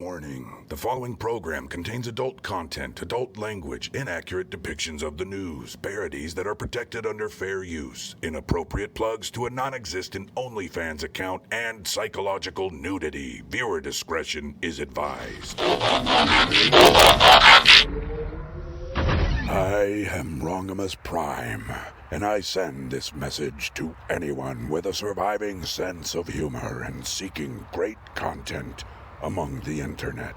Warning, the following program contains adult content, adult language, inaccurate depictions of the news, parodies that are protected under fair use, inappropriate plugs to a non-existent OnlyFans account, and psychological nudity. Viewer discretion is advised. I am Wrongimus Prime, and I send this message to anyone with a surviving sense of humor and seeking great content among the internet.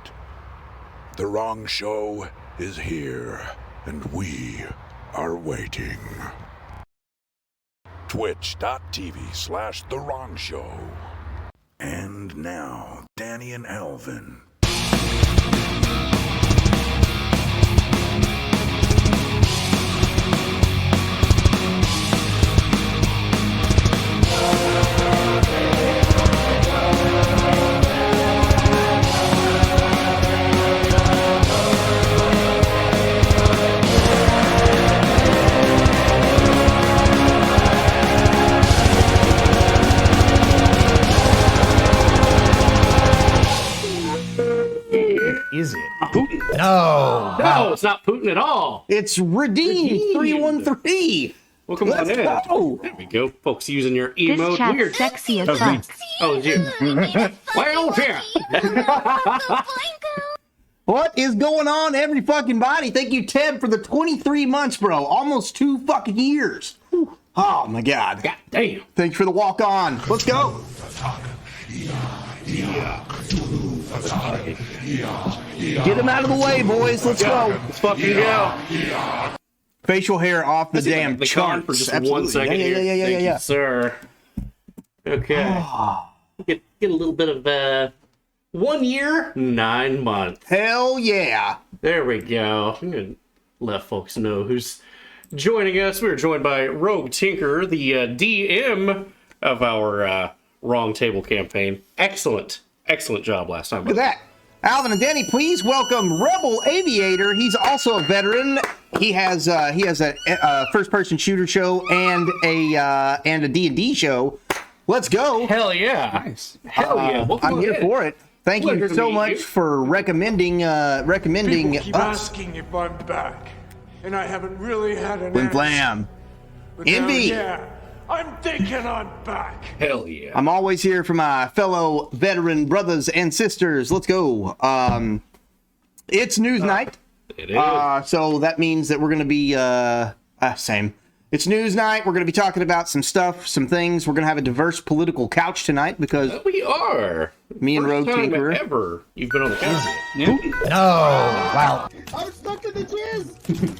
The Wrong Show is here, and we are waiting. Twitch.tv/The Wrong Show. And now, Danny and Alvin. Is it? Putin. No. No, it's not Putin at all. It's Redeemed 313. Welcome on in. Go. There we go. Folks using your This emote. chat's Weird. sexy as fuck. Oh, it's you. Well, here. What is going on, every fucking body? Thank you, Ted, for the 23 months, bro. Almost 2 fucking years. Oh, my God. God damn. Thanks for the walk on. Let's go. Get him out of the way, boys. Let's go. Let's fucking go. Facial hair off the damn The card charts. for just Absolutely. 1 second here. Yeah. Thank you, sir. Okay. Get a little bit of 1 year, 9 months. Hell yeah. There we go. I'm gonna let folks know who's joining us. We're joined by Rogue Tinker, the DM of our Wrong Table campaign. Excellent job last time. Look at that. Alvin and Danny, please welcome Rebel Aviator. He's also a veteran. He has a first-person shooter show and a D&D show. Let's go. Hell yeah. Nice. Hell yeah. Welcome I'm here in. for it. Thank you Pleasure to so meet much you. for recommending People keep us. asking if I'm back, and I haven't really had an Blim answer. Flam. But now, Envy. yeah, I'm thinking I'm back. Hell yeah. I'm always here for my fellow veteran brothers and sisters. Let's go. It's news night. It is. So that means that we're going to be, same. It's news night. We're going to be talking about some stuff, some things. We're going to have a diverse political couch tonight because We are. me and Rogue First time Tinker. ever you've been on the couch. Wow. I'm stuck in the jizz.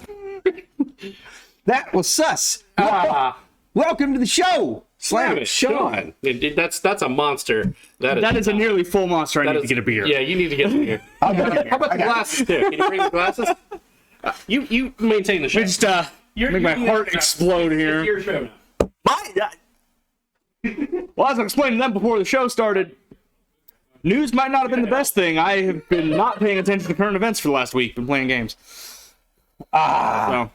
That was sus. Ah, Welcome to the show. damn Slam it, Sean. Sean. That's a monster. That is a nearly full monster. I need to get a beer. Yeah, you need to get a beer. How about the glasses too? Can you bring the glasses? You maintain the show. Just make my heart explode It's here. your show now. Well, as I explained to them before the show started, news might not have been the best thing. I have been not paying attention to current events for the last week. Been playing games. So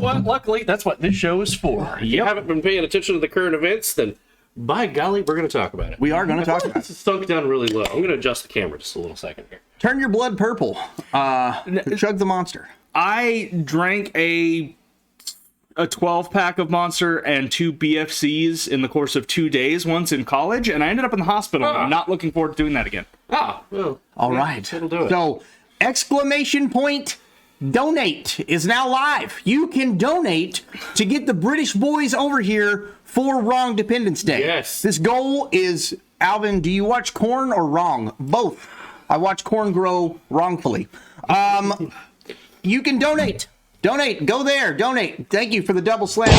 Well, luckily, that's what this show is for. If you haven't been paying attention to the current events, then by golly, we're going to talk about it. We are going to talk about This is sunk down really low. I'm going to adjust the camera just a little second here. Turn your blood purple. Chug the monster. I drank a 12-pack of Monster and 2 BFCs in the course of 2 days, once in college, and I ended up in the hospital. I'm not looking forward to doing that again. Ah, well. All yeah, right. That'll do it. So, exclamation point donate is now live. You can donate to get the British boys over here for Wrong Dependence Day. Yes. This goal is, Alvin, do you watch corn or wrong? Both. I watch corn grow wrongfully. You can donate. Donate. Go there. Donate. Thank you for the double slash.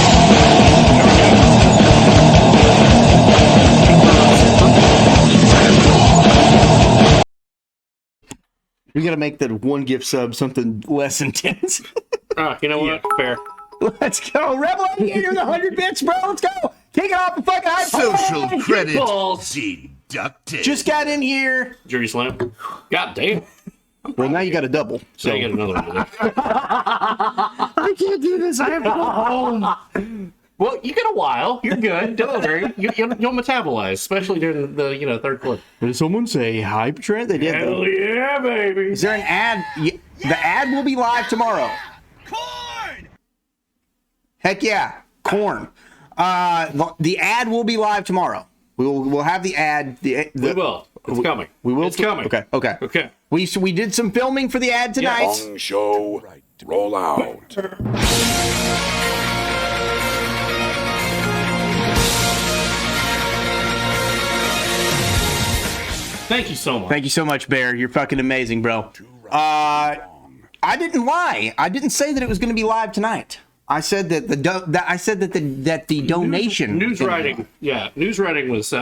We gotta make that one gift sub something less intense. You know what? Fair. Let's go. Rebel Aviator, the 100 bits, bro. Let's go. Take it off the fucking iPhone. Social credit Balls. deducted. Just got in here. Jury slam. God damn. Well, now you got a double. So So you get another one. I can't do this. I have to go home. Well, you get a while. You're good. Don't worry. You'll metabolize, especially during the third quarter. Did someone say hype, Trent? They did. Hell yeah, baby. Is there an ad? The ad will be live tomorrow. Corn! Heck yeah, corn. The ad will be live tomorrow. We'll have the ad. We will. It's coming. We will. It's coming. Okay. We did some filming for the ad tonight. Long show, roll out. Thank you so much. Thank you so much, Bear. You're fucking amazing, bro. I didn't lie. I didn't say that it was going to be live tonight. I said that the donation News writing. Yeah, news writing was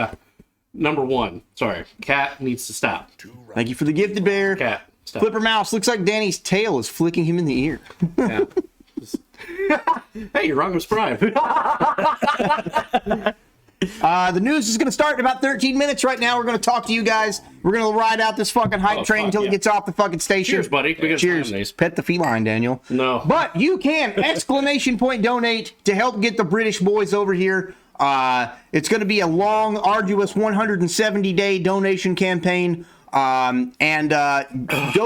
number one. Sorry, Cat needs to stop. Thank you for the gifted, Bear. Cat, stop. Flipper Mouse looks like Danny's tail is flicking him in the ear. Yeah. Hey, you're wrong with Prime. The news is going to start in about 13 minutes right now. We're going to talk to you guys. We're going to ride out this fucking hype train until it gets off the fucking station. Cheers, buddy. We got Cheers. time, Pet the feline, Daniel. No. But you can exclamation point donate to help get the British boys over here. It's going to be a long, arduous 170-day donation campaign. Go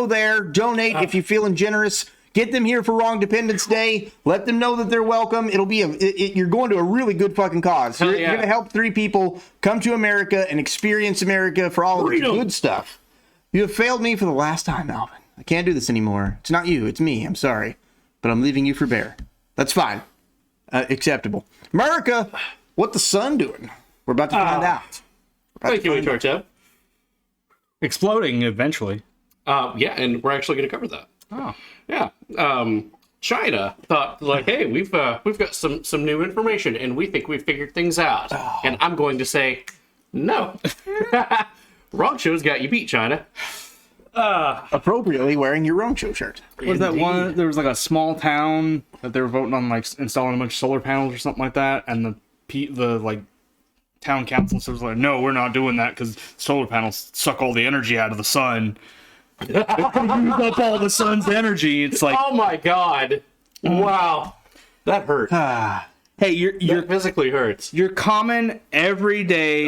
there, donate if you're feeling generous. Get them here for Wrong Dependence Day. Let them know that they're welcome. It'll be you're going to a really good fucking cause. You're going to help 3 people come to America and experience America for all of its good stuff. You have failed me for the last time, Alvin. I can't do this anymore. It's not you. It's me. I'm sorry. But I'm leaving you for Bear. That's fine. Acceptable. America, what the sun doing? We're about to find out. Thank you, HRTab. Exploding eventually. Yeah, and we're actually going to cover that. Oh. Yeah. China thought, like, hey, we've got some new information, and we think we've figured things out. Oh. And I'm going to say, no. Wrong show's got you beat, China. Appropriately wearing your Wrong Show shirt. Was that one? There was like a small town that they were voting on, like installing a bunch of solar panels or something like that, and the like town council was like, no, we're not doing that because solar panels suck all the energy out of the sun. Use up all the sun's energy. It's like, oh my god, wow, that hurt. Hey, you're physically hurts. Your common everyday,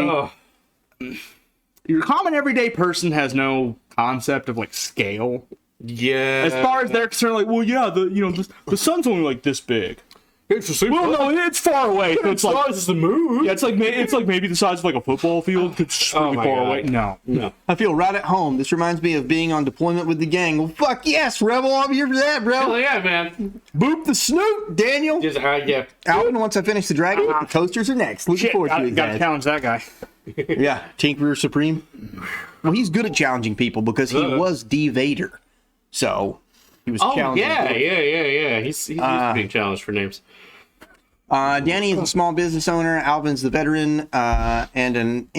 your common everyday person has no concept of like scale. Yeah, as far as they're concerned, like, well, yeah, the sun's only like this big. It's the same. Well, no, it's far away. So it's like size as the moon. Yeah, it's like maybe the size of like a football field. It's really far away. No. I feel right at home. This reminds me of being on deployment with the gang. Well, fuck yes, Rebel. I'm here for that, bro. Hell yeah, man. Boop the snoot, Daniel. Just, yeah. Alvin, once I finish the dragon, the toasters are next. Looking forward to it, Gotta challenge that guy. Yeah, Tinkerer Supreme. Well, he's good at challenging people because he was D-Vader. So, he was challenging people. Yeah. He's used to being challenged for names. Danny is a small business owner. Alvin's the veteran, and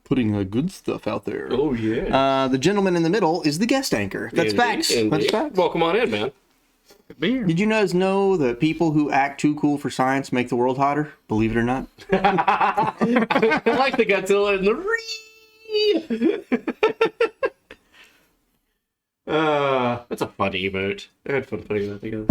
putting good stuff out there. Oh yeah. The gentleman in the middle is the guest anchor. That's facts. That's facts. Welcome on in, man. Did you guys know that people who act too cool for science make the world hotter? Believe it or not. I like the Godzilla and the that's a funny emote. I had fun putting that together.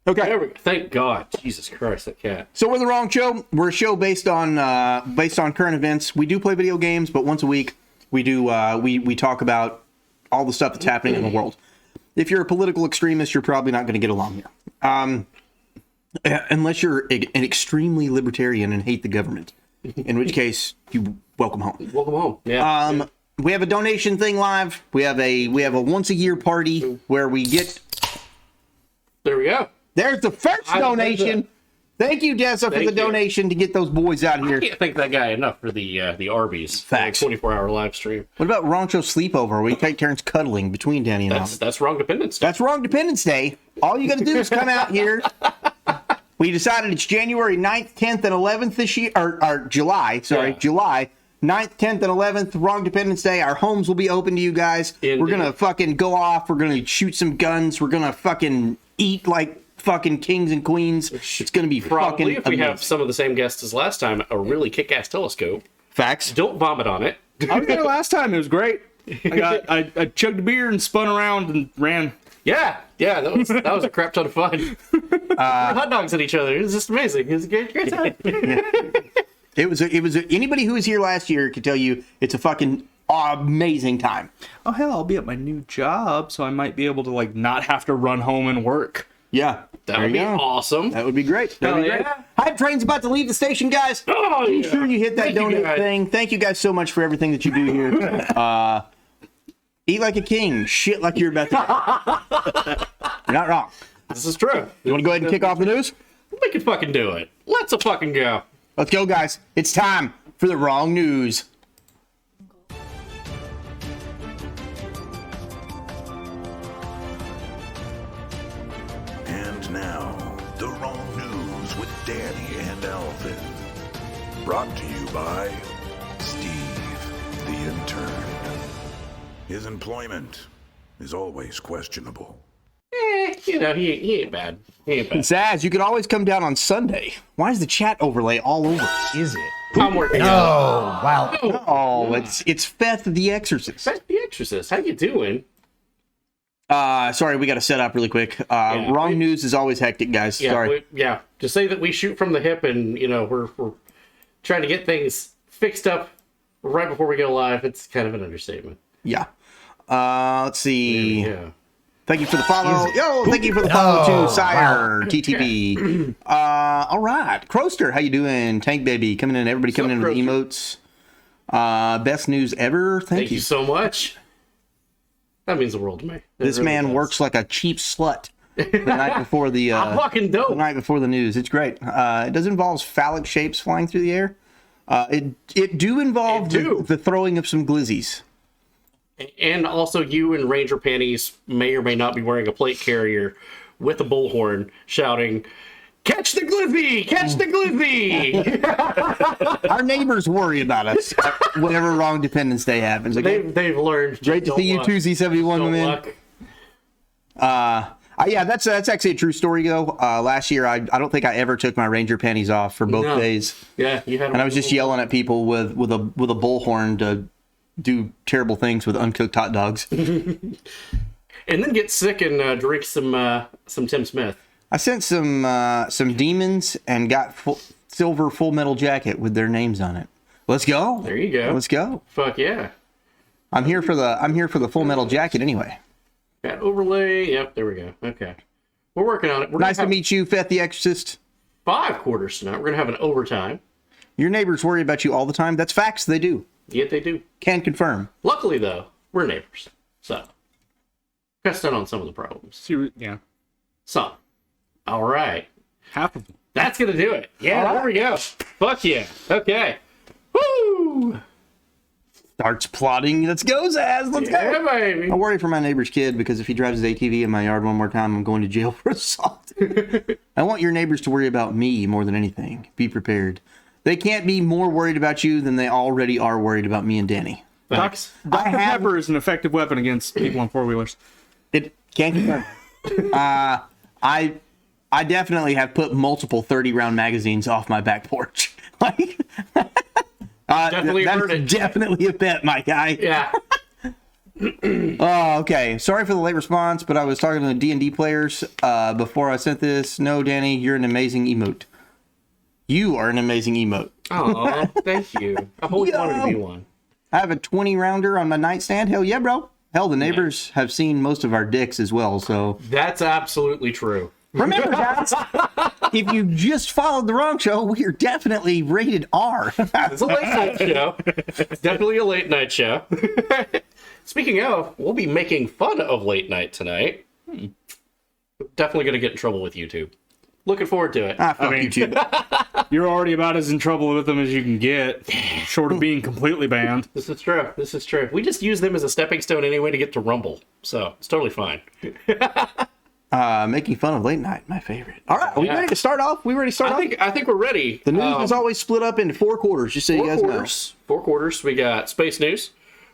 Okay. There we go. Thank God. Jesus Christ, that cat. So we're the Wrong Show. We're a show based on current events. We do play video games, but once a week we do we talk about all the stuff that's happening in the world. If you're a political extremist, you're probably not going to get along here, unless you're an extremely libertarian and hate the government. In which case, you welcome home. Welcome home. Yeah. We have a donation thing live. We have a once a year party where we get. There we go. There's the first donation. Thank you, Dessa, for the donation to get those boys out here. I can't thank that guy enough for the Arby's. Facts. 24-hour live stream. What about Wrong Show sleepover? We take turns cuddling between Danny and Alvin. That's Wrong Dependence Day. That's Wrong Dependence Day. All you got to do is come out here. We decided it's January 9th, 10th, and 11th this year, or July. Sorry, yeah. July 9th, 10th, and 11th. Wrong Dependence Day. Our homes will be open to you guys. Indeed. We're gonna fucking go off. We're gonna shoot some guns. We're gonna fucking eat like fucking kings and queens. It's gonna be probably, fucking if we amazing. have some of the same guests as last time, a really kick-ass telescope. Facts. Don't vomit on it. I was there last time. It was great. I chugged a beer and spun around and ran. Yeah, that was a crap ton of fun. hot dogs at each other. It's just amazing. It was a great time. It was anybody who was here last year could tell you it's a fucking amazing time. Oh hell, I'll be at my new job, so I might be able to like not have to run home and work. Yeah, That would be awesome. That would be great. That would be great. Hype Train's about to leave the station, guys. Oh, Be sure you hit that Thank you, donate guys. thing. Thank you guys so much for everything that you do here. Eat like a king, shit like you're about to. You're not wrong. This is true. You want to go ahead and kick off the news? We can fucking do it. Let's fucking go. Let's go, guys. It's time for the wrong news. And now, the wrong news with Danny and Alvin. Brought to you by Steve, the intern. His employment is always questionable. He ain't bad. He ain't bad. Zaz, you can always come down on Sunday. Why is the chat overlay all over? Is it? I'm working. Oh, wow. Oh, it's Feth the Exorcist. That's The Exorcist. How you doing? Sorry, we got to set up really quick. Wrong news is always hectic, guys. Yeah, Sorry. To say that we shoot from the hip and we're trying to get things fixed up right before we go live, it's kind of an understatement. Yeah. Let's see. Yeah. Thank you for the follow. Yo, thank you for the follow to Sire TTB. All right, Croster, how you doing? Tank Baby coming in. Everybody coming in with the emotes. Best news ever. Thank you so much. That means the world to me. This man works like a cheap slut. The night before the I'm fucking dope. the night before the news. It's great. It does involve phallic shapes flying through the air. It do involve the throwing of some glizzies. And also, you in Ranger panties may or may not be wearing a plate carrier with a bullhorn shouting, "Catch the glizzy! Catch the glizzy!" Our neighbors worry about us whenever Wrong Dependence Day happens. Okay? They've learned. Great to see you, 2Z71, my man. Yeah, that's actually a true story, though. Last year, I don't think I ever took my Ranger panties off for both days. Yeah, you had. And I was just yelling at people with a bullhorn to do terrible things with uncooked hot dogs. And then get sick and drink some Tim Smith. I sent some demons and got silver Full Metal Jacket with their names on it. Let's go. There you go. Let's go. Fuck yeah. I'm here for the Full Metal Jacket anyway. Got overlay. Yep, there we go. Okay. We're working on it. We're Nice to meet you, Feth the Exorcist. 5 quarters tonight. We're going to have an overtime. Your neighbors worry about you all the time. That's facts. They do. Yet they do. Can confirm. Luckily, though, we're neighbors. So, cuts down on some of the problems. Yeah. Some. All right. Half of them. That's going to do it. Yeah, there we go. Fuck yeah. Okay. Woo! Starts plotting. Let's go, Zaz. Let's Yeah, go. baby. I worry for my neighbor's kid because if he drives his ATV in my yard one more time, I'm going to jail for assault. I want your neighbors to worry about me more than anything. Be prepared. They can't be more worried about you than they already are worried about me and Danny. Facts. Dr. Pepper is an effective weapon against people on four-wheelers. It can't confirm. I definitely have put multiple 30-round magazines off my back porch. Like, Definitely heard it. Definitely a bet, my guy. Yeah. Oh, okay. Sorry for the late response, but I was talking to the D&D players before I sent this. No, Danny, you're an amazing emote. You are an amazing emote. Oh, thank you. I've always wanted to be one. I have a 20-rounder on my nightstand. Hell yeah, bro. Hell, the neighbors have seen most of our dicks as well, so... That's absolutely true. Remember, guys, if you just followed the wrong show, we are definitely rated R. It's a late night show. It's definitely a late night show. Speaking of, we'll be making fun of late night tonight. Definitely going to get in trouble with YouTube. Looking forward to it. Fuck YouTube. You're already about as in trouble with them as you can get, short of being completely banned. This is true. This is true. We just use them as a stepping stone anyway to get to Rumble. So it's totally fine. Making fun of late night, my favorite. All right, are we ready to start off? We ready to start off? I think we're ready. The news is always split up into 4 quarters, just so you guys know. 4 quarters. We got space news.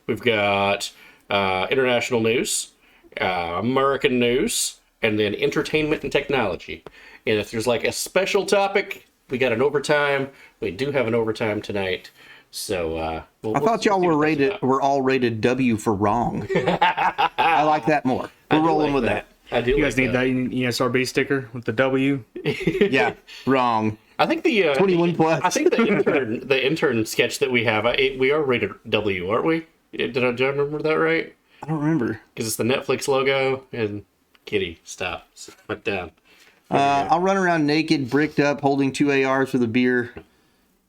We've got international news, American news, and then entertainment and technology. And if there's like a special topic, we got an overtime. We do have an overtime tonight. So I thought y'all were all rated W for wrong. I like that more. We're rolling with that. I do. You guys need that ESRB sticker with the W. Yeah, wrong. I think the 21 plus. I think the intern sketch that we have, we are rated W, aren't we? Did I remember that right? I don't remember. Because it's the Netflix logo and Kitty, stop, put down. I'll run around naked, bricked up, holding 2 ARs with a beer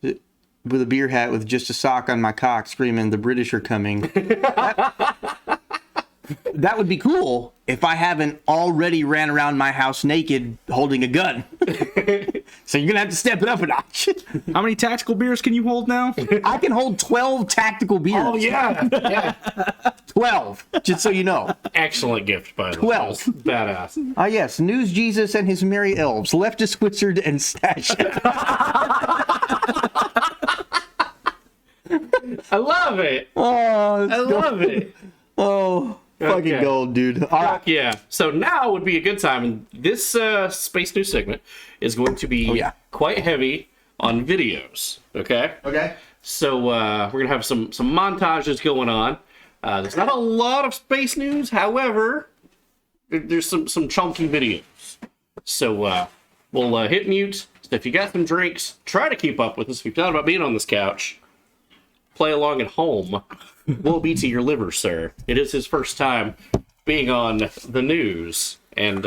hat with just a sock on my cock, screaming, "The British are coming." That would be cool if I haven't already ran around my house naked holding a gun. So you're going to have to step it up a notch. How many tactical beers can you hold now? I can hold 12 tactical beers. Oh yeah, 12, just so you know. excellent gift by the way. 12. Badass. Ah, yes, News Jesus and his merry elves, leftist wizard and stash. I love it. Oh, I love it. oh, fucking Okay. gold, dude. All right. Yeah. So now would be a good time. And this Space News segment is going to be quite heavy on videos. Okay. Okay. So we're gonna have some montages going on. There's not a lot of space news, however, there's some chunky videos. So we'll hit mute. So if you got some drinks, try to keep up with us. If you've thought about being on this couch, play along at home. Will be to your liver, sir. It is his first time being on the news, and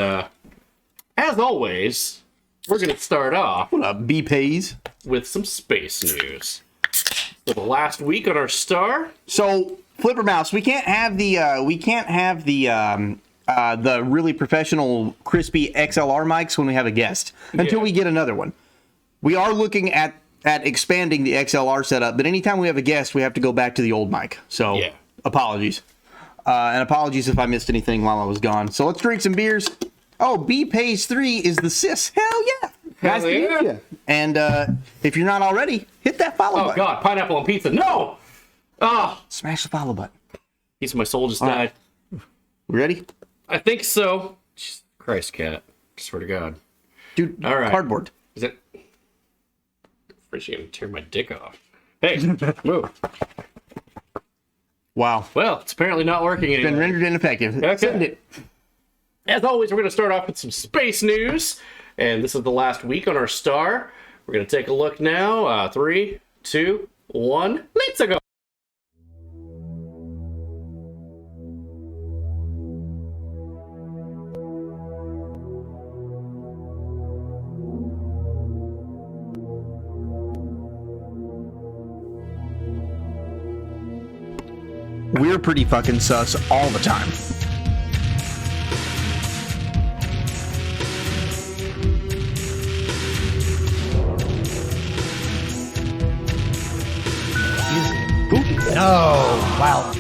as always, we're gonna start off What up, B-Pays? with some space news. So the last week on our star, So, Flipper Mouse, we can't have the really professional crispy XLR mics when we have a guest until Yeah. we get another one. We are looking at expanding the XLR setup, but anytime we have a guest, we have to go back to the old mic. So, Yeah. apologies. And apologies if I missed anything while I was gone. So let's drink some beers. Oh, B Pays 3 is the sis. Hell yeah. Nice to meet yeah. you. And if you're not already, hit that follow oh button. god, pineapple on pizza. No! Ah, Smash the follow button. piece of my soul just died. We ready? I think so. Jesus Christ, cat. Swear to God. Dude, All right. cardboard. Is it? First, you gonna tear my dick off. Hey, move. Wow. Well, it's apparently not working anymore. Been rendered ineffective. Okay. Send it. As always, we're going to start off with some space news, and this is the last week on our star. We're going to take a look now. 3, 2, 1, let's go. We're pretty fucking sus all the time. Oh, wow.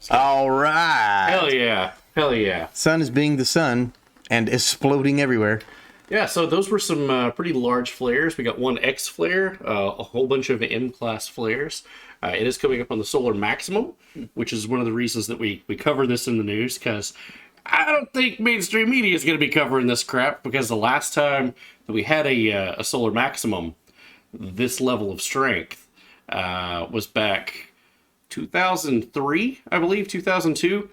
All right. Hell yeah. Hell yeah. Sun is being the sun and exploding everywhere. Yeah, so those were some pretty large flares. We got one X flare, a whole bunch of M-class flares. It is coming up on the solar maximum, which is one of the reasons that we cover this in the news, because I don't think mainstream media is going to be covering this crap, because the last time that we had a solar maximum, this level of strength, was back 2003, I believe, 2002.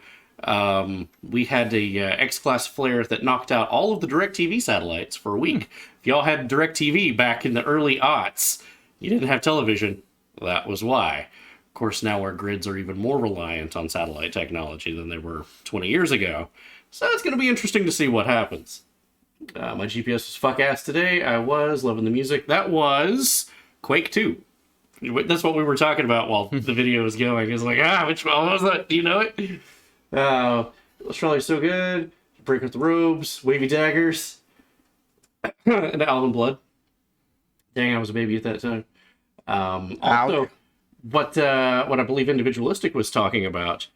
We had a X-class flare that knocked out all of the DirecTV satellites for a week. If y'all had DirecTV back in the early aughts, you didn't have television. That was why. Of course, now our grids are even more reliant on satellite technology than they were 20 years ago. So it's going to be interesting to see what happens. My GPS was fuck-ass today. I was loving the music. That was Quake 2. That's what we were talking about while the video was going. It's like, which one was that? Do you know it? Australia's so good. Break up the robes, wavy daggers, and Alvin Blood. Dang, I was a baby at that time. Also, what I believe Individualistic was talking about,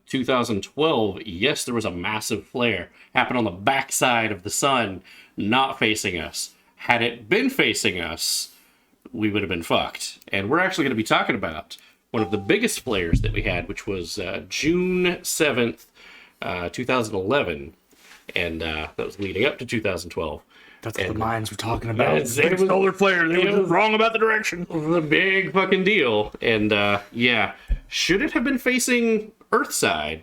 2012, yes, there was a massive flare. Happened on the backside of the sun, not facing us. Had it been facing us, we would have been fucked. And we're actually going to be talking about one of the biggest flares that we had, which was June 7th, 2011. And that was leading up to 2012. That's what the mines were talking about. It was solar flare. They were wrong about the direction. It was a big fucking deal. And yeah, should it have been facing Earth side?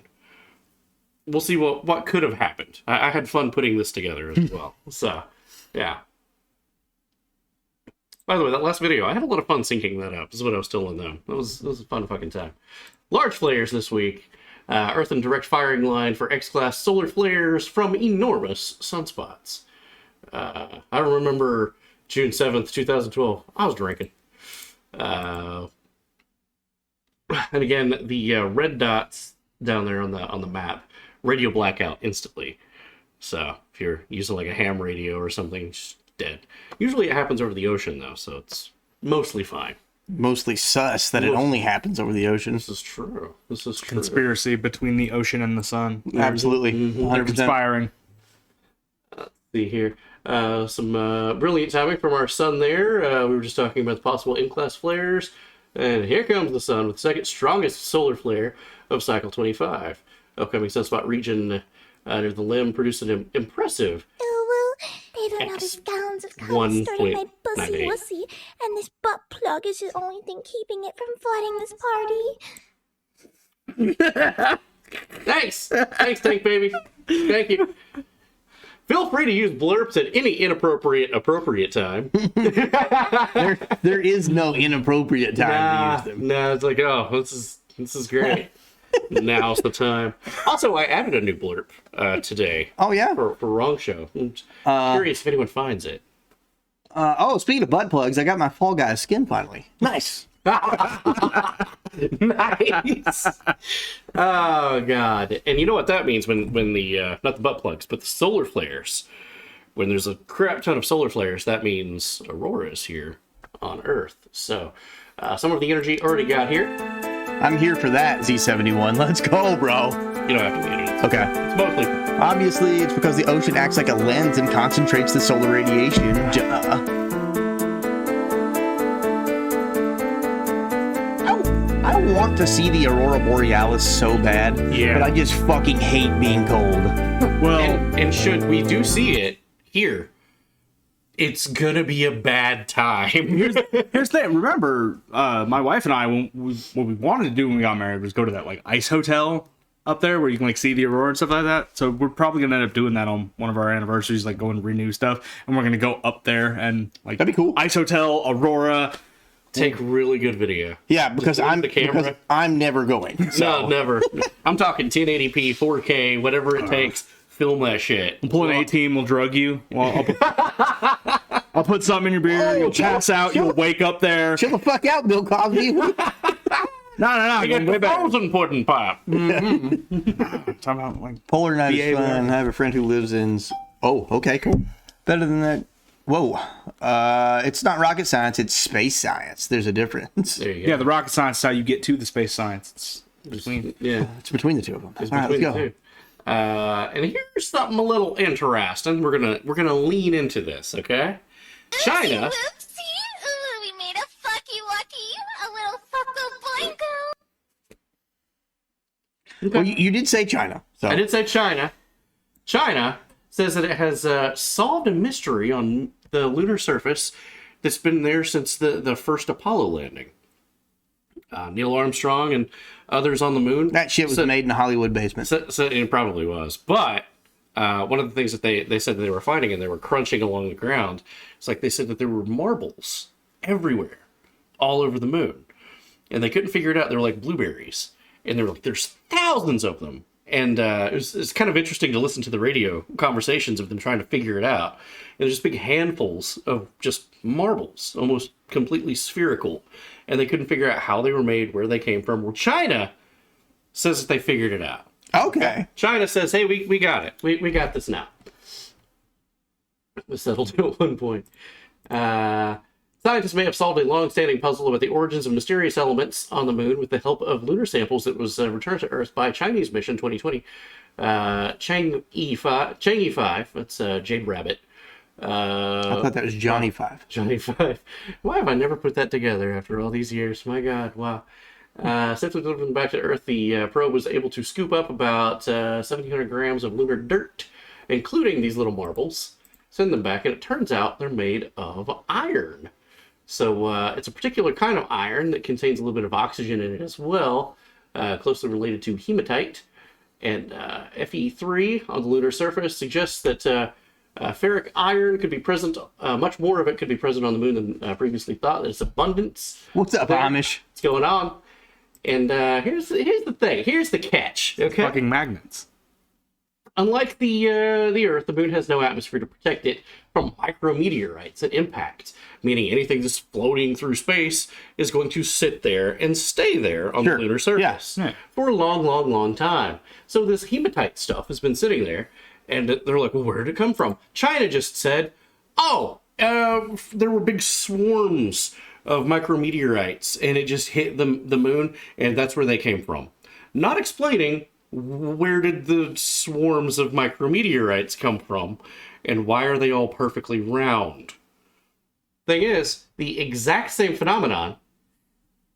We'll see what could have happened. I had fun putting this together as well. So, yeah. By the way, that last video, I had a lot of fun syncing that up. This is what I was telling them. It was a fun fucking time. Large flares this week. Earth and direct firing line for X-class solar flares from enormous sunspots. I remember June 7th, 2012. I was drinking. And again, the red dots down there on the map, radio blackout instantly. So if you're using like a ham radio or something, just dead. Usually it happens over the ocean though, so it's mostly fine. Mostly sus that it only happens over the ocean. This is true. Conspiracy between the ocean and the sun. Absolutely. 100%. They're conspiring. See here. Some brilliant timing from our sun there. We were just talking about the possible M-class flares. And here comes the sun with the second strongest solar flare of cycle 25. Upcoming sunspot region near the limb produced an impressive They don't know these gowns have kind of stirring my pussy wussy, and this butt plug is the only thing keeping it from flooding this party. Thanks, Tank Baby. Thank you. Feel free to use blurps at any appropriate time. There is no inappropriate time to use them. Nah, it's like, oh, this is great. Now's the time. Also, I added a new blurb today. Oh, yeah? For Wrong Show. I'm curious if anyone finds it. Speaking of butt plugs, I got my Fall Guys skin finally. Nice. Nice. Oh, God. And you know what that means when the, not the butt plugs, but the solar flares. When there's a crap ton of solar flares, that means auroras here on Earth. So, some of the energy already got here. I'm here for that, Z71. Let's go, bro. You don't have to mute it. Okay. It's mostly. Obviously, it's because the ocean acts like a lens and concentrates the solar radiation. I want to see the Aurora Borealis so bad, but I just fucking hate being cold. Well, and should we do see it here, it's gonna be a bad time. here's the thing. Remember, my wife and I, what we wanted to do when we got married was go to that like ice hotel up there where you can like see the aurora and stuff like that. So we're probably gonna end up doing that on one of our anniversaries, like go and renew stuff, and we're gonna go up there and like that'd be cool. Ice hotel, aurora. Take really good video. Yeah, because I'm never going. So. No, never. I'm talking 1080p, 4K, whatever it takes. Film that shit. I'll pull an A-team, we'll drug you. Well, I'll put something in your beer, you'll pass out, you'll wake up there. Chill the fuck out, Bill Cosby. No. You get the frozen pudding pop. Talking about like Polar night is fun. I have a friend who lives in... Oh, okay, cool. Better than that. Whoa. It's not rocket science, it's space science. There's a difference. There you go. Yeah, the rocket science is how you get to the space science. It's between the two of them. It's All right, let's between go. the two. And here's something a little interesting. We're gonna lean into this, okay? China. Whoopsie. Ooh, we made a fucky wucky. A little fucko boingo. Well, you did say China. So. I did say China. China says that it has solved a mystery on the lunar surface that's been there since the first Apollo landing. Neil Armstrong and others on the moon. That shit was made in a Hollywood basement. So it probably was. But one of the things that they said that they were finding and they were crunching along the ground, it's like they said that there were marbles everywhere, all over the moon. And they couldn't figure it out. They were like blueberries. And they were like, there's thousands of them. And it's kind of interesting to listen to the radio conversations of them trying to figure it out. And there's just big handfuls of just marbles, almost completely spherical. And they couldn't figure out how they were made, where they came from. Well, China says that they figured it out. Okay. China says, hey, we got it. We got this now. It was settled at one point. Scientists may have solved a long-standing puzzle about the origins of mysterious elements on the moon with the help of lunar samples that was returned to Earth by Chinese mission 2020. Chang'e 5, that's Jade Rabbit. I thought that was Johnny 5. Johnny 5. Why have I never put that together after all these years? My God, wow. Since we delivered them back to Earth, the probe was able to scoop up about 1,700 grams of lunar dirt, including these little marbles, send them back, and it turns out they're made of iron. So it's a particular kind of iron that contains a little bit of oxygen in it as well, closely related to hematite. And Fe3 on the lunar surface suggests that ferric iron could be present, much more of it could be present on the moon than previously thought. There's abundance. What's up, Amish? What's going on? And here's the thing. Here's the catch. Okay. Fucking magnets. Unlike the Earth, the moon has no atmosphere to protect it from micrometeorites and impact, meaning anything that's floating through space is going to sit there and stay there on the lunar surface for a long, long, long time. So this hematite stuff has been sitting there, and they're like, well, where did it come from? China just said, there were big swarms of micrometeorites, and it just hit the moon, and that's where they came from. Not explaining where did the swarms of micrometeorites come from, and why are they all perfectly round? Thing is, the exact same phenomenon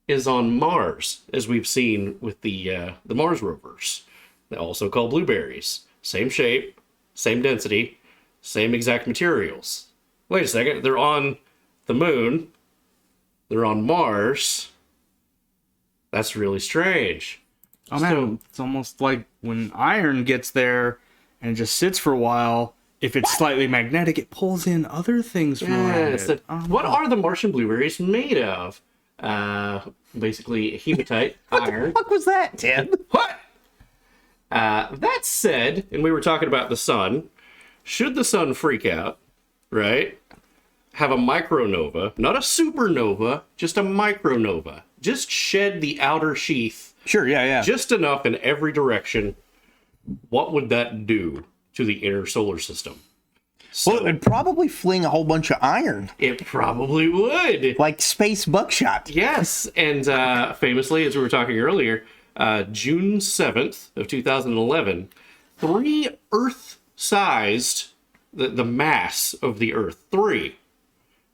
is on Mars, as we've seen with the Mars rovers. They're also called blueberries. Same shape, same density, same exact materials. Wait a second, they're on the moon. They're on Mars. That's really strange. Oh man, it's almost like when iron gets there and just sits for a while, if it's slightly magnetic, it pulls in other things from around it. What are the Martian blueberries made of? Basically hematite, iron. What the fuck was that, Tim? What? That said, and we were talking about the sun, should the sun freak out, right? Have a micronova, not a supernova, just a micronova. Just shed the outer sheath. Sure, yeah. Just enough in every direction. What would that do to the inner solar system? So, Well, it would probably fling a whole bunch of iron, it probably would. like space buckshot. Yes, and famously, as we were talking earlier, June 7th of 2011, 3 Earth-sized, the mass of the Earth, 3,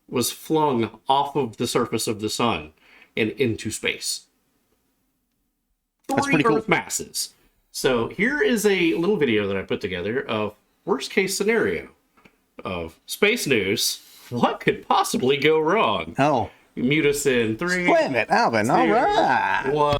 was flung off of the surface of the sun and into space. That's 3 pretty cool. Earth masses. So here is a little video that I put together of worst case scenario of space news. What could possibly go wrong? Oh. Mute us in 3, Wait a minute, Alvin. All 2, right. 1.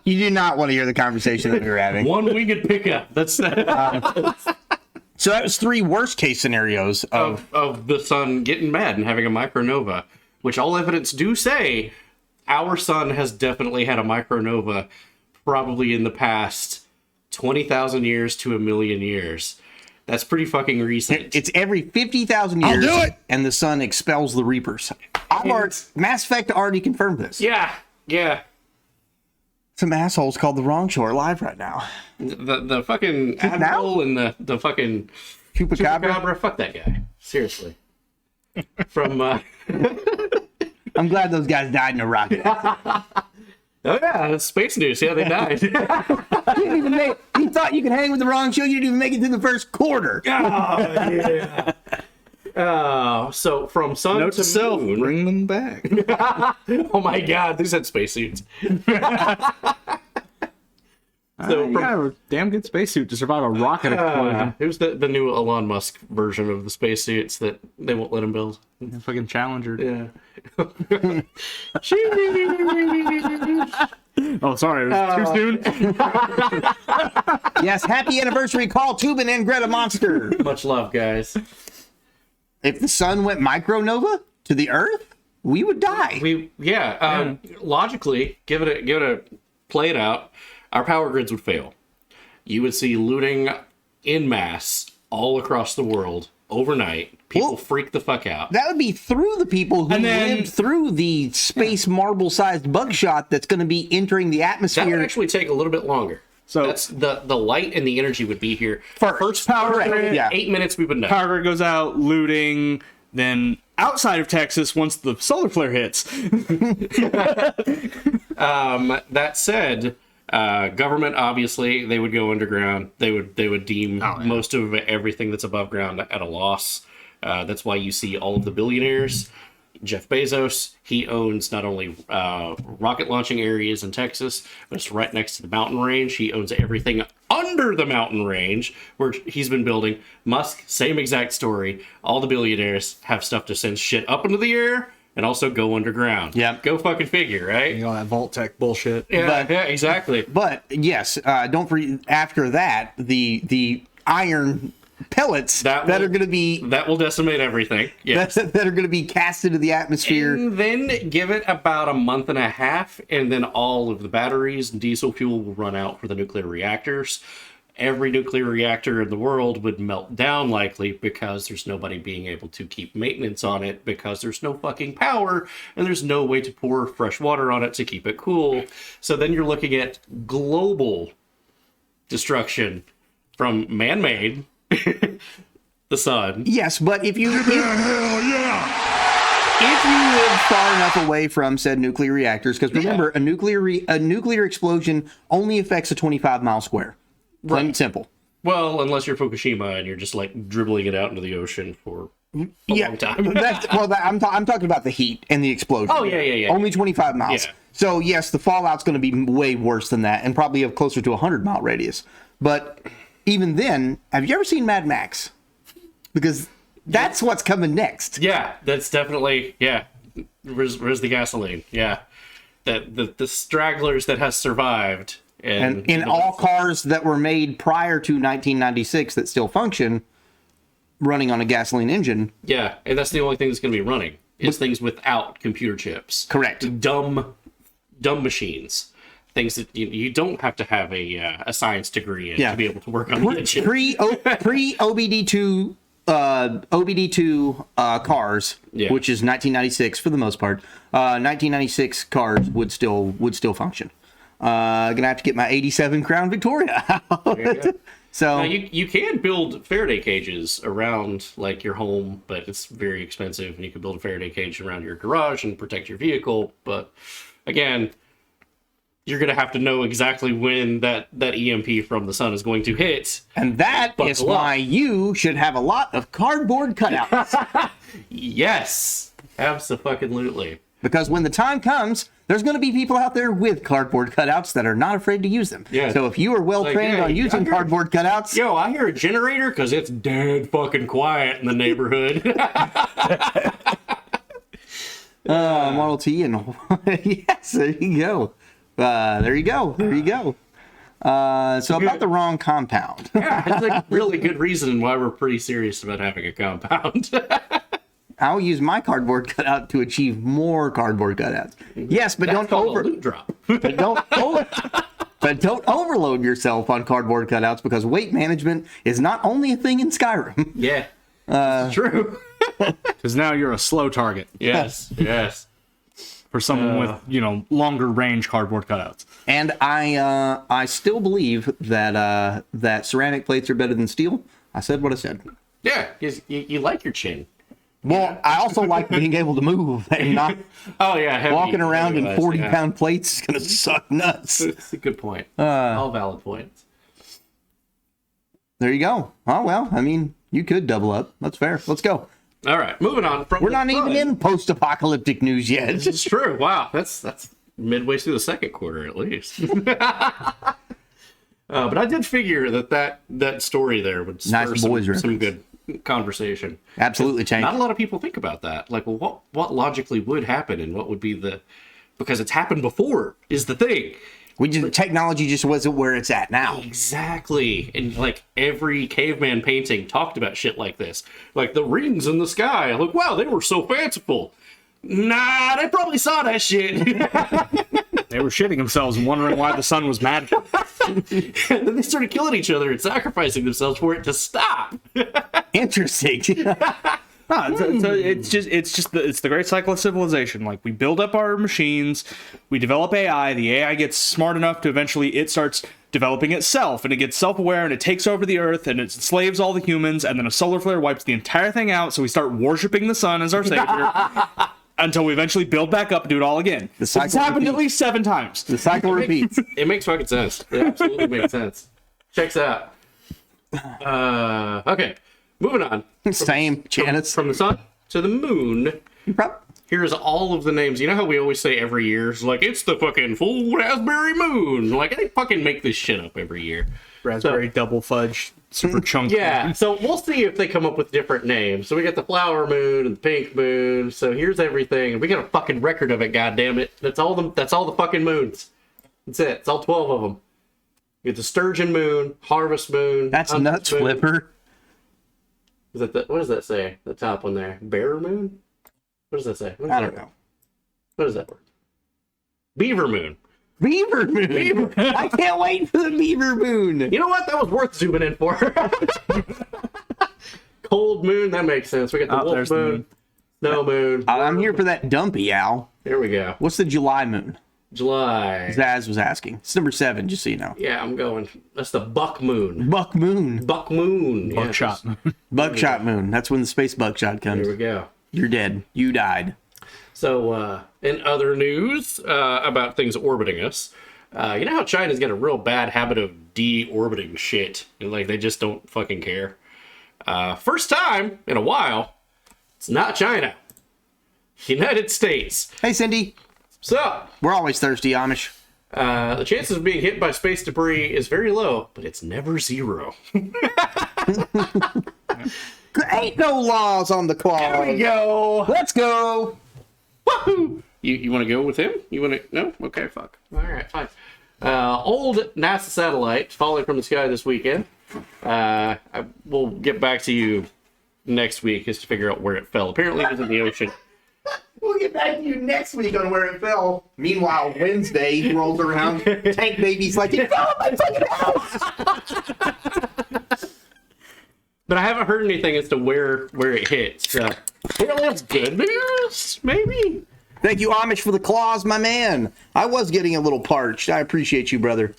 You do not want to hear the conversation that we were having. One-winged pickup. That's So that was 3 worst case scenarios of the sun getting mad and having a micronova, which all evidence do say our sun has definitely had a micronova probably in the past 20,000 years to a million years. That's pretty fucking recent. It's every 50,000 years. I'll do it! And the sun expels the Reapers. Mass Effect already confirmed this. Yeah. Some assholes called the wrong show are live right now. The fucking Admiral and the fucking Chupacabra. Fuck that guy. Seriously. From I'm glad those guys died in a rocket. Oh yeah, that's space news. Yeah, they died. You didn't even you thought you could hang with the wrong show. You didn't even make it through the first quarter. Oh yeah. So from sun Note to self, moon. bring them back. Oh my god, these had spacesuits. So You got a damn good spacesuit to survive a rocket explosion. it was the new Elon Musk version of the spacesuits that they won't let him build. Fucking Challenger. Yeah. Oh, sorry, it was too soon. Yes, happy anniversary, Carl Tubin and Greta Monster. Much love, guys. If the sun went micronova to the Earth, we would die. Logically, give it a play it out. Our power grids would fail. You would see looting in mass all across the world overnight. People freak the fuck out. That would be through the people who lived through the space marble-sized buckshot that's going to be entering the atmosphere. That would actually take a little bit longer. So that's the light and the energy would be here. First power grid, grid, 8 minutes we would know. Power grid goes out, looting, then outside of Texas once the solar flare hits. That said, government obviously they would go underground. They would deem most of everything that's above ground at a loss. That's why you see all of the billionaires. Jeff Bezos, he owns not only rocket launching areas in Texas, but it's right next to the mountain range. He owns everything under the mountain range where he's been building. Musk, same exact story. All the billionaires have stuff to send shit up into the air and also go underground. Yep. Go fucking figure, right? You know, that Vault Tech bullshit. Yeah, exactly. But yes, don't forget, after that, the iron pellets that are going to be... That will decimate everything. Yes. That are going to be cast into the atmosphere. And then give it about a month and a half, and then all of the batteries and diesel fuel will run out for the nuclear reactors. Every nuclear reactor in the world would melt down likely because there's nobody being able to keep maintenance on it because there's no fucking power and there's no way to pour fresh water on it to keep it cool. So then you're looking at global destruction from man-made, the sun. Yes, but if you live far enough away from said nuclear reactors, because remember, a nuclear explosion only affects a 25-mile square. Plain and simple. Well, unless you're Fukushima and you're just like dribbling it out into the ocean for a long time. I'm talking about the heat and the explosion. Oh, yeah. Only 25 miles. Yeah. So, yes, the fallout's going to be way worse than that and probably have closer to a 100-mile radius. But even then, have you ever seen Mad Max? Because that's what's coming next. Yeah, that's definitely, Where's the gasoline? Yeah. The stragglers that has survived. And in all cars that were made prior to 1996 that still function, running on a gasoline engine. Yeah, and that's the only thing that's going to be running. Is things without computer chips. Correct. Dumb machines. Things that you don't have to have a science degree in to be able to work on the chip. Pre OBD2 cars, which is 1996 for the most part. 1996 cars would still function. Gonna have to get my 87 Crown Victoria out. So now you can build Faraday cages around like your home, but it's very expensive. And you can build a Faraday cage around your garage and protect your vehicle. But again, you're gonna have to know exactly when that EMP from the sun is going to hit. And that is why you should have a lot of cardboard cutouts. Yes, absolutely. Because when the time comes, there's going to be people out there with cardboard cutouts that are not afraid to use them. Yeah. So if you are well trained on using cardboard cutouts... Yo, I hear a generator because it's dead fucking quiet in the neighborhood. Model T and... yes, there you go. There you go. There you go. So about the wrong compound. Yeah, it's a really good reason why we're pretty serious about having a compound. I'll use my cardboard cutout to achieve more cardboard cutouts. Yes, but That's called a loot drop. but don't overload yourself on cardboard cutouts because weight management is not only a thing in Skyrim. Yeah, it's true. Because now you're a slow target Yes, yes. for someone with, longer range cardboard cutouts. And I still believe that that ceramic plates are better than steel. I said what I said. Yeah, you like your chin. Well, I also like being able to move and not Heavy, walking around in heavy 40-pound plates is going to suck nuts. That's a good point. All valid points. There you go. Oh, well, I mean, you could double up. That's fair. Let's go. All right, moving on. We're not even in post-apocalyptic news yet. It's true. Wow, that's midway through the second quarter at least. But I did figure that story there would spur some good conversation. Absolutely, Tank. Not a lot of people think about that. Like, well, what logically would happen, and what would be because it's happened before is the thing. Technology just wasn't where it's at now. Exactly. And like every caveman painting talked about shit like this. Like the rings in the sky. Like, wow, they were so fanciful. Nah, they probably saw that shit. They were shitting themselves and wondering why the sun was mad. And then they started killing each other and sacrificing themselves for it to stop. Interesting. It's the great cycle of civilization. Like, we build up our machines, we develop AI, the AI gets smart enough to eventually it starts developing itself, and it gets self-aware, and it takes over the earth, and it enslaves all the humans, and then a solar flare wipes the entire thing out, so we start worshipping the sun as our savior. Until we eventually build back up and do it all again. The cycle It's happened repeats. at least 7 times. The cycle repeats. It makes fucking sense. It absolutely makes sense. Checks out. Okay, moving on. Same, Janice. From the sun to the moon. Here's all of the names. You know how we always say every year, it's like, it's the fucking full raspberry moon. Like, they fucking make this shit up every year. Raspberry double fudge, super chunky. Yeah, so we'll see if they come up with different names. So we got the flower moon and the pink moon. So here's everything. We got a fucking record of it, goddammit. That's all the fucking moons. That's it. It's all 12 of them. You get the sturgeon moon, harvest moon. That's nuts, moon. Flipper. What does that say? The top one there. Bear moon? What does that say? I don't know. What is that word? Beaver moon. Beaver moon. I can't wait for the beaver moon. You know what? That was worth zooming in for. Cold moon. That makes sense. We got the wolf moon. Snow moon. I'm here for that dumpy, Al. Here we go. What's the July moon? July. Zaz was asking. It's number 7, just so you know. Yeah, I'm going. That's the buck moon. Buck moon. Buck moon. Buckshot. Buckshot moon. That's when the space buckshot comes. Here we go. You're dead. You died. So, in other news about things orbiting us, you know how China's got a real bad habit of de-orbiting shit? Like, they just don't fucking care. First time in a while, it's not China. United States. Hey, Cindy. So, We're always thirsty, Amish. the chances of being hit by space debris is very low, but it's never zero. Ain't no laws on the claw. There we go. Let's go. Woohoo! You want to go with him? You want to? No? Okay, fuck. All right, fine. Old NASA satellite falling from the sky this weekend. We'll get back to you next week as to figure out where it fell. Apparently it was in the ocean. We'll get back to you next week on where it fell. Meanwhile, Wednesday rolls around. Tank Baby's like, it fell in my fucking house. But I haven't heard anything as to where it hit. So apparently that's good news, maybe. Thank you, Amish, for the claws, my man. I was getting a little parched. I appreciate you, brother.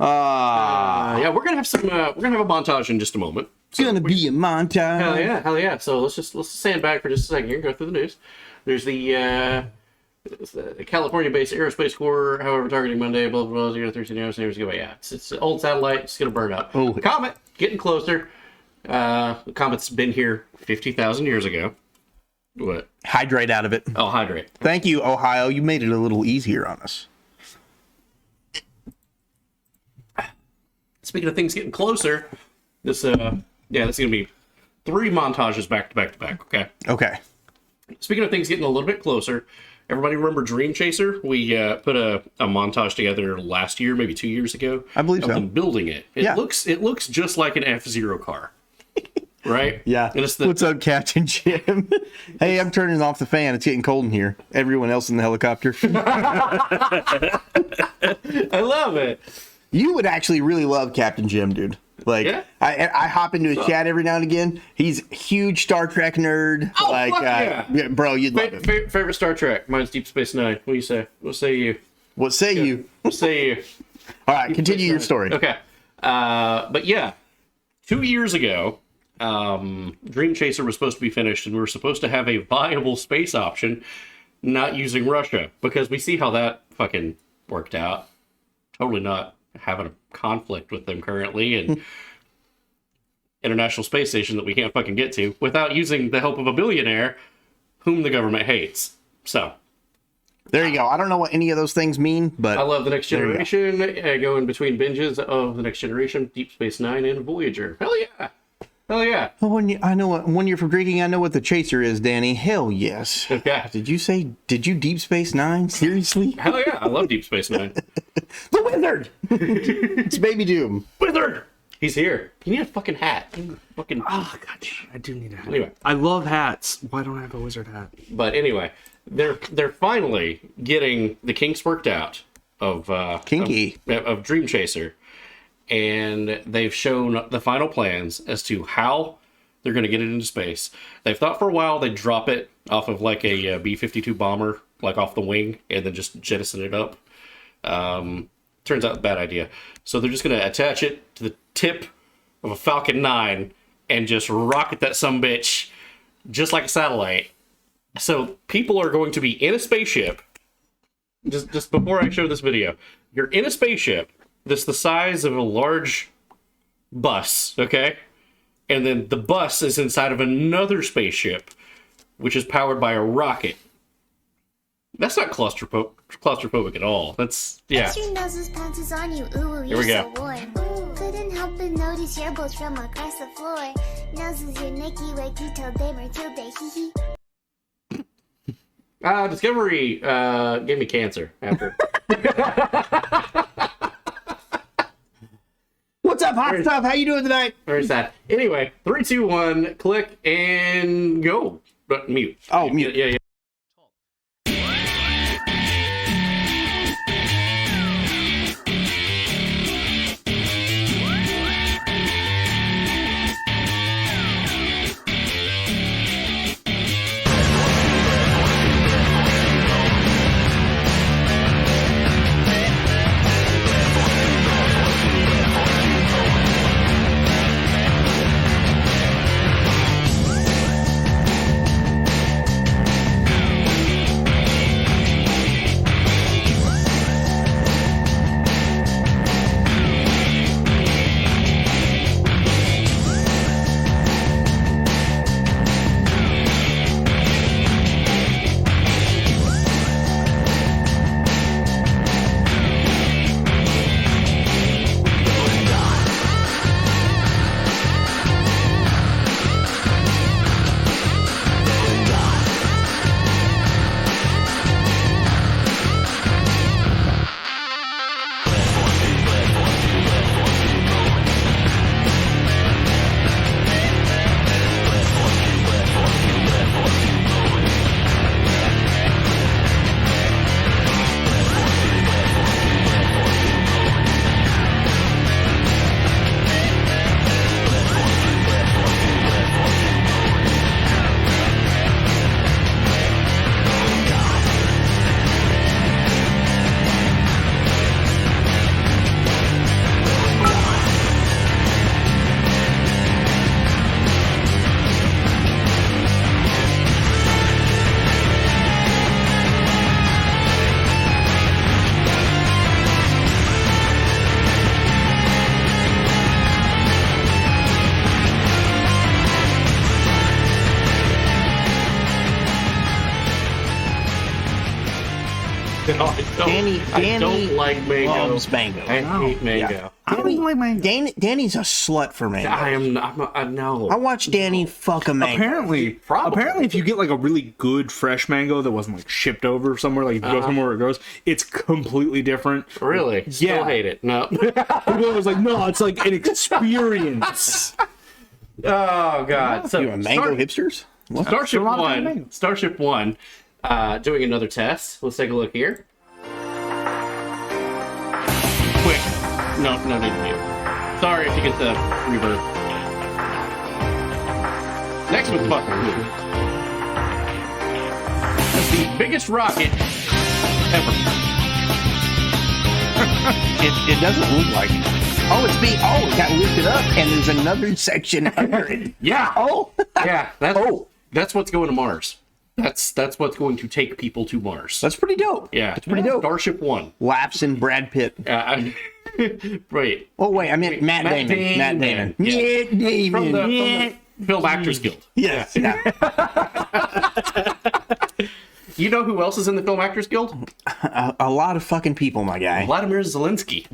Yeah, we're gonna have a montage in just a moment. It's gonna be a montage. Hell yeah. So let's stand back for just a second here and go through the news. There's the California-based Aerospace Corps, however, targeting Monday, blah, blah, blah, 013 hours, yeah, it's an old satellite, it's going to burn up. Oh. The comet, getting closer. The comet's been here 50,000 years ago. What? Hydrate out of it. Oh, hydrate. Thank you, Ohio. You made it a little easier on us. Speaking of things getting closer, this is going to be 3 montages back to back to back, okay? Okay. Speaking of things getting a little bit closer, Everybody remember Dream Chaser? We put a montage together last year, maybe 2 years ago. I believe of so. them building it. It looks just like an F-Zero car. Right? Yeah. And it's What's up, Captain Jim? Hey, I'm turning off the fan. It's getting cold in here. Everyone else in the helicopter. I love it. You would actually really love Captain Jim, dude. Like, Yeah? I hop into his chat every now and again. He's a huge Star Trek nerd. Oh, like, fuck yeah. Bro, you'd love him. Favorite Star Trek? Mine's Deep Space Nine. What do you say? What say you? What say you? What say you? All right, continue your story. Okay. But yeah, 2 years ago, Dream Chaser was supposed to be finished, and we were supposed to have a viable space option not using Russia, because we see how that fucking worked out. Totally not having a conflict with them currently, and International Space Station that we can't fucking get to without using the help of a billionaire whom the government hates. So there you go. I don't know what any of those things mean, but I love The Next Generation. Going between binges of The Next Generation, Deep Space Nine, and Voyager. Hell yeah. Hell yeah. I know what 1 year from drinking. I know what the chaser is, Danny. Hell yes. Okay. Did you Deep Space Nine? Seriously? Hell yeah. I love Deep Space Nine. The Wizard. It's Baby Doom. Wizard. He's here. You need a fucking hat. Fucking. Oh god, I do need a hat. Anyway. I love hats. Why don't I have a wizard hat? But anyway, they're finally getting the kinks worked out of Kinky. of Dream Chaser. And they've shown the final plans as to how they're going to get it into space. They've thought for a while they'd drop it off of like a B-52 bomber, like off the wing, and then just jettison it up. Turns out a bad idea. So they're just going to attach it to the tip of a Falcon 9 and just rocket that sumbitch just like a satellite. So people are going to be in a spaceship. Just before I show this video, you're in a spaceship that's the size of a large bus, okay? And then the bus is inside of another spaceship, which is powered by a rocket. That's not claustrophobic at all. That's, yeah. Your noses pounces on you. Ooh, Here we go. So warm. Couldn't help but notice your bolts from across the floor. Noses your Nicky Wakey till they Matilda hee hee. Discovery gave me cancer after. What's up, hot stuff? How you doing tonight? Very sad. Anyway, 3, 2, 1, click and go. But mute. Oh, mute. Yeah. Danny I don't like mango. loves mango. I hate mango. I don't like my. Danny's a slut for mango. I'm not, I know. I watched Danny fuck a mango. Apparently, if you get like a really good fresh mango that wasn't like shipped over somewhere, like if you go somewhere where it grows, it's completely different. Really? Still hate it. No. People was like, no, it's like an experience. Oh god. So You a mango hipsters? What? Starship One, doing another test. Let's take a look here. Quick. No need to mute. Sorry if you get the reverb. Next with fucking move. That's the biggest rocket ever. It doesn't look like it. Oh, it got lifted up, and there's another section under it. Yeah. Oh. Yeah. That's what's going to Mars. That's what's going to take people to Mars. That's pretty dope. Yeah. That's pretty dope. Starship One. Laps in Brad Pitt. Right. Oh, wait, I meant Matt Damon. Matt Damon. Yeah. Matt Damon. From the Film Actors Guild. Yes. Yeah. You know who else is in the Film Actors Guild? A lot of fucking people, my guy. Vladimir Zelensky.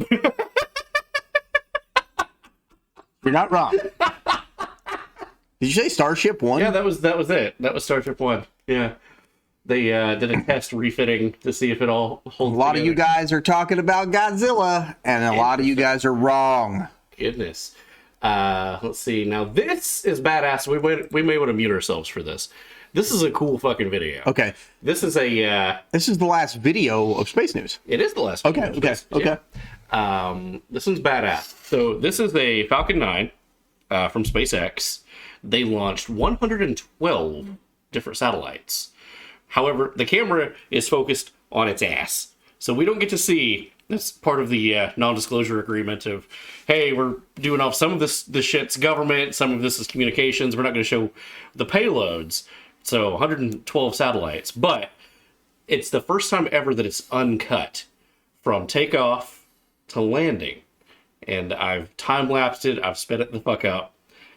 You're not wrong. Did you say Starship One? Yeah, that was it. That was Starship One. Yeah. They did a test refitting to see if it all holds A lot together. of you guys are talking about Godzilla, and a lot of you guys are wrong. Goodness. Let's see. Now this is badass. We may want to mute ourselves for this. This is a cool fucking video. Okay. This is a. This is the last video of Space News. It is the last. Okay. video of Okay. this. Okay. Yeah. This one's badass. So this is a Falcon 9 from SpaceX. They launched 112 different satellites. However, the camera is focused on its ass. So we don't get to see, that's part of the non-disclosure agreement of, hey, we're doing off some of this shit's government, some of this is communications, we're not going to show the payloads. So 112 satellites. But it's the first time ever that it's uncut from takeoff to landing. And I've time-lapsed it, I've sped it the fuck up.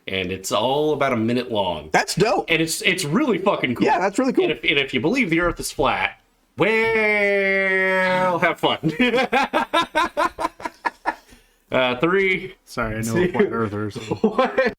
And it's all about a minute long. That's dope. And it's really fucking cool. Yeah, that's really cool. And if you believe the Earth is flat, well, have fun. 3. Sorry, I know what flat earthers. What?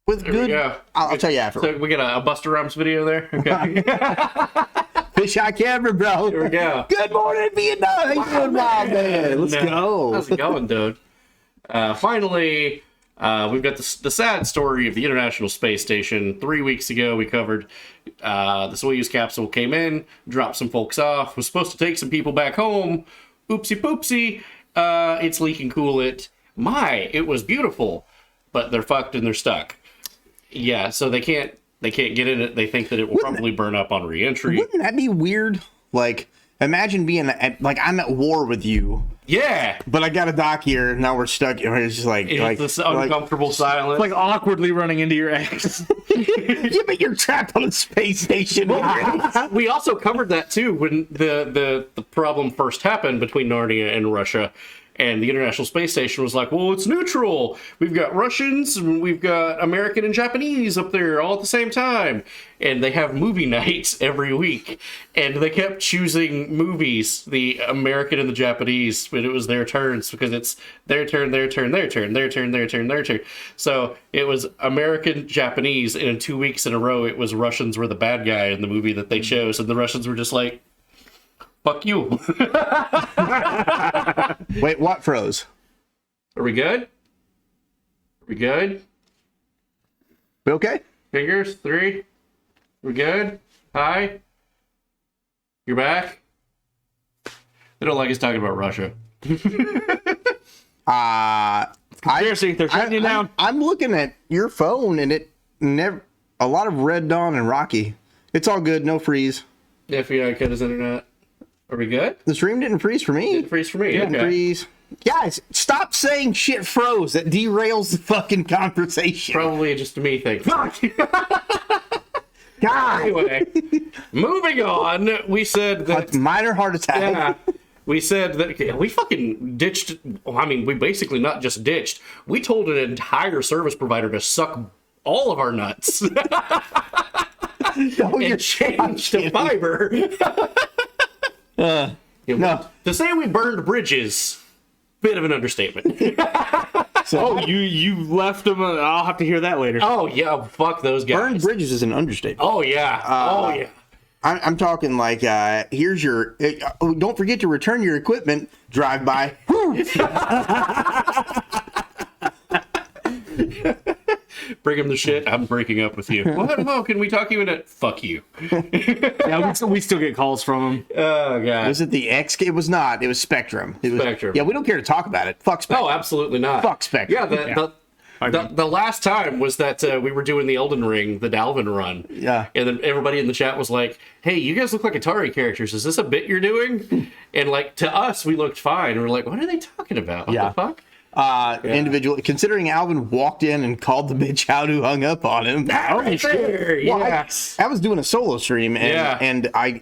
With There good, we go. I'll tell you after. So we got a Buster Rhymes video there. Okay. Fish eye camera, bro. Here we go. Good morning, Vietnam. How you doing, wild man? Let's go. How's it going, dude? Finally, we've got the sad story of the International Space Station. 3 weeks ago, we covered the Soyuz capsule came in, dropped some folks off, was supposed to take some people back home. Oopsie poopsie. It's leaking coolant. It was beautiful, but they're fucked and they're stuck. Yeah, so they can't get in it. They think that it will probably burn up on re-entry. Wouldn't that be weird? Like, imagine being like I'm at war with you. Yeah, But I got a dock here. Now we're stuck. It's just like this uncomfortable silence. Like awkwardly running into your ex. yeah, but you're trapped on a space station. We also covered that too when the problem first happened between Narnia and Russia, and the International Space Station was like, well, it's neutral. We've got Russians, and we've got American and Japanese up there all at the same time. And they have movie nights every week. And they kept choosing movies, the American and the Japanese, when it was their turns, because it's their turn, their turn, their turn, their turn, their turn, their turn. So it was American, Japanese, and in 2 weeks in a row, it was Russians were the bad guy in the movie that they chose. And the Russians were just like, fuck you. Wait, what froze? Are we good? Are we good? We okay? Fingers, 3. We're good? Hi? You're back? They don't like us talking about Russia. Seriously, they're shutting you down. I'm looking at your phone, and it never a lot of Red Dawn and Rocky. It's all good, no freeze. FBI cut his internet. Are we good? The stream didn't freeze for me. Didn't freeze for me. Didn't Okay. freeze. Guys, stop saying shit froze. That derails the fucking conversation. Probably just a me thing. Fuck. God. Anyway, moving on. We said that. Minor heart attack. Yeah. We said that we fucking ditched. I mean, we basically not just ditched. We told an entire service provider to suck all of our nuts and change to fiber. No. To say we burned bridges, bit of an understatement. Oh, you left them. I'll have to hear that later. Oh yeah, fuck those guys. Burned bridges is an understatement. Oh yeah. Oh yeah. I'm talking like, here's your. Don't forget to return your equipment. Drive by. Bring him the shit. I'm breaking up with you. Well, can we talk you into? Fuck you. Yeah, we still get calls from them. Oh god. Was it the X? It was not. It was Spectrum. It was, Spectrum. Yeah, we don't care to talk about it. Fuck Spectrum. Oh, absolutely not. Fuck Spectrum. Yeah, the last time was that we were doing the Elden Ring, the Dalvin run. Yeah. And then everybody in the chat was like, hey, you guys look like Atari characters. Is this a bit you're doing? And like, to us, we looked fine. And we're like, what are they talking about? What Yeah. the fuck? Individual. Considering Alvin walked in and called the bitch out who hung up on him. Right there, Well, yes. I was doing a solo stream, and Yeah. and I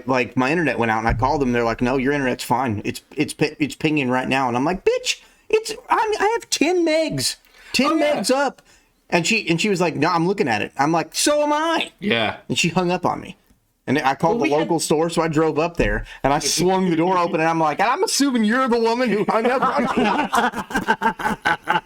like my internet went out, and I called them. They're like, "No, your internet's fine. It's pinging right now." And I'm like, "Bitch, I have 10 megs, 10 megs up." And she was like, "No, I'm looking at it." I'm like, "So am I." Yeah. And she hung up on me. And I called the local store, so I drove up there, and I swung the door open, and I'm like, I'm assuming you're the woman who hung up on me.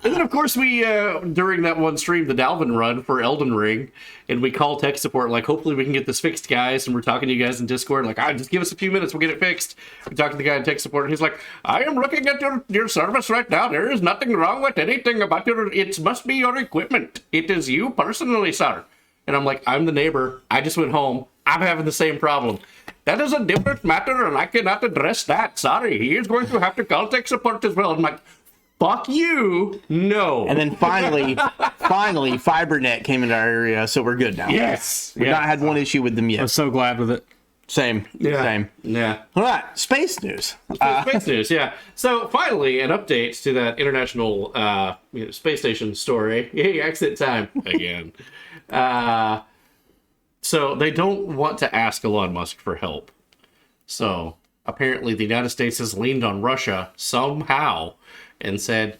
And then, of course, we, during that one stream, the Dalvin run for Elden Ring, and we call tech support, like, hopefully we can get this fixed, guys. And we're talking to you guys in Discord, like, just give us a few minutes, we'll get it fixed. We talk to the guy in tech support, and he's like, I am looking at your service right now. There is nothing wrong with anything about it must be your equipment. It is you personally, sir. And I'm like, I'm the neighbor. I just went home. I'm having the same problem. That is a different matter, and I cannot address that. Sorry, he is going to have to call tech support as well. I'm like, fuck you. No. And then finally, FiberNet came into our area, so we're good now. Yes. We've not had one issue with them I yet. was so glad with it. Same. Same. Yeah. All right, space news. Space news, yeah. So finally, an update to that international space station story. Yay, exit time again. So they don't want to ask Elon Musk for help. So apparently the United States has leaned on Russia somehow and said,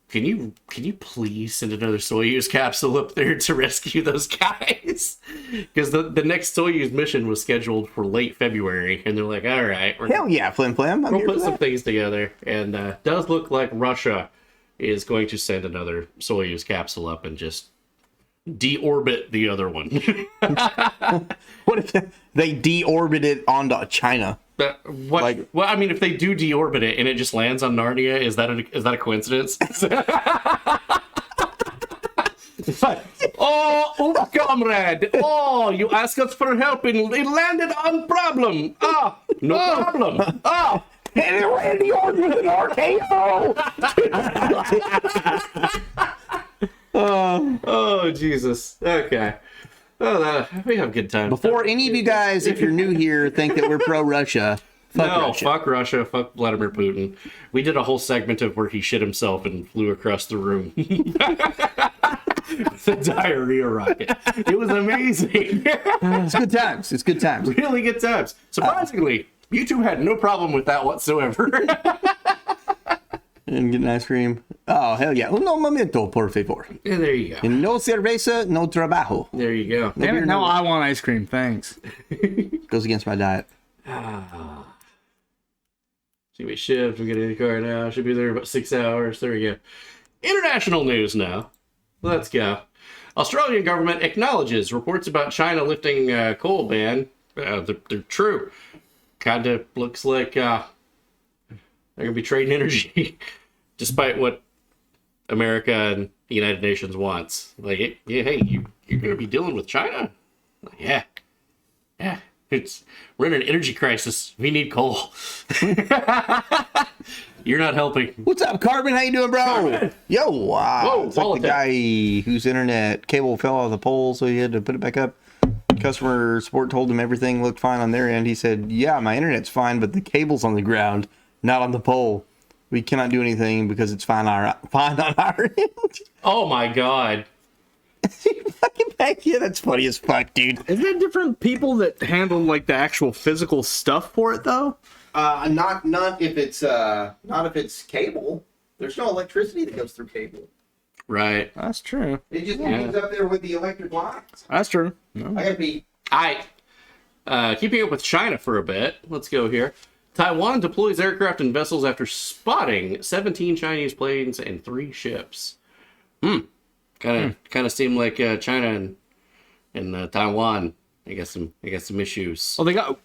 can you please send another Soyuz capsule up there to rescue those guys? Because the next Soyuz mission was scheduled for late February, and they're like, all right, Hell yeah, Flim Flam. I'm we'll here put for some that. things together. And does look like Russia is going to send another Soyuz capsule up and just deorbit the other one. What if they deorbit it onto China? What? Like- Well, I mean, if they do deorbit it and it just lands on Narnia, is that a coincidence? Oh, comrade! Oh, you asked us for help and it landed on problem. Ah, no problem. Ah. And it ran the orbit with an RKO! Oh, Jesus. Okay. Oh, we have good time. Before any of you guys, if you're new here, think that we're pro-Russia, Fuck Russia, fuck Vladimir Putin. We did a whole segment of where he shit himself and flew across the room. The diarrhea rocket. It was amazing. It's good times. It's good times. Really good times. Surprisingly, YouTube had no problem with that whatsoever. And getting ice cream. Oh, hell yeah. Uno momento, por favor. And there you go. And no cerveza, no trabajo. There you go. Damn it, now I want ice cream. Thanks. Goes against my diet. See, we shift. We get in the car now. Should be there in about 6 hours. There we go. International news now. Let's go. Australian government acknowledges reports about China lifting coal ban. They're true. Kind of looks like they're going to be trading energy, despite what America and the United Nations wants. Like, hey, you're going to be dealing with China? Like, yeah. We're in an energy crisis. We need coal. You're not helping. What's up, Carbon? How you doing, bro? Carbon. Yo, wow. Whoa, it's like the guy whose internet cable fell off the pole, so he had to put it back up. Customer support told him everything looked fine on their end. He said, yeah, my internet's fine, but the cable's on the ground, not on the pole. We cannot do anything because it's fine on our end. Oh, my God. Fucking back. Yeah, that's funny as fuck, dude. Isn't there different people that handle like the actual physical stuff for it though? Not if it's cable. There's no electricity that goes through cable. Right. That's true. It just hangs up there with the electric lines. That's true. No. I gotta be. Keeping up with China for a bit. Let's go here. Taiwan deploys aircraft and vessels after spotting 17 Chinese planes and 3 ships. Kind of seemed like China and Taiwan. I guess some issues. Well, they got.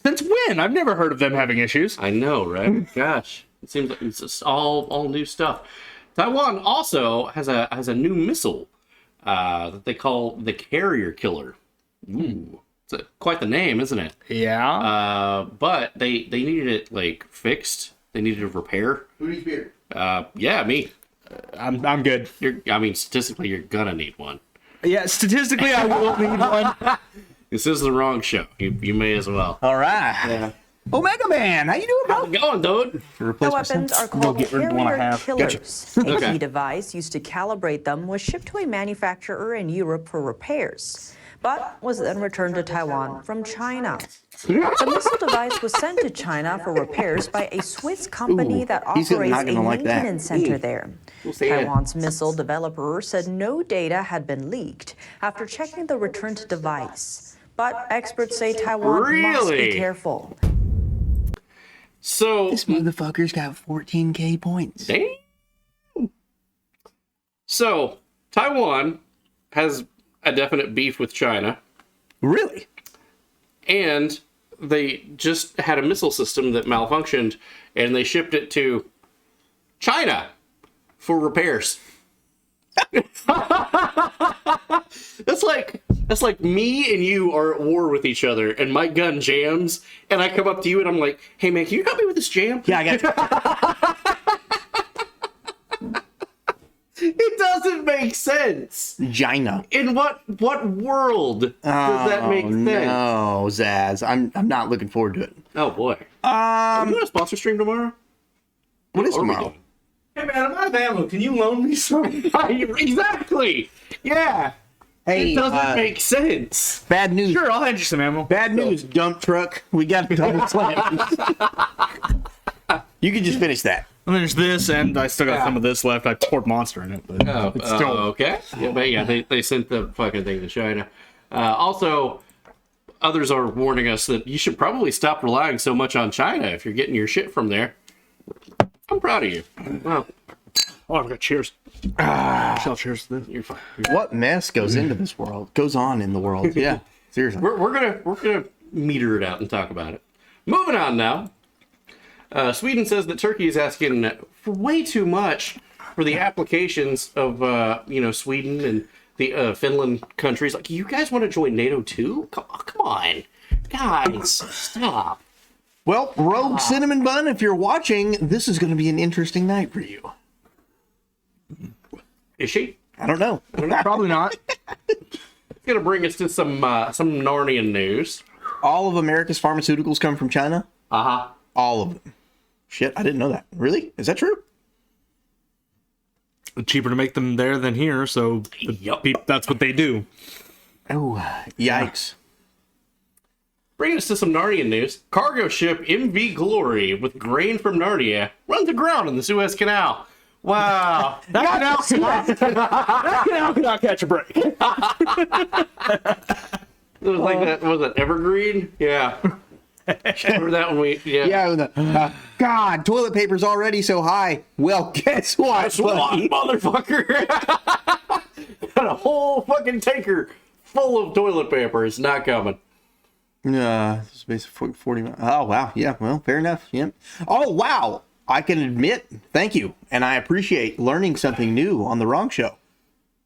Since when? I've never heard of them having issues. I know, right? Gosh, it seems like it's just all new stuff. Taiwan also has a new missile that they call the Carrier Killer. Ooh, it's quite the name, isn't it? Yeah. But they needed it like fixed. They needed a repair. Who needs beer? Yeah, me. I'm good. Statistically, you're gonna need one. Yeah, statistically, I will need one. This is the wrong show. You may as well. All right. Yeah. Omega Man, how you doing, bro? How's it going, dude? The weapons are called Carrier Killers. A Okay. key device used to calibrate them was shipped to a manufacturer in Europe for repairs, but was then returned to Taiwan from China. The missile device was sent to China for repairs by a Swiss company that he's operates not a gonna like that. maintenance center there. see it. Taiwan's missile developer said no data had been leaked after checking the returned device. But experts say Taiwan must Really? be careful. So This motherfucker's got 14K points. Damn. So, Taiwan has a definite beef with China, Really? and they just had a missile system that malfunctioned, and they shipped it to China for repairs. That's like me and you are at war with each other, and my gun jams, and I come up to you and I'm like, "Hey man, can you help me with this jam?" Yeah, I got you. It doesn't make sense. China. In what world does that make sense? No, Zaz. I'm not looking forward to it. Oh boy. Are we doing a sponsor stream tomorrow? What is What are we tomorrow? doing? Hey man, I'm out of ammo. Can you loan me some? Exactly. Yeah. Hey, It doesn't make sense. bad news. Sure, I'll hand you some ammo. Bad news, dump truck. We got double slams. You can just finish that. And there's this, and I still got some of this left. I poured Monster in it, but it's still. Okay. Yeah, but yeah, they sent the fucking thing to China. Also, others are warning us that you should probably stop relying so much on China if you're getting your shit from there. I'm proud of you. Wow. Oh, I've got cheers. Shall cheers to this. You're fine. What mess goes into this world? Goes on in the world. Yeah, seriously. We're gonna meter it out and talk about it. Moving on now. Sweden says that Turkey is asking for way too much for the applications of Sweden and the Finland countries. Like, you guys want to join NATO too? Come on, guys, stop. Well, Rogue Cinnamon Bun, if you're watching, this is going to be an interesting night for you. Is she? I don't know. Probably not. It's gonna bring us to some Narnian news. All of America's pharmaceuticals come from China? All of them. Shit, I didn't know that. Really? Is that true? Cheaper to make them there than here, so Yup. that's what they do. Oh, yikes. Bringing us to some Narnian news. Cargo ship MV Glory with grain from Narnia runs aground in the Suez Canal. Wow. That canal cannot catch a break. It was like that. Was it Evergreen? Yeah. Remember that when we? Yeah. Yeah. God, toilet paper's already so high. Well, guess what? That's what, buddy? motherfucker. Got a whole fucking tanker full of toilet paper. It's not coming. It's basically 40 miles. Oh, wow. Yeah, well, fair enough. Yep. Oh, wow. I can admit, thank you. And I appreciate learning something new on the Wrong Show.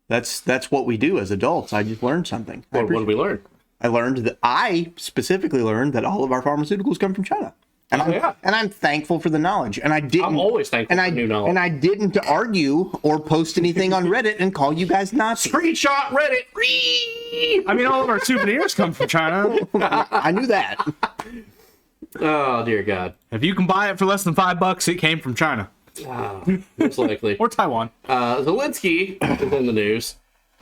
That's what we do as adults. I just learned something. What did we learn? I specifically learned that all of our pharmaceuticals come from China. And I'm thankful for the knowledge. And I didn't. I'm always thankful for new knowledge. And I didn't argue or post anything on Reddit and call you guys Nazis. Screenshot Reddit. I mean, all of our souvenirs come from China. I knew that. Oh, dear God. If you can buy it for less than $5, it came from China. Most likely. Or Taiwan. Zelensky is in the news.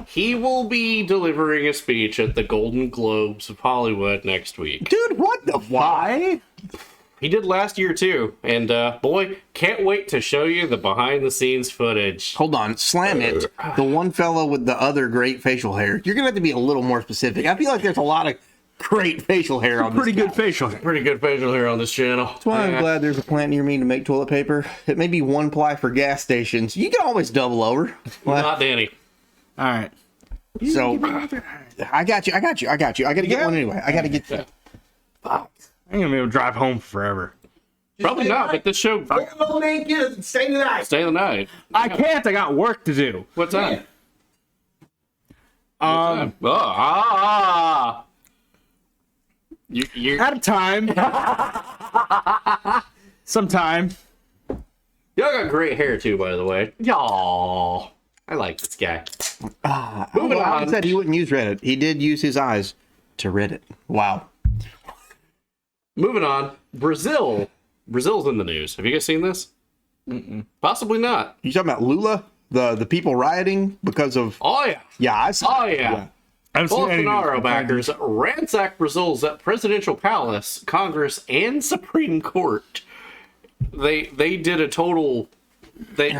He will be delivering a speech at the Golden Globes of Hollywood next week. Dude, what the Why? He did last year, too. And, boy, can't wait to show you the behind-the-scenes footage. Hold on, slam it. The one fellow with the other great facial hair. You're going to have to be a little more specific. I feel like there's a lot of great facial hair on this Pretty good facial hair. Pretty good facial hair on this channel. That's why I'm glad there's a plant near me to make toilet paper. It may be one ply for gas stations. You can always double over. Not Danny. All right. So, I got you. I got to get one anyway. I got to get... Yeah. Fuck. I'm going to be able to drive home forever. Probably not, but this show... Stay the night. Stay the night. I can't. I got work to do. What time? You're At a time. Sometime. Y'all got great hair too, by the way. Y'all, I like this guy. Moving on. He said he wouldn't use Reddit. He did use his eyes to Reddit. Wow. Moving on. Brazil's in the news. Have you guys seen this? Possibly not. You talking about Lula? The people rioting because of... Oh yeah. Yeah, I saw. Oh yeah. I haven't seen any news. Bolsonaro backers ransacked Brazil's presidential palace, Congress, and Supreme Court. They did a total. They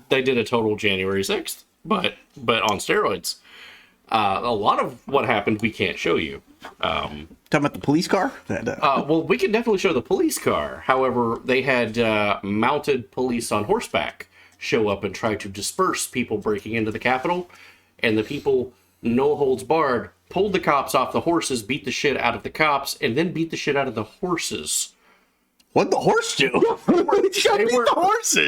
did a total January 6th, but on steroids. A lot of what happened we can't show you. Talking about the police car? Well, we can definitely show the police car. However, they had mounted police on horseback show up and try to disperse people breaking into the Capitol, and the people, no holds barred, pulled the cops off the horses, beat the shit out of the cops, and then beat the shit out of the horses. What'd the horse do?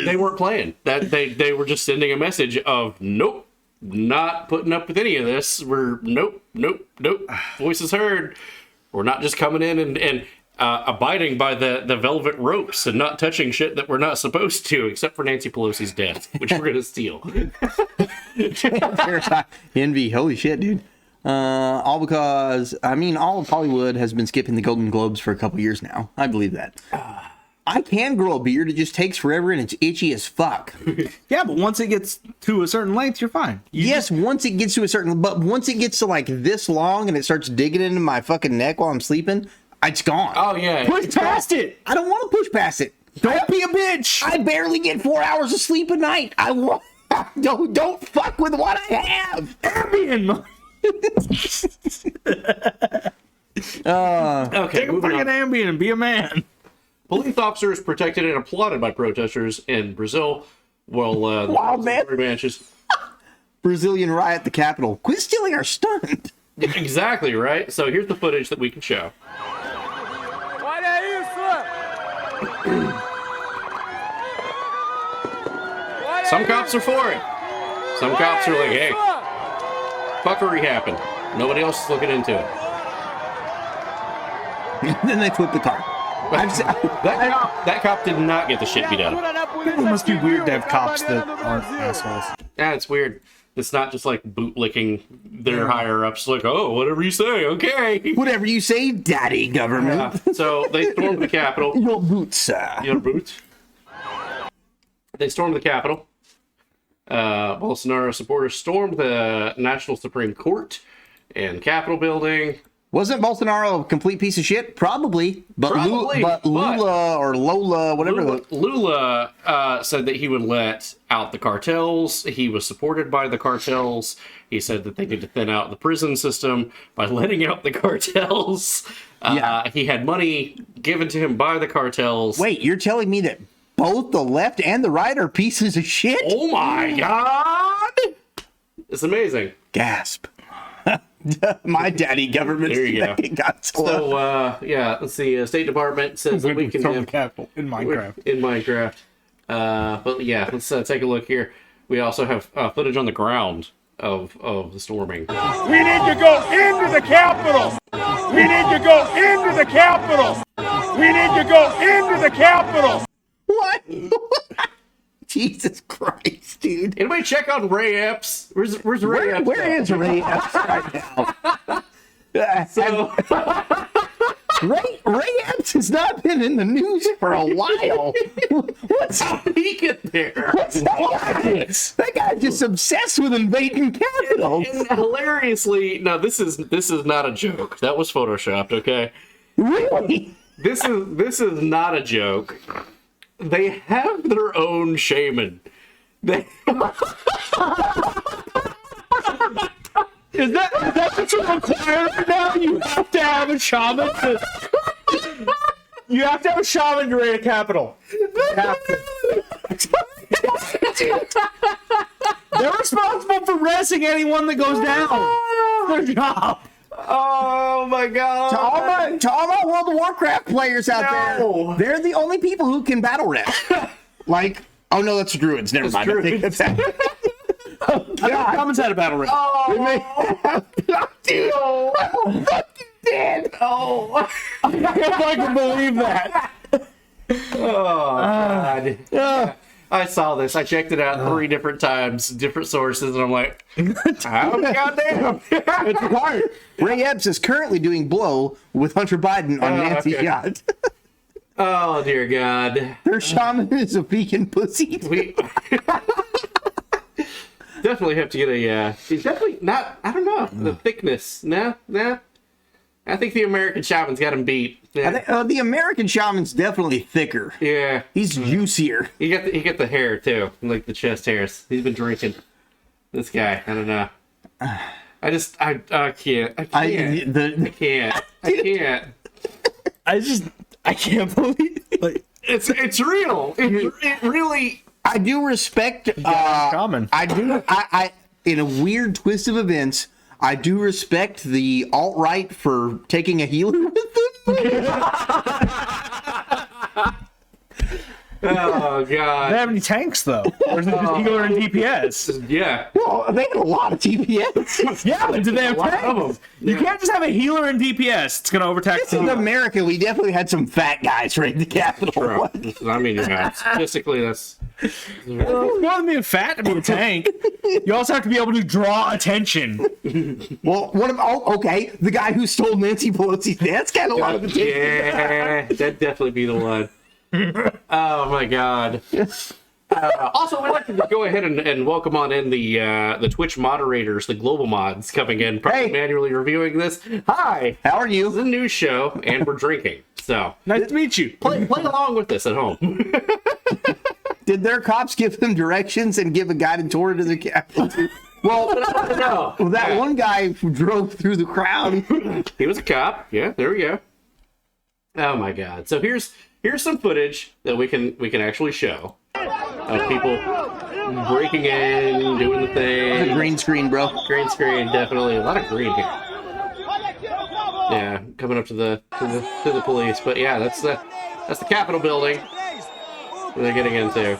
They weren't playing. They were just sending a message of nope, not putting up with any of this. We're nope. Voices heard. We're not just coming in and abiding by the velvet ropes and not touching shit that we're not supposed to, except for Nancy Pelosi's death, which we're gonna steal. Envy, holy shit, dude. All because, all of Hollywood has been skipping the Golden Globes for a couple years now. I believe that. I can grow a beard, it just takes forever and it's itchy as fuck. Yeah, but once it gets to a certain length, you're fine. Once it gets to like this long and it starts digging into my fucking neck while I'm sleeping, it's gone. Oh yeah, push past it. I don't want to push past it. Don't be a bitch. I barely get 4 hours of sleep a night. Don't fuck with what I have. Ambien. Okay, Take a fucking Ambien and be a man. Police officers protected and applauded by protesters in Brazil while Wild man. branches. Brazilian riot at the Capitol. Quit stealing our stunt. Exactly, right? So here's the footage that we can show. Some cops are for it. Some cops are like, hey, fuckery happened. Nobody else is looking into it. And then they flip the car. That cop did not get the shit beat out of him. It must be weird to have cops that aren't assholes. Yeah, it's weird. It's not just like bootlicking their higher ups, like, oh, whatever you say, okay. Whatever you say, daddy government. So they stormed the Capitol. Your boots, sir. Your boots. They stormed the Capitol. Bolsonaro supporters stormed the National Supreme Court and Capitol building. Wasn't Bolsonaro a complete piece of shit? Probably. But Lula or Lola, whatever. Lula said that he would let out the cartels. He was supported by the cartels. He said that they need to thin out the prison system by letting out the cartels. He had money given to him by the cartels. Wait, you're telling me that both the left and the right are pieces of shit? Oh my God! It's amazing. Gasp. My daddy government. There you go. Got so, let's see. State Department says that we can storm the Capitol in Minecraft. But yeah, let's take a look here. We also have footage on the ground of the storming. We need to go into the Capitol! We need to go into the Capitol! We need to go into the Capitol! What? Jesus Christ, dude. Anybody check on Ray Epps? Where's Ray Epps? Where is Ray Epps right now? So, Ray Epps has not been in the news for a while. How did he get there? That guy's just obsessed with invading capitals. And hilariously, no, this is not a joke. That was photoshopped, okay? Really? This is not a joke. They have their own shaman. They Is that what's required now? You have to have a shaman You have to have a shaman to raid a capital. They're responsible for arresting anyone that goes down. Their job. Oh my god! To all my World of Warcraft players out there, they're the only people who can battle rest. Like, oh no, that's druids. Never mind. Druids. Shamans had a battle rate. Oh, dude! I'm fucking dead. Oh, If I can believe that. God. Yeah. I saw this. I checked it out 3 different times, different sources, and I'm like, how goddamn? It's hard. Ray Epps is currently doing blow with Hunter Biden on Nancy okay. Yacht. Oh dear God. Their shaman is a vegan pussy. We definitely have to get a. It's definitely not. I don't know the thickness. Nah. I think the American shaman's got him beat. Yeah. I think, the American shaman's definitely thicker. Yeah. He's juicier. He got the hair too, like the chest hairs. He's been drinking. This guy, I don't know. I can't. I can't believe it. It's real. It really. I do respect. Shaman. I in a weird twist of events, I do respect the alt-right for taking a healer with them. Oh God. They have any tanks though? Or is it just healer and DPS? Yeah. Well, they had a lot of TPS. Yeah, but do they have lot of tanks? them. You can't just have a healer and DPS. It's gonna overtax In the America, we definitely had some fat guys raid the Capitol. I mean, yeah. Statistically, that's. It's more than being fat to be a tank. You also have to be able to draw attention. Well, what about? Oh, okay, the guy who stole Nancy Pelosi. That's got a lot of attention. Yeah, that'd definitely be the one. Oh my God. Also, we'd like to go ahead and welcome on in the Twitch moderators, the global mods coming in, probably Hey. manually reviewing this. Hi, How are this is you? a news show, and we're drinking. So Nice to meet you. play along with this at home. Did their cops give them directions and give a guided tour to the Capitol? Well, no. That one guy who drove through the crowd. He was a cop. Yeah, there we go. Oh my God. So here's some footage that we can actually show of people breaking in, doing the thing. Green screen, bro. Green screen, definitely a lot of green here. Yeah, coming up to the police, but yeah, that's the Capitol building where they're getting into.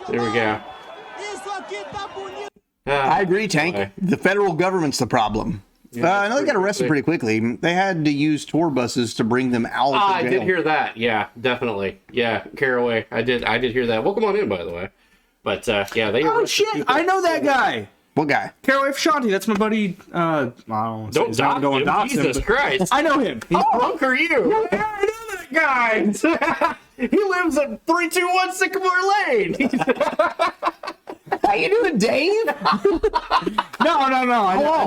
There we go. I agree, Tank. boy. The federal government's the problem. Yeah, I know they got arrested pretty quickly. They had to use tour buses to bring them out. Ah, of I jail. did hear that. Yeah, definitely. Yeah, Caraway. I did hear that. Welcome on in, by the way. But yeah, they. Oh arrested shit! people. I know that guy. What guy? Caraway Shanti. That's my buddy. I don't Don't dox him. dox him, Jesus but- Christ! I know him. How drunk are you? Yeah, I know that guy. He lives at 321 Sycamore Lane. How you doing, Dave? No. I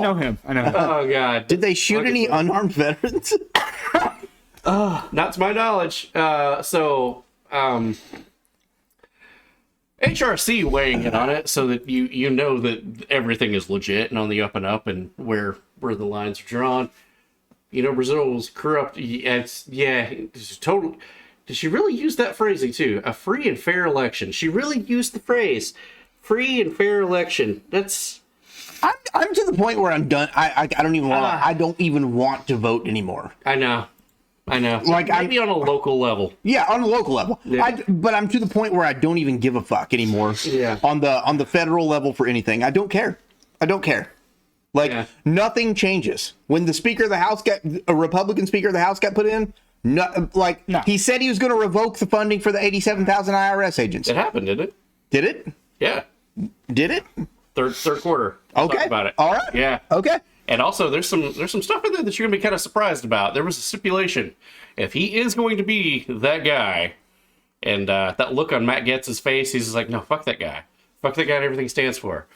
know him. I know him. Oh God! Did they shoot any unarmed veterans? Not to my knowledge. HRC weighing in on it so that you know that everything is legit and on the up and up and where the lines are drawn. You know, Brazil was corrupt. It's total. Did she really use that phrasing too? A free and fair election. She really used the phrase free and fair election. That's. I'm to the point where I'm done. I don't even want. I don't even want to vote anymore. I know. I know. Like, maybe on a local level. Yeah, on a local level. Yeah. But I'm to the point where I don't even give a fuck anymore. Yeah. On the federal level for anything, I don't care. Like nothing changes when the Speaker of the House a Republican Speaker of the House got put in. No. He said he was going to revoke the funding for the 87,000 IRS agents. It happened, didn't it? Did it? Yeah. Did it? Third quarter. Okay. Talk about it. All right. Yeah. Okay. And also, there's some stuff in there that you're gonna be kind of surprised about. There was a stipulation: if he is going to be that guy, and that look on Matt Getz's face, he's just like, no, fuck that guy and everything he stands for.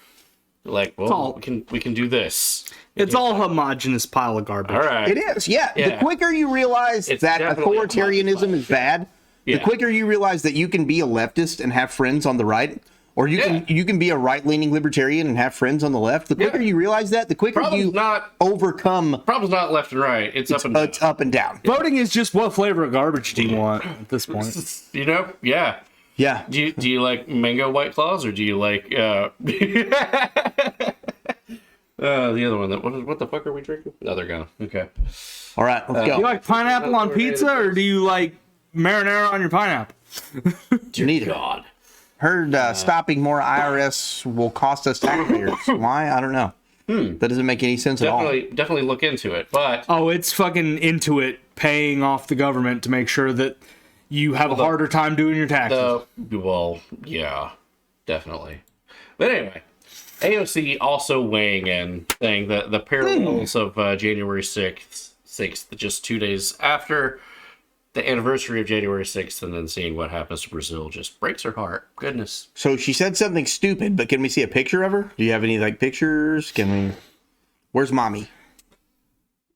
Like, well, we can do this. It's all homogenous pile of garbage. All right. It is. Yeah. The quicker you realize that authoritarianism is bad, the quicker you realize that you can be a leftist and have friends on the right. Or you can be a right-leaning libertarian and have friends on the left. The quicker you realize that, the quicker you overcome. Problem's not left and right. It's up and down. It's up and down. Voting is just what flavor of garbage do you want at this point? You know? Yeah. Yeah. Do you like mango White Claws or do you like the other one? What the fuck are we drinking? No, they're gone. Okay. All right, let's go. Do you like pineapple on pizza or do you like marinara on your pineapple? Neither. God. Heard stopping more IRS will cost us taxpayers. Why? I don't know. That doesn't make any sense at all. Definitely look into it. But it's fucking Intuit paying off the government to make sure that you have a harder time doing your taxes. Yeah, definitely. But anyway, AOC also weighing in, saying that the parallels of January 6th, just 2 days after the anniversary of January 6th, and then seeing what happens to Brazil just breaks her heart. Goodness. So she said something stupid, but can we see a picture of her? Do you have any pictures? Where's mommy?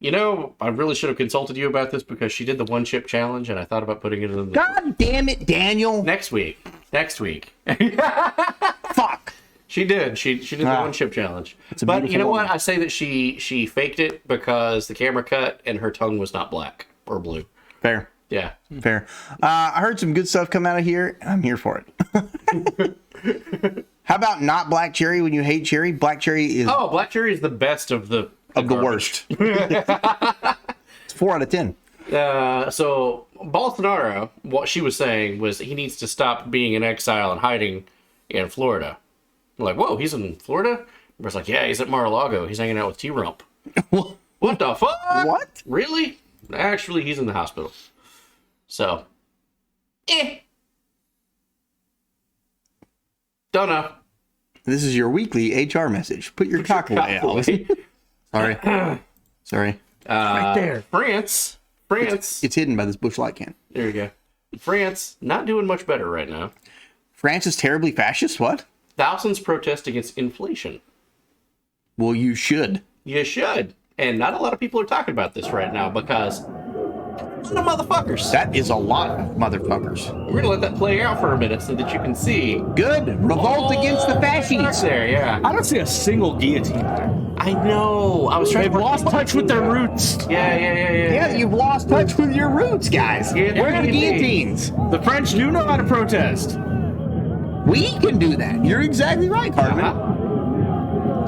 You know, I really should have consulted you about this because she did the one chip challenge, and I thought about putting it in the... God damn it, Daniel! Next week. Fuck. She did. She did the one chip challenge. But you know what? I say that she faked it because the camera cut and her tongue was not black or blue. Fair. I heard some good stuff come out of here. I'm here for it. How about not black cherry when you hate cherry? Black cherry is... Oh, black cherry is the best of the worst. It's 4 out of 10. So Bolsonaro, what she was saying was he needs to stop being in exile and hiding in Florida. We're like, whoa, he's in Florida? We're like, yeah, he's at Mar-a-Lago. He's hanging out with T-Rump. What the fuck? What? Really? Actually, he's in the hospital. So, don't know. This is your weekly HR message. Put your cock away, Alex. Sorry. Right there. France. It's hidden by this Busch Light can. There you go. France, not doing much better right now. France is terribly fascist? What? Thousands protest against inflation. Well, you should. You should. And not a lot of people are talking about this right now because... the motherfuckers. That is a lot of motherfuckers. We're gonna let that play out for a minute so that you can see. Good. Revolt against the fascists. There, yeah. I don't see a single guillotine there. I know. I was trying. They've lost touch with their roots. Yeah, you've lost touch with your roots, guys. Yeah, where are the guillotines? The French do know how to protest. We can do that. You're exactly right, Cartman.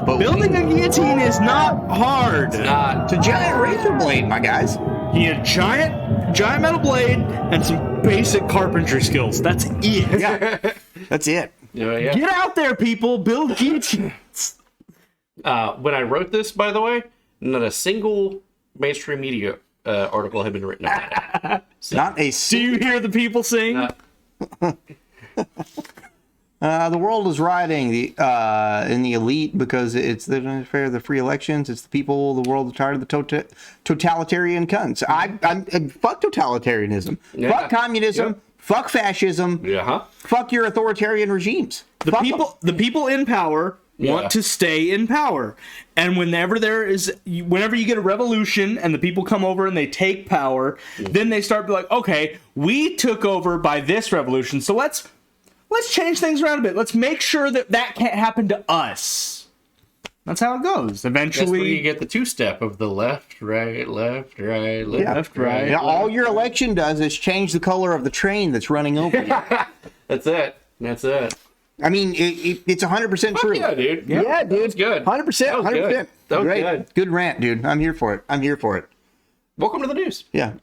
But building a guillotine is not hard. It's a giant razor blade, my guys. You need a giant metal blade and some basic carpentry skills. That's it. Yeah, that's it. Yeah. Get out there, people. Build guillotines. When I wrote this, by the way, not a single mainstream media article had been written about it. So, not a. Do you hear the people sing? The world is rioting in the elite because it's the free elections. It's the people. The world is tired of the totalitarian cunts. I'm fuck totalitarianism. Yeah. Fuck communism. Yep. Fuck fascism. Yeah. Fuck your authoritarian regimes. The people in power want to stay in power, and whenever you get a revolution and the people come over and they take power, then they start to be like, okay, we took over by this revolution, so let's change things around a bit. Let's make sure that can't happen to us. That's how it goes. Eventually, that's where you get the two-step of the left, right, left, right. Yeah, all your election does is change the color of the train that's running over you. That's it. I mean, it's 100% true. Yeah, dude. Yeah, dude. That's good. 100%. 100%. That was Great. good. Good rant, dude. I'm here for it. Welcome to the news. Yeah.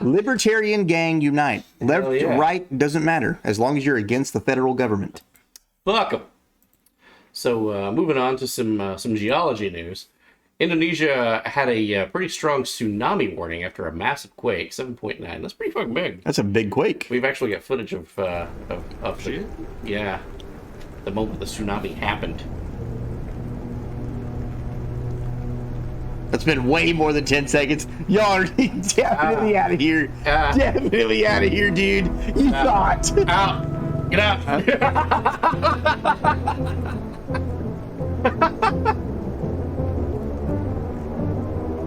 Libertarian gang unite. Left, yeah. right doesn't matter as long as you're against the federal government. Fuck 'em. So moving on to some geology news. Indonesia had a pretty strong tsunami warning after a massive quake, 7.9. That's pretty fucking big. That's a big quake. We've actually got footage of the, the moment the tsunami happened. That's been way more than 10 seconds. Y'all are definitely out of here. Definitely out of here, dude. You thought. Out! Get out!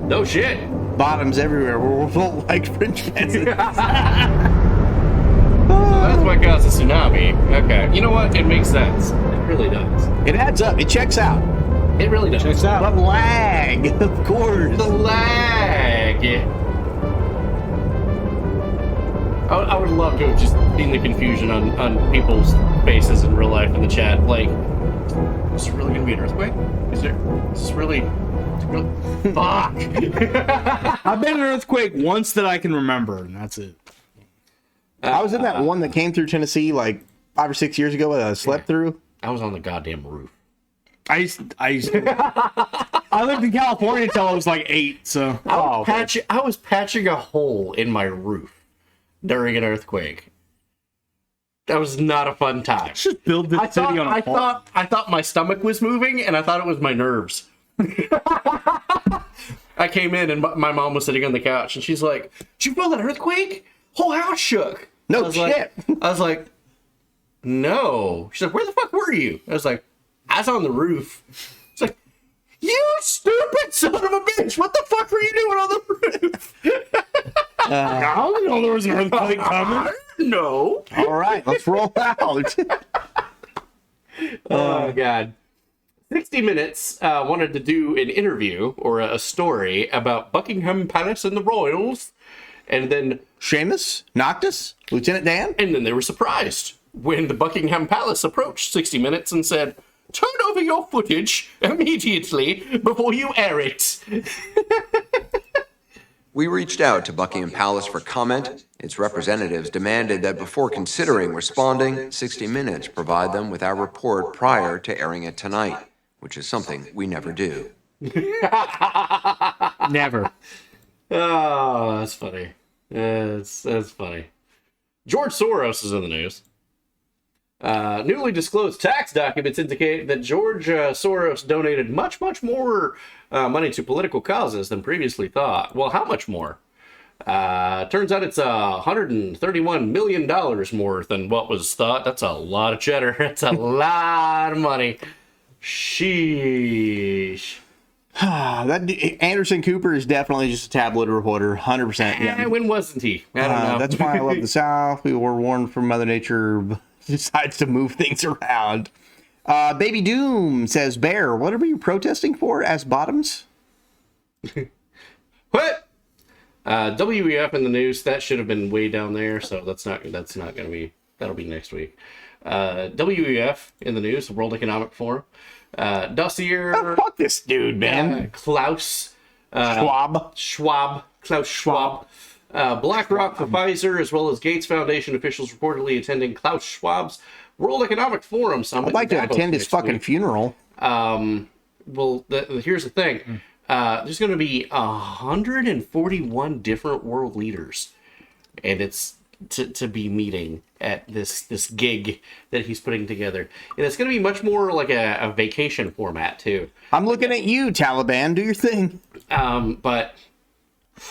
No shit! Bottoms everywhere. We're full like French peasants. That's what caused a tsunami. Okay. You know what? It makes sense. It really does. It adds up. It checks out. It really does. Checks out. The lag, of course. The lag! I would love to have just seen the confusion on people's faces in real life in the chat. Like, is there really going to be an earthquake? Is this really... Fuck! I've been in an earthquake once that I can remember, and that's it. I was in that one that came through Tennessee like 5 or 6 years ago that I slept through. I was on the goddamn roof. I lived in California until I was like 8, so. I was patching a hole in my roof during an earthquake. That was not a fun time. Just build this city on a farm. I thought my stomach was moving, and I thought it was my nerves. I came in, and my mom was sitting on the couch, and she's like, "Did you feel that earthquake? Whole house shook." No shit. I was like, "No." She's like, "Where the fuck were you?" I was like, "I was on the roof." It's like, "You stupid son of a bitch! What the fuck were you doing on the roof?" I didn't know there was an earthquake coming. No. All right, let's roll out. Oh, God. 60 Minutes wanted to do an interview or a story about Buckingham Palace and the royals. And then... Seamus? Noctis? Lieutenant Dan? And then they were surprised when the Buckingham Palace approached 60 Minutes and said, "Turn over your footage immediately before you air it." We reached out to Buckingham Palace for comment. Its representatives demanded that before considering responding, 60 Minutes provide them with our report prior to airing it tonight, which is something we never do. Never. Oh, that's funny. That's funny. George Soros is in the news. Newly disclosed tax documents indicate that George Soros donated much more money to political causes than previously thought. Well, how much more? Turns out it's $131 million more than what was thought. That's a lot of cheddar. That's a lot of money. Sheesh. That Anderson Cooper is definitely just a tabloid reporter, 100%. Yeah. When wasn't he? I don't know. That's why I love the South. We were warned from Mother Nature decides to move things around. Baby Doom says, "Bear, what are you protesting for?" As Bottoms. What? WEF in the news. That should have been way down there. So that's not going to be. That'll be next week. WEF in the news. The World Economic Forum. Dossier. Oh, fuck this dude, man. Klaus Schwab. Klaus Schwab. BlackRock for Pfizer, as well as Gates Foundation officials reportedly attending Klaus Schwab's World Economic Forum summit. I'd like to attend his fucking funeral. Well, here's the thing. There's going to be 141 different world leaders, and it's to be meeting at this gig that he's putting together. And it's going to be much more like a vacation format, too. I'm looking at you, Taliban. Do your thing. But...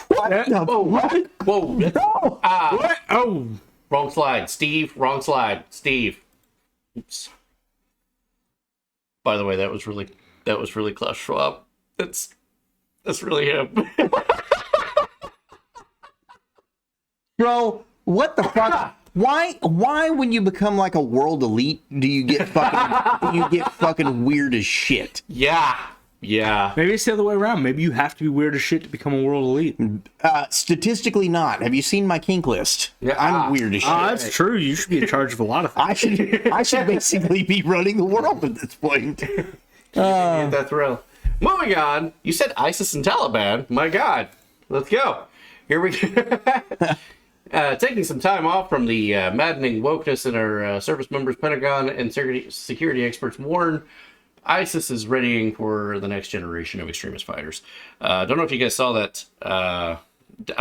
What? Whoa! No. What? Oh. Wrong slide. Steve, wrong slide. Steve. Oops. By the way, that was really Klaus Schwab. That's really him. Bro, what the fuck? Why when you become like a world elite do you get fucking weird as shit? Yeah. Maybe it's the other way around. Maybe you have to be weird as shit to become a world elite. Statistically not. Have you seen my kink list? Yeah. I'm weird as shit. That's true. You should be in charge of a lot of things. I should basically be running the world at this point. That thrill. Moving on. You said ISIS and Taliban. My God. let's go. Here we go. Taking some time off from the maddening wokeness in our service members, Pentagon and security experts warn ISIS is readying for the next generation of extremist fighters. Don't know if you guys saw that. I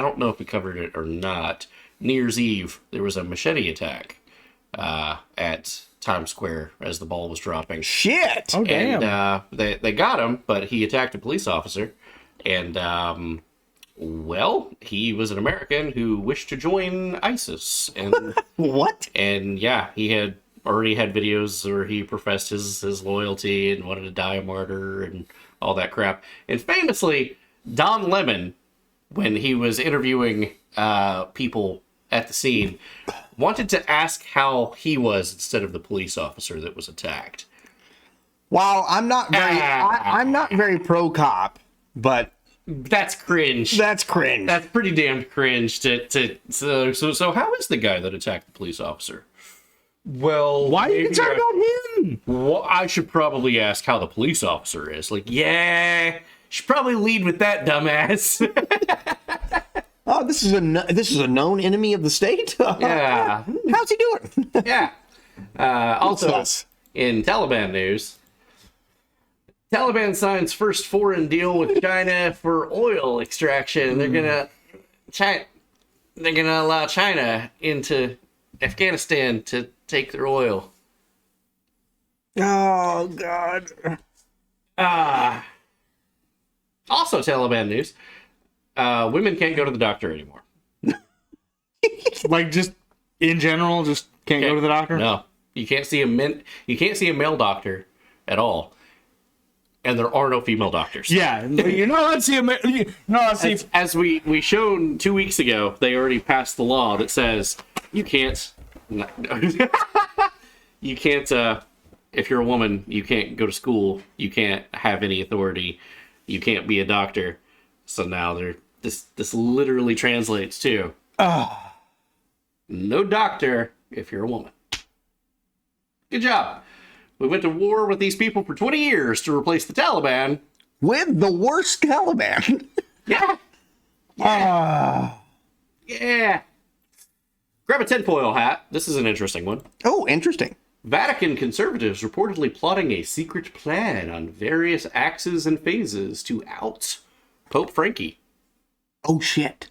don't know if we covered it or not. New Year's Eve, there was a machete attack at Times Square as the ball was dropping. Shit! Oh, damn. And they got him, but he attacked a police officer. And, well, he was an American who wished to join ISIS. And What? and yeah, he had already had videos where he professed his loyalty and wanted to die a martyr and all that crap. And famously, Don Lemon, when he was interviewing people at the scene, wanted to ask how he was instead of the police officer that was attacked. While I'm not very pro cop, but That's cringe. that's cringe. That's pretty damn cringe. So how is the guy that attacked the police officer? Well, Why are you maybe concerned about him? Well, I should probably ask how the police officer is. Like, yeah, should probably lead with that, dumbass. Oh, this is a known enemy of the state. Yeah. How's he doing? Yeah. Also, Sus. in Taliban news, Taliban signs first foreign deal with China for oil extraction. They're gonna allow China into Afghanistan to take their oil. Oh God. Also, Taliban news: women can't go to the doctor anymore. Like, just in general, just can't go to the doctor? No, you can't see a male doctor at all, and there are no female doctors. Yeah, you're not allowed to see As we shown 2 weeks ago, they already passed the law that says you can't. You can't. If you're a woman, you can't go to school. You can't have any authority. You can't be a doctor. So now this literally translates to no doctor if you're a woman. Good job. We went to war with these people for 20 years to replace the Taliban. With the worst Taliban. Yeah. Yeah. Grab a tinfoil hat. This is an interesting one. Oh, interesting. Vatican conservatives reportedly plotting a secret plan on various axes and phases to out Pope Frankie. Oh shit.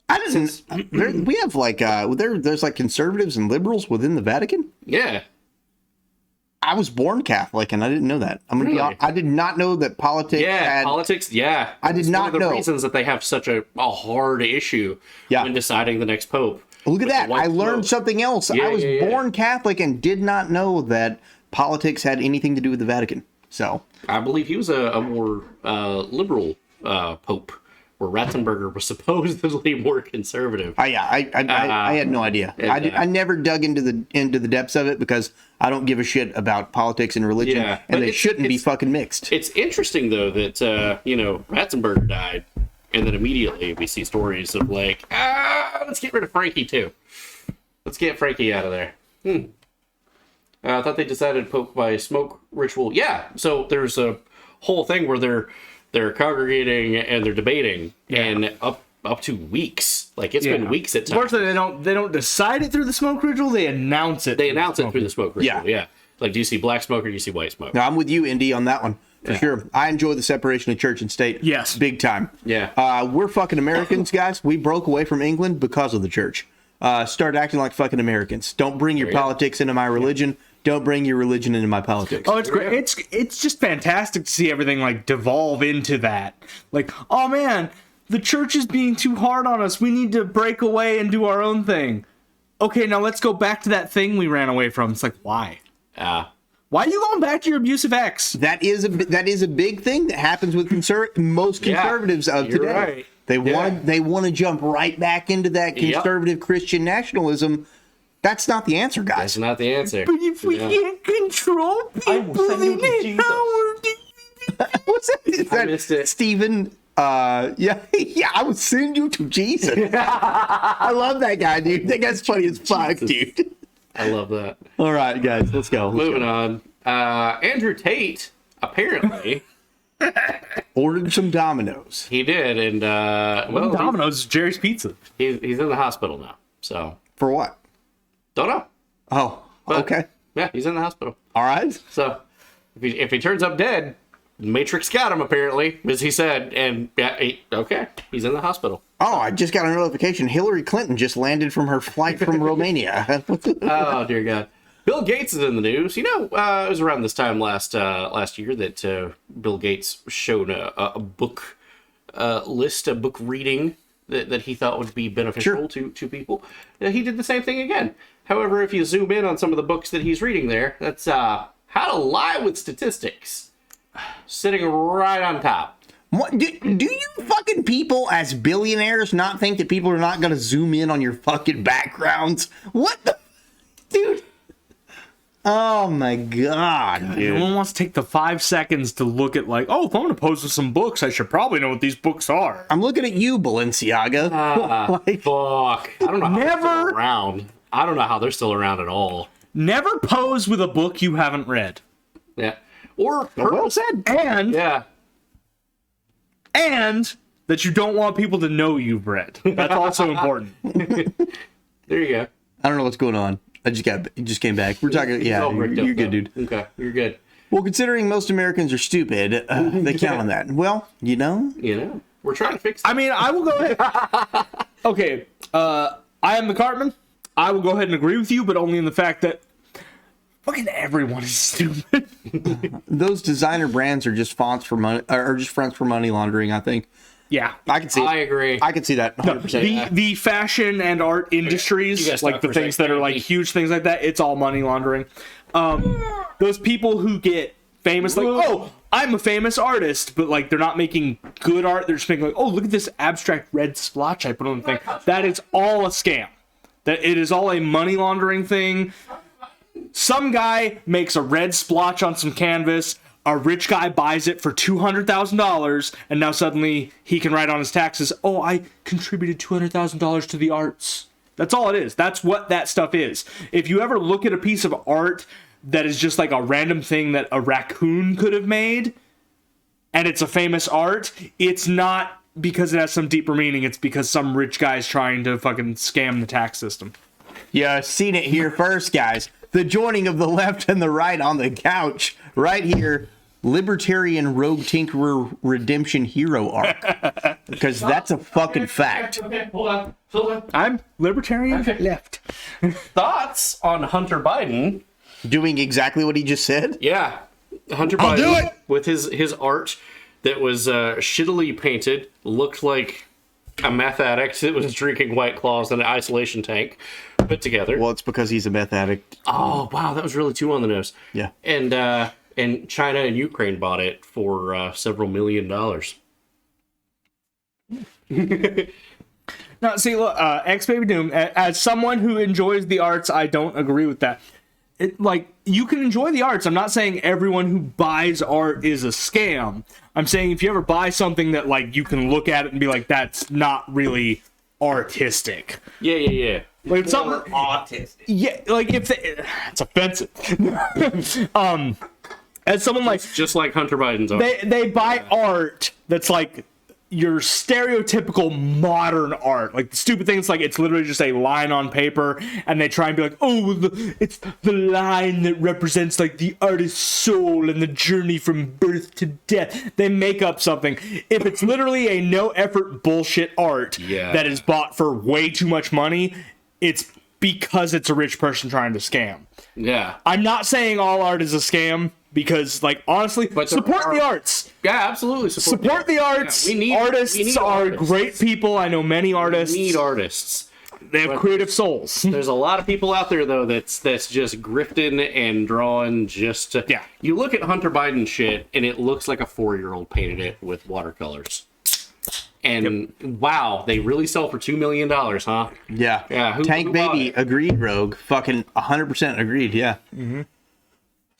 I didn't. We have like there's like conservatives and liberals within the Vatican. Yeah. I was born Catholic and I didn't know that. I'm gonna be Really? honest. I did not know that politics. Yeah, politics. Yeah, I did It's not one of the know. reasons that they have such a hard issue when deciding the next pope. Look at With the that. white I learned smoke. something else. Yeah, I was yeah. born Catholic and did not know that politics had anything to do with the Vatican. So I believe he was a more liberal pope, where Ratzenberger was supposedly more conservative. I had no idea. I never dug into the depths of it because I don't give a shit about politics and religion, Yeah, but and they it's- shouldn't be it's- fucking mixed. It's interesting though that Ratzenberger died, and then immediately we see stories of like, let's get rid of Frankie too. Let's get Frankie out of there. I thought they decided Pope by smoke ritual. Yeah, so there's a whole thing where they're congregating and they're debating, and up to weeks. Like it's been weeks at times. Unfortunately, they don't decide it through the smoke ritual. They announce it. They announce it through the smoke ritual. Yeah. Yeah. Like, do you see black smoke or do you see white smoke? No, I'm with you, Indy, on that one for sure. I enjoy the separation of church and state. Yes. big time. Yeah. We're fucking Americans, guys. We broke away from England because of the church. Start acting like fucking Americans. Don't bring your politics into my religion. Don't bring your religion into my politics. Oh, it's great. It's just fantastic to see everything like devolve into that. Like, oh man, the church is being too hard on us. We need to break away and do our own thing. Okay, now let's go back to that thing we ran away from. It's like, why? Why are you going back to your abusive ex? That is a big thing that happens with most conservatives of you're today. right. They want to jump right back into that conservative Christian nationalism. That's not the answer, guys. That's not the answer. But if we can't control people, then how What's that? Is I that missed it. Stephen? Yeah, I would send you to Jesus. I love that guy, dude. That guy's funny as fuck, dude. I love that. All right, guys, let's go. Moving on. Andrew Tate apparently Ordered some Domino's. He did, and well, Domino's is Jerry's Pizza. he's in the hospital now. So For what? don't know. Oh, But, okay. Yeah, he's in the hospital. All right. So if he turns up dead, Matrix got him apparently, as he said, and yeah, he's in the hospital. Oh, I just got a notification. Hillary Clinton just landed from her flight from Romania. Oh dear God. Bill Gates is in the news. You know, it was around this time last year that Bill Gates showed a book list, a book reading that he thought would be beneficial to people. He did the same thing again. However, if you zoom in on some of the books that he's reading there, that's How to Lie with Statistics, sitting right on top. What, do you fucking people as billionaires not think that people are not going to zoom in on your fucking backgrounds? What the... Dude... Oh my God, dude. No one wants to take the 5 seconds to look at like, oh, if I'm going to pose with some books, I should probably know what these books are. I'm looking at you, Balenciaga. Fuck. I don't know how they're still around. I don't know how they're still around at all. Never pose with a book you haven't read. Yeah. Or Well said. And yeah. And that you don't want people to know you've read. That's also important. There you go. I don't know what's going on. I just came back. We're talking. Yeah, you're good, dude. Okay, you're good. Well, considering most Americans are stupid, they count on that. Well, You know, we're trying to fix it. I mean, I will go ahead. Okay, I am the Cartman. I will go ahead and agree with you, but only in the fact that fucking everyone is stupid. Those designer brands are just fonts for money, or just fronts for money laundering. I think. Yeah, I can see. I agree. I can see that 100%. The fashion and art industries, like the things that are like huge things like that, it's all money laundering. Those people who get famous, like, oh, I'm a famous artist, but like they're not making good art. They're just making like, oh, look at this abstract red splotch I put on the thing. That is all a scam. That it is all a money laundering thing. Some guy makes a red splotch on some canvas. A rich guy buys it for $200,000, and now suddenly he can write on his taxes, oh, I contributed $200,000 to the arts. That's all it is. That's what that stuff is. If you ever look at a piece of art that is just like a random thing that a raccoon could have made, and it's a famous art, it's not because it has some deeper meaning. It's because some rich guy's trying to fucking scam the tax system. Yeah, seen it here first, guys. The joining of the left and the right on the couch, right here. Libertarian Rogue Tinkerer Redemption Hero arc. Because that's a fucking fact. Okay, hold on. I'm libertarian left. Thoughts on Hunter Biden? Doing exactly what he just said? Yeah. Hunter I'll Biden, do it! with his art that was shittily painted, looked like a meth addict that was drinking White Claws in an isolation tank put together. Well, it's because he's a meth addict. Oh, wow, that was really too on the nose. Yeah. And China and Ukraine bought it for several $1 million. No, see, look, X Baby Doom, as someone who enjoys the arts, I don't agree with that. Like, you can enjoy the arts. I'm not saying everyone who buys art is a scam. I'm saying if you ever buy something that, like, you can look at it and be like, that's not really artistic. Yeah. Like, something autistic. Yeah, like, if it's offensive. As someone like... Just like Hunter Biden's art. They buy art that's like your stereotypical modern art. Like the stupid things, like it's literally just a line on paper, and they try and be like, oh, it's the line that represents like the artist's soul and the journey from birth to death. They make up something. If it's literally a no effort bullshit art that is bought for way too much money, it's because it's a rich person trying to scam. Yeah. I'm not saying all art is a scam. Because, like, honestly, support the arts. Yeah, absolutely. Support the arts. Yeah, artists are great people. I know many artists. We need artists. They have creative souls. There's a lot of people out there, though, that's just grifting and drawing just to... Yeah. You look at Hunter Biden shit, and it looks like a 4-year-old painted it with watercolors. And, wow, they really sell for $2 million, huh? Yeah. Tank Baby agreed, Rogue. Fucking 100% agreed, yeah. Mm-hmm.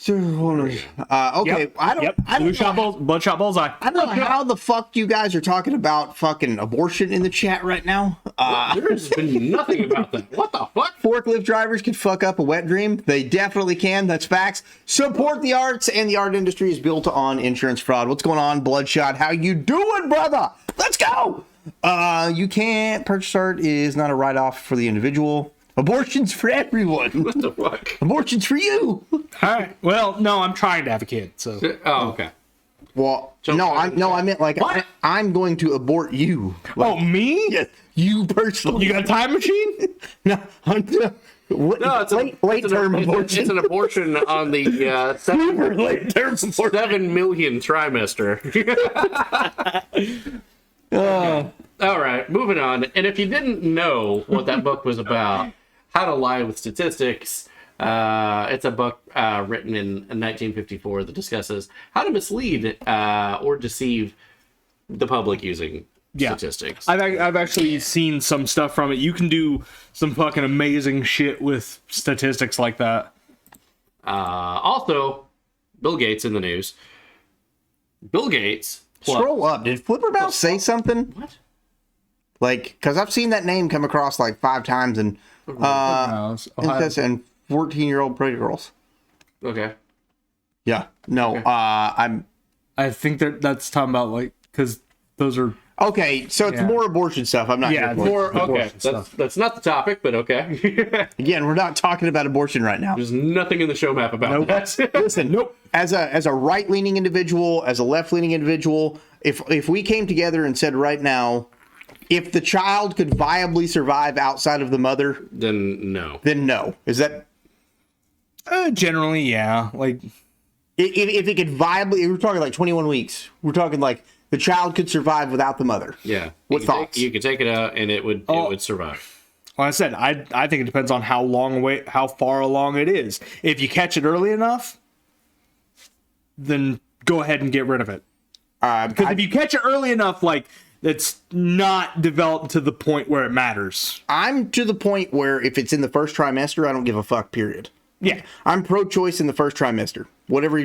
Okay, Yep. I don't. Yep. I don't know. Bloodshot bullseye. I don't know how the fuck you guys are talking about fucking abortion in the chat right now. There's been nothing about that. What the fuck? Forklift drivers can fuck up a wet dream. They definitely can. That's facts. Support the arts, and the art industry is built on insurance fraud. What's going on, Bloodshot? How you doing, brother? Let's go. You can't purchase art is not a write-off for the individual. Abortion's for everyone. What the fuck? Abortion's for you. All right. Well, no, I'm trying to have a kid. So. Oh, okay. Well, So- no, I meant like I'm going to abort you. Like, Oh, me? yes, you personally. You got a time machine? No, No, it's late term abortion. It's an abortion on the Super late term abortion. 7 million trimester. All right, moving on. And if you didn't know what that book was about, How to Lie with Statistics, it's a book written in 1954 that discusses how to mislead or deceive the public using statistics. I've actually seen some stuff from it. You can do some fucking amazing shit with statistics like that. Also, Bill Gates in the news. Bill Gates. Scroll up. Did Flipper Mouse say something? What? Like, because I've seen that name come across like 5 times, and incest and 14-year-old pretty girls. Okay. Yeah. No. Okay. I think that's talking about like because those are Okay, so it's more abortion stuff. I'm not. Yeah, here for it. Or, okay, Abortion stuff. that's not the topic, but okay. Again, we're not talking about abortion right now. There's nothing in the show map about that. Listen, as a right-leaning individual, as a left-leaning individual, if we came together and said right now, if the child could viably survive outside of the mother, Then no. then no. Is that generally like if it could viably? We're talking like 21 weeks. We're talking like the child could survive without the mother. Yeah. What thoughts? You could take it out and it would survive. like I said. I think it depends on how far along it is. If you catch it early enough, then go ahead and get rid of it. Because if you catch it early enough, like it's not developed to the point where it matters. I'm to the point where if it's in the first trimester, I don't give a fuck. Period. Yeah. I'm pro-choice in the first trimester. Whatever.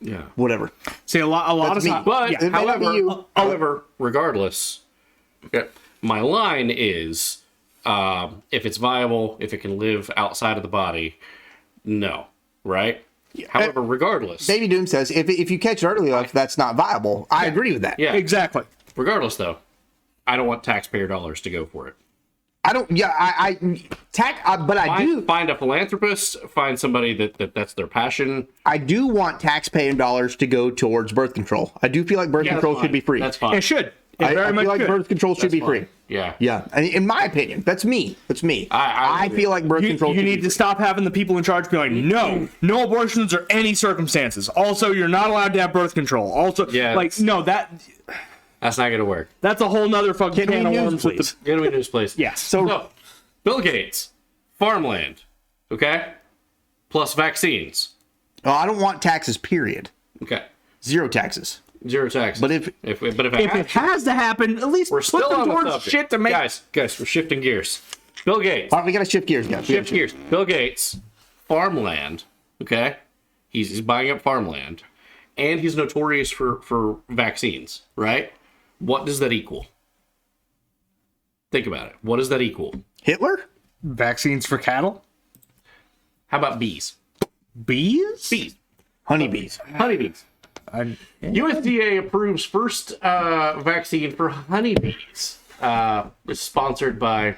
Yeah. Whatever. See, a lot That's of me. times. But It may not be you. however, regardless, my line is if it's viable, if it can live outside of the body, no. Right? However, regardless. Baby Doom says if you catch it early enough, that's not viable. I agree with that. Yeah. Exactly. Regardless, though, I don't want taxpayer dollars to go for it. I don't. Yeah, but I do. Find a philanthropist. Find somebody that's their passion. I do want taxpaying dollars to go towards birth control. I do feel like birth control should be free. That's fine. It should. I very much feel like should. birth control should be free. Yeah. Yeah, and in my opinion, that's me. That's me. I I feel like birth control. You should need be to free. stop having the people in charge be like, no abortions or any circumstances. Also, you're not allowed to have birth control. Also, Yeah, like, no, That's not gonna work. that's a whole nother fucking Can we can of news, worms with please? Get away to this place. Yes. So, Bill Gates, farmland, okay, plus vaccines. Oh, I don't want taxes. Period. Okay, 0 taxes. 0 taxes. But if if it has to happen, at least we're put still them on the towards subject, shit to make. guys, we're shifting gears. Bill Gates, all right, we gotta shift gears, guys. shift gears. Bill Gates, farmland, okay, he's buying up farmland, and he's notorious for vaccines, right? What does that equal? Think about it. What does that equal? Hitler. Vaccines for cattle, How about bees? bees. Honeybees. Honeybees. USDA approves first vaccine for honeybees. It's sponsored by,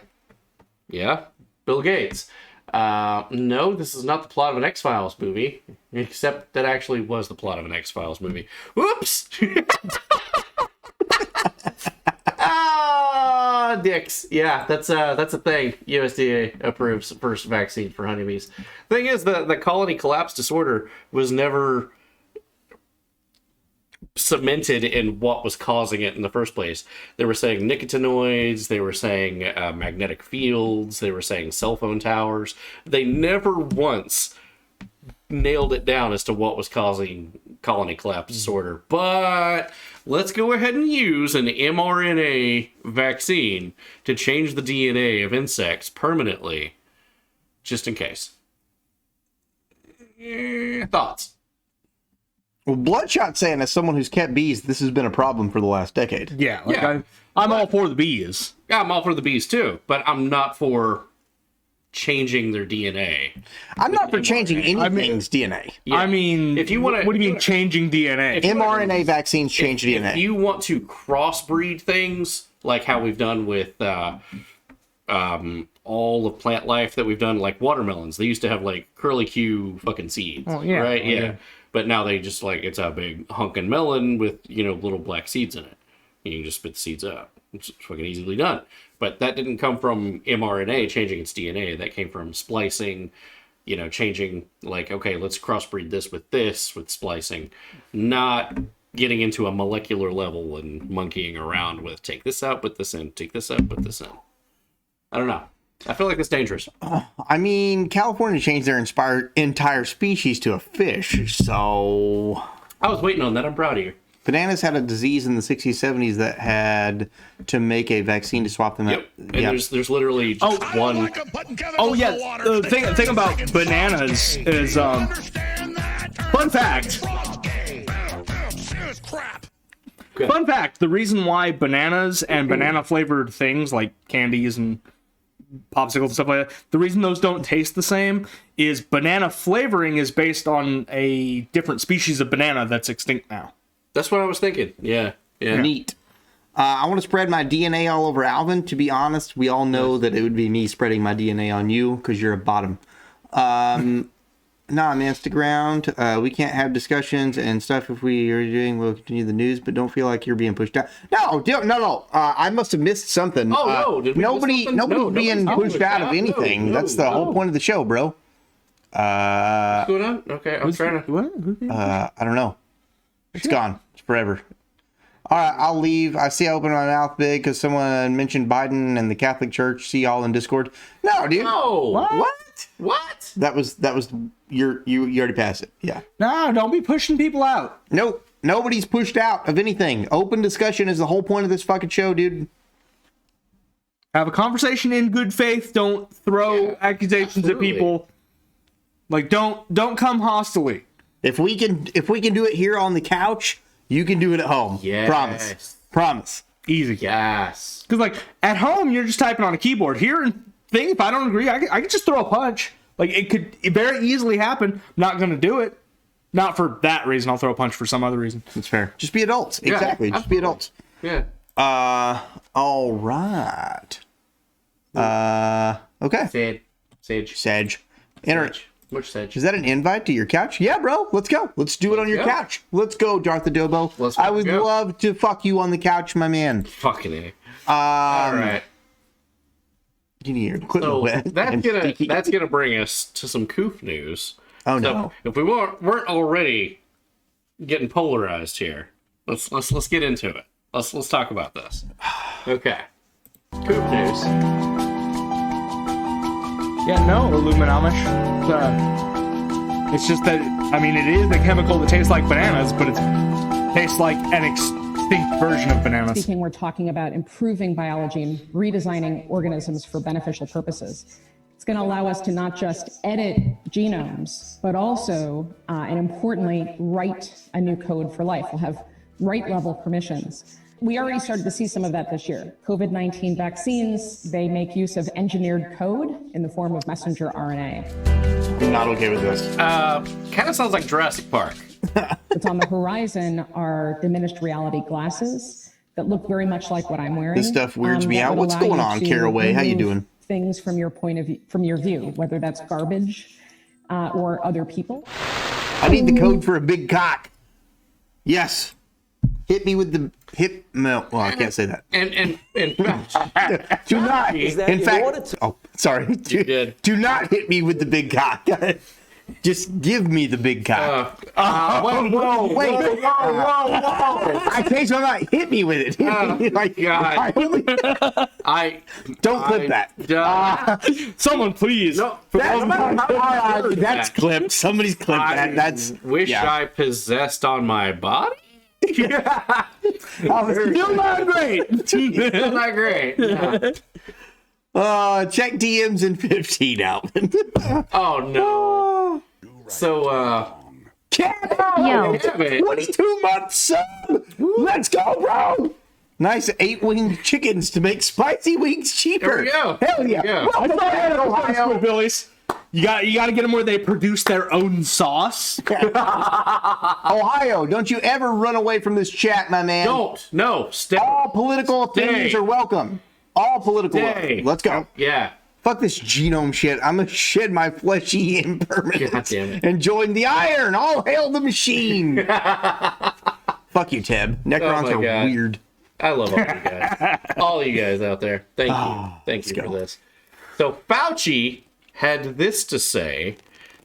Bill Gates. No, this is not the plot of an X-Files movie, except that actually was the plot of an X-Files movie. Whoops! Dicks. Yeah, that's a thing. USDA approves first vaccine for honeybees. Thing is, the colony collapse disorder was never cemented in what was causing it in the first place. They were saying nicotinoids, they were saying magnetic fields, they were saying cell phone towers. They never once nailed it down as to what was causing colony collapse disorder. But let's go ahead and use an mRNA vaccine to change the DNA of insects permanently, just in case. Thoughts? Well, Bloodshot saying, as someone who's kept bees, this has been a problem for the last decade. Yeah, Yeah. I'm all for the bees. Yeah, I'm all for the bees too, but I'm not for changing their DNA. I'm not for changing anything's DNA. Yeah. I mean, if you want to, what do you mean changing DNA? mRNA vaccines change DNA. If you want to crossbreed things, like how we've done with all of plant life that we've done, like watermelons, they used to have like curly-Q fucking seeds, right? Yeah. But now they just like, it's a big hunkin' melon with, little black seeds in it. You can just spit the seeds out. It's fucking easily done. But that didn't come from mRNA changing its DNA. That came from splicing, changing, like, okay, let's crossbreed this with splicing. Not getting into a molecular level and monkeying around with take this out, put this in, take this out, put this in. I don't know. I feel like it's dangerous. I mean, California changed their entire species to a fish, so... I was waiting on that. I'm proud of you. Bananas had a disease in the 60s, 70s that had to make a vaccine to swap them out. And there's literally just one... Oh, yeah. The thing about bananas is, fun fact. Fun fact, the reason why bananas and banana-flavored things like candies and popsicles and stuff like that, the reason those don't taste the same is banana flavoring is based on a different species of banana that's extinct now. That's what I was thinking. Yeah. Neat. I want to spread my DNA all over Alvin. To be honest, we all know that it would be me spreading my DNA on you because you're a bottom. Nah, man, stick around. We can't have discussions and stuff if we are doing. We'll continue the news, but don't feel like you're being pushed out. No. I must have missed something. Oh, no. Did we miss something? Nobody's being pushed out of anything. That's the whole point of the show, bro. What's going on? Okay, I'm trying to... I don't know. It's gone. It's forever. All right, I'll leave. I see I opened my mouth big because someone mentioned Biden and the Catholic Church. See y'all in Discord. No, dude. No. What? That was you already passed it. Yeah. No, don't be pushing people out. Nope. Nobody's pushed out of anything. Open discussion is the whole point of this fucking show, dude. Have a conversation in good faith. Don't throw accusations at people. Like, don't come hostily. If we can do it here on the couch, you can do it at home. Yes. Promise. Easy. Yes. Because, like, at home, you're just typing on a keyboard. Here, if I don't agree, I could just throw a punch. Like, it could very easily happen. I'm not going to do it. Not for that reason. I'll throw a punch for some other reason. That's fair. Just be adults. Yeah, exactly. Just be adults. Yeah. All right. Okay. Sage. Which Sage? Is that an invite to your couch? Yeah, bro. Let's go. Let's do it on your couch. Let's go, Darth Adobo. I would love to fuck you on the couch, my man. Fucking A. All right. You need your equipment So wet. that's gonna bring us to some coof news. Oh So no! if we weren't already getting polarized here, let's get into it. Let's talk about this. Okay. Coof news. Yeah, no, Illuminamish. It's just that, I mean, it is a chemical that tastes like bananas, but it tastes like an extinct version of bananas. We're talking about improving biology and redesigning organisms for beneficial purposes. It's going to allow us to not just edit genomes, but also, and importantly, write a new code for life. We'll have right-level permissions. We already started to see some of that this year. COVID-19 vaccines, they make use of engineered code in the form of messenger RNA. I'm not okay with this. Kind of sounds like Jurassic Park. What's on the horizon are diminished reality glasses that look very much like what I'm wearing. This stuff weirds me that out. would What's allow going you on, to Caraway? How you remove doing? Things from your point of view, from your view, whether that's garbage or other people. I need the code for a big cock. Yes. Hit me with the hip. No, well, I can't say that. And Do not. In fact, oh, sorry. You did. Do not hit me with the big cock. Just give me the big cock. Whoa. I changed my mind. Hit me with it. God. Don't clip that. Someone, please. No. That's clipped. Somebody's clipped that. That's. I possessed on my body. Still not great. Still not great. Yeah. Check DMs in 15 out. Oh no. So, Yo, 22 months sub. Let's go, bro. Nice 8-winged chickens to make spicy wings cheaper. There we go. Hell yeah. There we go. Well, go ahead, Ohio. Billies. You got to get them where they produce their own sauce. Ohio, don't you ever run away from this chat, my man. Don't. No. Stay. All political opinions are welcome. All political. Let's go. Yeah. Fuck this genome shit. I'm gonna shed my fleshy impermanence God damn it. and join the iron. All hail the machine. Fuck you, Teb. Necrons are God. weird. I love all you guys. All you guys out there. Thank you. Thank you for this. So Fauci had this to say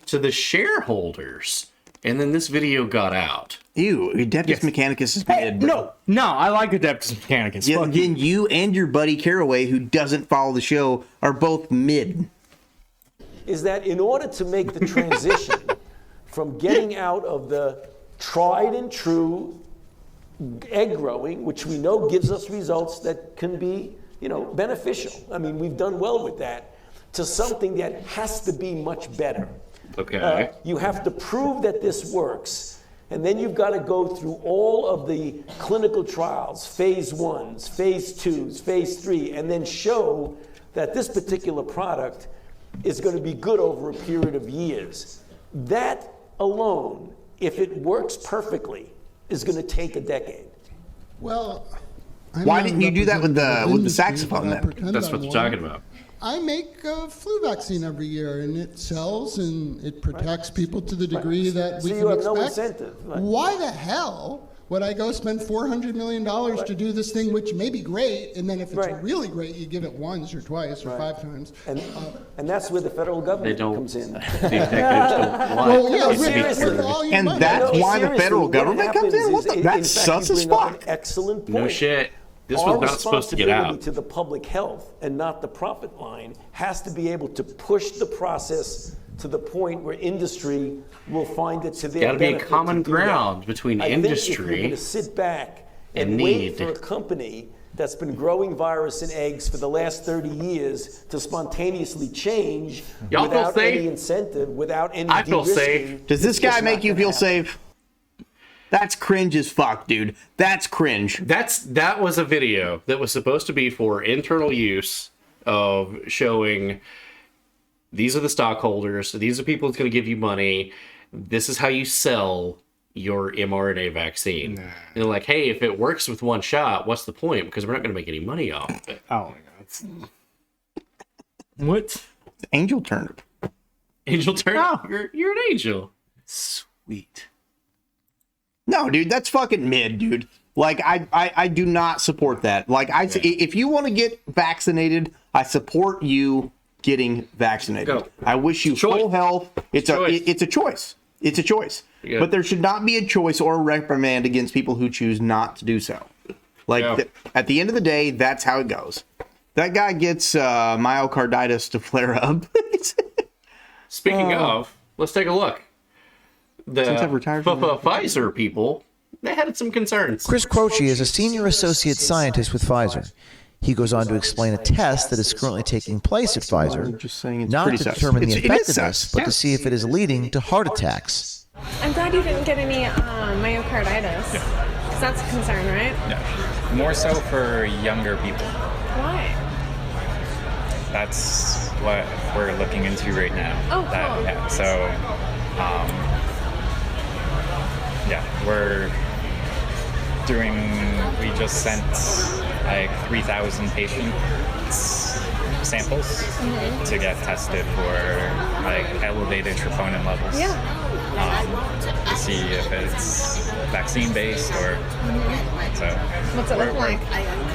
to the shareholders, and then this video got out. Ew, Adeptus Mechanicus is mid, bro. No, I like Adeptus Mechanicus. Yeah, then you and your buddy Caraway, who doesn't follow the show, are both mid. Is that in order to make the transition from getting out of the tried and true egg growing, which we know gives us results that can be, beneficial. I mean, we've done well with that, to something that has to be much better. Okay. You have to prove that this works. And then you've got to go through all of the clinical trials, phase 1s, phase 2s, phase 3, and then show that this particular product is going to be good over a period of years. That alone, if it works perfectly, is going to take a decade. Well, why didn't you do that with the saxophone then? That's what they're talking about. I make a flu vaccine every year, and it sells and it protects people to the degree that we So can you have expect. no incentive. Right? Why the hell would I go spend $400 million to do this thing, which may be great, and then if it's really great, you give it once or twice or 5 times. And that's where the federal government comes in. Well, yeah, seriously. And that's why the federal government comes in? What the? That's sus as fuck. Excellent point. No shit. This Our was not supposed to get out. responsibility to the public health and not the profit line has to be able to push the process to the point where industry will find it to their Got to be a benefit common to do that. ground between I think if industry you're going to sit back and and wait need. for a company that's been growing virus in eggs for the last 30 years to spontaneously change Y'all feel without safe? any incentive, without any I feel de-risking, safe. Does this it's guy just make not you gonna feel happen. safe? That's cringe as fuck, dude. That's cringe. That was a video that was supposed to be for internal use of showing these are the stockholders, these are people that's going to give you money, this is how you sell your mRNA vaccine. And they're like, hey, if it works with one shot, what's the point? Because we're not going to make any money off of it. Oh my god. What? Angel Turner. Angel Turner? Oh. You're an angel. Sweet. No, dude, that's fucking mid, dude. Like, I do not support that. Like, if you want to get vaccinated, I support you getting vaccinated. Go. I wish you full health. It's a choice. It's a choice. Yeah. But there should not be a choice or a reprimand against people who choose not to do so. Like, at the end of the day, that's how it goes. That guy gets myocarditis to flare up. Speaking of, let's take a look. The Since I've retired from Pfizer people, they had some concerns. Chris Croce is a senior associate scientist with Pfizer. He goes on to explain a test that is currently taking place at Pfizer, just saying it's not pretty to sus. determine the It is effectiveness, sus. but to see if it is leading to heart attacks. I'm glad you didn't get any myocarditis. Because that's a concern, right? No. More so for younger people. Why? That's what we're looking into right now. Oh, cool. Yeah, so, we're doing, we just sent like 3,000 patient samples to get tested for like elevated troponin levels. To see if it's vaccine based or so. What's it look like?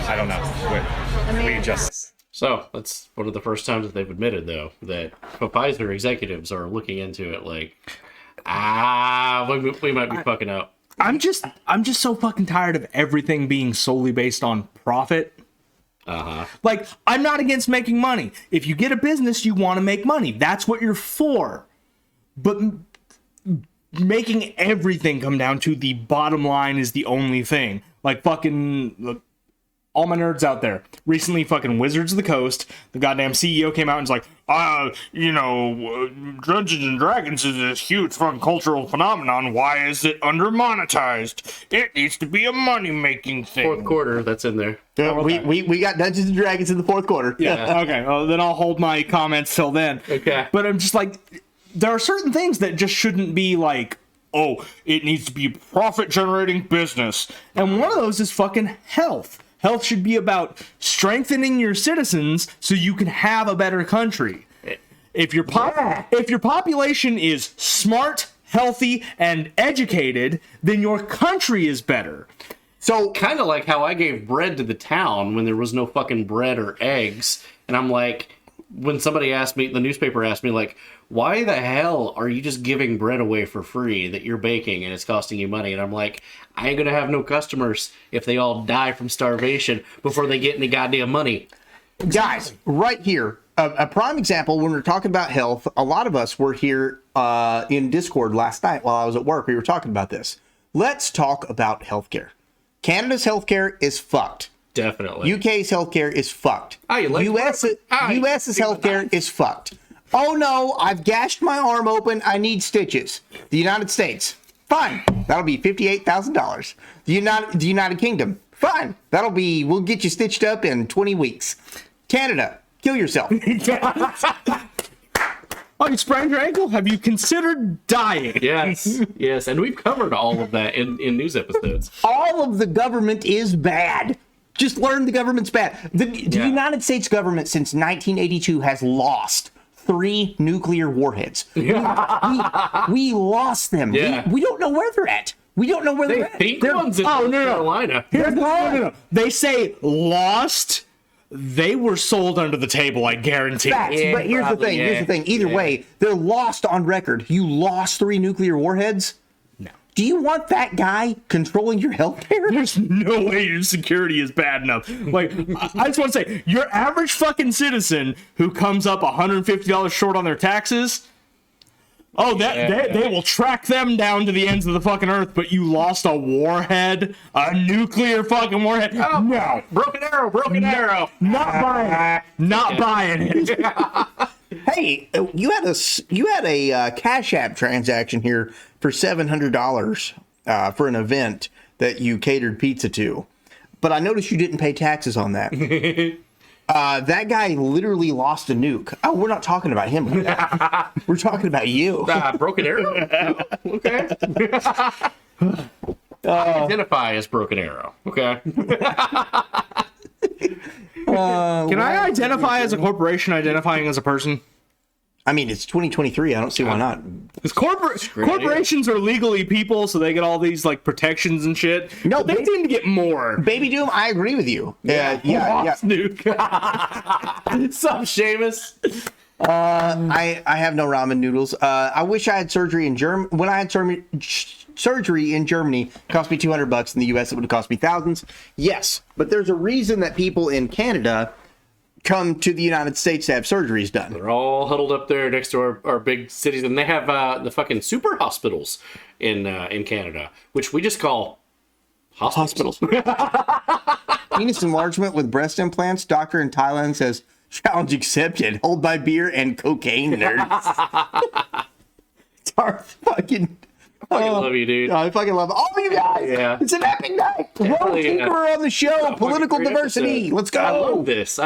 I don't know. We just. So that's one of the first times that they've admitted, though, that Pfizer executives are looking into it like, we might be fucking up. I'm just so fucking tired of everything being solely based on profit. Like, I'm not against making money. If you get a business, you want to make money. That's what you're for. But making everything come down to the bottom line is the only thing. Like, fucking all my nerds out there. Recently, fucking Wizards of the Coast, the goddamn CEO came out and was like, Dungeons and Dragons is this huge fucking cultural phenomenon. Why is it under-monetized? It needs to be a money-making thing. Fourth quarter, that's in there. Yeah, we got Dungeons and Dragons in the fourth quarter. Yeah. Okay. Well, then I'll hold my comments till then. Okay. But I'm just like, there are certain things that just shouldn't be like, oh, it needs to be profit-generating business. And one of those is fucking health. Health should be about strengthening your citizens so you can have a better country. If your population is smart, healthy, and educated, then your country is better. So kind of like how I gave bread to the town when there was no fucking bread or eggs. And I'm like, when somebody asked me, the newspaper asked me, like, why the hell are you just giving bread away for free that you're baking and it's costing you money? And I'm like, I ain't gonna have no customers if they all die from starvation before they get any goddamn money. Guys, right here, a prime example when we're talking about health, a lot of us were here in Discord last night while I was at work. We were talking about this. Let's talk about healthcare. Canada's healthcare is fucked. Definitely. UK's healthcare is fucked. US's healthcare is fucked. Oh no, I've gashed my arm open. I need stitches. The United States, fine. That'll be $58,000. The United Kingdom, fine. We'll get you stitched up in 20 weeks. Canada, kill yourself. Oh, you sprained your ankle? Have you considered dying? Yes, and we've covered all of that in news episodes. All of the government is bad. Just learn the government's bad. The United States government since 1982 has lost 3 nuclear warheads. We lost them. Yeah. We don't know where they're at. We don't know where they're at. They're ones in North Carolina. No. They say lost. They were sold under the table, I guarantee. Facts, but here's the thing. Either way, they're lost on record. You lost 3 nuclear warheads? No. Do you want that guy controlling your health care? There's no way your security is bad enough. Like, I just want to say, your average fucking citizen who comes up $150 short on their taxes, they will track them down to the ends of the fucking earth, but you lost a warhead, a nuclear fucking warhead. Oh, no. Broken arrow. Not buying it. Hey, you had a Cash App transaction here for $700 for an event that you catered pizza to, but I noticed you didn't pay taxes on that. That guy literally lost a nuke. Oh, we're not talking about him right now. We're talking about you. Broken arrow? No. Okay. I identify as Broken Arrow. Okay. Can I identify as a corporation identifying as a person? I mean, it's 2023. I don't see why not. Because corporations are legally people, so they get all these like protections and shit. No, they seem to get more. Baby Doom, I agree with you. Yeah. Nuke. Sup, Seamus? I have no ramen noodles. I wish I had surgery in Germany. When I had surgery in Germany, it cost me $200. In the U.S., it would have cost me thousands. Yes, but there's a reason that people in Canada come to the United States to have surgeries done. They're all huddled up there next to our big cities, and they have the fucking super hospitals in Canada, which we just call hospitals. Penis enlargement with breast implants. Doctor in Thailand says, challenge accepted. Hold my beer and cocaine, nerds. It's our fucking... I fucking love you, dude. I fucking love all of you guys. Yeah. It's an epic night. Rogue Tinkerer on the show. Political diversity. Episode. Let's go. I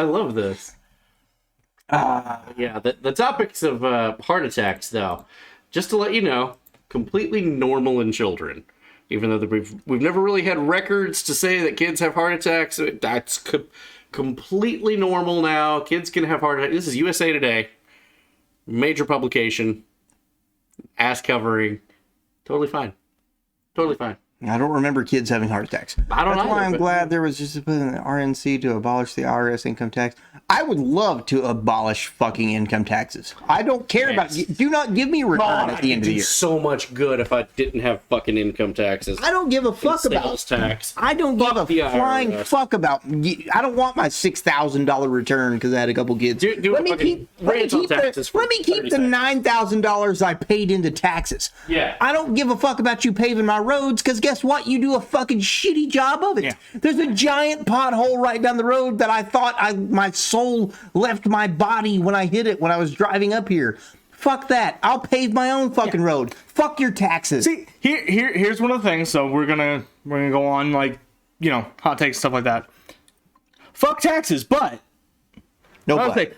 love this. Yeah, the topics of heart attacks, though, just to let you know, completely normal in children. Even though we've never really had records to say that kids have heart attacks, that's completely normal now. Kids can have heart attacks. This is USA Today, major publication, ass covering. Totally fine. I don't remember kids having heart attacks. That's why I'm glad there was just an RNC to abolish the IRS income tax. I would love to abolish fucking income taxes. I don't care about... Do not give me a return at the end of the year. So much good if I didn't have fucking income taxes. I don't give a fuck about... Sales tax. I don't give a flying fuck about... I don't want my $6,000 return because I had a couple kids. Let me keep the $9,000 I paid into taxes. Yeah. I don't give a fuck about you paving my roads because guess what? You do a fucking shitty job of it. Yeah. There's a giant pothole right down the road that I thought my soul left my body when I hit it when I was driving up here. Fuck that. I'll pave my own fucking road. Fuck your taxes. See, here's one of the things. So we're gonna go on like, you know, hot takes, stuff like that. Fuck taxes, but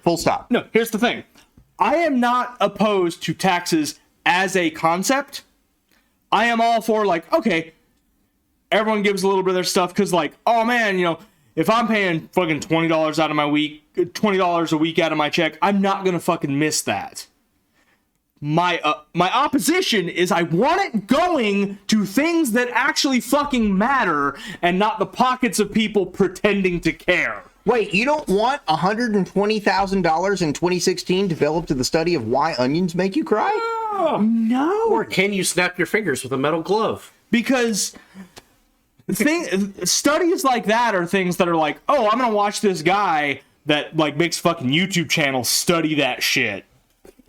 full stop. No, here's the thing. I am not opposed to taxes as a concept. I am all for, like, okay, everyone gives a little bit of their stuff because, like, oh man, you know, if I'm paying fucking $20 out of my week, $20 a week out of my check, I'm not gonna fucking miss that. My opposition is I want it going to things that actually fucking matter and not the pockets of people pretending to care. Wait, you don't want $120,000 in 2016 developed to the study of why onions make you cry? No. Or can you snap your fingers with a metal glove? Because studies like that are things that are like, oh, I'm gonna watch this guy that like makes fucking YouTube channels study that shit.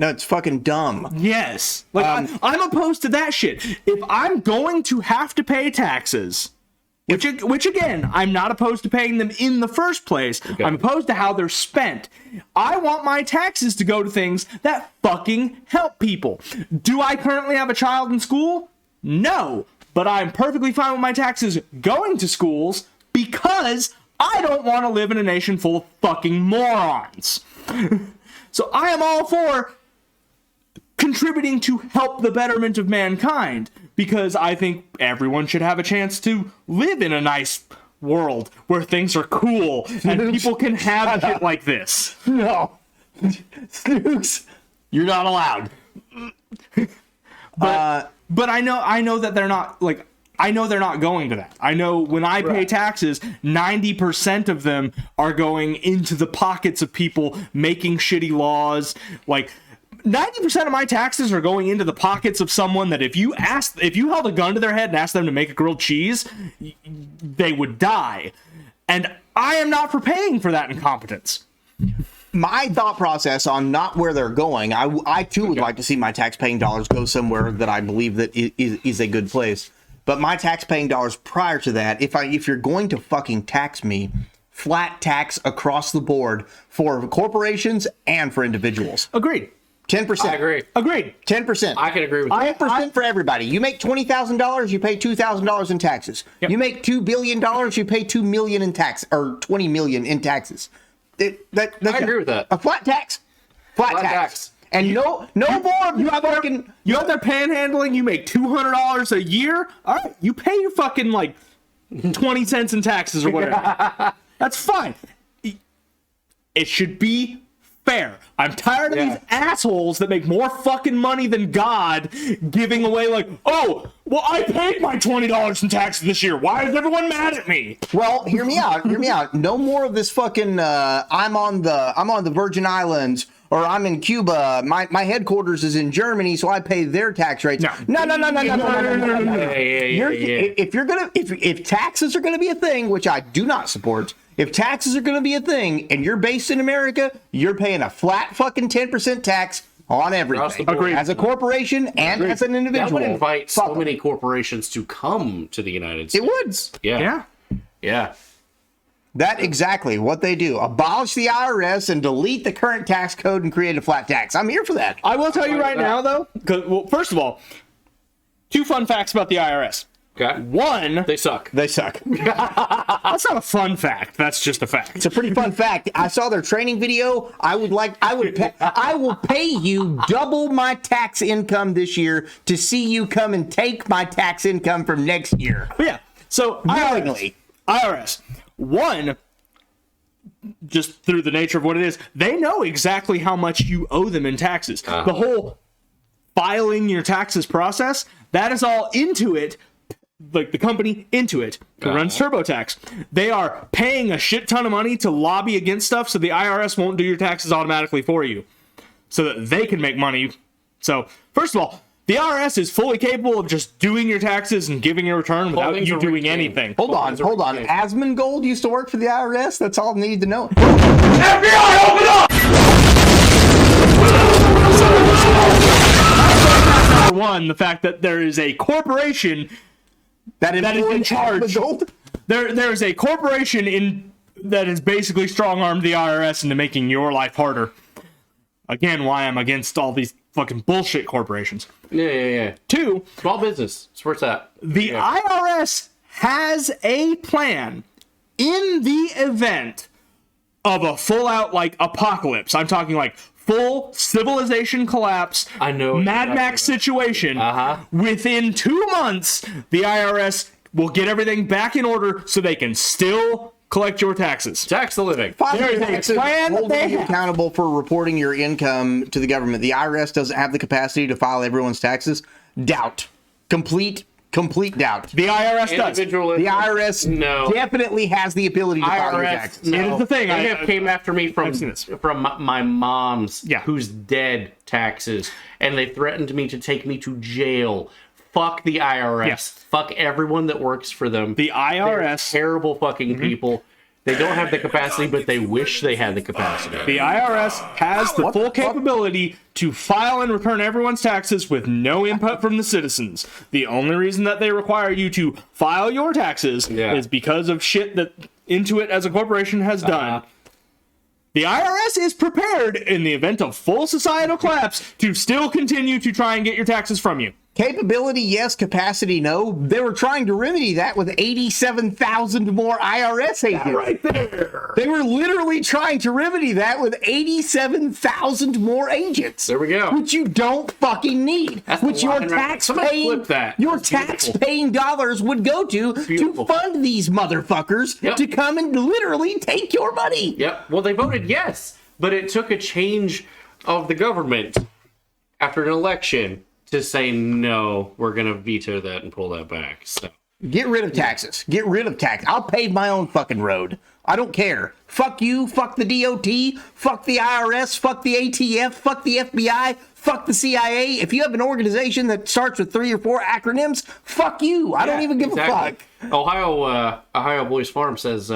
No, it's fucking dumb. Yes. Like, I'm opposed to that shit. If I'm going to have to pay taxes, which again, I'm not opposed to paying them in the first place. Okay. I'm opposed to how they're spent. I want my taxes to go to things that fucking help people. Do I currently have a child in school? No. But I'm perfectly fine with my taxes going to schools because I don't want to live in a nation full of fucking morons. So I am all for contributing to help the betterment of mankind, because I think everyone should have a chance to live in a nice world where things are cool and people can have shit like this. No. Snooks, you're not allowed. But I know that they're not, like, I know they're not going to that. I know when I pay taxes, 90% of them are going into the pockets of people making shitty laws. Like, 90% of my taxes are going into the pockets of someone that if you held a gun to their head and asked them to make a grilled cheese, they would die. And I am not for paying for that incompetence. My thought process on not where they're going, I too would like to see my tax-paying dollars go somewhere that I believe that is a good place. But my tax-paying dollars prior to that, if you're going to fucking tax me, flat tax across the board for corporations and for individuals. Agreed. 10%. I agree. Agreed. 10%. I can agree with that. 10% for everybody. You make $20,000, you pay $2,000 in taxes. Yep. You make $2 billion, you pay $2 million in tax, or $20 million in taxes. I agree with that. A flat tax. Flat tax. And no more. You out there panhandling. You make $200 a year. All right, you pay your fucking like 20 cents in taxes or whatever. That's fine. It should be fair. I'm tired of these assholes that make more fucking money than God giving away like, oh, well, I paid my $20 in taxes this year. Why is everyone mad at me? Well, hear me out. No more of this fucking I'm on the Virgin Islands or I'm in Cuba. My headquarters is in Germany, so I pay their tax rates. No. If taxes are gonna be a thing, which I do not support. If taxes are going to be a thing and you're based in America, you're paying a flat fucking 10% tax on everything. Agreed. As a corporation and as an individual. That would invite so many corporations to come to the United States. It would. Yeah. That exactly what they do. Abolish the IRS and delete the current tax code and create a flat tax. I'm here for that. I will tell you right now, though, well, first of all, 2 fun facts about the IRS. Okay. 1, they suck. That's not a fun fact. That's just a fact. It's a pretty fun fact. I saw their training video. I will pay you double my tax income this year to see you come and take my tax income from next year. Yeah. So IRS. 1, just through the nature of what it is, they know exactly how much you owe them in taxes. The whole filing your taxes process, that is all Intuit. Like the company Intuit, who runs TurboTax, they are paying a shit ton of money to lobby against stuff so the IRS won't do your taxes automatically for you so that they can make money. So, first of all, the IRS is fully capable of just doing your taxes and giving a return without you doing anything. Hold on. Asmongold used to work for the IRS? That's all I need to know. FBI, open up! Number 1, the fact that there is a corporation that is in charge. There's a corporation that has basically strong-armed the IRS into making your life harder. Again, why I'm against all these fucking bullshit corporations. Yeah. 2, small business. That's where it's at. The IRS has a plan in the event of a full-out, like, apocalypse. I'm talking, like, full civilization collapse, I know Mad Max situation. Within 2 months, the IRS will get everything back in order so they can still collect your taxes. Tax the living. There is a plan holding you accountable for reporting your income to the government. The IRS doesn't have the capacity to file everyone's taxes. Doubt. Complete doubt. The IRS does. The IRS definitely has the ability to file your taxes. It is the thing. They have came after me from my mom's, who's dead, taxes, and they threatened me to take me to jail. Fuck the IRS. Yes. Fuck everyone that works for them. The IRS. They're terrible fucking people. They don't have the capacity, but they wish they had the capacity. The IRS has the full capability to file and return everyone's taxes with no input from the citizens. The only reason that they require you to file your taxes is because of shit that Intuit as a corporation has done. The IRS is prepared in the event of full societal collapse to still continue to try and get your taxes from you. Capability, yes. Capacity, no. They were trying to remedy that with 87,000 more IRS agents. Right there. They were literally trying to remedy that with 87,000 more agents. There we go. Which you don't fucking need. That's which your tax-paying tax-paying dollars would go to fund these motherfuckers to come and literally take your money. Yep. Well, they voted yes, but it took a change of the government after an election to say, no, we're going to veto that and pull that back. So get rid of taxes. Get rid of tax. I'll pave my own fucking road. I don't care. Fuck you. Fuck the DOT. Fuck the IRS. Fuck the ATF. Fuck the FBI. Fuck the CIA. If you have an organization that starts with 3 or 4 acronyms, fuck you. I don't even give a fuck. Ohio Boys Farm says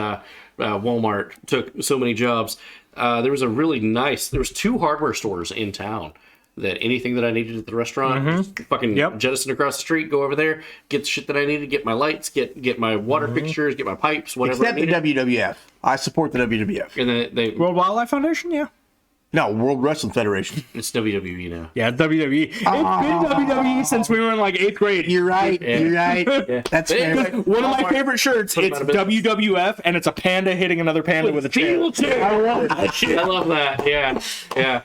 Walmart took so many jobs. There was 2 hardware stores in town that anything that I needed at the restaurant, fucking jettison across the street, go over there, get the shit that I needed, get my lights, get my water fixtures, get my pipes, whatever. Except the WWF. I support the WWF. And then they World Wildlife Foundation, No, World Wrestling Federation. It's WWE now. Yeah, WWE. It's been WWE since we were in like 8th grade. You're right. You're right. That's fair. One of my favorite shirts, it's WWF, and it's a panda hitting another panda with a chair. I love that shit. I love that. Yeah.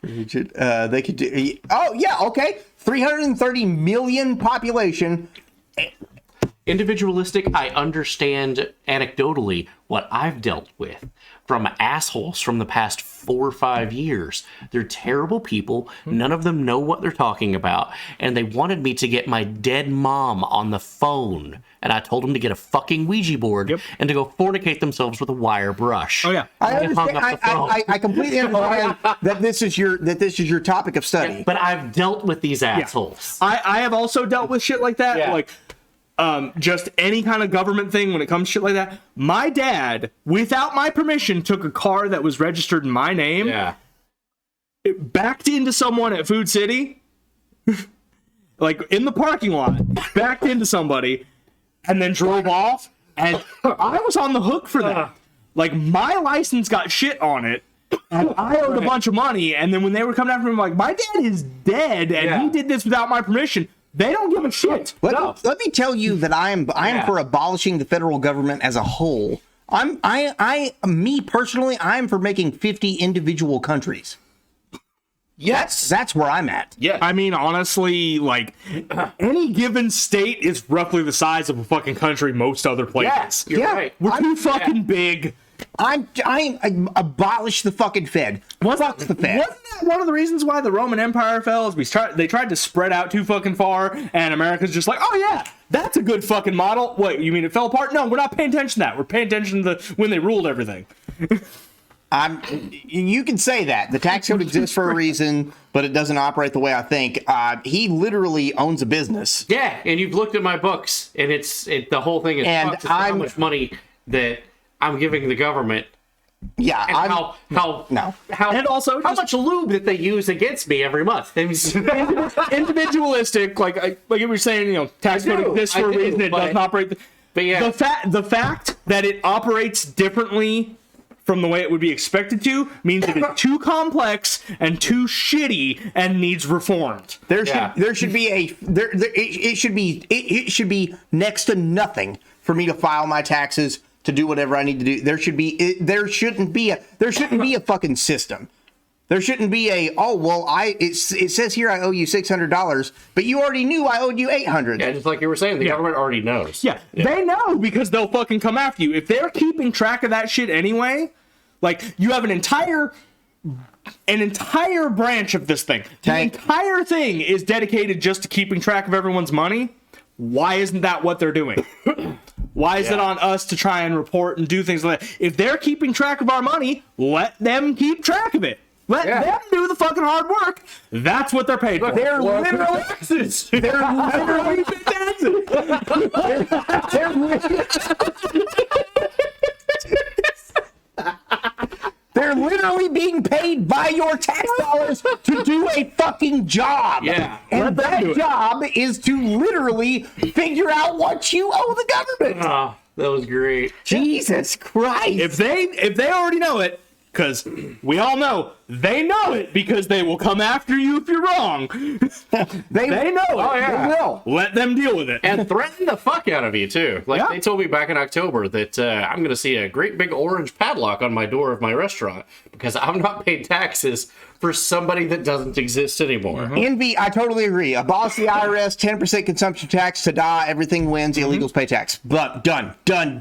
They could do. Oh yeah, okay. 330 million population. Individualistic. I understand anecdotally what I've dealt with from assholes from the past 4 or 5 years. They're terrible people. None of them know what they're talking about, and they wanted me to get my dead mom on the phone. And I told them to get a fucking Ouija board and to go fornicate themselves with a wire brush. Oh yeah, I understand. I completely understand that this is your topic of study. Yeah, but I've dealt with these assholes. I have also dealt with shit like that. Like just any kind of government thing when it comes to shit like that. My dad, without my permission, took a car that was registered in my name. Yeah. It backed into someone at Food City, like in the parking lot, backed into somebody, and then drove off. And I was on the hook for that. Like, my license got shit on it, and I owed a bunch of money. And then when they were coming after me, I'm like, my dad is dead, and he did this without my permission. They don't give a shit. Let me tell you that I am for abolishing the federal government as a whole. Me personally, I'm for making 50 individual countries. Yes, that's where I'm at. Yeah, I mean, honestly, like any given state is roughly the size of a fucking country most other places. You're right. We're too fucking big. I abolish the fucking Fed. Fuck the Fed. Wasn't that one of the reasons why the Roman Empire fell? Is they tried to spread out too fucking far, and America's just like, oh yeah, that's a good fucking model. What, you mean it fell apart? No, we're not paying attention to that. We're paying attention to when they ruled everything. You can say that. The tax code exists for a reason, but it doesn't operate the way I think. He literally owns a business. Yeah, and you've looked at my books, and the whole thing is how much money that I'm giving the government Yeah, and how and also how much lube that they use against me every month. Individualistic, like you were saying, tax code exists for a reason. It doesn't operate. But yeah, the fact that it operates differently from the way it would be expected to means it is too complex and too shitty and needs reformed. There should be it should be next to nothing for me to file my taxes, to do whatever I need to do. There shouldn't be a fucking system. There shouldn't be it says here I owe you $600, but you already knew I owed you $800. Yeah, just like you were saying, the government already knows. Yeah, they know because they'll fucking come after you. If they're keeping track of that shit anyway, like you have an entire branch of this thing. The entire thing is dedicated just to keeping track of everyone's money. Why isn't that what they're doing? Why is it on us to try and report and do things like that? If they're keeping track of our money, let them keep track of it. Let them do the fucking hard work. That's what they're paid for. They're literally taxes. They're literally taxes. They're literally being paid by your tax dollars to do a fucking job. Yeah. And that job is to literally figure out what you owe the government. Oh, that was great. Jesus Christ. If they already know it, because we all know they know it because they will come after you if you're wrong. They know it. Oh, yeah. They will. Let them deal with it. And threaten the fuck out of you, too. Like, they told me back in October that I'm going to see a great big orange padlock on my door of my restaurant because I've not paid taxes for somebody that doesn't exist anymore. Envy, I totally agree. Abolish the IRS, 10% consumption tax, ta-da, everything wins, illegals pay tax. But done,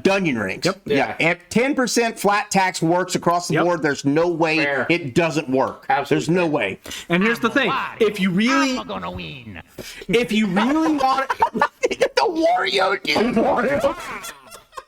onion rings. Yep. Yeah. And 10% flat tax works across the board. There's no way it doesn't work. Absolutely. There's no way. And here's the thing: if you really want, the Wario.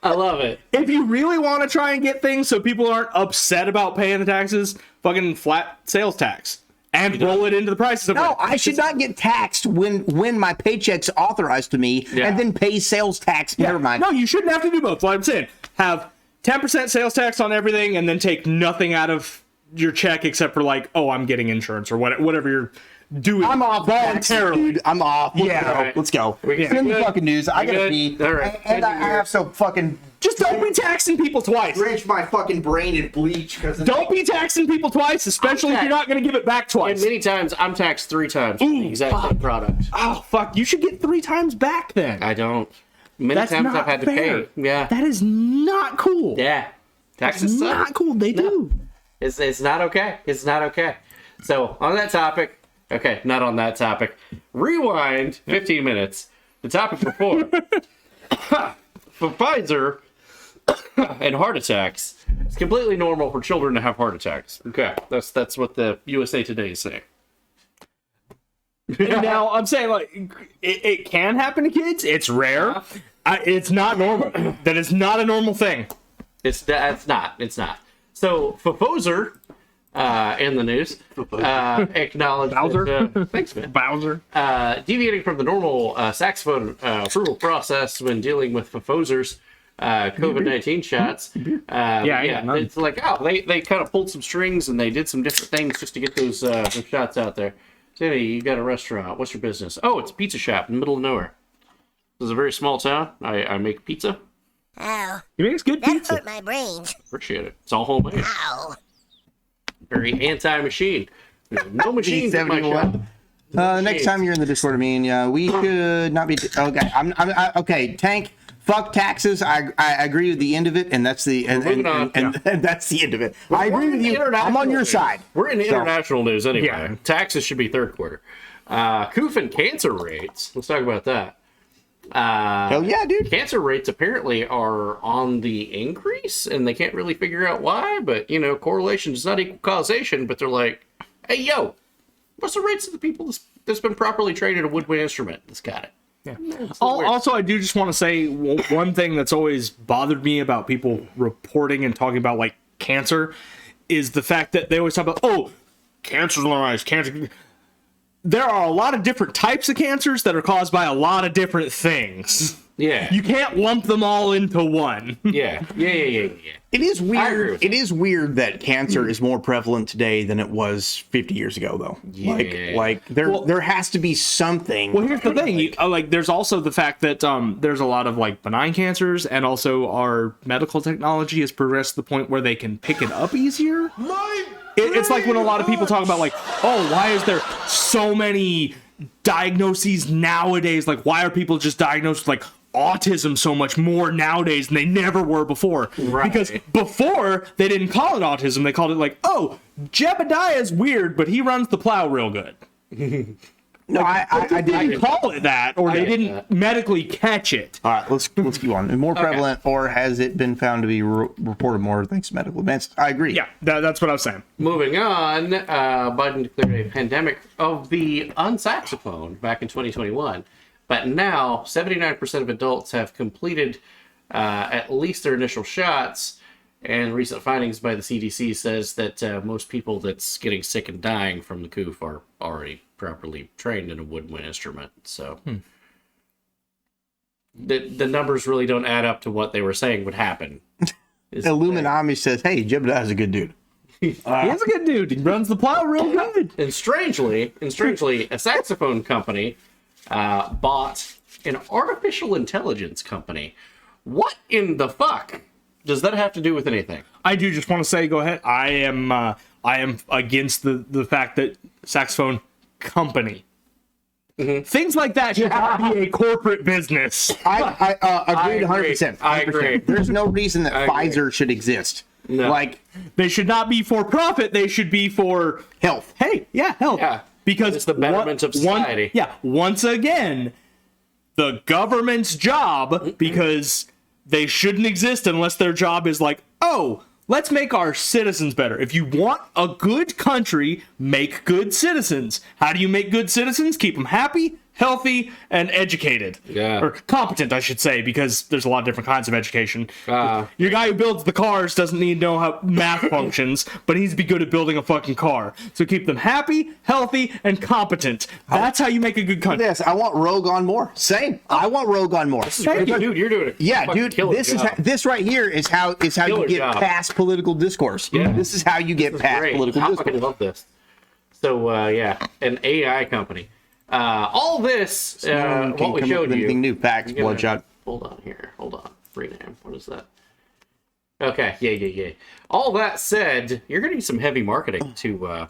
I love it. If you really want to try and get things so people aren't upset about paying the taxes, fucking flat sales tax and roll it into the prices of No, I should not get taxed when my paycheck's authorized to me and then pay sales tax. Never mind. No, you shouldn't have to do both. Like I'm saying, have 10% sales tax on everything and then take nothing out of your check except for like, oh, I'm getting insurance or whatever you're doing. I'm off voluntarily, dude. I'm off. Let's go. Send the fucking news. I gotta pee. All right. And I have so fucking just don't be taxing people twice. Drench my fucking brain in bleach. Don't be taxing people twice, especially if you're not going to give it back twice. And many times, I'm taxed 3 times for the exact same product. Oh, fuck. You should get 3 times back then. I don't. Many times I've had to pay. Yeah. That is not cool. Yeah. Taxes suck. Not cool. They do. It's not okay. It's not okay. So, on that topic, okay, not on that topic. Rewind 15 minutes. The topic before. For Pfizer and heart attacks, it's completely normal for children to have heart attacks. Okay, that's what the USA Today is saying. Now, I'm saying, like, it can happen to kids. It's rare. It's not normal. That is not a normal thing. It's not. So, Pfizer, in the news, acknowledged Bowser. Thanks, man. Bowser. Deviating from the normal saxophone approval process when dealing with Pfizer's COVID-19 shots. It's like, they kind of pulled some strings and they did some different things just to get those shots out there. Say, you got a restaurant. What's your business? Oh, it's a pizza shop in the middle of nowhere. This is a very small town. I make pizza. Ow. You make good pizza. That hurt my brains. Appreciate it. It's all homemade. Ow. Very anti-machine. There's no machines in my shop. Next time you're in the Discord, we should not be. Okay, okay. Tank, fuck taxes. I agree with the end of it, and that's the and that's the end of it. I agree with you. I'm on your side. We're in international news anyway. Yeah. Taxes should be third quarter. Kufin cancer rates. Let's talk about that. Hell yeah, dude. Cancer rates apparently are on the increase, and they can't really figure out why. But correlation does not equal causation. But they're like, hey, yo, what's the rates of the people that's been properly trained in a woodwind instrument that's got it? Yeah. Also, I do just want to say one thing that's always bothered me about people reporting and talking about like cancer is the fact that they always talk about, cancer's on the rise, cancer. There are a lot of different types of cancers that are caused by a lot of different things. Yeah. You can't lump them all into one. Yeah. It is weird. It is weird that cancer is more prevalent today than it was 50 years ago, though. Yeah. Like there has to be something. Well, here's the thing. There's also the fact that there's a lot of like benign cancers, and also our medical technology has progressed to the point where they can pick it up easier. It's like when a lot of people talk about like, oh, why is there so many diagnoses nowadays? Like, why are people just diagnosed with like autism so much more nowadays than they never were before? Right. Because before they didn't call it autism, they called it like, oh, Jebediah's weird, but he runs the plow real good. No, I didn't call it that, or they didn't medically catch it. All right, let's keep on. More prevalent, or has it been found to be reported more thanks to medical advances? I agree. Yeah, that's what I was saying. Moving on, Biden declared a pandemic of the unsaxophone back in 2021, but now 79% of adults have completed at least their initial shots, and recent findings by the CDC says that most people that's getting sick and dying from the coof are already properly trained in a woodwind instrument. So the numbers really don't add up to what they were saying would happen. Illuminati says, hey, Jebediah's a good dude. He's a good dude. He runs the plow real good. And strangely, a saxophone company bought an artificial intelligence company. What in the fuck does that have to do with anything? I do just want to say, go ahead. I am against the fact that saxophone company. Mm-hmm. Things like that should not be a corporate business. I agreed 100%. I agree. There's no reason that Pfizer should exist. No. Like, they should not be for profit. They should be for health. Hey, yeah, health. Yeah. Because it's the betterment of society. Once again, the government's job, because they shouldn't exist unless their job is like, oh, let's make our citizens better. If you want a good country, make good citizens. How do you make good citizens? Keep them happy, healthy, and educated. Yeah. Or competent, I should say, because there's a lot of different kinds of education. Your guy who builds the cars doesn't need to know how math functions, but he needs to be good at building a fucking car. So keep them happy, healthy, and competent. That's how you make a good country. Yes, I want Rogue on more. Same. I want Rogue on more. Dude, you're doing it. Yeah, dude. This right here is how you get past political discourse. Yeah. This is how you get past political discourse. I fucking love this. So an AI company. All this, what we showed you. Anything new? Facts, bloodshot. Hold on here. Hold on. Rename. What is that? Okay. Yeah. All that said, you're going to need some heavy marketing to,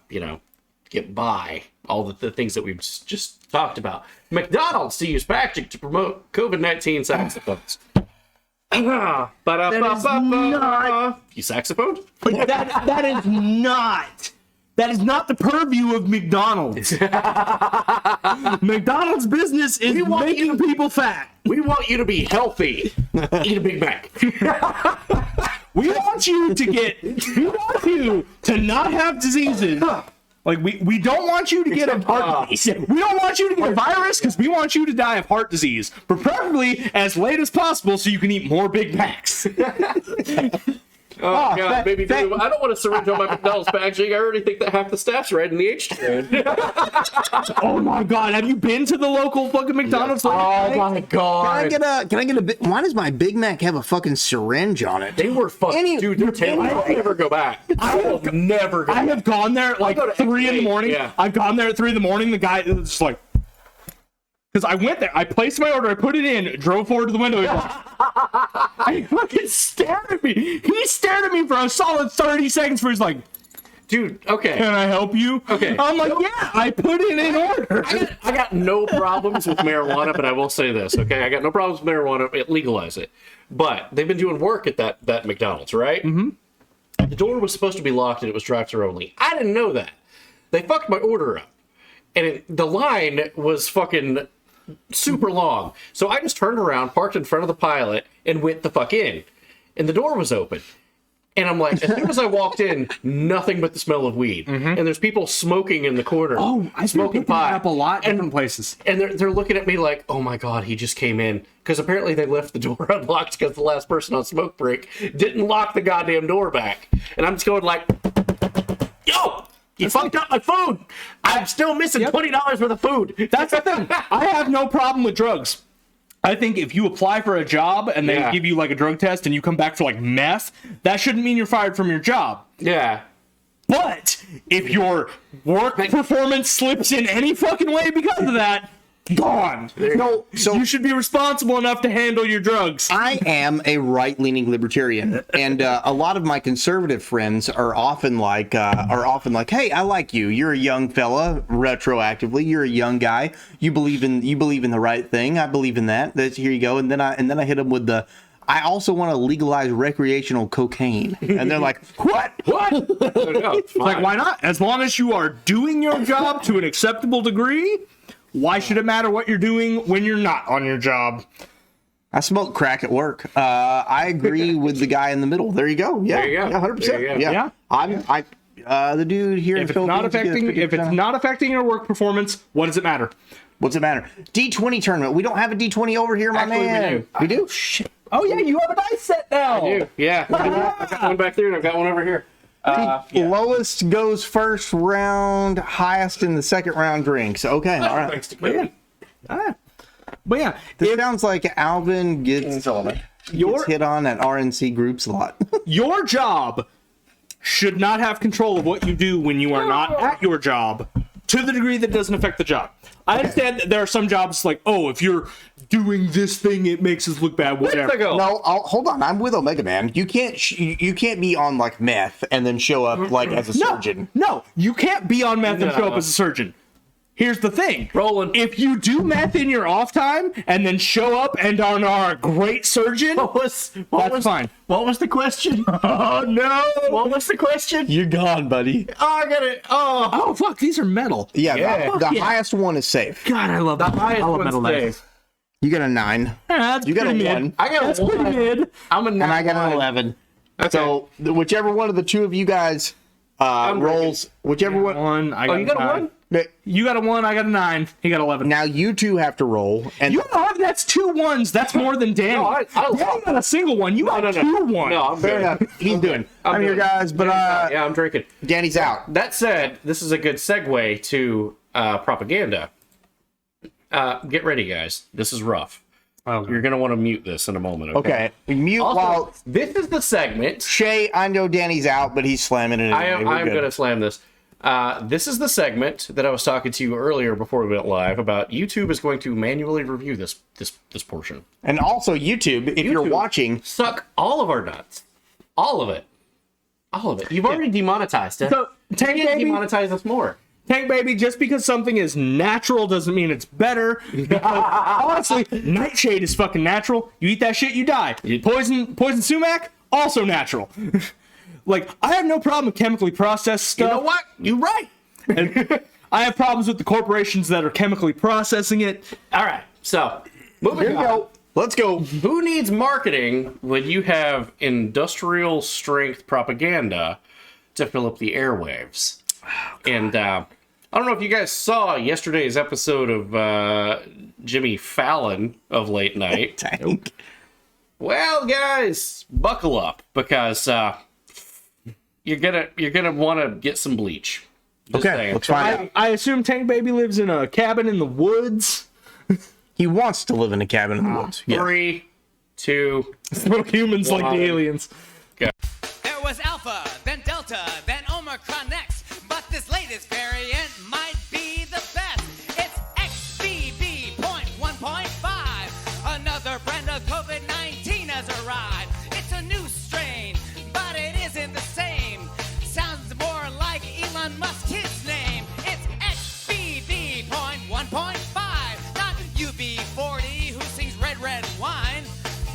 get by all the things that we've just talked about. McDonald's to use packaging to promote COVID-19 saxophones. You saxophone? That is not. That is not the purview of McDonald's. McDonald's business is making people fat. We want you to be healthy. Eat a Big Mac. We want you to not have diseases. Like we don't want you to get a heart disease. We don't want you to get a virus because we want you to die of heart disease, but preferably as late as possible so you can eat more Big Macs. Oh, God, baby, dude, I don't want to syringe on my McDonald's packaging. I already think that half the staff's right in the H train. Oh my God, have you been to the local fucking McDonald's? Oh my God. Can I get a why does my Big Mac have a fucking syringe on it? They were fucking, dude, they're terrible. I'll never go back. I will never go back. I have gone there at like 3 in the morning. Yeah. I've gone there at 3 in the morning. The guy is just like, because I went there, I placed my order, I put it in, drove forward to the window. He fucking stared at me. He stared at me for a solid 30 seconds where he's like, dude, okay. Can I help you? Okay. I'm like, yeah, I put it in order. I got no problems with marijuana, but I will say this, okay? I got no problems with marijuana. Legalize it. But they've been doing work at that McDonald's, right? Mm-hmm. The door was supposed to be locked and it was drive-thru only. I didn't know that. They fucked my order up. And the line was fucking super long. So I just turned around, parked in front of the pilot, and went the fuck in. And the door was open. And I'm like, as soon as I walked in, nothing but the smell of weed. Mm-hmm. And there's people smoking in the corner. Oh, I smoking pot up a lot in different places. And they're looking at me like, oh my God, he just came in. Because apparently they left the door unlocked because the last person on smoke break didn't lock the goddamn door back. And I'm just going like, yo! You fucked up my food. I'm still missing $20 worth of food. That's the thing. I have no problem with drugs. I think if you apply for a job and they give you like a drug test and you come back for like meth, that shouldn't mean you're fired from your job. Yeah. But if your work performance slips in any fucking way because of that, gone. No, so you should be responsible enough to handle your drugs. I am a right-leaning libertarian, and a lot of my conservative friends are often like, "Hey, I like you. You're a young fella. Retroactively, you're a young guy. You believe in the right thing. I believe in that. Here you go." And then I hit them with the, "I also want to legalize recreational cocaine," and they're like, "What? What?" It's like, why not? As long as you are doing your job to an acceptable degree. Why should it matter what you're doing when you're not on your job? I smoke crack at work. I agree with the guy in the middle. There you go. Yeah, There you go. Yeah, 100%. Yeah. The dude here in If it's not affecting your work performance, what does it matter? What's it matter? D20 tournament. We don't have a D20 over here, my Actually, man. we do. Shit. Oh yeah, you have a dice set now. I do. Yeah. I've got one back there and I've got one over here. Lowest goes first round, highest in the second round drinks. Okay, all right. Thanks to Cleveland. But yeah, it sounds like Alvin gets hit on at RNC groups a lot. Your job should not have control of what you do when you are not at your job, to the degree that doesn't affect the job. I understand that there are some jobs like, oh, if you're doing this thing, it makes us look bad, whatever. No, hold on. I'm with Omega Man. You can't be on like meth and then show up like as a surgeon. No, you can't be on meth and show up as a surgeon. Here's the thing. Rolling. If you do meth in your off time and then show up and are a great surgeon, that's fine. What was the question? Oh, no. What was the question? You're gone, buddy. Oh, I got it. Oh, fuck. These are metal. Yeah, the highest one is safe. God, I love The highest metal one's knives. safe. You got a 9. That's You got a pretty mid. 1. I got That's a 1. pretty mid. I'm a 9. And I got an 11. Okay. So whichever one of the two of you guys rolls, whichever one. I got you got a 1? You got a 1, I got a 9. He got 11. Now you two have to roll. And You got 11, that's 2 1s. That's more than Danny. No, I Danny got a single one. You got 2 1s. No, I'm fair good. enough. He's doing. I'm here, guys, but Yeah, I'm drinking. Danny's out. That said, this is a good segue to propaganda. Get ready, guys. This is rough. Oh, You're going to want to mute this in a moment. Okay. Mute Also, while this is the segment. Shay, I know Danny's out, but he's slamming it. I'm going to slam this. This is the segment that I was talking to you earlier before we went live about. YouTube is going to manually review this portion. And also YouTube, if you're watching, suck all of our nuts. All of it. All of it. You've already demonetized it. So, Tank Baby, demonetize us more. Tank Baby, just because something is natural doesn't mean it's better. Because, honestly, nightshade is fucking natural. You eat that shit, you die. Poison sumac, also natural. Like, I have no problem with chemically processed stuff. You know what? You're right. And I have problems with the corporations that are chemically processing it. All right. So, moving on. Let's go. Who needs marketing when you have industrial strength propaganda to fill up the airwaves? And I don't know if you guys saw yesterday's episode of Jimmy Fallon of Late Night. Tank. Well, guys, buckle up because you're gonna want to get some bleach. Just saying. Let's find out. I assume Tank Baby lives in a cabin in the woods. He wants to live in a cabin in the woods. Yeah. 3, 2, Smoke humans like the aliens. Go. There was Alpha, then Delta, then Omicron X, but this latest variant might be the best. It's XBB.1.5. Another brand of COVID-19 has arrived. It's a new strain, but it isn't the same. Sounds more like Elon Musk's his name. It's XBB.1.5, not UB40 who sings red, red wine.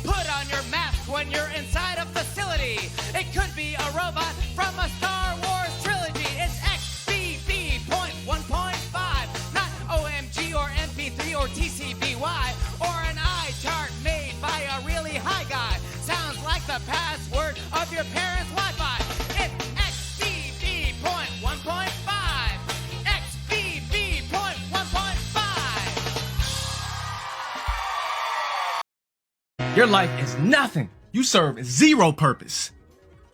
Put on your mask when you're inside a facility. It could be a robot from a Star Wars trilogy. It's XBB.1.5, not OMG or MP3 or TCBY, or an eye chart made by a really high guy. Sounds like the password of your parents' Wi-Fi. It's XBB.1.5. XBB.1.5. Your life is nothing. You serve zero purpose.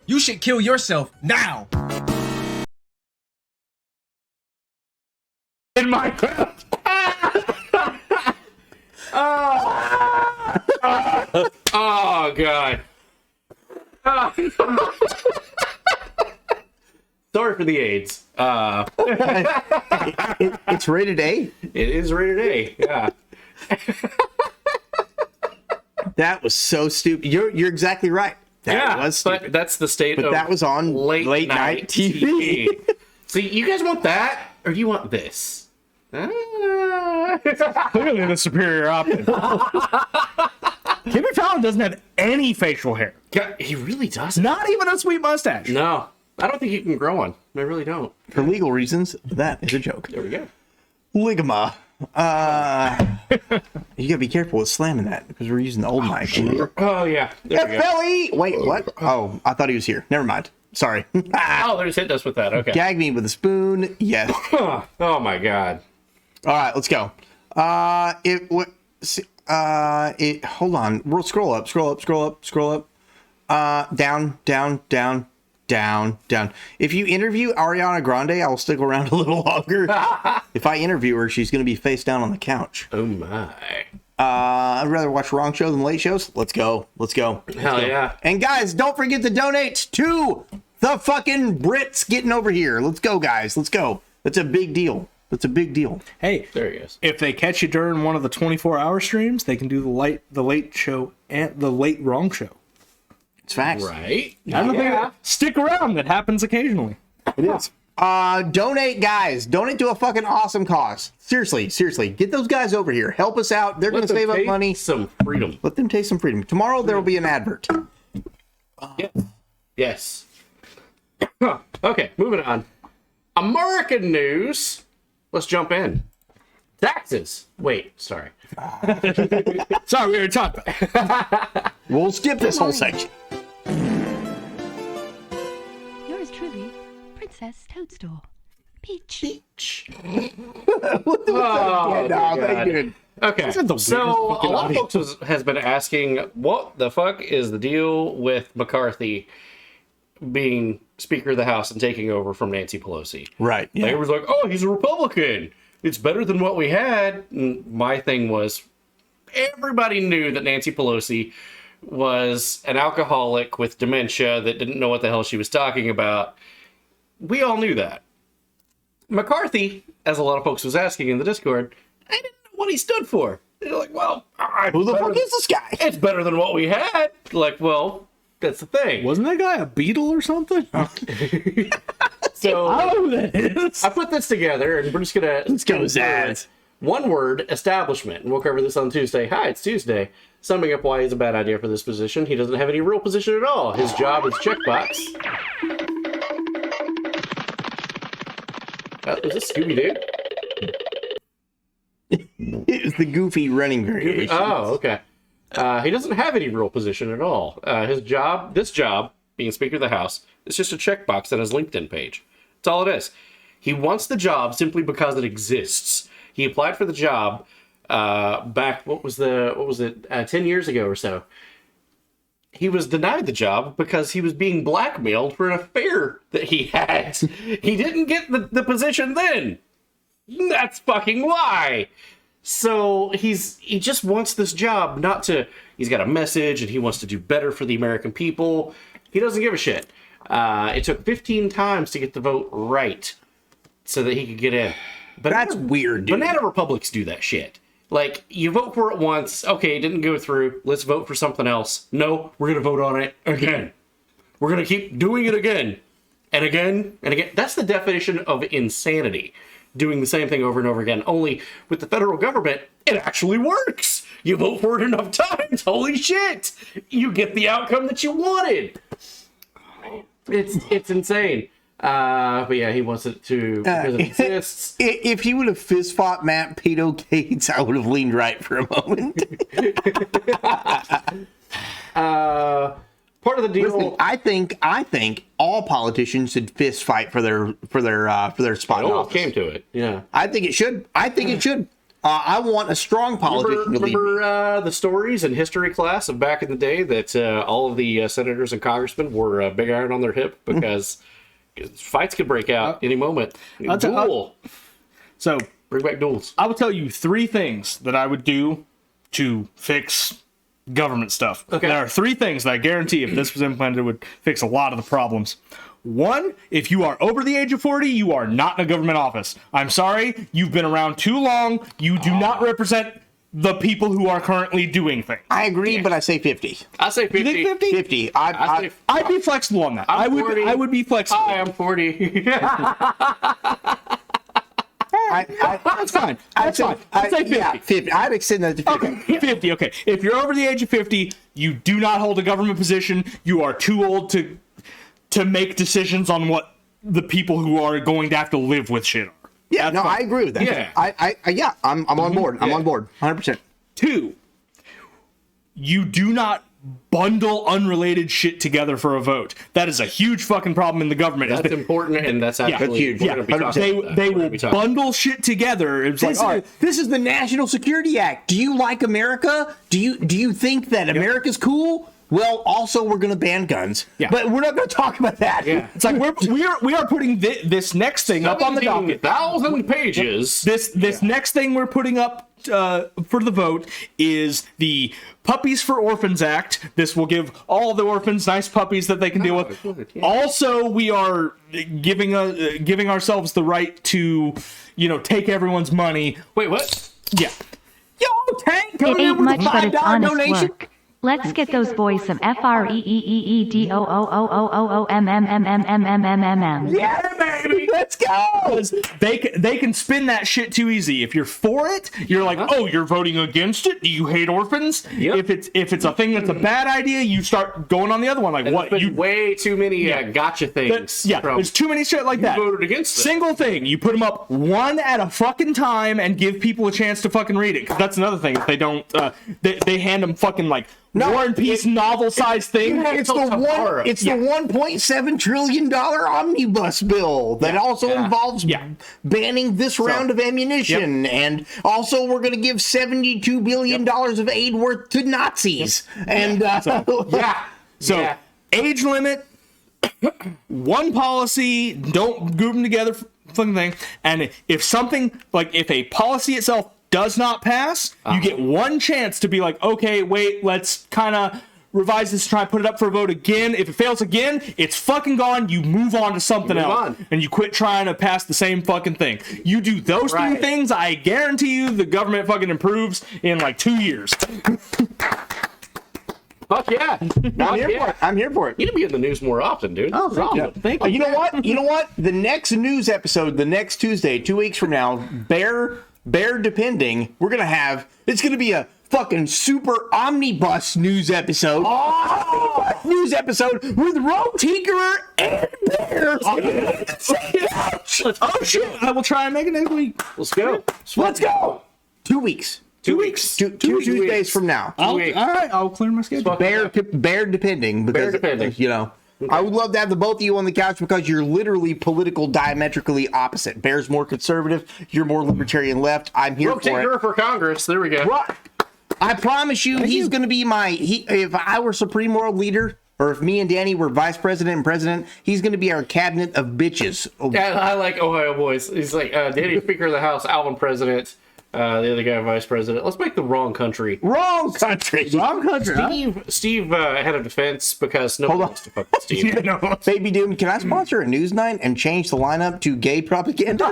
You should kill yourself now. In Minecraft. Oh God. Sorry for the AIDS. It's rated A. It is rated A. Yeah. That was so stupid. You're exactly right. That was stupid. But that's the state But of that was on late night TV. See, you guys want that, or do you want this? Clearly the superior option. Jimmy Fallon doesn't have any facial hair. Yeah, he really doesn't. Not even a sweet mustache. No, I don't think he can grow one. I really don't. For legal reasons, that is a joke. There we go. Ligama. You gotta be careful with slamming that because we're using the old mic. Oh yeah. There we go. FLE. Wait, what? Oh, I thought he was here. Never mind. Sorry. Oh, they just hit us with that. Okay. Gag me with a spoon. Yes. Oh my God. All right, let's go. Hold on. We'll scroll up. Down. If you interview Ariana Grande, I'll stick around a little longer. If I interview her, she's going to be face down on the couch. Oh my. I'd rather watch wrong show than late shows. Let's go. Hell yeah. And guys, don't forget to donate to the fucking Brits getting over here. Let's go, guys. Let's go. That's a big deal. Hey, there he is. If they catch you during one of the 24-hour streams, they can do the late show and the late wrong show. It's facts. Right. I don't think stick around. That happens occasionally. It is. Donate, guys. Donate to a fucking awesome cause. Seriously. Get those guys over here. Help us out. They're going to save up money. Some freedom. Let them taste some freedom. Tomorrow there will be an advert. Yes. Okay, moving on. American news. Let's jump in. Taxes. Wait, sorry. Sorry, we were talking about. We'll skip this whole section. Yours truly, Princess Toadstool. Peach. Okay, so a lot of folks has been asking, what the fuck is the deal with McCarthy being Speaker of the House and taking over from Nancy Pelosi? Right. Yeah. They was like, oh, he's a Republican. It's better than what we had. And my thing was, everybody knew that Nancy Pelosi was an alcoholic with dementia that didn't know what the hell she was talking about. We all knew that. McCarthy, as a lot of folks was asking in the Discord, I didn't know what he stood for. They're like, well, who the fuck is this guy? It's better than what we had. Like, well, that's the thing. Wasn't that guy a beetle or something? So I don't know who that is. I put this together, and we're just gonna go, Zaz. One word: establishment. And we'll cover this on Tuesday. Hi, it's Tuesday. Summing up why he's a bad idea for this position. He doesn't have any real position at all. His job is checkbox. Is this Scooby-Doo? It was the goofy running variation. Oh, okay. He doesn't have any real position at all. This job, being Speaker of the House, is just a checkbox on his LinkedIn page. That's all it is. He wants the job simply because it exists. He applied for the job back, 10 years ago or so. He was denied the job because he was being blackmailed for an affair that he had. He didn't get the position then. That's fucking why. So he just wants this job, he's got a message and he wants to do better for the American people. He doesn't give a shit. It took 15 times to get the vote right so that he could get in. But that's weird, dude. Banana republics do that shit. Like, you vote for it once, okay, it didn't go through, let's vote for something else. No, we're going to vote on it again. We're going to keep doing it again, and again, and again. That's the definition of insanity. Doing the same thing over and over again. Only with the federal government, it actually works. You vote for it enough times, holy shit! You get the outcome that you wanted. It's insane. But yeah, he wants it to because it exists. If he would have fist fought Matt Pedo Gates, I would have leaned right for a moment. Part of the deal. Listen, I think all politicians should fist fight for their spot in office. Came to it, yeah. I think it should. I want a strong politician. Remember the stories in history class of back in the day that all of the senators and congressmen wore a big iron on their hip because fights could break out any moment. So bring back duels. I will tell you 3 things that I would do to fix government stuff. Okay. There are 3 things that I guarantee if this was implemented would fix a lot of the problems. 1, if you are over the age of 40, you are not in a government office. I'm sorry, you've been around too long. You do not represent the people who are currently doing things. I agree, but I say 50. I say 50. You think 50? 50. I'd be flexible on that. I would be flexible. I am 40. That's fine. That's fine. I'd say 50. Yeah, 50. I'd extend that to 50. Okay, 50. Okay. If you're over the age of 50, you do not hold a government position. You are too old to make decisions on what the people who are going to have to live with shit are. Yeah, no, I agree with that. Yeah. I'm on board. I'm on board. 100%. 2, you do not bundle unrelated shit together for a vote. That is a huge fucking problem in the government. That's important, and that's actually huge. We're gonna be talking about that. They We're gonna will be talking bundle shit together. It's like, all right, This is the National Security Act. Do you like America? Do you think that America's cool? Well, also we're going to ban guns. Yeah. But we're not going to talk about that. Yeah. It's like we are putting this next thing up on the docket. 17,000 pages. This next thing we're putting up for the vote is the Puppies for Orphans Act. This will give all the orphans nice puppies that they can deal with. Good, yeah. Also, we are giving ourselves the right to, take everyone's money. Wait, what? Yeah. Yo, Tank, It come in ain't with much, a but it's $5 honest donation. work. Let's get those boys some FREEEEDOOOOOMMMMMMMMMMM. Yeah, baby, let's go. Because they can spin that shit too easy. If you're for it, you're like, oh, you're voting against it. Do you hate orphans? Yep. If it's a thing that's a bad idea, you start going on the other one. Like, And what? there's been You way too many gotcha things. there's too many shit like that. You voted against it. Single thing. You put them up one at a fucking time and give people a chance to fucking read it. Because that's another thing. If they don't, they hand them fucking like War and Peace novel-sized thing. It's the $1.7 trillion omnibus bill that also involves banning this round of ammunition, and also we're going to give $72 billion of aid worth to Nazis. And So age limit, one policy, don't group them together, fucking thing. And if something if a policy itself does not pass, you get one chance to be like, okay, wait, let's kind of revise this, try and put it up for a vote again. If it fails again, it's fucking gone. You move on to something else. And you quit trying to pass the same fucking thing. You do those 3 things, I guarantee you the government fucking improves in like 2 years. Fuck yeah. I'm here for it. You need to be in the news more often, dude. Oh, thank you. You know what? You know what? The next news episode, the next Tuesday, 2 weeks from now, Bear depending, it's going to be a fucking super omnibus news episode. News episode with Rogue Tinkerer and Bear. Oh shit! I will try and make it next week. Let's go. Let's go. 2 weeks. 2 weeks. Two Tuesdays from now. All right, I'll clear my schedule. Bear depending, because I would love to have the both of you on the couch because you're literally political diametrically opposite. Bear's more conservative, you're more libertarian left. I'm here for it. For Congress. There we go. I promise you, he's going to be if I were Supreme World Leader, or if me and Danny were Vice President and President, he's going to be our cabinet of bitches. Yeah, I like Ohio boys. He's like, Danny, Speaker of the House, Alvin, President. The other guy, Vice President. Let's make the wrong country. Wrong country. Steve head of defense, because no one wants to fuck with Steve. Baby Doom, can I sponsor a news night and change the lineup to gay propaganda?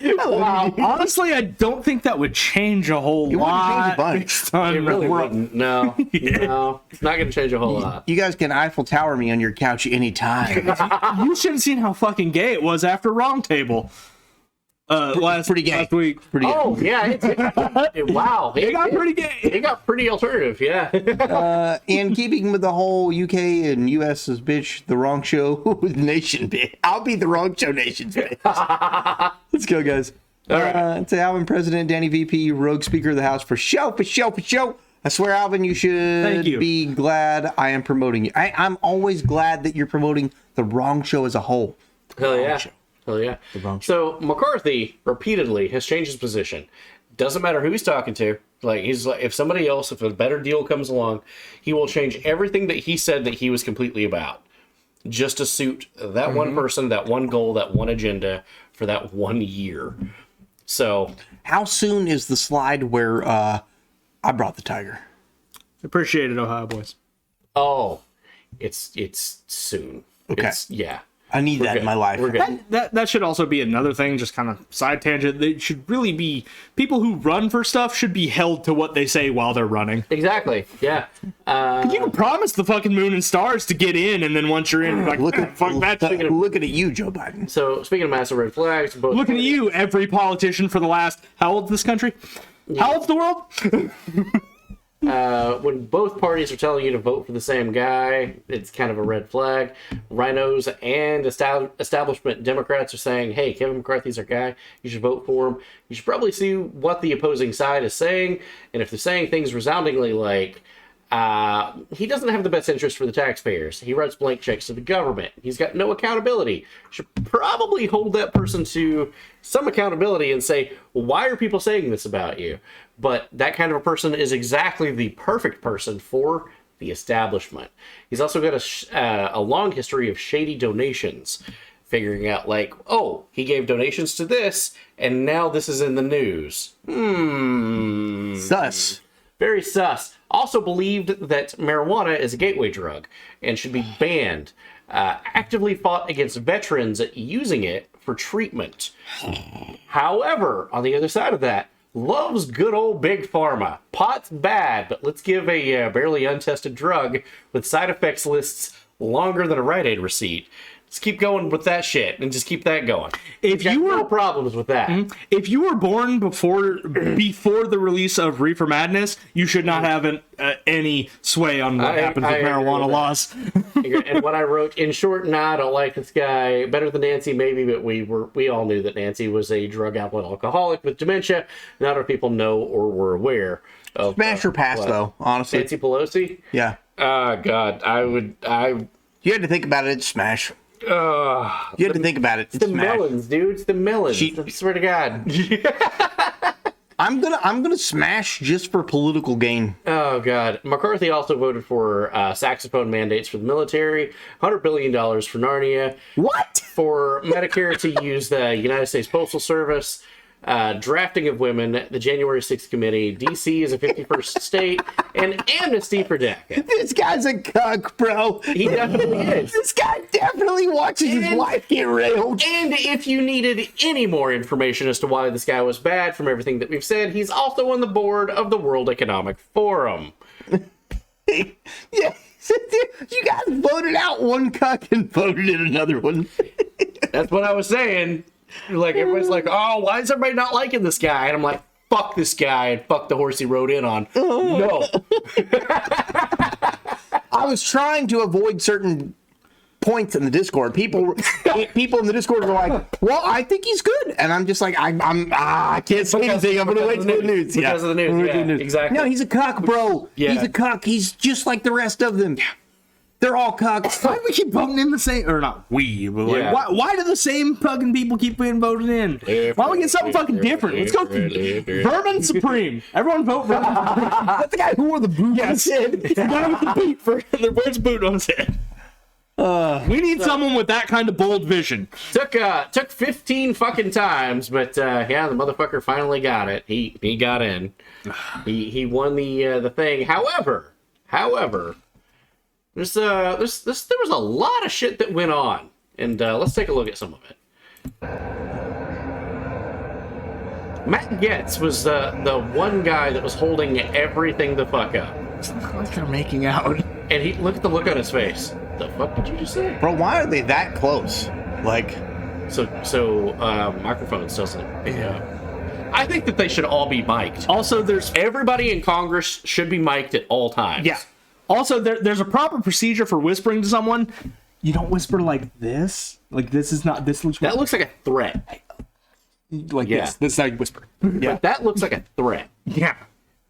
Wow. Honestly, I don't think that would change a whole lot. It really wouldn't. No, it's not going to change a whole lot. You guys can Eiffel Tower me on your couch anytime. You should have seen how fucking gay it was after Wrong Table. Last week. Oh yeah, wow, it got pretty gay. It got pretty alternative, yeah. In keeping with the whole UK and US's bitch, the wrong show with Nation bitch. I'll be the wrong show Nation's bitch. Let's go, guys. All right. It's Alvin, President, Danny, VP, Rogue Speaker of the House, for show. I swear, Alvin, you should be glad I am promoting you. I'm always glad that you're promoting the wrong show as a whole. Hell yeah. Hell yeah. So McCarthy repeatedly has changed his position. Doesn't matter who he's talking to. He's like, if somebody else, if a better deal comes along, he will change everything that he said that he was completely about, just to suit that one person, that one goal, that one agenda for that 1 year. So how soon is the slide where I brought the tiger. Appreciate it, Ohio boys. Oh, it's soon. Okay. Yeah. I need that in my life. We're good. That should also be another thing, just kind of side tangent. They should really be, people who run for stuff should be held to what they say while they're running. Exactly. Yeah. You can promise the fucking moon and stars to get in, and then once you're in, like, Look fuck at you, Joe Biden. So speaking of massive red flags, both looking at you, every politician for the last, how old's this country? How old's the world? when both parties are telling you to vote for the same guy, it's kind of a red flag. Rhinos and establishment Democrats are saying, hey, Kevin McCarthy's our guy. You should vote for him. You should probably see what the opposing side is saying. And if they're saying things resoundingly like, he doesn't have the best interest for the taxpayers. He writes blank checks to the government. He's got no accountability. Should probably hold that person to some accountability and say, well, why are people saying this about you? But that kind of a person is exactly the perfect person for the establishment. He's also got a long history of shady donations. Figuring out like, oh, he gave donations to this, and now this is in the news. Sus. Very sus. Also believed that marijuana is a gateway drug and should be banned. Actively fought against veterans using it for treatment. However, on the other side of that, loves good old big pharma. Pot's bad, but let's give a barely untested drug with side effects lists longer than a Rite Aid receipt. Just keep going with that shit and just keep that going. If you were no problems with that, if you were born before the release of Reefer Madness, you should not have any sway on what happens with marijuana laws. And what I wrote, in short, I don't like this guy. Better than Nancy, maybe, but we all knew that Nancy was a drug alcoholic with dementia. Not our people know or were aware of. Smash or pass, though, honestly. Nancy Pelosi? Yeah. Oh, God. You had to think about it, smash. You had to think about it. It's the melons, dude. It's the melons. I swear to God. I'm gonna smash just for political gain. Oh God. McCarthy also voted for saxophone mandates for the military, $100 billion for Narnia. What? For Medicare to use the United States Postal Service. Drafting of women, the January 6th committee, DC is a 51st state, and amnesty for DACA. This guy's a cuck, bro. He definitely is. This guy definitely watches his wife get railed. And if you needed any more information as to why this guy was bad from everything that we've said, he's also on the board of the World Economic Forum. Yeah. You guys voted out one cuck and voted in another one. That's what I was saying. Like, everybody's like, oh, why is everybody not liking this guy? And I'm like, fuck this guy and fuck the horse he rode in on. No. I was trying to avoid certain points in the Discord. People in the Discord were like, well, I think he's good. And I'm just like, I can't say anything. I'm going to wait till the news. Because of the news, yeah, exactly. No, he's a cuck, bro. Yeah. He's a cuck. He's just like the rest of them. They're all cucks. Why do we keep voting in the same, or not we, but like, why do the same fucking people keep being voted in? Why don't we get something fucking different? Let's go Vermin Supreme. Everyone vote Vermin Supreme. That's the guy who wore the boot on his head. The guy with the boot for the boot on his head. We need someone with that kind of bold vision. Took 15 fucking times, but yeah, the motherfucker finally got it. He got in. He won the thing. However, there was a lot of shit that went on, and let's take a look at some of it. Matt Gaetz was the one guy that was holding everything the fuck up. It's like they're making out. And look at the look on his face. The fuck did you just say? Bro, why are they that close? Like, so microphones doesn't. I think that they should all be mic'd. Also, everybody in Congress should be mic'd at all times. Yeah. Also, there's a proper procedure for whispering to someone. You don't whisper like this. Like, this is not. This looks. That looks like a threat. Like this. This is how you whisper. Yeah. But that looks like a threat. Yeah.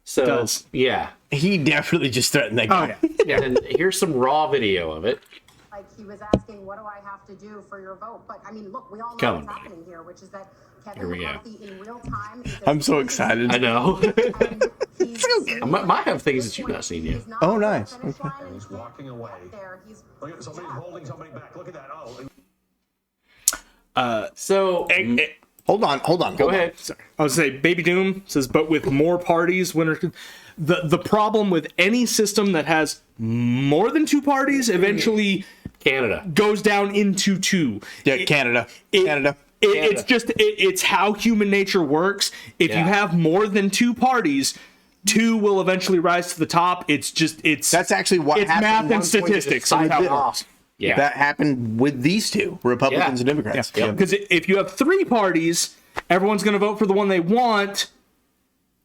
So yeah, he definitely just threatened that guy. Oh, yeah. And here's some raw video of it. Like, he was asking, what do I have to do for your vote? But I mean, look, we all know what's happening here, which is that Kevin McCarthy in real time. I'm so excited. I know. I might have things that you've not seen yet. Oh, nice. Okay. He's walking away. Look at somebody's holding somebody back. Look at that. Oh. So Hold on. Go ahead. Sorry. I was say Baby Doom says, but with more parties, winner. The problem with any system that has more than 2 parties eventually Canada goes down into 2. Yeah, Canada. It's how human nature works. If you have more than 2 parties, 2 will eventually rise to the top. That's actually what it's happened. math and statistics. That's how it works. Yeah. That happened with these 2, Republicans and Democrats. Because if you have 3 parties, everyone's going to vote for the one they want,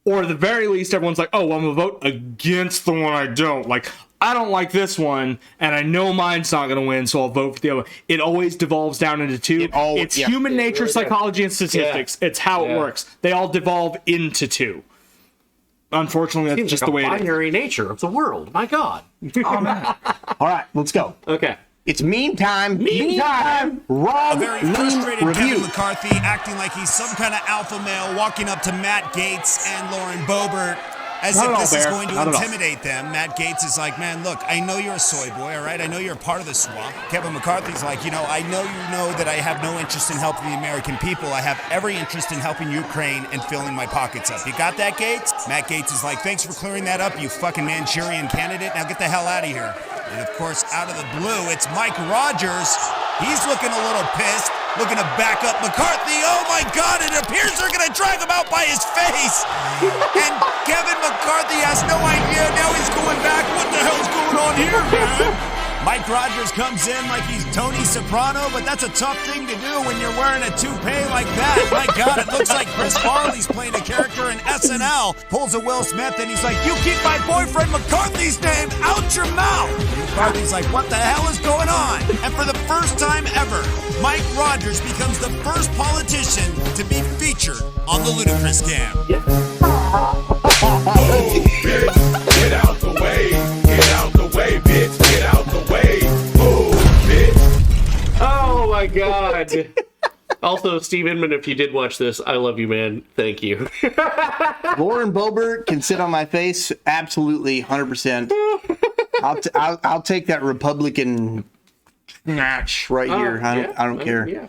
or at the very least, everyone's like, oh, well, I'm going to vote against the one I don't. Like, I don't like this one, and I know mine's not going to win, so I'll vote for the other one. It always devolves down into 2. It's human nature, psychology, and statistics. It's how it works. They all devolve into 2. Unfortunately, that's just the way it is. Binary nature of the world. My God. Oh, man. All right, let's go. Okay. It's meme time. Meme time. Wrong. A very frustrated Kevin McCarthy acting like he's some kind of alpha male walking up to Matt Gaetz and Lauren Boebert as if this is going to intimidate them. Matt Gaetz is like, man, look, I know you're a soy boy, all right? I know you're a part of the swamp. Kevin McCarthy's like, I know you know that I have no interest in helping the American people. I have every interest in helping Ukraine and filling my pockets up. You got that, Gaetz? Matt Gaetz is like, thanks for clearing that up, you fucking Manchurian candidate. Now get the hell out of here. And of course, out of the blue, it's Mike Rogers. He's looking a little pissed, looking to back up McCarthy. Oh my God, it appears they're going to drag him out by his face. And Kevin McCarthy has no idea. Now he's going back. What the hell's going on here, man? Mike Rogers comes in like he's Tony Soprano, but that's a tough thing to do when you're wearing a toupee like that. My God, it looks like Chris Farley's playing a character in SNL. Pulls a Will Smith and he's like, you keep my boyfriend McCarthy's name out your mouth. McCarthy's like, what the hell is going on? And for the first time ever, Mike Rogers becomes the first politician to be featured on the Ludicrous Cam. Oh, bitch, get out the way. Get out the way, bitch. Get out the way. Oh, bitch. Oh, my God. Also, Steve Inman, if you did watch this, I love you, man. Thank you. Lauren Boebert can sit on my face. Absolutely, 100%. I'll take that Republican snatch right here. I don't care. Yeah.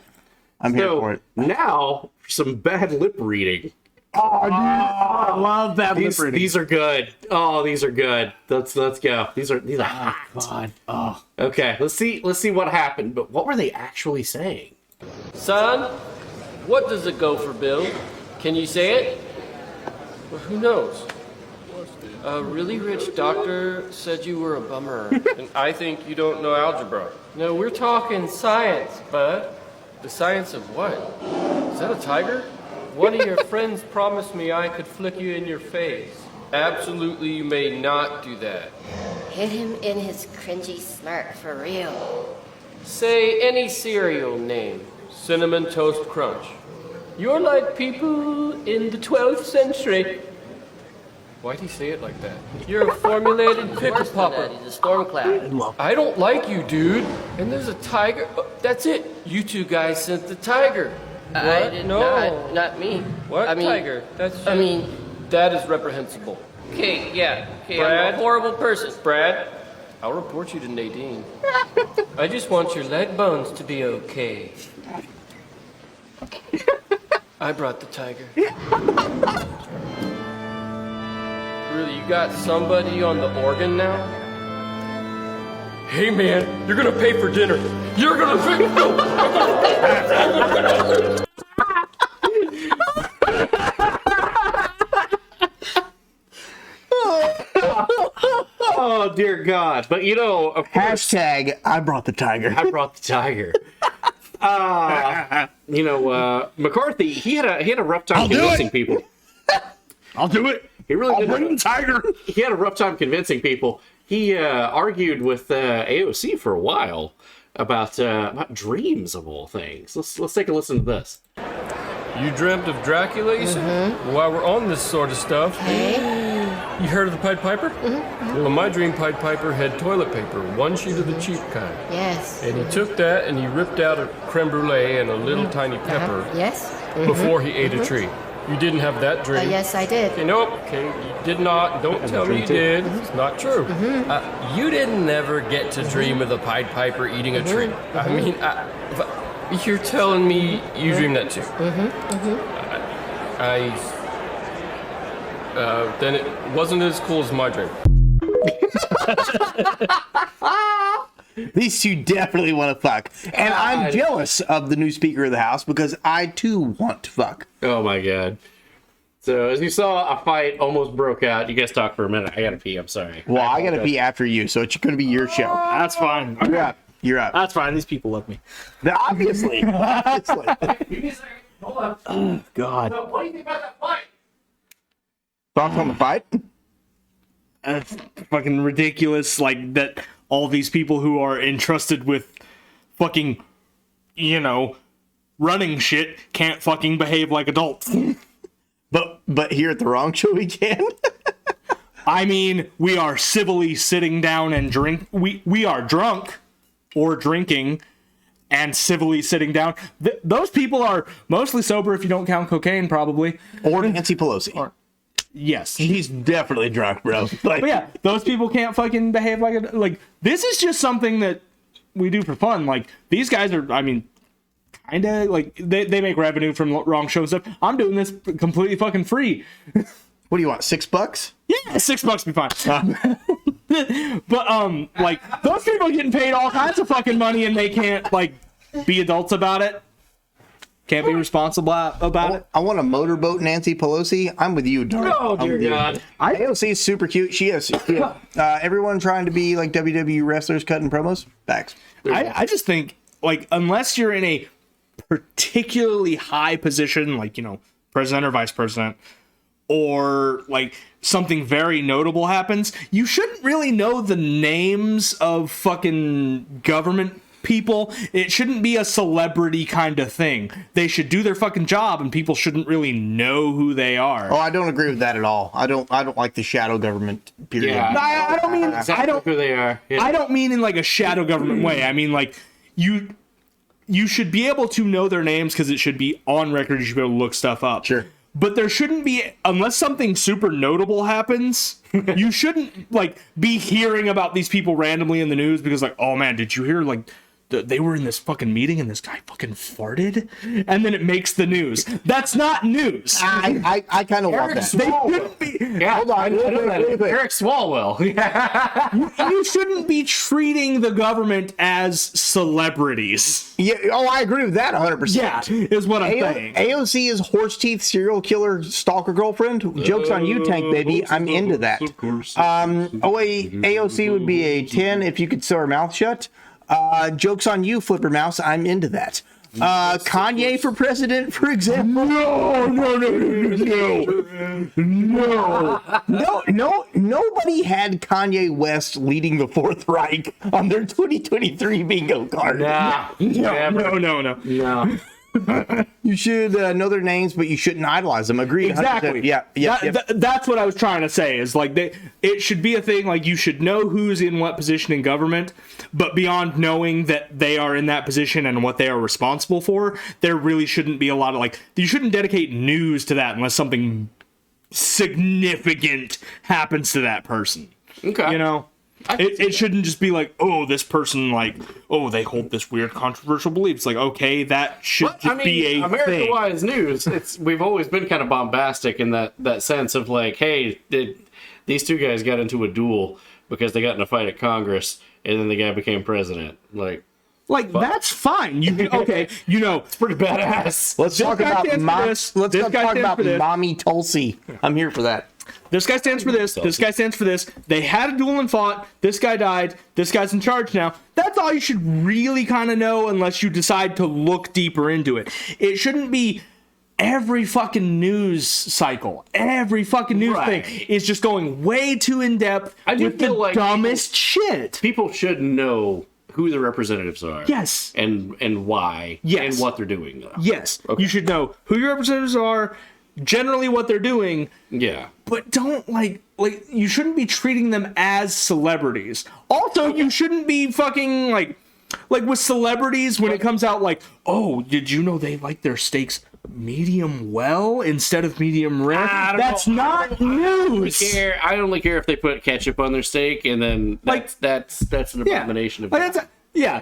I'm here for it. Now, for some bad lip reading. Oh, dude. I love bad lip reading. These are good. Oh, these are good. Let's go. These are hot. God. Oh. Okay, let's see what happened. But what were they actually saying? Son, what does it go for, Bill? Can you say it? Well, who knows? A really rich doctor said you were a bummer. And I think you don't know algebra. No, we're talking science, bud. The science of what? Is that a tiger? One of your friends promised me I could flick you in your face. Absolutely, you may not do that. Hit him in his cringy smirk for real. Say any cereal name. Cinnamon Toast Crunch. You're like people in the 12th century. Why'd he say it like that? You're a formulated pickle popper. He's a storm cloud. I don't like you, dude. And there's a tiger. Oh, that's it. You two guys sent the tiger. I did not. Not me. What tiger? That is reprehensible. Okay, yeah. Okay, Brad? I'm a horrible person. Brad, I'll report you to Nadine. I just want your leg bones to be okay. I brought the tiger. Really, you got somebody on the organ now? Hey man, you're gonna pay for dinner. You're gonna pay. Oh dear God! But you know, of course, hashtag I brought the tiger. I brought the tiger. McCarthy, he had a rough time convincing people. I'll do it. He really did. I'll bring the tiger. He had a rough time convincing people. He argued with AOC for a while about dreams of all things. Let's take a listen to this. You dreamt of Dracula, you said? While we're on this sort of stuff, you heard of the Pied Piper? Well, my dream Pied Piper had toilet paper, one sheet of the cheap kind. Yes. And he took that and he ripped out a creme brulee and a little tiny pepper. Yes. Before he ate a tree. You didn't have that dream? Yes, I did. Okay, nope. Okay, you did not. Don't tell me you did. It's not true. You didn't never get to dream of the Pied Piper eating a tree. I mean, You're telling me you dreamed that too? Then it wasn't as cool as my dream. These two definitely want to fuck. And I'm jealous of the new Speaker of the House because I too want to fuck. Oh my god. So, as you saw, a fight almost broke out. You guys talk for a minute. I gotta pee. I'm sorry. Well, I gotta pee after you, so it's gonna be your show. That's fine. You're up. You're up. That's fine. These people love me. Obviously. Obviously. Hold on. Oh, God. So, what do you think about that fight? Thoughts on the fight? That's fucking ridiculous. Like, that all these people who are entrusted with fucking, running shit can't fucking behave like adults. But here at the Wrong Show we can. I mean, we are civilly sitting down and drink. We are drunk or drinking and civilly sitting down. Those people are mostly sober if you don't count cocaine, probably. Or Nancy Pelosi. Yes. He's definitely drunk, bro. But yeah, those people can't fucking behave like this is just something that we do for fun. Like, these guys are, I mean, kind of like they make revenue from Wrong Show stuff. I'm doing this completely fucking free. What do you want, $6? Yeah, $6 be fine. But like, those people are getting paid all kinds of fucking money and they can't like be adults about it. Can't be responsible about it. I want to motorboat Nancy Pelosi. I'm with you, Dark. Oh, dear God. AOC is super cute. She is. Everyone trying to be like WWE wrestlers cutting promos. Facts. I just think, like, unless you're in a particularly high position, like, president or vice president, or like something very notable happens, you shouldn't really know the names of fucking government people. It shouldn't be a celebrity kind of thing. They should do their fucking job and people shouldn't really know who they are. Oh, I don't agree with that at all. I don't like the shadow government period. Yeah. No, I don't mean exactly I don't who they are. Yeah. I don't mean in like a shadow government way. I mean, like, you should be able to know their names because it should be on record. You should be able to look stuff up. Sure. But there shouldn't be, unless something super notable happens, you shouldn't like be hearing about these people randomly in the news because, like, oh man, did you hear, like, they were in this fucking meeting and this guy fucking farted, and then it makes the news. That's not news. I kind of want that. They shouldn't be. Yeah, hold on. I know that. Eric Swalwell. You shouldn't be treating the government as celebrities. Yeah. Oh, I agree with that 100%. Yeah, is what I'm saying. AOC is horse teeth serial killer stalker girlfriend. Joke's on you, Tank Baby. I'm into that. AOC would be a 10 if you could sew her mouth shut. Joke's on you, Flipper Mouse. I'm into that. Kanye for president, for example. No. Nobody had Kanye West leading the Fourth Reich on their 2023 bingo card. No. You should know their names, but you shouldn't idolize them. Agreed. Exactly. 100%. Yeah. That's what I was trying to say. Is like it should be a thing. Like, you should know who's in what position in government, but beyond knowing that they are in that position and what they are responsible for, there really shouldn't be a lot of, like, you shouldn't dedicate news to that unless something significant happens to that person. Okay. It shouldn't just be like, oh, this person, like, oh, they hold this weird controversial belief. It's like, okay, that should be a America-wise news. We've always been kind of bombastic in that sense of like, hey, these two guys got into a duel because they got in a fight at Congress, and then the guy became president. Like that's fine. It's pretty badass. Let's talk about Mommy Tulsi. I'm here for that. This guy stands for this. This guy stands for this. They had a duel and fought. This guy died. This guy's in charge now. That's all you should really kind of know unless you decide to look deeper into it. It shouldn't be every fucking news cycle. Every fucking news thing is just going way too in depth with the dumbest shit. People should know who the representatives are. Yes. And why. Yes. And what they're doing, though. Yes. Okay. You should know who your representatives are, generally what they're doing. Yeah. But don't, like you shouldn't be treating them as celebrities. Also, you shouldn't be fucking, like with celebrities when it comes out, like, oh, did you know they like their steaks medium well instead of medium rare? That's not news. I only care if they put ketchup on their steak, and then that's an abomination of yeah.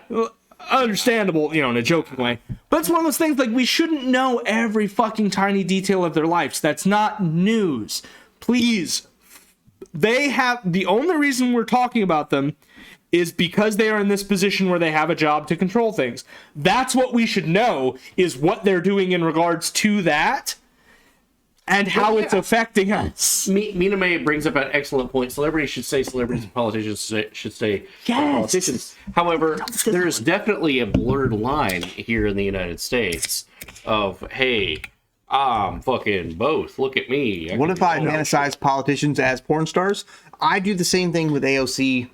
understandable, in a joking way. But it's one of those things like we shouldn't know every fucking tiny detail of their lives. That's not news. Please. The only reason we're talking about them is because they are in this position where they have a job to control things. That's what we should know, is what they're doing in regards to that and how it's affecting us. Mina May brings up an excellent point. Celebrities should say celebrities and politicians should say politicians. However, there is definitely a blurred line here in the United States of, hey, I'm fucking both. Look at me. What if I fantasize politicians as porn stars? I do the same thing with AOC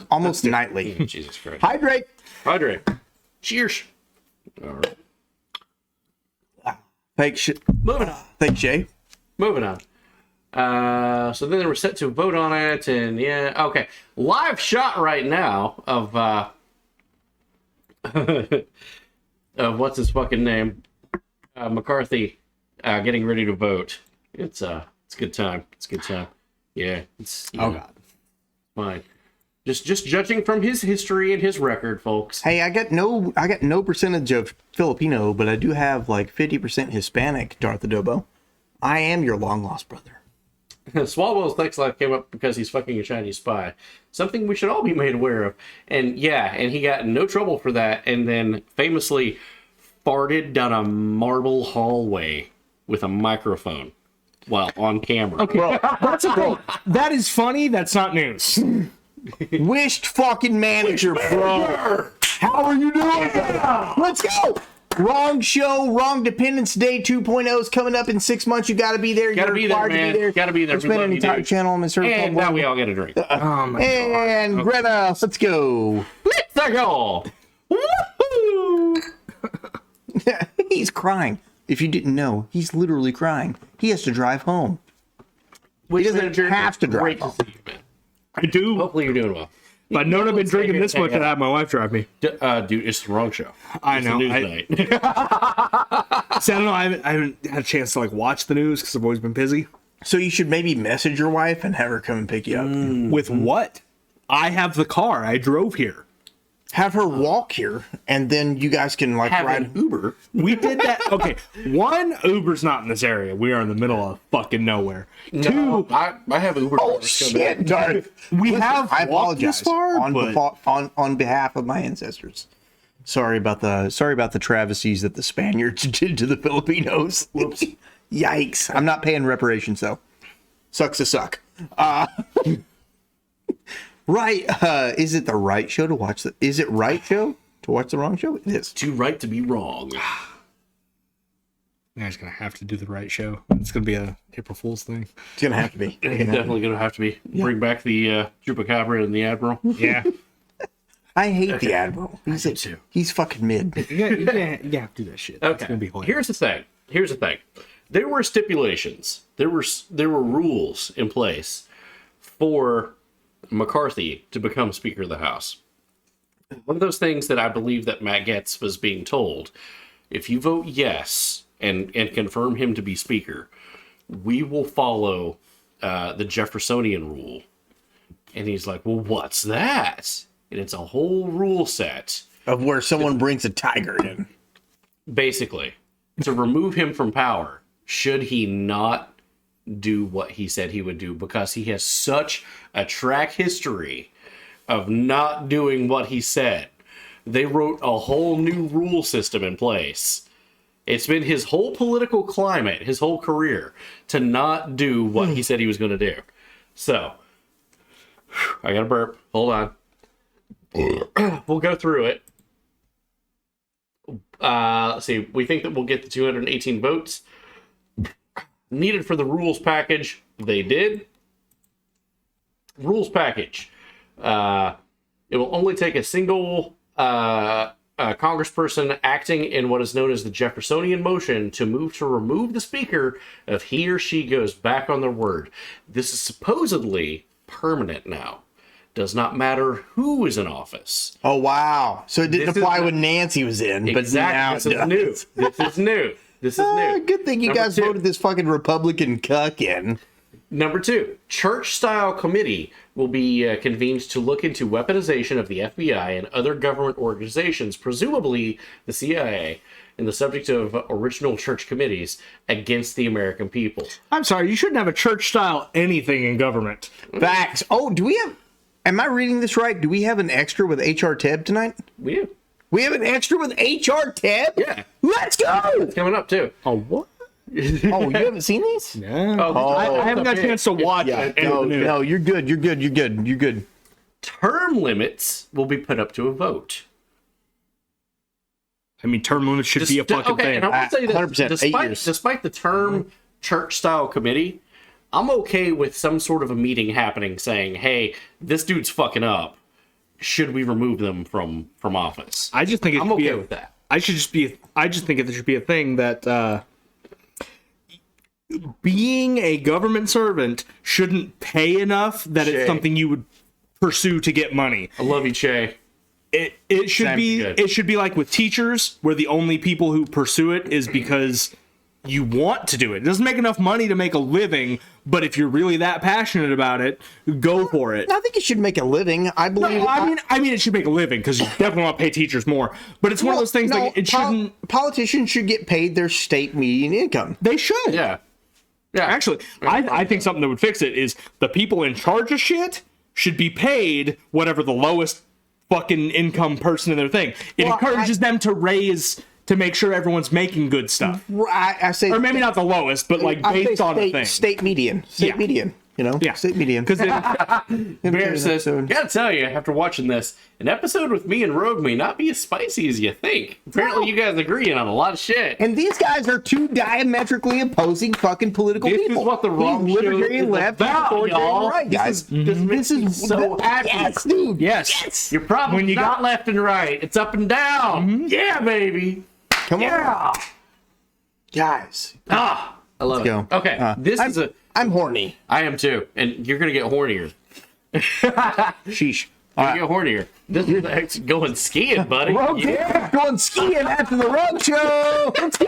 almost nightly. Jesus Christ. Hydrate. Cheers. All right. Fake shit. Moving on. Fake Shay. Moving on. So then they were set to vote on it, and okay. Live shot right now of of what's his fucking name? McCarthy getting ready to vote. It's a good time. It's a good time. Yeah. God. Fine. Just judging from his history and his record, folks. Hey, I got no percentage of Filipino, but I do have like 50% Hispanic, Darth Adobo. I am your long lost brother. Swalwell's text life came up because he's fucking a Chinese spy. Something we should all be made aware of. And he got in no trouble for that, and then famously farted down a marble hallway with a microphone while on camera. Okay, that's a thing. That is funny. That's not news. Wished fucking manager, bro. How are you doing? Yeah. Let's go. Wrong show, wrong Dependence Day 2.0 is coming up in 6 months. You got to be there. Gotta be there, man. Gotta be there. Spend an entire channel on this. And now we all get a drink. Oh my and God. Greta, let's go. Let's go. Woohoo! He's crying. If you didn't know, he's literally crying. He has to drive home. Which he doesn't have to drive home. I do. Hopefully you're doing well. If I'd known I've been drinking this much, I'd have my wife drive me. Dude, it's the wrong show. I It's know. the news night. See, I don't know. I haven't had a chance to watch the news because I've always been busy. So you should maybe message your wife and have her come and pick you up. With what? I have the car. I drove here. Have her walk here, and then you guys can ride an Uber. We did that. Okay, one, Uber's not in this area. We are in the middle of fucking nowhere. No, I have Uber. Oh shit, Darth. I apologize this far, on behalf of my ancestors. Sorry about the travesties that the Spaniards did to the Filipinos. Whoops. Yikes! I'm not paying reparations though. Sucks to suck. Right. Is it the right show to watch? Is it right show to watch the wrong show? It is. Too right to be wrong. You guys gonna have to do the right show. It's gonna be a April Fool's thing. It's gonna have to be. It's definitely gonna have to be. Yeah. Bring back the Chupacabra and the Admiral. Yeah. I hate the Admiral. He's fucking mid. You have to do that shit. Okay. It's gonna be hilarious. Here's the thing. There were stipulations. There were rules in place for McCarthy to become Speaker of the House. One of those things that I believe that Matt Gaetz was being told, if you vote yes and confirm him to be Speaker, we will follow the Jeffersonian rule. And he's like, well, what's that? And it's a whole rule set. Of where someone brings a tiger in. Basically. To remove him from power, should he not do what he said he would do, because he has such a track history of not doing what he said. They wrote a whole new rule system in place. It's been his whole political climate, his whole career, to not do what he said he was going to do. So, I got to burp. Hold on. We'll go through it. Let's see. We think that we'll get the 218 votes needed for the rules package. They did. Rules package. It will only take a single congressperson acting in what is known as the Jeffersonian motion to move to remove the speaker if he or she goes back on their word. This is supposedly permanent now. Does not matter who is in office. Oh, wow. So it didn't apply when Nancy was in, but now this is new. This is new. This is new. Good thing you guys voted this fucking Republican cuck in. Number 2, church-style committee will be convened to look into weaponization of the FBI and other government organizations, presumably the CIA, and the subject of original church committees against the American people. I'm sorry, you shouldn't have a church-style anything in government. Facts. Oh, do we have... Am I reading this right? Do we have an extra with HR Teb tonight? We do. We have an extra with HR Teb? Yeah. Let's go! It's coming up, too. Oh, what? Oh, you haven't seen these? No. I haven't got a chance to watch it. No, you're good. You're good. Term limits will be put up to a vote. I mean, term limits should be a fucking thing. And I will say that 100%, despite the term church-style committee, I'm okay with some sort of a meeting happening saying, hey, this dude's fucking up. Should we remove them from office? I just think I'm okay with that. I just think there should be a thing that being a government servant shouldn't pay enough that it's something you would pursue to get money. I love you, Che. It should be like with teachers, where the only people who pursue it is because you want to do it. It doesn't make enough money to make a living, but if you're really that passionate about it, go for it. I think it should make a living. I believe. No, I mean, it should make a living because you definitely want to pay teachers more. But it's one of those things like it shouldn't. Politicians should get paid their state median income. They should. Yeah. Actually, I think something that would fix it is the people in charge of shit should be paid whatever the lowest fucking income person in their thing. It encourages them to raise to make sure everyone's making good stuff. I say, or maybe not the lowest, but like based on a thing. State median. State median. You know, state median. Because Bear says, gotta tell you, after watching this, an episode with me and Rogue may not be as spicy as you think. Apparently, you guys agreeing on a lot of shit. And these guys are two diametrically opposing fucking political this people. This is what the wrong libertarian left, about, y'all. Right, guys. This is so happy. Yes, dude. Yes. Your problem when you got left and right. It's up and down. Yeah, baby. Come on, guys. I love it. Okay, I'm horny. I am too, and you're gonna get hornier. Sheesh. You get hornier. This is actually going skiing, buddy. Going skiing after the road show. Let's go.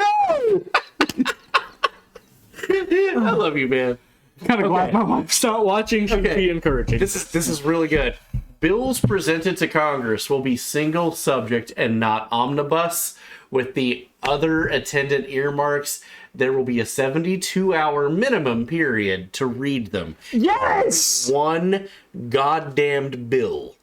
I love you, man. Kind of glad my wife stopped watching. Should be encouraging. This is really good. Bills presented to Congress will be single subject and not omnibus. With the other attendant earmarks, there will be a 72-hour minimum period to read them. Yes! One goddamned bill.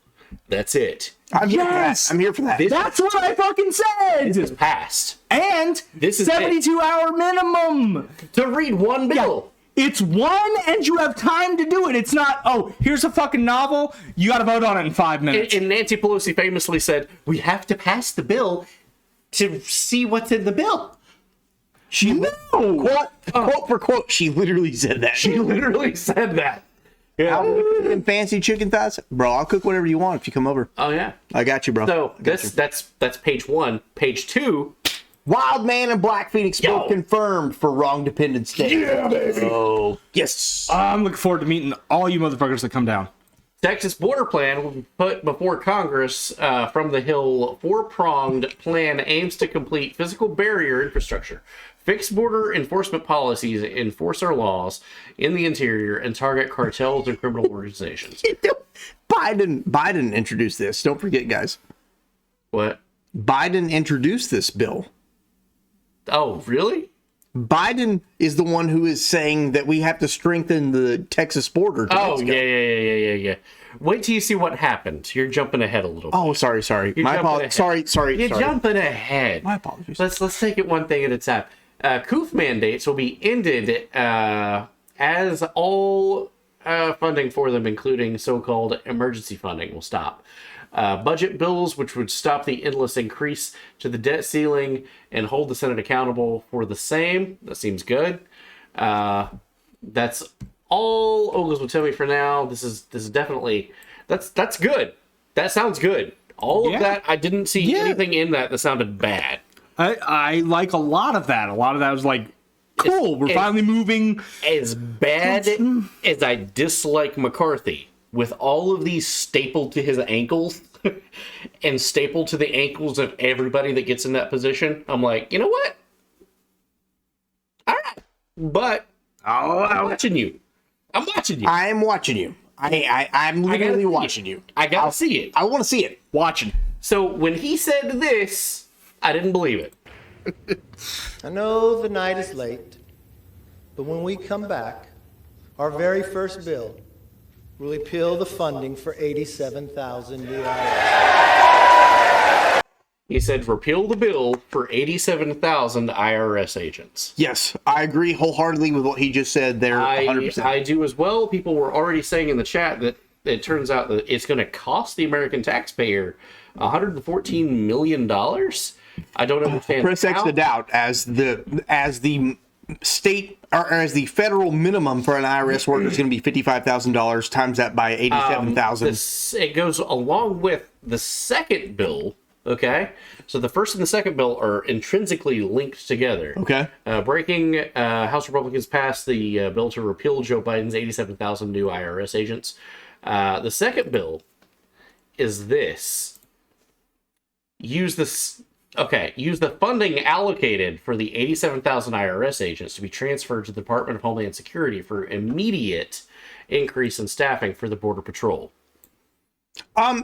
That's it. I'm here for that. That's what I fucking said! This is passed. And this is 72-hour minimum! To read one bill. Yeah. It's one, and you have time to do it. It's not, oh, here's a fucking novel, you gotta vote on it in 5 minutes. And Nancy Pelosi famously said, we have to pass the bill to see what's in the bill. Quote for quote, she literally said that. She literally said that. Yeah. And fancy chicken thighs, bro. I'll cook whatever you want if you come over. Oh yeah, I got you, bro. So that's page 1. Page 2. Wild Man and Black Phoenix both confirmed for Wrong Dependence Day. Yeah, baby. Oh yes. I'm looking forward to meeting all you motherfuckers that come down. Texas border plan will be put before Congress from the Hill. 4-pronged plan aims to complete physical barrier infrastructure, fix border enforcement policies, enforce our laws in the interior, and target cartels and criminal organizations. Biden introduced this. Don't forget, guys. What? Biden introduced this bill. Oh, really? Biden is the one who is saying that we have to strengthen the Texas border. Oh, yeah. Wait till you see what happened. You're jumping ahead a little bit. Oh, sorry. My apologies. Sorry. You're jumping ahead. My apologies. Let's take it one thing at a time. COOF mandates will be ended as all funding for them, including so-called emergency funding, will stop. Budget bills, which would stop the endless increase to the debt ceiling and hold the Senate accountable for the same. That seems good. That's all Ogles will tell me for now. This is definitely that's good. That sounds good. All of that, I didn't see anything in that sounded bad. I like a lot of that. A lot of that was like, cool, we're finally moving. As bad as I dislike McCarthy, with all of these stapled to his ankles and stapled to the ankles of everybody that gets in that position, I'm like, you know what? All right. But I'm watching you. I'm watching you. I'm watching you. I'm literally watching you. I gotta see it. I want to see it. Watching. So when he said this, I didn't believe it. I know the night is late, but when we come back, our very first bill will repeal the funding for 87,000 new IRS. He said repeal the bill for 87,000 IRS agents. Yes, I agree wholeheartedly with what he just said there. 100%. I do as well. People were already saying in the chat that it turns out that it's going to cost the American taxpayer $114 million. I don't understand. Press X to doubt as the state or as the federal minimum for an IRS worker is going to be $55,000 times that by 87,000. It goes along with the second bill. Okay, so the first and the second bill are intrinsically linked together. Okay. Breaking, House Republicans passed the bill to repeal Joe Biden's 87,000 new IRS agents. The second bill is this. Use the funding allocated for the 87,000 IRS agents to be transferred to the Department of Homeland Security for immediate increase in staffing for the Border Patrol.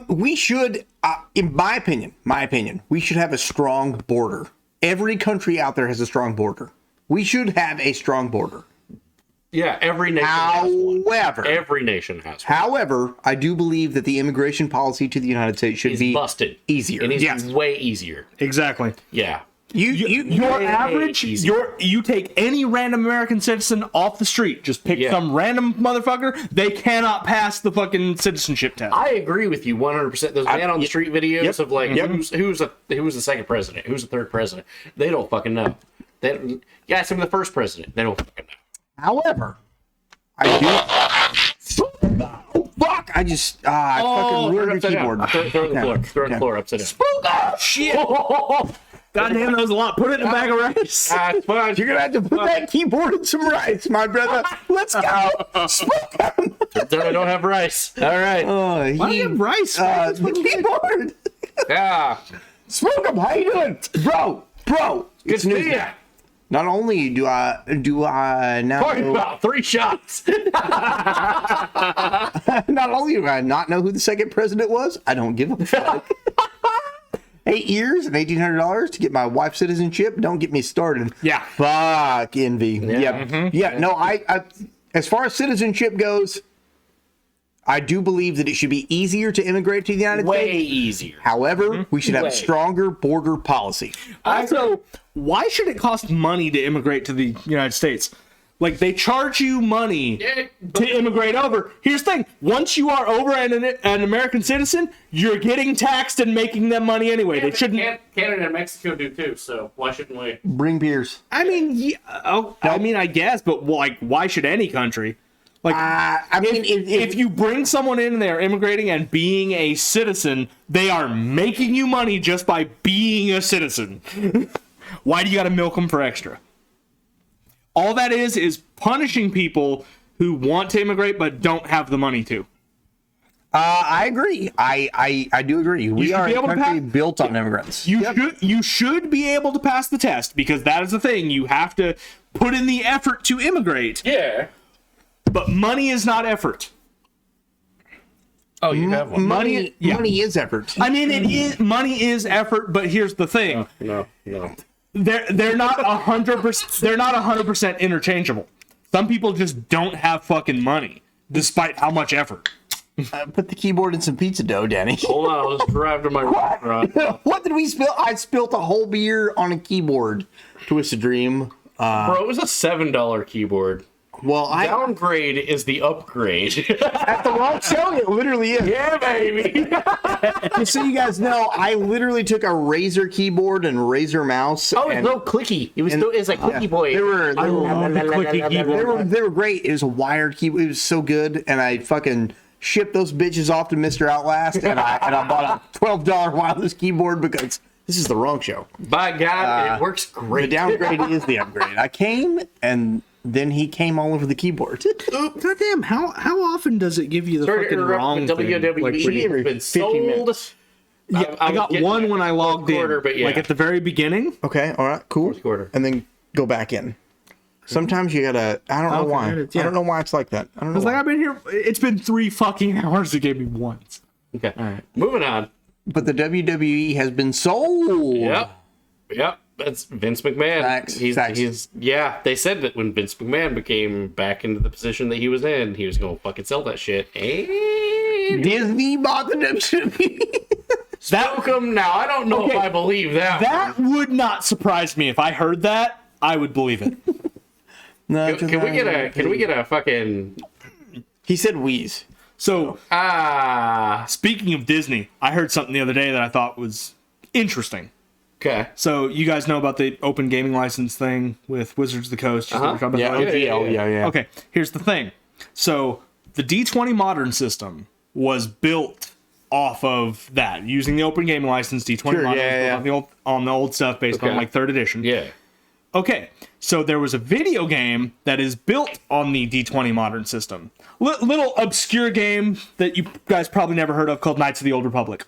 We should, in my opinion, we should have a strong border. Every country out there has a strong border. We should have a strong border. Yeah, every nation has one. Every nation has one. However, I do believe that the immigration policy to the United States should be busted. Easier. It needs to be way easier. Exactly. Yeah. Your average, you take any random American citizen off the street, just pick some random motherfucker, they cannot pass the fucking citizenship test. I agree with you 100%. Those man on the street videos of like who was the second president, who's the third president, they don't fucking know. Ask him the first president, they don't fucking know. However, I do. Oh, fuck! I just I fucking ruined your keyboard. Throw the floor upside down. Oh shit! God damn, that was a lot. Put it in a bag of rice. You're gonna have to put that keyboard in some rice, my brother. Let's go. I don't have rice. All right. Why do you have rice? The keyboard. Yeah. Smoke 'em. How you doing, bro? Good to see you. Not only do I now talking about 3 shots. Not only do I not know who the second president was, I don't give a fuck. 8 years and $1,800 to get my wife's citizenship. Don't get me started. Yeah. Fuck envy. Yeah. Mm-hmm. Yeah. No, I as far as citizenship goes, I do believe that it should be easier to immigrate to the United States. Way easier. However, we should have a stronger border policy. Also, why should it cost money to immigrate to the United States? Like, they charge you money to immigrate over. Here's the thing. Once you are over an American citizen, you're getting taxed and making them money anyway. They shouldn't. Canada and Mexico do too, so why shouldn't we? Bring beers. I mean, I guess, but like, why should any country? Like, I mean, if you bring someone in there immigrating and being a citizen, they are making you money just by being a citizen. Why do you got to milk them for extra? All that is punishing people who want to immigrate but don't have the money to. I agree. I do agree. We are a country built on immigrants. You should be able to pass the test, because that is the thing. You have to put in the effort to immigrate. Yeah. But money is not effort. Oh, you have one. Money is effort. I mean, money is effort, but here's the thing. No. They're not 100%. They're not 100% interchangeable. Some people just don't have fucking money, despite how much effort. Put the keyboard in some pizza dough, Danny. Hold on, I'll just drive to my restaurant. What did we spill? I spilt a whole beer on a keyboard. Twisted Dream. Bro, it was a $7 keyboard. Well, downgrade is the upgrade. At the wrong show, it literally is. Yeah, baby. Just so you guys know, I literally took a Razer keyboard and Razer mouse. Oh, it's no clicky. It was a clicky boy. They were clicky keyboard. They were great. It was a wired keyboard. It was so good, and I fucking shipped those bitches off to Mr. Outlast, and I bought a $12 wireless keyboard because this is the wrong show. By God, it works great. The downgrade is the upgrade. I came and then he came all over the keyboard. Goddamn! How often does it give you the fucking wrong thing? WWE has been sold. Yeah, I got one when I logged in, but like at the very beginning. Okay, all right, cool. Fourth quarter. And then go back in. Sometimes you gotta. I don't know why. I don't know why it's like that. I don't know. Like I've been here. It's been 3 fucking hours. They gave me once. Okay. All right. Moving on. But the WWE has been sold. Yep. That's Vince McMahon. Facts. Yeah, they said that when Vince McMahon became back into the position that he was in, he was going to fucking sell that shit. And Disney bought the WWE. Welcome. Now, I don't know if I believe that. That would not surprise me. If I heard that, I would believe it. No, can we get a fucking... He said wheeze. So, speaking of Disney, I heard something the other day that I thought was interesting. Okay. So, you guys know about the open gaming license thing with Wizards of the Coast? Yeah, OGL. Okay, here's the thing. So, the D20 Modern system was built off of that, using the open gaming license. D20 Modern on the old stuff based on like 3rd edition. Yeah. Okay, so there was a video game that is built on the D20 Modern system. Little obscure game that you guys probably never heard of called Knights of the Old Republic.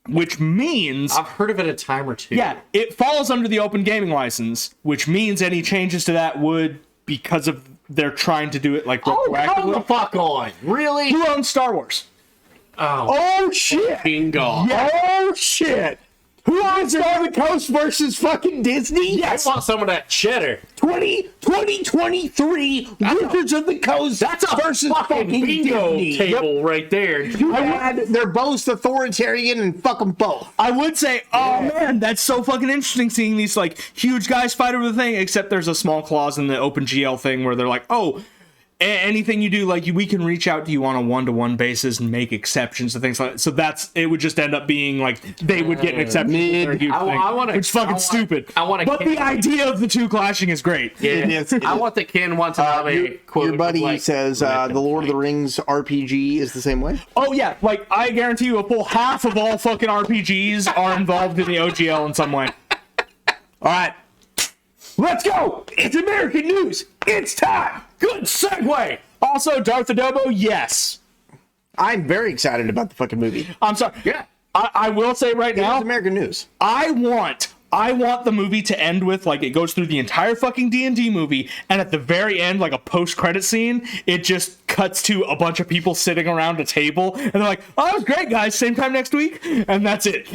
Which means... I've heard of it a time or two. Yeah, it falls under the open gaming license, which means any changes to that would, because of they're trying to do it like retroactively. Oh, come the fuck on. Really? Who owns Star Wars? Oh shit! Bingo. Yeah. Oh shit! Who owns Star the Coast versus fucking Disney? Yes. I want some of that cheddar. 2023 Wizards of the Coast. That's a versus fucking bingo Disney. table right there. They're both authoritarian and fuck them both. I would say, man, that's so fucking interesting seeing these like huge guys fight over the thing, except there's a small clause in the OpenGL thing where they're like, anything you do, like we can reach out to you on a one-to-one basis and make exceptions to things like that. So it would just end up being like they would get an exception. Which is fucking stupid. But the idea of the two clashing is great. Yeah, I want the Ken Watanabe quote. Your buddy says the Lord of the Rings RPG is the same way. Oh yeah, like I guarantee you a full half of all fucking RPGs are involved in the OGL in some way. All right. Let's go! It's American news! It's time! Good segue! Also, Darth Adobo, yes. I'm very excited about the fucking movie. I'm sorry. Yeah. I will say right now... It's American news. I want the movie to end with, like, it goes through the entire fucking D&D movie, and at the very end, like a post-credit scene, it just cuts to a bunch of people sitting around a table, and they're like, that was great, guys, same time next week, and that's it.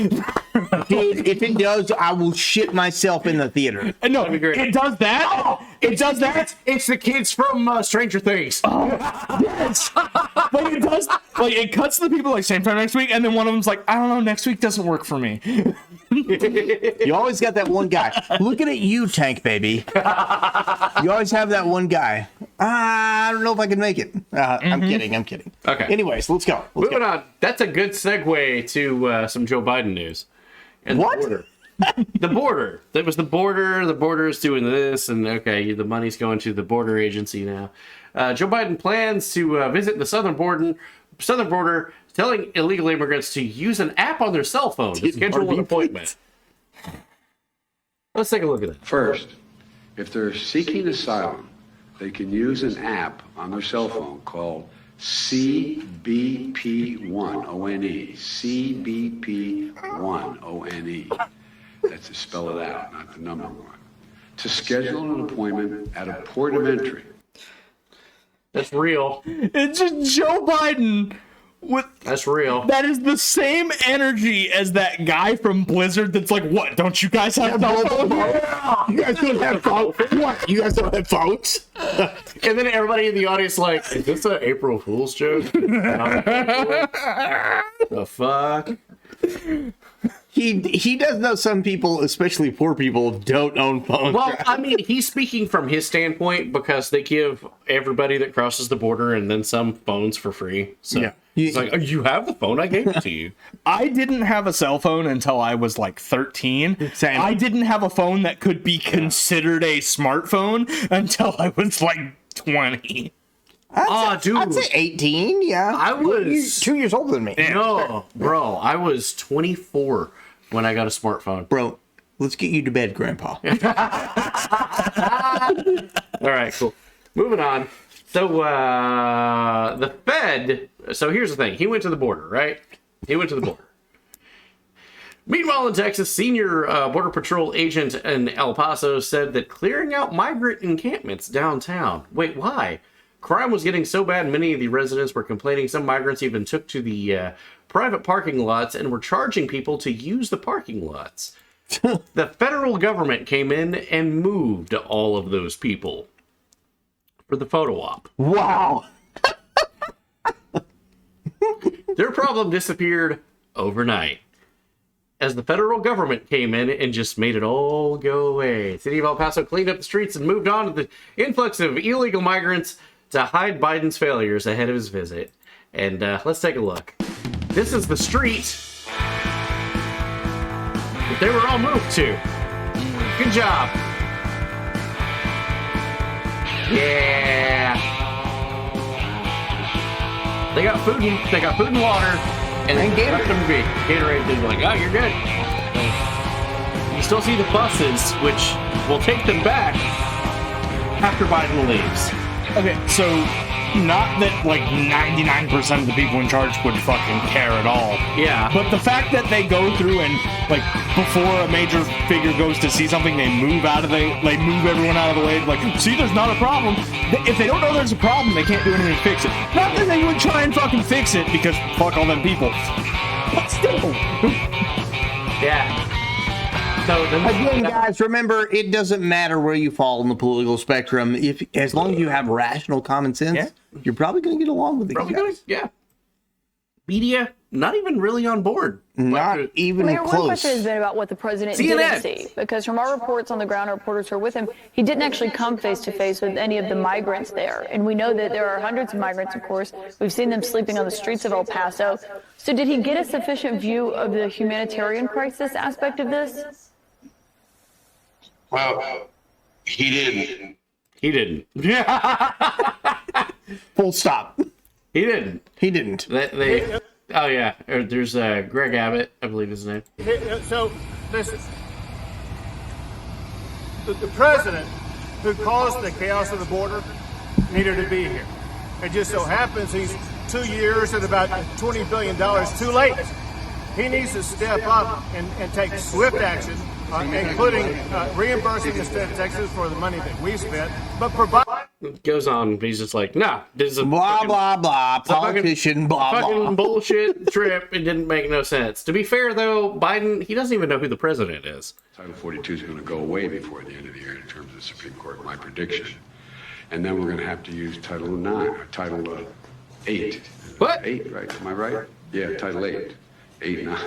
Dude, if it does, I will shit myself in the theater. No, it does that. It does that. It's the kids from Stranger Things. Yes. But it does, like, it cuts to the people, like, same time next week, and then one of them's like, I don't know, next week doesn't work for me. You always got that one guy. Looking at you, Tank Baby. You always have that one guy. I don't know if I can make it. I'm kidding. Okay. Anyways, let's go. Moving on. That's a good segue to some Joe Biden news. And what? The border. That was the border. The border is doing this, and the money's going to the border agency now. Joe Biden plans to visit the southern border, telling illegal immigrants to use an app on their cell phone to schedule an appointment. Let's take a look at that. First, if they're seeking asylum, they can use an app on their cell phone called CBP1, O-N-E. CBP1, O-N-E. That's to spell it out, not the number one. To schedule an appointment at a port of entry. That's real. It's just Joe Biden That's real. That is the same energy as that guy from Blizzard that's like, what, don't you guys have phones? You guys don't have phones? What? You guys don't have phones? And then everybody in the audience like, is this an April Fool's joke? The fuck? He does know some people, especially poor people, don't own phones. Well, I mean, he's speaking from his standpoint because they give everybody that crosses the border and then some phones for free. So yeah. He's like, oh, you have the phone? I gave it to you. I didn't have a cell phone until I was like 13. Same. I didn't have a phone that could be considered a smartphone until I was like 20. I'd say 18, yeah. I was 2 years older than me. No, bro, I was 24 when I got a smartphone. Bro, let's get you to bed, Grandpa. All right, cool. Moving on. So, the Fed... So, here's the thing. He went to the border, right? He went to the border. Meanwhile, in Texas, senior Border Patrol agent in El Paso said that clearing out migrant encampments downtown. Wait, why? Crime was getting so bad, many of the residents were complaining. Some migrants even took to the private parking lots and were charging people to use the parking lots. The federal government came in and moved all of those people for the photo op. Wow. Their problem disappeared overnight as the federal government came in and just made it all go away. City of El Paso cleaned up the streets and moved on to the influx of illegal migrants to hide Biden's failures ahead of his visit. And let's take a look. This is the street that they were all moved to. Good job. Yeah. They got food and water, and they left them be. Gatorade is like, oh, you're good. You still see the buses, which will take them back after Biden leaves. Okay, so not that like 99% of the people in charge would fucking care at all. Yeah. But the fact that they go through and like before a major figure goes to see something, they move everyone out of the way. Like, see, there's not a problem. If they don't know there's a problem, they can't do anything to fix it. Not that they would try and fucking fix it because fuck all them people. But still. Yeah. So again, guys, remember, it doesn't matter where you fall on the political spectrum. As long as you have rational common sense, you're probably going to get along with these guys. Yeah. Media, not even really on board. Not even Mayor, close. one question has been about what the president didn't see, because from our reports on the ground, our reporters who are with him, he didn't actually come face to face with any of the migrants there. And we know that there are hundreds of migrants, of course. We've seen them sleeping on the streets of El Paso. So did he get a sufficient view of the humanitarian crisis aspect of this? Well, he didn't. He didn't. Full stop. He didn't. He didn't. Oh, yeah. There's Greg Abbott, I believe his name. So, listen. The president who caused the chaos of the border needed to be here. It just so happens he's 2 years and about $20 billion too late. He needs to step up and take swift action, including reimbursing the state of Texas for the money that we spent, but provide... It goes on, he's just like, nah, this is a blah, fucking, blah, blah, politician, blah, fucking blah. bullshit trip. It didn't make no sense. To be fair, though, Biden, he doesn't even know who the president is. Title 42 is going to go away before the end of the year in terms of the Supreme Court, my prediction. And then we're going to have to use Title 8. What? 8, right? Am I right? Yeah, Title 8. 8, 9.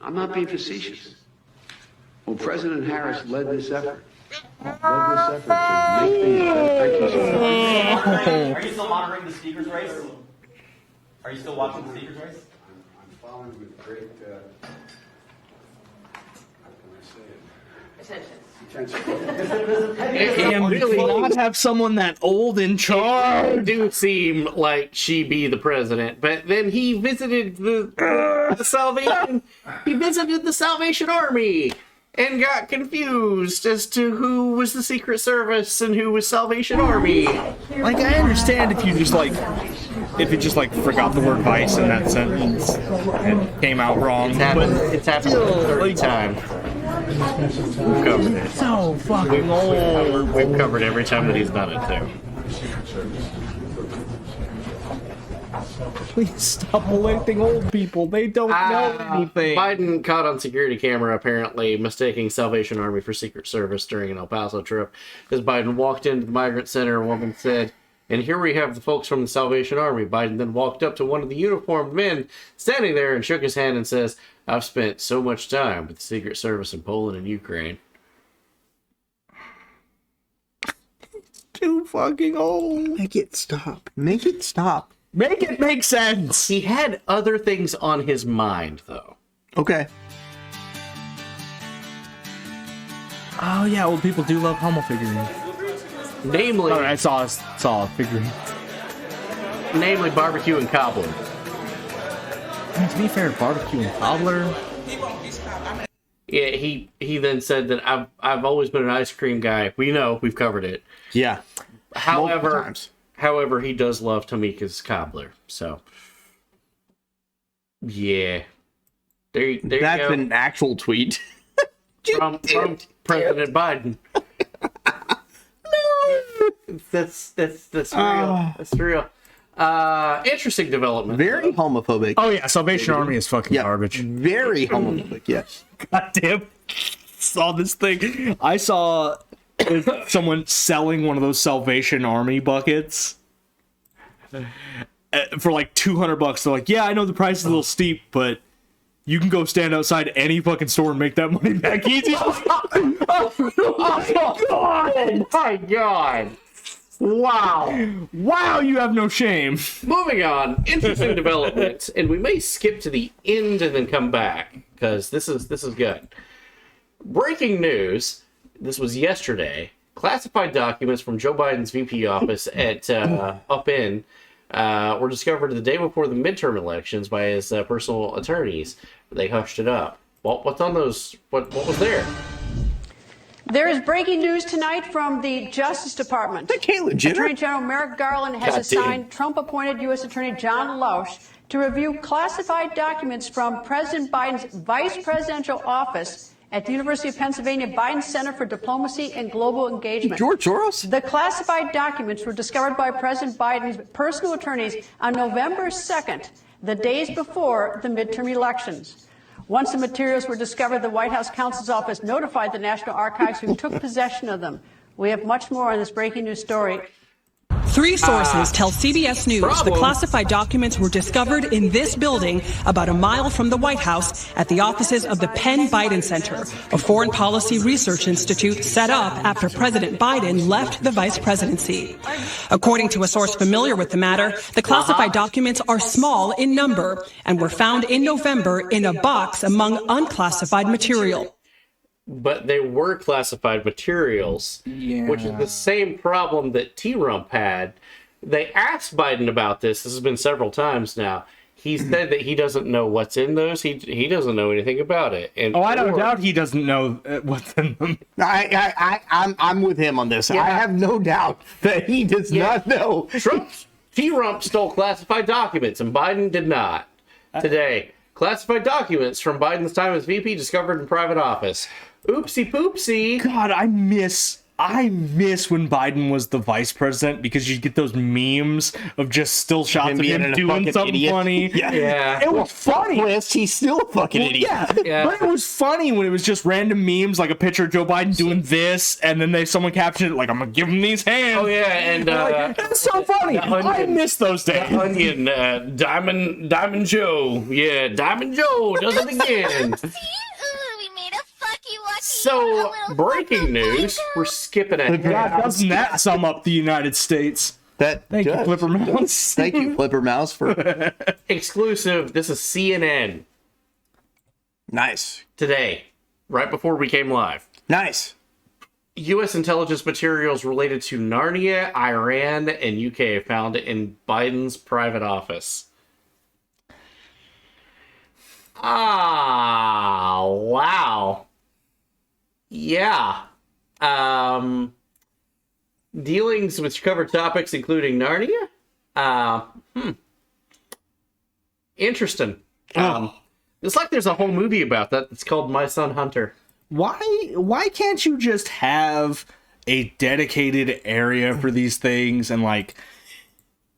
I'm not being facetious. Well, President Harris led this effort. To make things better. Thank you so much. Are you still monitoring the speaker's race? Are you still watching the speaker's race? I'm following with great, how can I say it? Attention. And really not have someone that old in charge. It do seem like she be the president, but then he visited the Salvation. He visited the Salvation Army and got confused as to who was the Secret Service and who was Salvation Army. Like, I understand if you just forgot the word vice in that sentence and came out wrong. It's happened 30 times. We've covered it. So fucking old. We've covered every time that he's done it too. Please stop electing old people. They don't know anything. Biden caught on security camera apparently mistaking Salvation Army for Secret Service during an El Paso trip. As Biden walked into the migrant center, a woman said, "And here we have the folks from the Salvation Army." Biden then walked up to one of the uniformed men standing there and shook his hand and says, "I've spent so much time with the Secret Service in Poland and Ukraine." Too fucking old. Make it stop. Make it stop. Make it make sense. He had other things on his mind, though. Okay. Oh yeah, old people do love Hummel figurines. Namely, I saw a figurine. Namely, barbecue and cobbler. I mean, to be fair, barbecue and cobbler. Yeah, he then said that I've always been an ice cream guy. We know, we've covered it. Yeah. However, he does love Tamika's cobbler. So, yeah. There you That's go. an actual tweet. from President Biden. That's real. That's real. Interesting development. Very homophobic. Oh yeah, Salvation Army is fucking garbage. Very homophobic. Yes. Goddamn. Saw this thing. I saw someone selling one of those Salvation Army buckets for like $200. They're like, yeah, I know the price is a little steep, but you can go stand outside any fucking store and make that money back easy. Oh God! My God! Wow! Wow, you have no shame. Moving on, interesting development, and we may skip to the end and then come back because this is good. Breaking news: this was yesterday. Classified documents from Joe Biden's VP office at were discovered the day before the midterm elections by his personal attorneys. They hushed it up. Well, what's on those? What was there? There is breaking news tonight from the Justice Department. Attorney General Merrick Garland has assigned Trump-appointed U.S. Attorney John Lausch to review classified documents from President Biden's vice presidential office at the University of Pennsylvania Biden Center for Diplomacy and Global Engagement. George Soros? The classified documents were discovered by President Biden's personal attorneys on November 2nd, the days before the midterm elections. Once the materials were discovered, the White House counsel's office notified the National Archives, who took possession of them. We have much more on this breaking news story. Three sources tell CBS News the classified documents were discovered in this building about a mile from the White House at the offices of the Penn Biden Center, a foreign policy research institute set up after President Biden left the vice presidency. According to a source familiar with the matter, the classified documents are small in number and were found in November in a box among unclassified material. But they were classified materials, which is the same problem that T-Rump had. They asked Biden about this. This has been several times now. He said that he doesn't know what's in those. He doesn't know anything about it. And I don't doubt he doesn't know what's in them. I'm with him on this. Yeah. I have no doubt that he does not know. T-Rump stole classified documents, and Biden did not. Today, classified documents from Biden's time as VP discovered in private office. Oopsie poopsie. God, I miss when Biden was the vice president, because you get those memes of just still shots of him doing something funny. Yeah. It was funny. He's still a fucking idiot. Yeah. But it was funny when it was just random memes, like a picture of Joe Biden doing this, and then someone captioned it like, I'm gonna give him these hands. Oh yeah, and it's so funny. I miss those days. The Onion, Diamond Joe. Yeah, Diamond Joe does it again. So, breaking news, we're skipping ahead. God, doesn't that sum up the United States? Thank you, Flipper Mouse. Thank you, Flipper Mouse, for exclusive. This is CNN. Nice. Today, right before we came live. Nice. U.S. intelligence materials related to Narnia, Iran, and UK found in Biden's private office. Ah, wow. Yeah. Dealings which cover topics including Narnia? Interesting. It's like there's a whole movie about that. It's called My Son Hunter. Why can't you just have a dedicated area for these things, and like,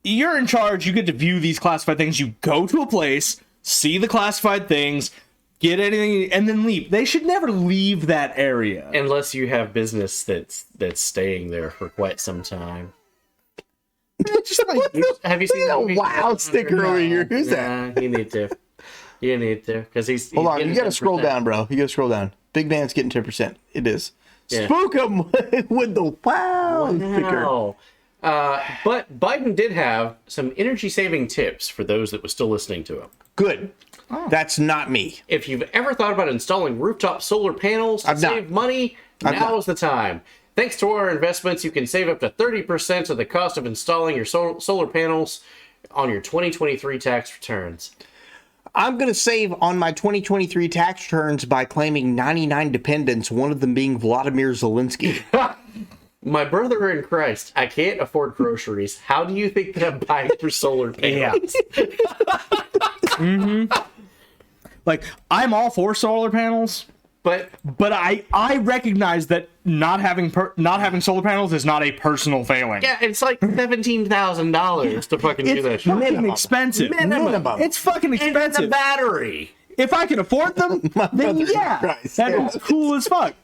you're in charge, you get to view these classified things, you go to a place, see the classified things, get anything, and then leave. They should never leave that area. Unless you have business that's staying there for quite some time. Just like, have you seen a wild sticker over here? Who's that? You need to. You need to, because he's Hold on, you gotta 10%. scroll down, bro. You gotta scroll down. Big man's getting 10%. It is. Yeah. Spook him with the wow sticker. Wow. But Biden did have some energy-saving tips for those that were still listening to him. Good. That's not me. If you've ever thought about installing rooftop solar panels to save money, now is the time. Thanks to our investments, you can save up to 30% of the cost of installing your solar panels on your 2023 tax returns. I'm going to save on my 2023 tax returns by claiming 99 dependents, one of them being Vladimir Zelensky. My brother in Christ, I can't afford groceries. How do you think that I'm buying for solar panels? Like, I'm all for solar panels, but I recognize that not having solar panels is not a personal failing. Yeah, it's like $17,000 to fucking do that shit. It's fucking expensive. Minimum. It's fucking expensive. And the battery. If I can afford them, then yeah, that's cool as fuck.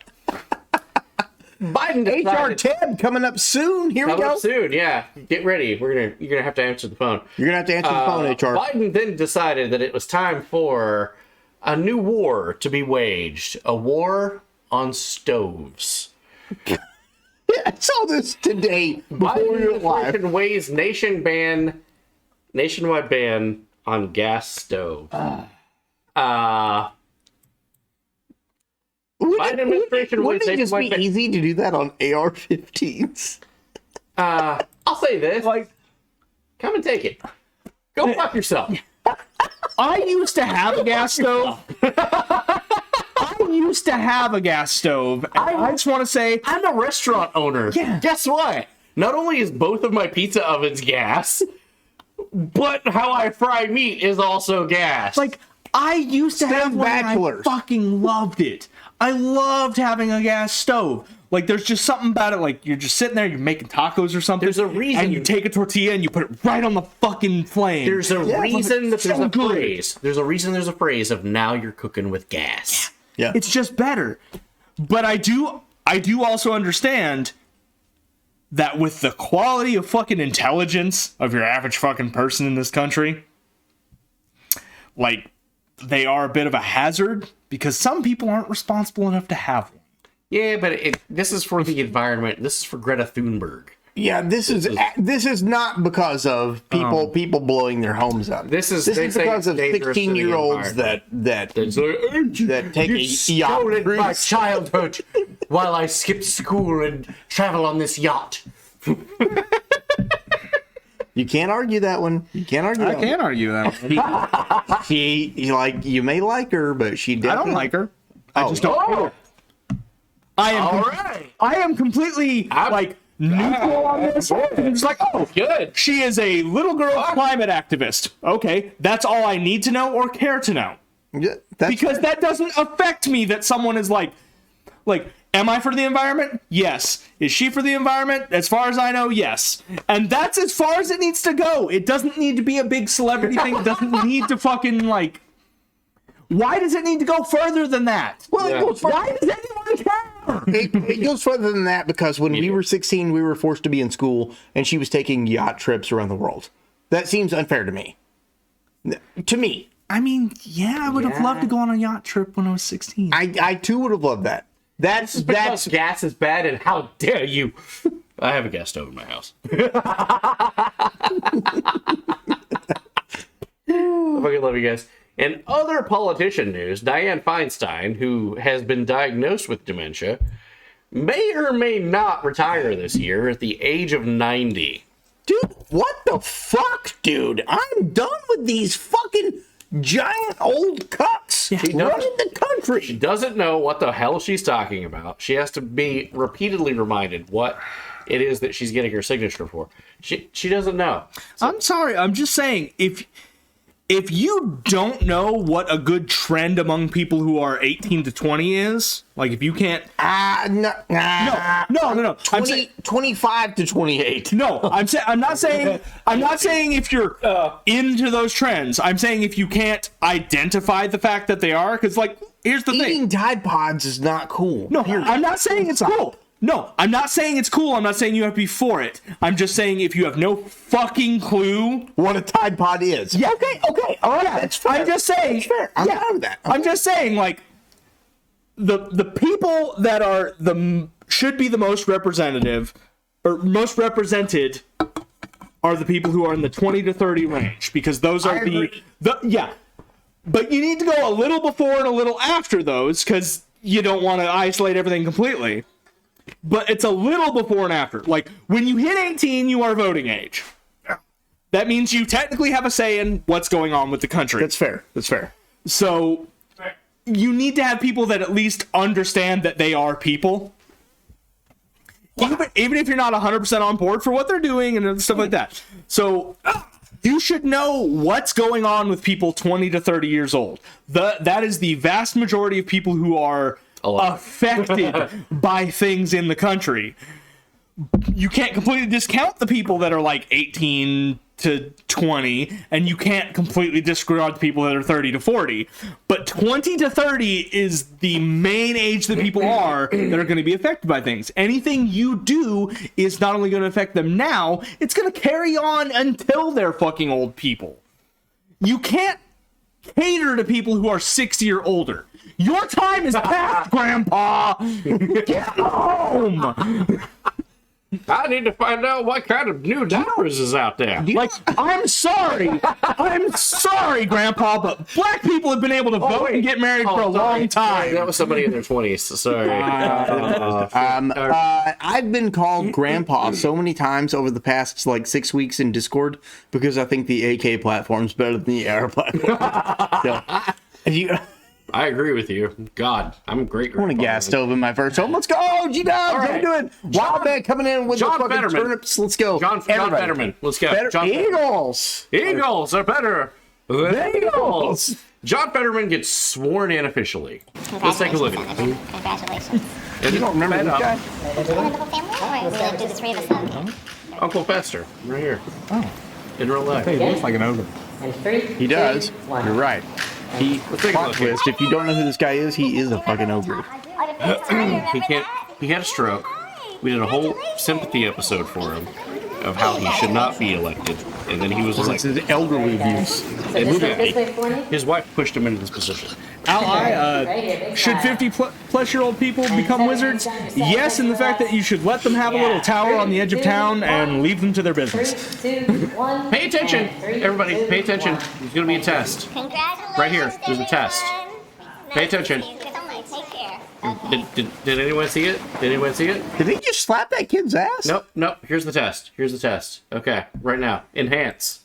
Biden HR Ted coming up soon. Here we go. Up soon, yeah. Get ready. You're gonna have to answer the phone. You're gonna have to answer the phone, HR. Biden then decided that it was time for a new war to be waged. A war on stoves. I saw this today before we were live. Biden weighs nationwide ban on gas stove. Biden administration wouldn't weighs it just be nationwide ban. easy to do that on AR-15s? I'll say this. Like, come and take it. Go fuck yourself. I used to have a gas stove. I just want to say, I'm a restaurant owner. Yeah. Guess what? Not only is both of my pizza ovens gas, but how I fry meat is also gas. like, I used to have one and I bachelors. fucking loved it. I loved having a gas stove. Like, there's just something about it. Like, you're just sitting there, you're making tacos or something. There's a reason. And you take a tortilla and you put it right on the fucking flame. There's a reason that there's so a good. phrase. There's a reason there's a phrase of now you're cooking with gas. Yeah. It's just better. But I do also understand that with the quality of fucking intelligence of your average fucking person in this country, like, they are a bit of a hazard because some people aren't responsible enough to have one. Yeah, but this is for the environment. This is for Greta Thunberg. Yeah, this is not because of people blowing their homes up. This is because of 16-year-olds that take a yacht stolen my cruise. childhood while I skipped school and travel on this yacht. You can't argue that one. You can't argue that I can't argue that one. She you may like her, but she definitely... I don't like her. I just don't care. I am completely like neutral on this. It's like, oh, good. She is a little girl climate activist. Okay, that's all I need to know or care to know. Yeah, because that doesn't affect me that someone is like, am I for the environment? Yes. Is she for the environment? As far as I know, yes. And that's as far as it needs to go. It doesn't need to be a big celebrity thing. It doesn't need to fucking, like... Why does it need to go further than that? Well, yeah. Why does anyone care? It goes further than that because when we were 16, we were forced to be in school, and she was taking yacht trips around the world. That seems unfair to me. I mean, yeah, I would have loved to go on a yacht trip when I was 16. I too would have loved that. That's gas is bad, and how dare you? I have a gas stove in my house. I fucking love you guys. In other politician news, Dianne Feinstein, who has been diagnosed with dementia, may or may not retire this year at the age of 90. Dude, what the fuck, dude? I'm done with these fucking giant old cucks running the country. She doesn't know what the hell she's talking about. She has to be repeatedly reminded what it is that she's getting her signature for. She doesn't know. I'm sorry. I'm just saying, if you don't know what a good trend among people who are 18 to 20 is, like if you can't... No. 25 to 28. No, I'm not saying if you're into those trends. I'm saying if you can't identify the fact that they are, because like, here's the thing. Eating Tide Pods is not cool. No, I'm not saying it's cool. No, I'm not saying it's cool. I'm not saying you have to be for it. I'm just saying if you have no fucking clue what a Tide Pod is. Yeah. Okay. All right. Yeah, That's fair. I'm just saying. That's fair. I'm down with that. I'm just saying, like, the people that are should be the most representative or most represented are the people who are in the 20 to 30 range, because those are yeah. But you need to go a little before and a little after those, because you don't want to isolate everything completely. But it's a little before and after. Like, when you hit 18, you are voting age. That means you technically have a say in what's going on with the country. That's fair. So, you need to have people that at least understand that they are people. Even if you're not 100% on board for what they're doing and stuff like that. So, You should know what's going on with people 20 to 30 years old. That is the vast majority of people who are affected by things in the country. You can't completely discount the people that are like 18 to 20, and you can't completely disregard the people that are 30 to 40. But 20 to 30 is the main age that people are that are going to be affected by things. Anything you do is not only going to affect them now, it's going to carry on until they're fucking old people. You can't cater to people who are 60 or older. Your time is past, Grandpa! Get home! I need to find out what kind of new diapers is out there. Like, I'm sorry, Grandpa, but black people have been able to vote and get married for a long time. That was somebody in their 20s. Sorry. I've been called Grandpa so many times over the past like 6 weeks in Discord because I think the AK platform's better than the AR platform. I agree with you. God, I'm a great grandpa. I want a gas stove in my first home. Let's go, G-Dubs. How you doing? Wild man coming in with the fucking turnips. Let's go. John Fetterman. Let's go. Eagles. Eagles are better than Eagles. John Fetterman gets sworn in officially. Let's take a look at it. Congratulations. You don't remember this guy? We'll do the three of us then. Uncle Fester, right here. Oh. In real life. Hey, he looks like an ogre. He does. You're right. Plot twist, if you don't know who this guy is, he is a fucking ogre. He had a stroke. We did a whole sympathy episode for him of how he should not be elected, and then he was elected. This is elderly abuse. His wife pushed him into this position. Should 50-plus-year-old people become wizards? Yes, in the fact that you should let them have a little tower on the edge of town and leave them to their business. Pay attention, everybody. Pay attention. There's going to be a test. Right here. There's a test. Pay attention. Did anyone see it? Did anyone see it? Did he just slap that kid's ass? Nope. Here's the test. Okay, right now. Enhance.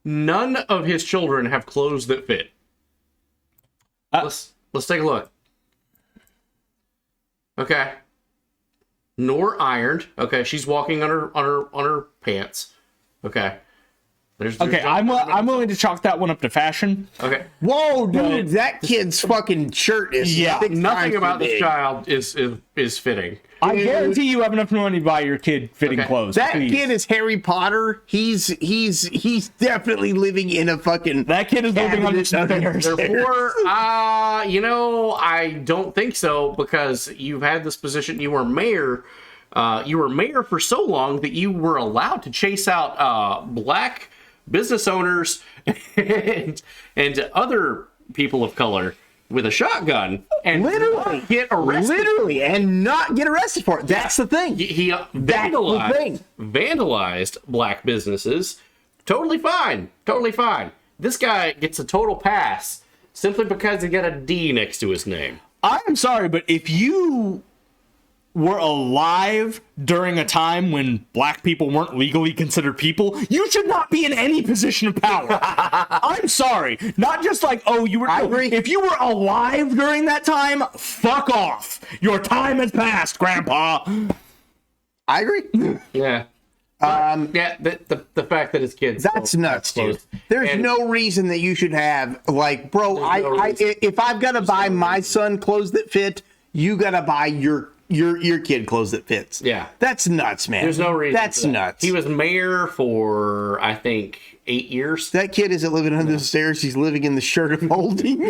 None of his children have clothes that fit. Let's take a look. Okay. Nor ironed. Okay, she's walking on her pants. Okay. I'm willing to chalk that one up to fashion. Okay. Whoa, dude, that kid's fucking shirt is nothing about this child is fitting. I guarantee you have enough money to buy your kid fitting clothes. That kid is Harry Potter. He's definitely living in a fucking. That kid is living on the stairs. Therefore, I don't think so, because you've had this position. You were mayor. You were mayor for so long that you were allowed to chase out black business owners and other people of color with a shotgun and literally get arrested. And not get arrested for it. That's the thing. He vandalized black businesses. Totally fine. This guy gets a total pass simply because he got a D next to his name. I'm sorry, but if you were alive during a time when black people weren't legally considered people, you should not be in any position of power. I'm sorry. Not just like, you were. I agree. If you were alive during that time, fuck off. Your time has passed, Grandpa. I agree. Yeah. The fact that his kids. That's nuts, dude. There's no reason that you should have, like, bro, if I've got to buy my son clothes that fit, you got to buy your kid clothes that fits. Yeah. That's nuts, man. There's no reason. That's nuts. He was mayor for, I think, 8 years. That kid isn't living under the stairs. He's living in the shirt of holding.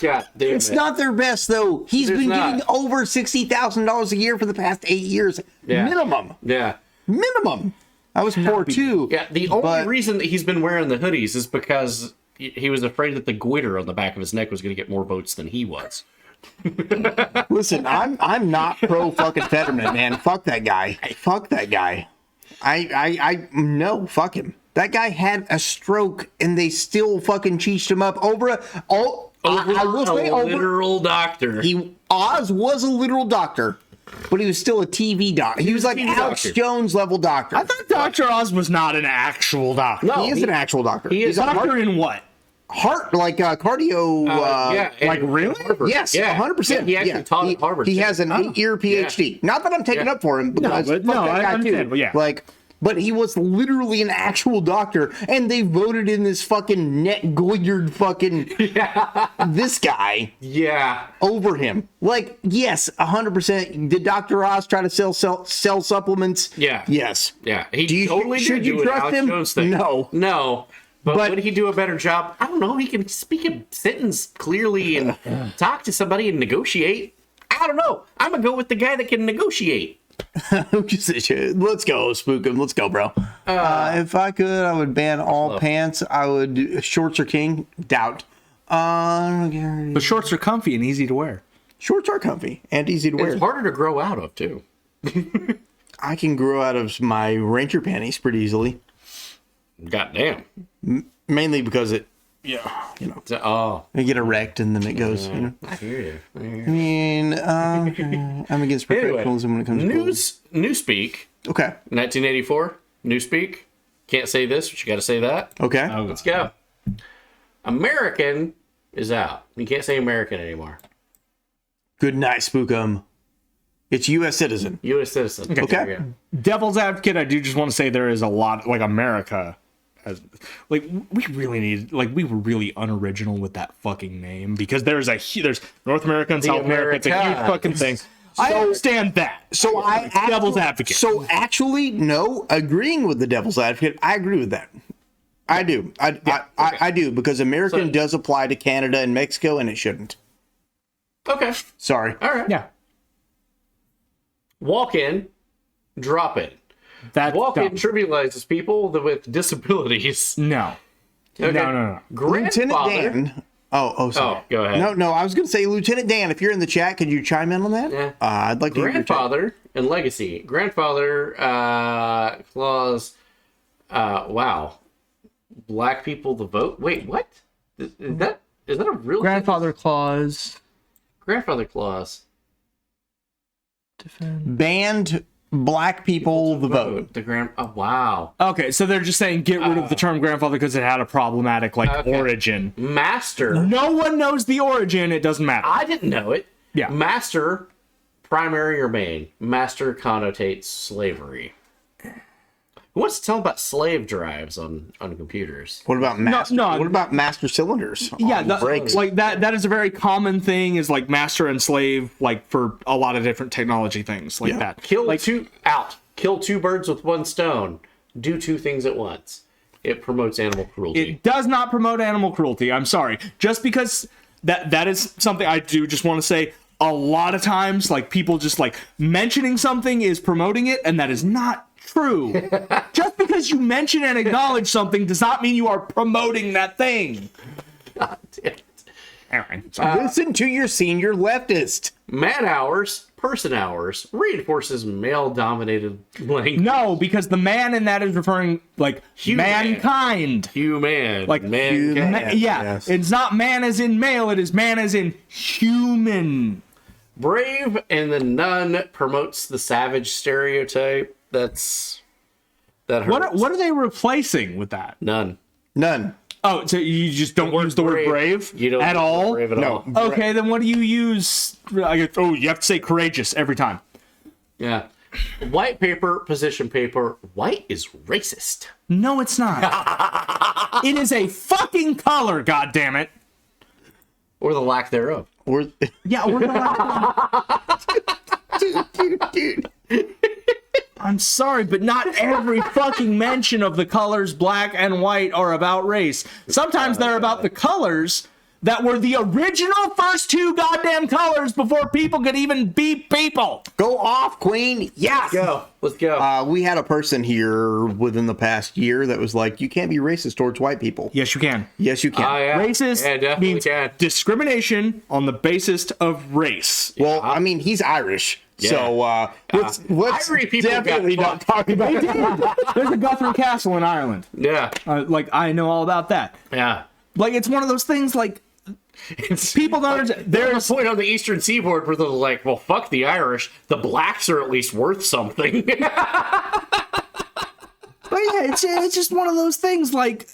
God damn it's not their best, though. He's been getting over $60,000 a year for the past 8 years. Yeah. Minimum. Yeah. Minimum. I was poor, too. Yeah, the only reason that he's been wearing the hoodies is because he was afraid that the glitter on the back of his neck was going to get more votes than he was. Listen, I'm not pro fucking Fetterman, man. Fuck that guy. Fuck that guy. No, fuck him. That guy had a stroke and they still fucking cheesed him up over a literal doctor. Oz was a literal doctor, but he was still a TV doctor. He was like Alex Jones level doctor. I thought Dr. Oz was not an actual doctor. No, he is an actual doctor. He's a doctor in what? heart, like cardio. like really? Harvard. Yes, Yeah. 100%. Yeah, he actually taught at Harvard. He too. has an 8-year PhD. Not that I'm taking up for him, because fuck that guy too. Yeah. But he was literally an actual doctor, and they voted in this fucking neck-goitered fucking this guy over him. Like, yes, 100%. Did Dr. Oz try to sell supplements? Yeah. Yes. Yeah. He totally did. Should you trust him? No. But would he do a better job? I don't know. He can speak a sentence clearly and talk to somebody and negotiate. I don't know. I'm going to go with the guy that can negotiate. Let's go, spook him. Let's go, bro. If I could, I would ban all pants. I would. Shorts are king. Doubt. But shorts are comfy and easy to wear. Shorts are comfy and easy to wear. It's harder to grow out of, too. I can grow out of my Ranger panties pretty easily. Goddamn. Mainly because it, I get erect and then it goes, I hear you. I mean, I'm against perfectionism when it comes to Newspeak. Okay. 1984. Newspeak. Can't say this, but you got to say that. Okay. Let's go. American is out. You can't say American anymore. Good night, Spookum. It's U.S. citizen. U.S. citizen. Okay. Devil's advocate, I do just want to say there is a lot, like America. We were really unoriginal with that fucking name, because there's North America and South America. It's a huge fucking thing. I understand that. So devil's advocate. So actually, no, agreeing with the devil's advocate, I agree with that. I do. I do, because American does apply to Canada and Mexico, and it shouldn't. Okay. Sorry. All right. Yeah. Walk in, drop in. Walk-in trivializes people with disabilities. No. Okay. No. Lieutenant Dan. Oh, sorry. Go ahead. No, I was going to say, Lieutenant Dan, if you're in the chat, could you chime in on that? Yeah. I'd like to hear your take. Grandfather and legacy. Grandfather clause. Wow. Black people the vote. Wait, what? Is that a real grandfather clause? Grandfather clause. Banned black people the vote. Oh, wow. Okay, so they're just saying get rid of the term grandfather because it had a problematic origin. Master. No one knows the origin. It doesn't matter. I didn't know it. Yeah. Master, primary or main. Master connotates slavery. Who wants to tell about slave drives on computers? What about master? What about master cylinders? Brakes? Like that is a very common thing, is like master and slave, like for a lot of different technology things like that. Kill two birds with one stone. Do two things at once. It promotes animal cruelty. It does not promote animal cruelty. I'm sorry. Just because that is something I do just want to say. A lot of times, like, people just like mentioning something is promoting it, and that is not true. Just because you mention and acknowledge something does not mean you are promoting that thing. God damn it. Anyway, listen to your senior leftist. Man hours, person hours reinforces male-dominated language. No, because the man in that is referring like mankind. Human. Like mankind. Yes. It's not man as in male, it is man as in human. Brave and the Nun promotes the savage stereotype. That hurts. What are they replacing with that? None. Oh, so you just don't use the word brave at all? Brave at all. Okay, then what do you use? You have to say courageous every time. Yeah. White paper, position paper. White is racist. No, it's not. It is a fucking color, goddammit. Or the lack thereof. Or the lack Dude. I'm sorry, but not every fucking mention of the colors black and white are about race. Sometimes they're about the colors that were the original first two goddamn colors before people could even be people. Go off, Queen. Yes. Let's go. We had a person here within the past year that was like, you can't be racist towards white people. Yes, you can. Yes, you can. Yeah. Racist means discrimination on the basis of race. Well, I mean, he's Irish. Yeah. So let's Irish people definitely not talk about They did. There's a Guthrie Castle in Ireland. Yeah. I know all about that. Yeah. Like, it's one of those things, like, people don't understand. There's a point on the eastern seaboard where they're like, well, fuck the Irish. The blacks are at least worth something. But yeah, it's just one of those things, like,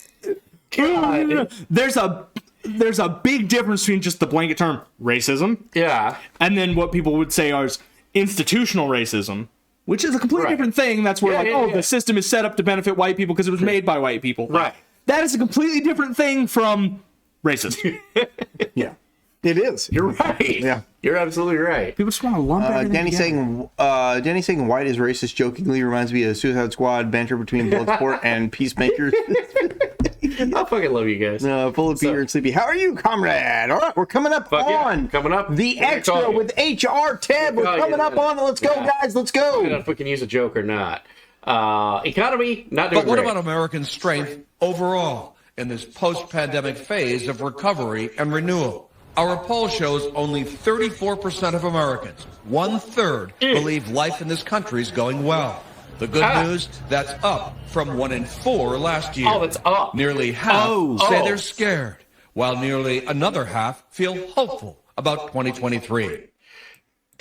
There's a big difference between just the blanket term racism, and then what people would say is institutional racism, which is a completely different thing. That's where the system is set up to benefit white people because it was made by white people. Right. That is a completely different thing from racism. Yeah, it is. You're right. Yeah, you're absolutely right. People just want to lump everything Danny together. saying white is racist jokingly reminds me of Suicide Squad banter between Bloodsport and Peacemaker. I fucking love you guys. Full of Peter and Sleepy. How are you, comrade? All right, we're coming up the extra with HR Ted. We're coming up on it. Let's go, guys. Let's go. I don't know if we can use a joke or not. Economy, not doing But what great. about American strength overall in this post-pandemic phase of recovery and renewal? Our poll shows only 34% of Americans, 1/3, believe life in this country is going well. The good news, that's up from 1 in 4 last year. Oh, that's up. Nearly half say they're scared, while nearly another half feel hopeful about 2023.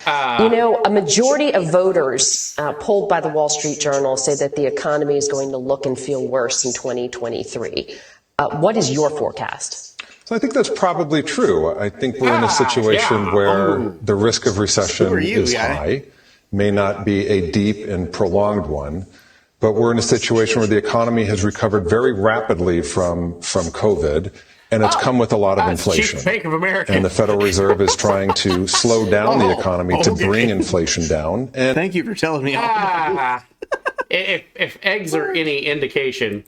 A majority of voters polled by the Wall Street Journal say that the economy is going to look and feel worse in 2023. What is your forecast? So I think that's probably true. I think we're in a situation where the risk of recession is high, may not be a deep and prolonged one, but we're in a situation where the economy has recovered very rapidly from COVID. And it's come with a lot of inflation. Bank of America. And the Federal Reserve is trying to slow down the economy to bring inflation down. And thank you for telling me. If eggs are any indication,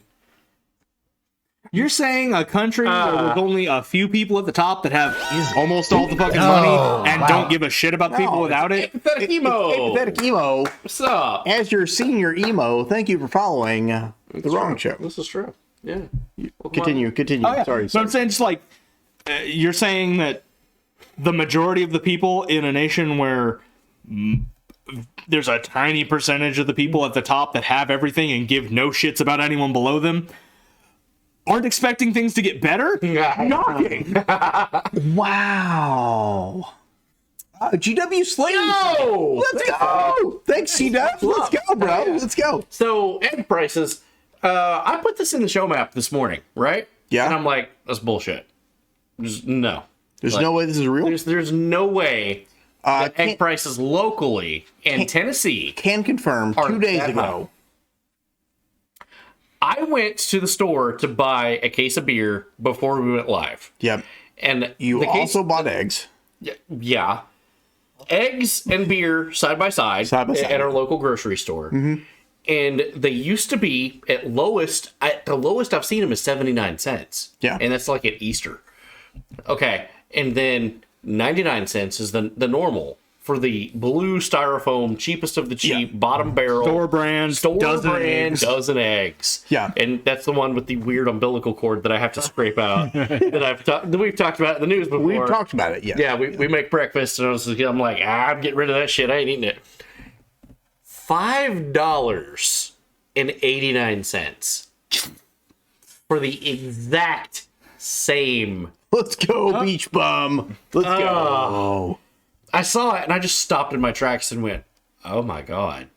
you're saying a country with only a few people at the top that have almost all the fucking money and don't give a shit about people without it? Pathetic emo. Pathetic emo. What's up? As your senior emo, thank you for following the wrong show. This is true. Yeah. Continue. Oh, yeah. Sorry. So I'm saying, just like, you're saying that the majority of the people in a nation where there's a tiny percentage of the people at the top that have everything and give no shits about anyone below them aren't expecting things to get better? Knocking. Wow. GW Slade. Let's go. Thanks, CW. Let's go, bro. Let's go. So, egg prices. I put this in the show map this morning, right? Yeah. And I'm like, that's bullshit. There's no way this is real? There's no way that egg prices locally in Tennessee can confirm 2 days ago. I went to the store to buy a case of beer before we went live. Yep. And you also bought eggs. Yeah. Eggs and beer side by side at our local grocery store. Mm-hmm. And they used to be at the lowest I've seen them is 79 cents. Yeah. And that's like at Easter. Okay. And then 99 cents is the normal for the blue styrofoam, cheapest of the cheap, bottom barrel. Store brand, dozen eggs. Yeah. And that's the one with the weird umbilical cord that I have to scrape out. that we've talked about in the news before. We've talked about it, yeah. Yeah, we make breakfast and I'm like, I'm getting rid of that shit. I ain't eating it. $5.89 for the exact same. Let's go, beach bum. Let's go. I saw it and I just stopped in my tracks and went, oh my God.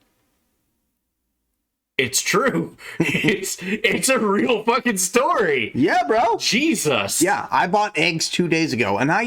It's true. It's a real fucking story. Yeah, bro. Jesus. Yeah, I bought eggs 2 days ago, and I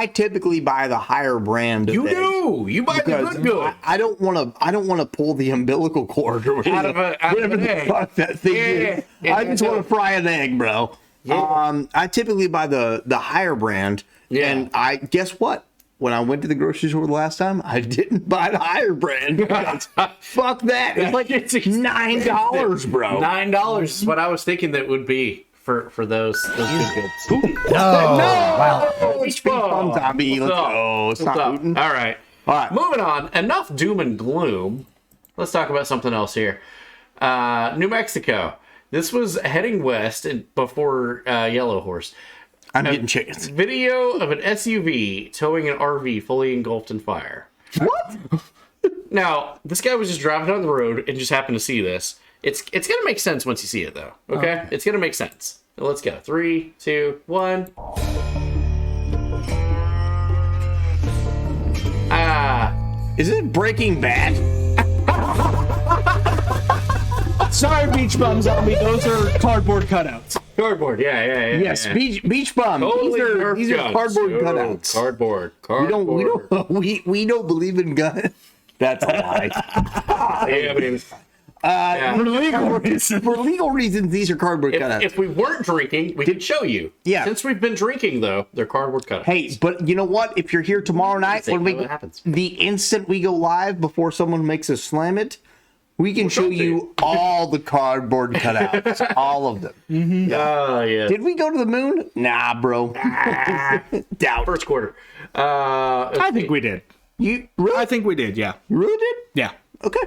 typically buy the higher brand. You do. You buy the good. I don't want to pull the umbilical cord or whatever. Out of an egg. Fuck that thing is. I just want to fry an egg, bro. Yeah. I typically buy the higher brand, and I guess what? When I went to the grocery store the last time, I didn't buy the higher brand because fuck that. It's like $9, bro. $9 is what I was thinking that would be for those good goods. Wow. Beach bum zombie. Let's go. Stop. All right. Moving on. Enough doom and gloom. Let's talk about something else here. New Mexico. This was heading west before Yellow Horse. I'm getting chickens. Video of an SUV towing an RV fully engulfed in fire. What? Now, this guy was just driving down the road and just happened to see this. It's gonna make sense once you see it, though. Okay? It's gonna make sense. So let's go. 3, 2, 1. Is it Breaking Bad? Sorry, beach bum zombie. Those are cardboard cutouts. Cardboard, yeah. Yes, beach bum. Totally These are cardboard Oh, cutouts. Cardboard. We don't believe in guns. That's a lie. Yeah, I mean, For legal reasons, these are cardboard cutouts. if we weren't drinking, we could show you. Yeah. Since we've been drinking, though, they're cardboard cutouts. Hey, but you know what? If you're here tomorrow night, what happens. the instant we go live before someone makes us slam it, we can show you all the cardboard cutouts, all of them. Mm-hmm. Oh yeah. Did we go to the moon? Nah, bro. Doubt. First quarter. I think we did. You really? I think we did. Yeah. You really did? Yeah. Okay.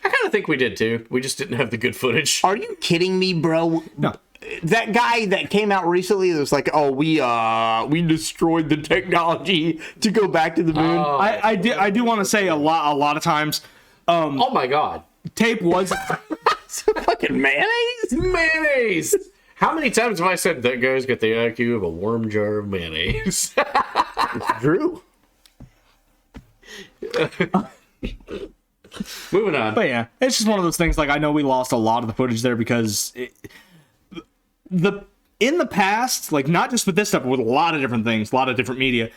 I kind of think we did too. We just didn't have the good footage. Are you kidding me, bro? No. That guy that came out recently that was like, "Oh, we destroyed the technology to go back to the moon." I do want to say a lot of times. Oh my god. Tape was fucking mayonnaise. How many times have I said that guy's got the IQ of a warm jar of mayonnaise? Drew. Moving on. But yeah, it's just one of those things. Like, I know we lost a lot of the footage there because in the past, like not just with this stuff, but with a lot of different things, a lot of different media,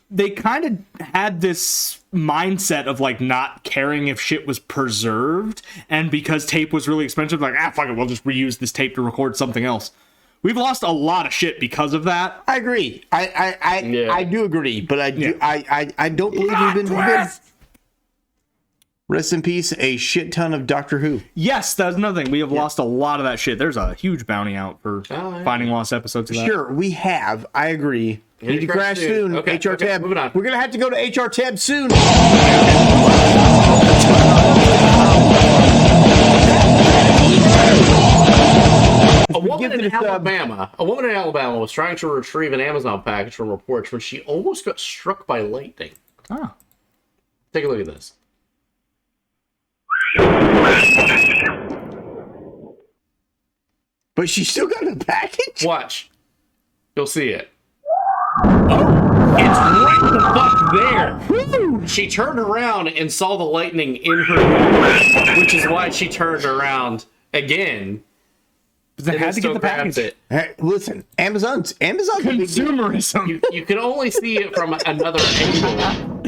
they kind of had this mindset of like not caring if shit was preserved, and because tape was really expensive, like fuck it, we'll just reuse this tape to record something else. We've lost a lot of shit because of that. I agree. I do agree, but I don't believe we've been. Rest in peace, a shit ton of Doctor Who. Yes, that's another thing. We have lost a lot of that shit. There's a huge bounty out for finding lost episodes of that. Sure, we have. I agree. Need to crash soon. Okay, HR tab. moving on. We're going to have to go to HR tab soon. A woman in Alabama was trying to retrieve an Amazon package from her porch when she almost got struck by lightning. Oh. Take a look at this. But she still got the package? Watch. You'll see it. Oh, it's right the fuck there. She turned around and saw the lightning in her porch, which is why she turned around again. They had to get the package. Hey, listen, Amazon's consumerism. You can only see it from another angle,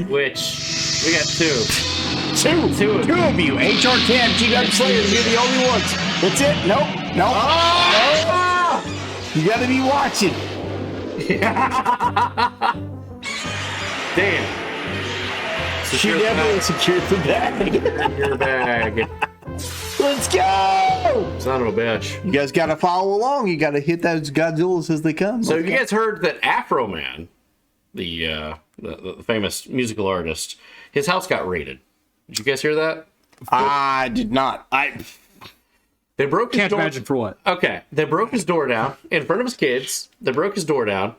which we got two of you. HR tab, G-Gun Slayers, you're the only ones. That's it? Nope. You gotta be watching. Damn. She definitely secured the bag. Your bag. Let's go! Son of a bitch. You guys gotta follow along. You gotta hit those Godzillas as they come. So you guys heard that Afro Man, the famous musical artist, his house got raided. Did you guys hear that? I did not. They broke his door. Can't imagine for what. Okay. They broke his door down in front of his kids. They broke his door down.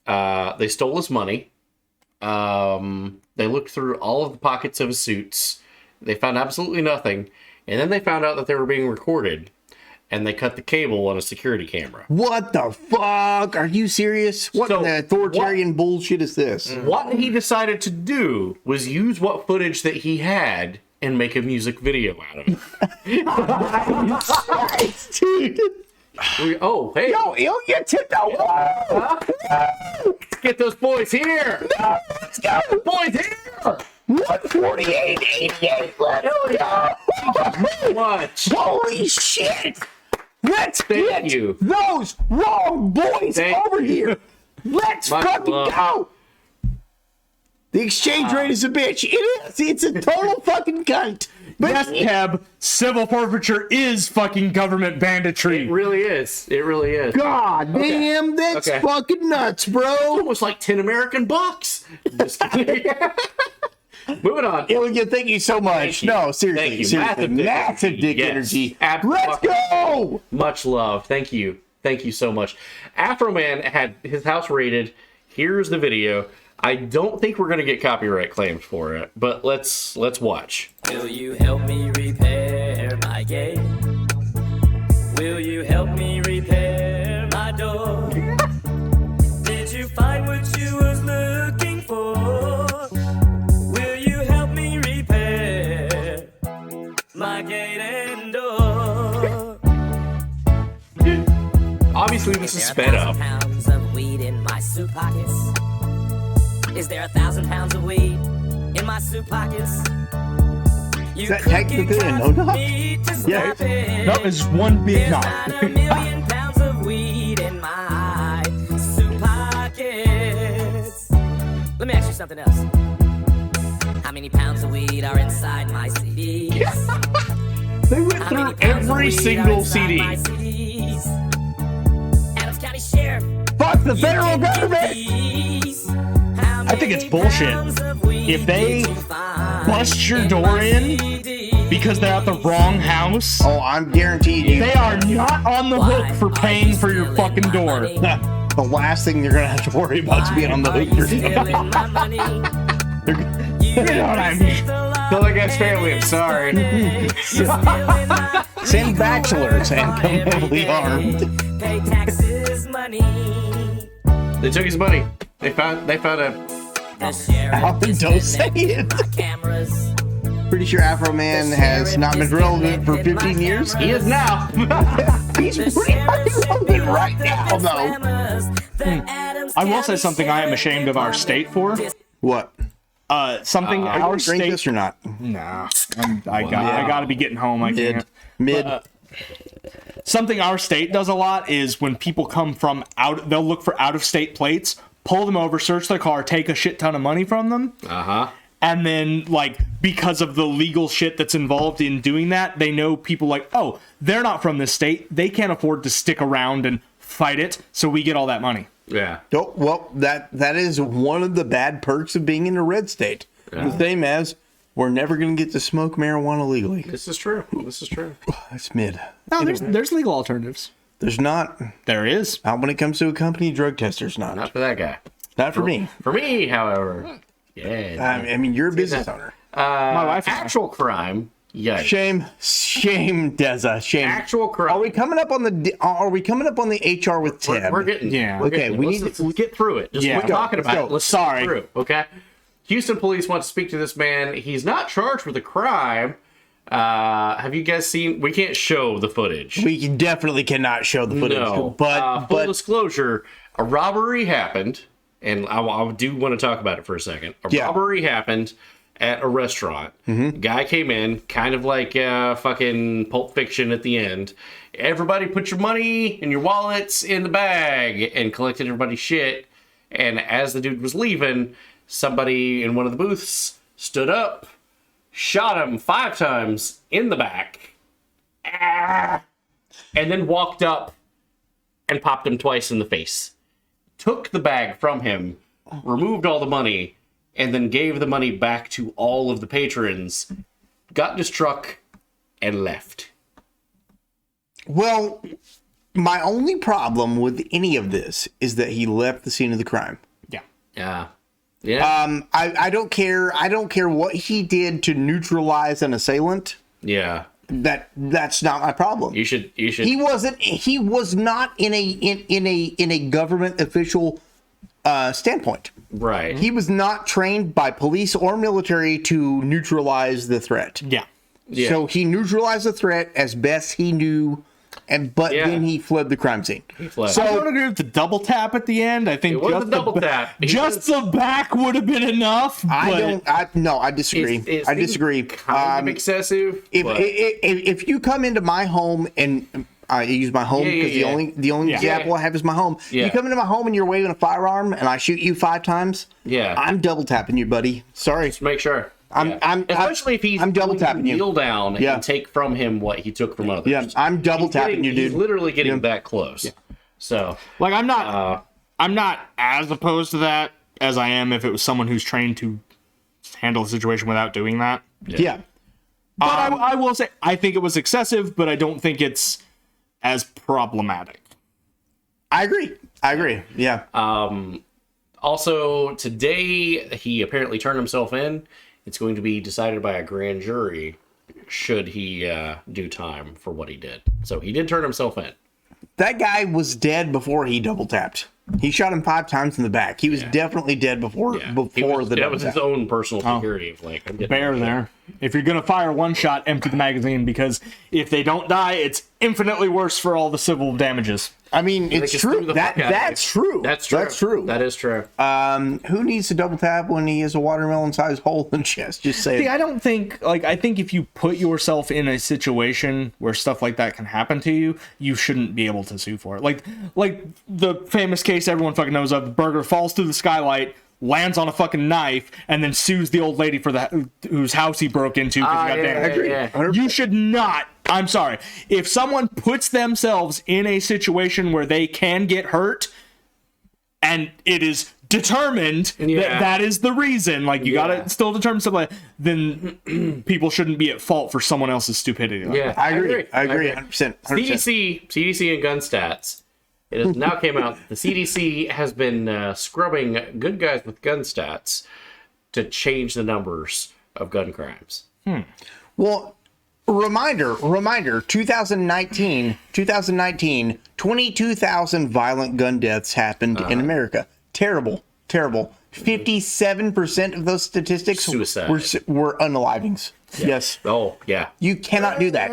They stole his money. They looked through all of the pockets of his suits. They found absolutely nothing. And then they found out that they were being recorded. And they cut the cable on a security camera. What the fuck? Are you serious? What authoritarian bullshit is this? What he decided to do was use what footage that he had and make a music video out of it. Nice, dude. Oh, hey. Yo, you'll get tipped out. Get those boys here. No, let's go. Boys here. 148.88. Let's go. Much. Holy shit. Let's Thank get you. those wrong boys Thank over here. Let's fucking go. The exchange rate is a bitch. It is. It's a total fucking cunt. But yes, Keb, civil forfeiture is fucking government banditry. It really is. It really is. God damn, that's fucking nuts, bro. Almost like 10 American bucks. Just kidding. Moving on. Illigan, thank you so much. No, seriously. Thank you. Seriously. Massive dick energy. Let's go. Much love. Thank you. Thank you so much. Afro Man had his house raided. Here's the video. I don't think we're gonna get copyright claims for it, but let's watch. Will you help me repair my gate? Will you help me repair my door? Did you find what you was looking for? Will you help me repair my gate and door? Basically, this is sped up. Pounds of weed in my suit pockets. Is there 1,000 pounds of weed in my suit pockets? Is that technically a no-knock? Yeah. No, it's one big knock. A million pounds of weed in my suit pockets. Let me ask you something else. How many pounds of weed are inside my CDs? They went through every single CD. Adams County Sheriff. Fuck the federal government! I think it's bullshit. If they bust your door in because they're at the wrong house, oh, I'm guaranteed you, they are not on the hook for paying for your fucking door. The last thing you're gonna have to worry about is being on the hook for You know what I mean? Tell that guy's family, I'm sorry. Send bachelors and come heavily armed. Pay taxes, money. They took his money. They found a. Alvin, don't say it. Pretty sure Afro Man has not been relevant for 15 years. He is now. He's pretty relevant right now, though. I will say something I am ashamed of our state for. What? Something Are you our gonna drink state this or not? Nah, I got to be getting home. I can't. Mid. Something our state does a lot is when people come from out, they'll look for out of state plates, pull them over, search their car, take a shit ton of money from them. And then, like, because of the legal shit that's involved in doing that, they know people like, oh, they're not from this state. They can't afford to stick around and fight it, so we get all that money. Yeah. Oh, well, that is one of the bad perks of being in a red state. Yeah. The same as we're never going to get to smoke marijuana legally. This is true. This is true. That's mid. No, there's legal alternatives. There's not. There is. Not when it comes to a company drug testers, not. Not for that guy. Not for me. For me, however. Yeah. I mean, you're a business owner. My wife. Actual crime. Yikes. Shame, Deza. Shame. Actual crime. Are we coming up on the HR with Tim? We're getting. Yeah. Okay, let's get through it. Just we're talking about it. Let's get through. Okay. Houston police want to speak to this man. He's not charged with a crime. Have you guys seen? We can't show the footage. We definitely cannot show the footage. No. But full disclosure, a robbery happened, and I do want to talk about it for a second. A robbery happened at a restaurant. Guy came in, kind of like fucking Pulp Fiction at the end. Everybody put your money and your wallets in the bag, and collected everybody's shit. And as the dude was leaving, somebody in one of the booths stood up, shot him 5 times in the back, and then walked up and popped him twice in the face. Took the bag from him, removed all the money, and then gave the money back to all of the patrons, got in his truck, and left. Well, my only problem with any of this is that he left the scene of the crime. Yeah. I don't care. I don't care what he did to neutralize an assailant. Yeah. That's not my problem. You should. He was not in a government official standpoint. Right. He was not trained by police or military to neutralize the threat. Yeah. So he neutralized the threat as best he knew, but then he fled the crime scene. So I don't agree with the double tap at the end. I think it was a double tap. Just the back would have been enough. I disagree. I disagree. Kind of excessive. If you come into my home and I use my home because the only example I have is my home. Yeah. You come into my home and you're waving a firearm and I shoot you 5 times. Yeah. I'm double tapping you, buddy. Sorry. Just make sure. Especially if he's I'm double tapping you. Kneel down and take from him what he took from others. Yeah, I'm double tapping you, dude. He's literally getting that close. Yeah. So, like, I'm not as opposed to that as I am if it was someone who's trained to handle the situation without doing that. Yeah. But I will say I think it was excessive, but I don't think it's as problematic. I agree. Yeah. Also, today he apparently turned himself in. It's going to be decided by a grand jury should he do time for what he did. So he did turn himself in. That guy was dead before he double tapped. He shot him 5 times in the back. He was definitely dead before the double tap. That was his own personal security. Of like, I'm bear there. If you're gonna fire one shot, empty the magazine, because if they don't die, it's infinitely worse for all the civil damages. I mean, it's true. That's true. That's true. That's true. That is true. Who needs to double tap when he has a watermelon-sized hole in the chest? Just say. See, I don't think I think if you put yourself in a situation where stuff like that can happen to you, you shouldn't be able to sue for it. Like the famous case everyone fucking knows of: the burger falls through the skylight, lands on a fucking knife, and then sues the old lady for whose house he broke into because he got damaged. Yeah. You should not. I'm sorry. If someone puts themselves in a situation where they can get hurt, and it is determined that that is the reason, like you gotta still determine something, then people shouldn't be at fault for someone else's stupidity. I agree. 100%. CDC and gun stats. It has now came out. The CDC has been scrubbing good guys with gun stats to change the numbers of gun crimes. Well, reminder, 2019, 22,000 violent gun deaths happened in America. Terrible. 57% of those statistics were unalivings. Yeah. Yes. Oh, yeah. You cannot do that.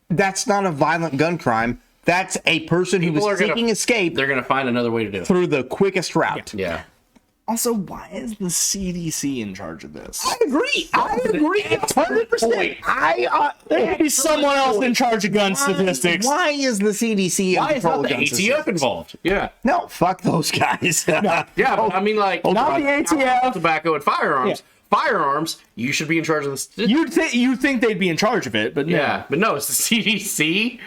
That's not a violent gun crime. That's a person who was seeking escape. They're going to find another way to do it. Through the quickest route. Yeah. Also, why is the CDC in charge of this? I agree. 100%. There should be someone else in charge of gun statistics. Why is the CDC Why is not the ATF involved? Yeah. No, fuck those guys. Yeah, but I mean, like, not the ATF. Tobacco and firearms. Firearms, you should be in charge of this. You'd think they'd be in charge of it, but no. Yeah, but no, it's the CDC.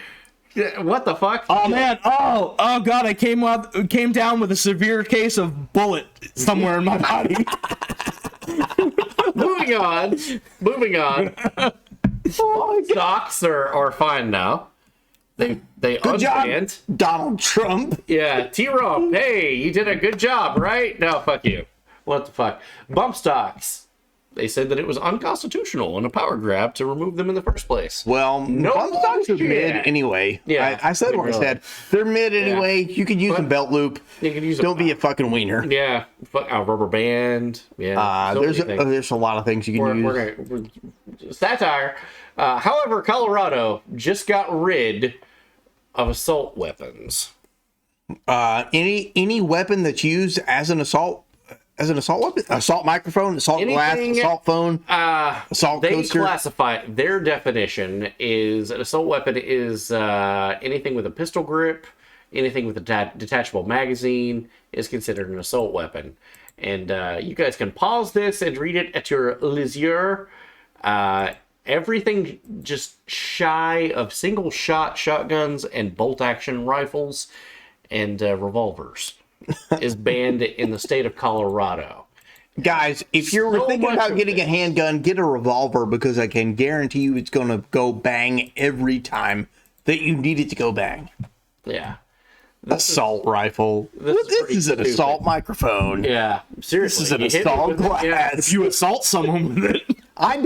What the fuck? Oh man! Oh god! I came down with a severe case of bullet somewhere in my body. Moving on. Stocks are fine now. They good unbanned job, Donald Trump. Yeah, T-Rob. Hey, you did a good job, right? No, fuck you. What the fuck? Bump stocks. They said that it was unconstitutional and a power grab to remove them in the first place. Well, bump stocks are mid anyway. Yeah, I said what I said. They're mid anyway. You could use a belt loop. You can use Don't be a fucking wiener. Yeah, a rubber band. Yeah, there's a lot of things you can use. Satire. However, Colorado just got rid of assault weapons. Any weapon that's used as an assault weapon, assault microphone, assault glass, assault phone, assault coaster. They classify their definition is an assault weapon is anything with a pistol grip, anything with a detachable magazine is considered an assault weapon. And you guys can pause this and read it at your leisure. Everything just shy of single shot shotguns and bolt action rifles and revolvers is banned in the state of Colorado. Guys, if you're thinking about getting a handgun, get a revolver, because I can guarantee you it's going to go bang every time that you need it to go bang. Yeah. Assault rifle. This is an assault microphone. Yeah, seriously. This is an assault glass. Yeah. If you assault someone with it. I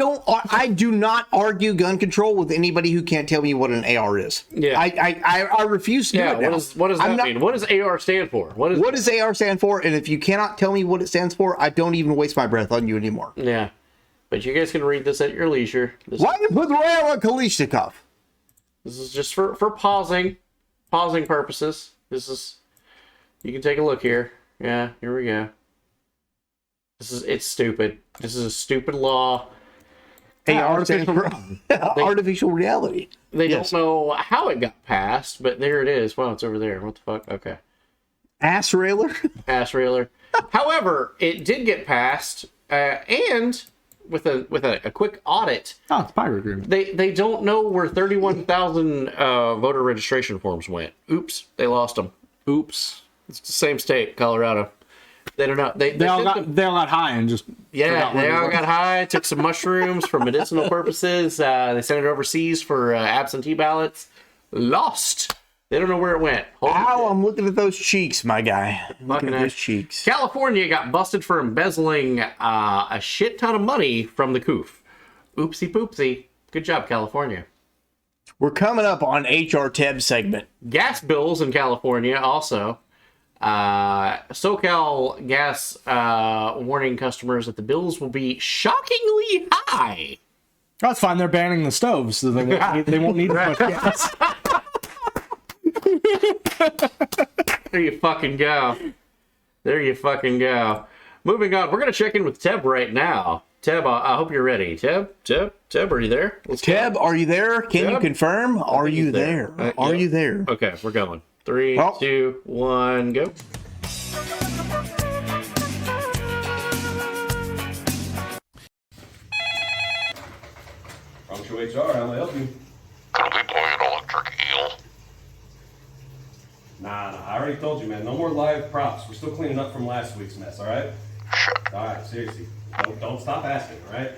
do not argue gun control with anybody who can't tell me what an AR is. Yeah. I refuse to do it now. What does that mean? What does AR stand for? What does AR stand for? And if you cannot tell me what it stands for, I don't even waste my breath on you anymore. Yeah. But you guys can read this at your leisure. Why did you put the rail on Kalishnikov? This is just for pausing purposes. You can take a look here. Yeah, here we go. It's stupid. This is a stupid law. Artificial reality. They don't know how it got passed, but there it is. Wow, it's over there. What the fuck? Okay. Ass railer? Ass railer. However, it did get passed, and with a quick audit. Oh, it's pirate agreement. They don't know where 31,000 voter registration forms went. Oops, they lost them. Oops. It's the same state, Colorado. They don't know. They all got high and just they all got high. Took some mushrooms for medicinal purposes. They sent it overseas for absentee ballots. Lost. They don't know where it went. I'm looking at those cheeks, my guy. Looking at those cheeks. California got busted for embezzling a shit ton of money from the COOF. Oopsie poopsie. Good job, California. We're coming up on HR Teb segment. Gas bills in California also. SoCal Gas warning customers that the bills will be shockingly high. That's fine. They're banning the stoves, so they won't need as much gas. There you fucking go. There you fucking go. Moving on, we're going to check in with Teb right now. Teb, I hope you're ready. Teb, are you there? Teb, are you there? Can you confirm? Are you there? Are you there? Okay, we're going. 3, 2, 1, go. Punctual HR, how may I help you? Could we play an electric eel? Nah, I already told you, man. No more live props. We're still cleaning up from last week's mess, all right? Shit. All right, seriously. Don't stop asking, all right?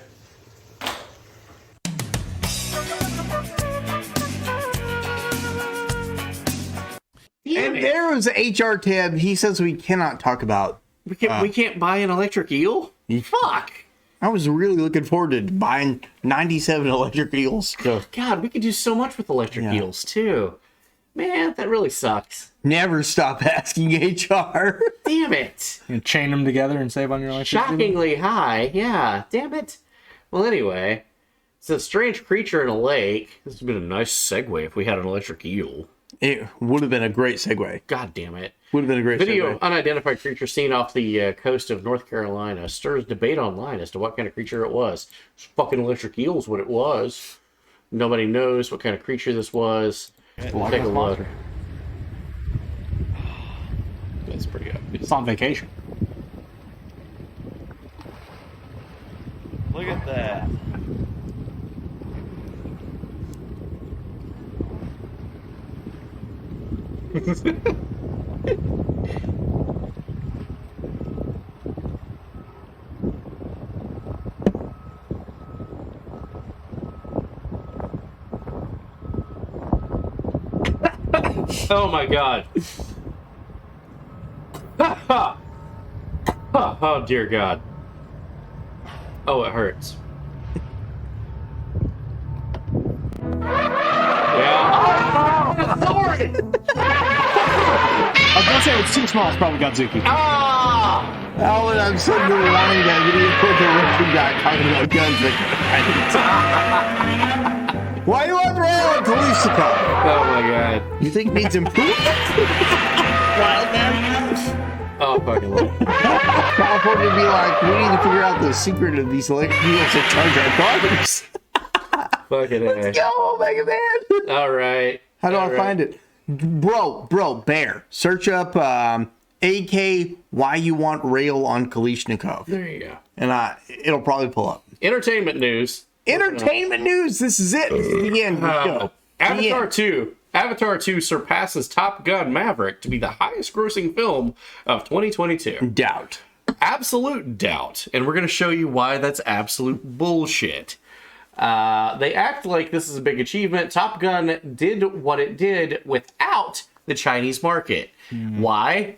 And there was HR Tab. He says we cannot talk about. We can't buy an electric eel? Fuck. I was really looking forward to buying 97 electric eels. God, we could do so much with electric eels too. Man, that really sucks. Never stop asking HR. Damn it. You chain them together and save on your electric. Shockingly high. Yeah, damn it. Well, anyway, it's a strange creature in a lake. This would have been a nice segue if we had an electric eel. It would have been a great segue. God damn it. Would have been a great Video segue. of unidentified creature seen off the coast of North Carolina stirs debate online as to what kind of creature it was. It's fucking electric eel is what it was. Nobody knows what kind of creature this was. We'll take a look. That's pretty good. It's on vacation. Look at that. Oh my god. Oh dear god. Oh, it hurts. Yeah. Sorry! I was gonna say it's too small, it's probably got Zuki. Alan, I'm sitting there wanting that video with the Russian guy talking about guns. Why you want rail at Kalishnikov? Oh my god. You think needs improvement? Wild man. Oh fucking lord. California would be like, we need to figure out the secret of these electric wheels that charge our cars. Fucking Let's go, Mega Man. Alright. How do I find it? Bro, Bear. Search up AK Why You Want Rail on Kalishnikov. There you go. And it'll probably pull up. Entertainment news. Entertainment news. This is it. This is the end. Let's go. Avatar 2. Avatar 2 surpasses Top Gun Maverick to be the highest grossing film of 2022. Doubt. Absolute doubt. And we're going to show you why that's absolute bullshit. They act like this is a big achievement. Top Gun did what it did without the Chinese market. Why?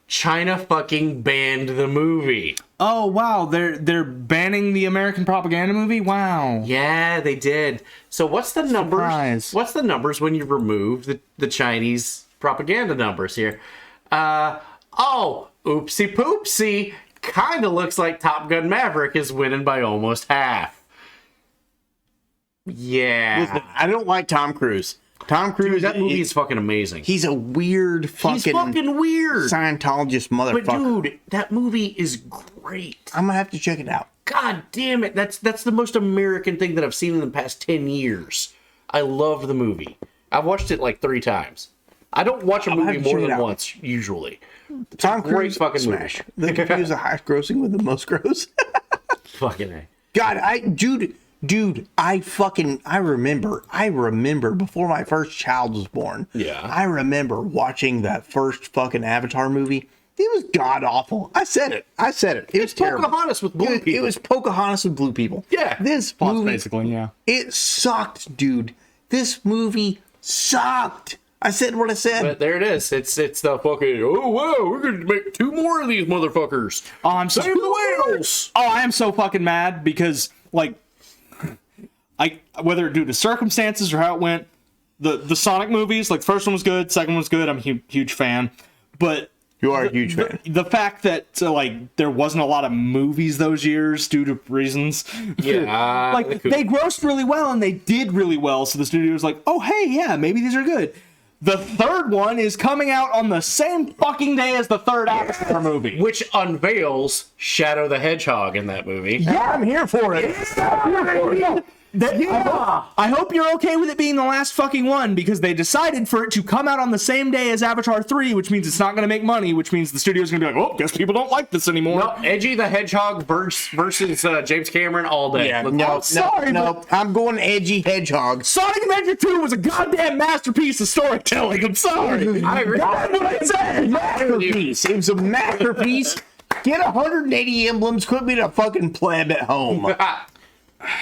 China fucking banned the movie. Oh wow, they're banning the American propaganda movie? Wow. Yeah, they did. So what's the numbers? What's the numbers when you remove the Chinese propaganda numbers here? Oh, oopsie poopsie. Kind of looks like Top Gun Maverick is winning by almost half. Yeah. Listen, I don't like Tom Cruise. Tom Cruise, dude, that movie is fucking amazing. He's a weird fucking weird Scientologist motherfucker. But dude, that movie is great. I'm gonna have to check it out. God damn it. That's the most American thing that I've seen in the past 10 years. I love the movie. I've watched it like 3 times. I don't watch a movie more than once, usually. It's Tom a great Cruise fucking smash. movie. They confuse the highest grossing with the most gross. Fucking A. God, Dude, I remember before my first child was born. Yeah. I remember watching that first fucking Avatar movie. It was god awful. I said it. It was terrible. Pocahontas with blue people. It was Pocahontas with blue people. Yeah. This movie, basically, yeah. It sucked, dude. This movie sucked. I said what I said. But there it is. It's the fucking, oh wow, we're gonna make 2 more of these motherfuckers. Oh, I'm so Save the whales. Oh, I am so fucking mad because whether due to circumstances or how it went, the Sonic movies, like the first one was good, second one was good. I'm a huge fan, but you are a huge fan. The fact that there wasn't a lot of movies those years due to reasons, yeah, they grossed really well and they did really well. So the studio was like, oh hey, yeah, maybe these are good. The third one is coming out on the same fucking day as the third Avatar movie. Which unveils Shadow the Hedgehog in that movie. Yeah, I'm here for it. I hope you're okay with it being the last fucking one, because they decided for it to come out on the same day as Avatar 3, which means it's not going to make money, which means the studio's going to be like, oh, guess people don't like this anymore. No, Edgy the Hedgehog versus James Cameron all day. Yeah, no, I'm going Edgy Hedgehog. Sonic Adventure 2 was a goddamn masterpiece of storytelling. I'm sorry. I agree. That's what I said. Masterpiece. It was a masterpiece. Get 180 emblems. Quit being a fucking pleb at home. I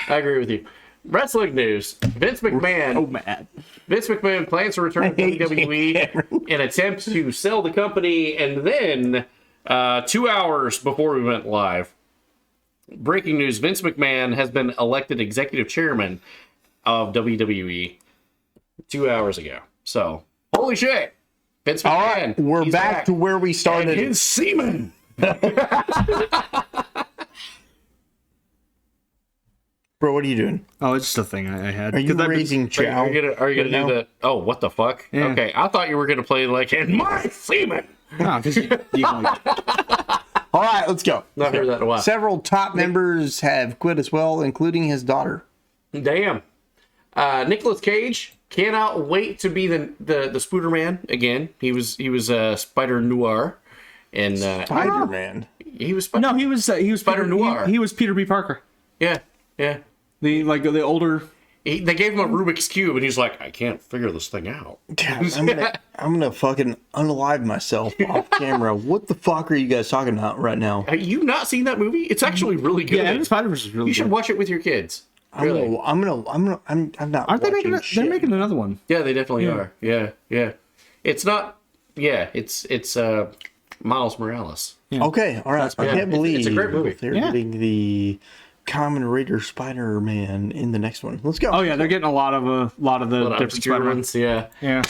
agree with you. Wrestling news. Vince McMahon. Oh, mad. Vince McMahon plans to return to WWE in attempt to sell the company, and then 2 hours before we went live, breaking news: Vince McMahon has been elected executive chairman of WWE 2 hours ago. So, holy shit. Vince McMahon. All right, we're back to where we started. And his semen. Bro, what are you doing? Oh, it's just a thing I had. Are you raising chow? Are you gonna do the? Oh, what the fuck? Yeah. Okay, I thought you were gonna play like in my semen. No, because you All right, let's go. Not heard that in a while. Several top members have quit as well, including his daughter. Damn. Nicolas Cage cannot wait to be the Spooderman again. He was Spider Noir, and Spider-Man. He was he was Spider Noir. He was Peter B. Parker. Yeah. The older. They gave him a Rubik's Cube, and he's like, I can't figure this thing out. God, I'm gonna fucking unalive myself off camera. What the fuck are you guys talking about right now? Have you not seen that movie? It's actually really good. Yeah, Spider-Verse is really good. You should watch it with your kids. I'm not. Aren't they making? They're making another one. Yeah, they definitely are. Yeah. It's not. Yeah, it's Miles Morales. Yeah. Okay, all right. I can't believe it's a great movie. They're getting the Common Raider Spider-Man in the next one. Let's go. Oh yeah, they're getting a lot of the different Spider-Mans. Yeah.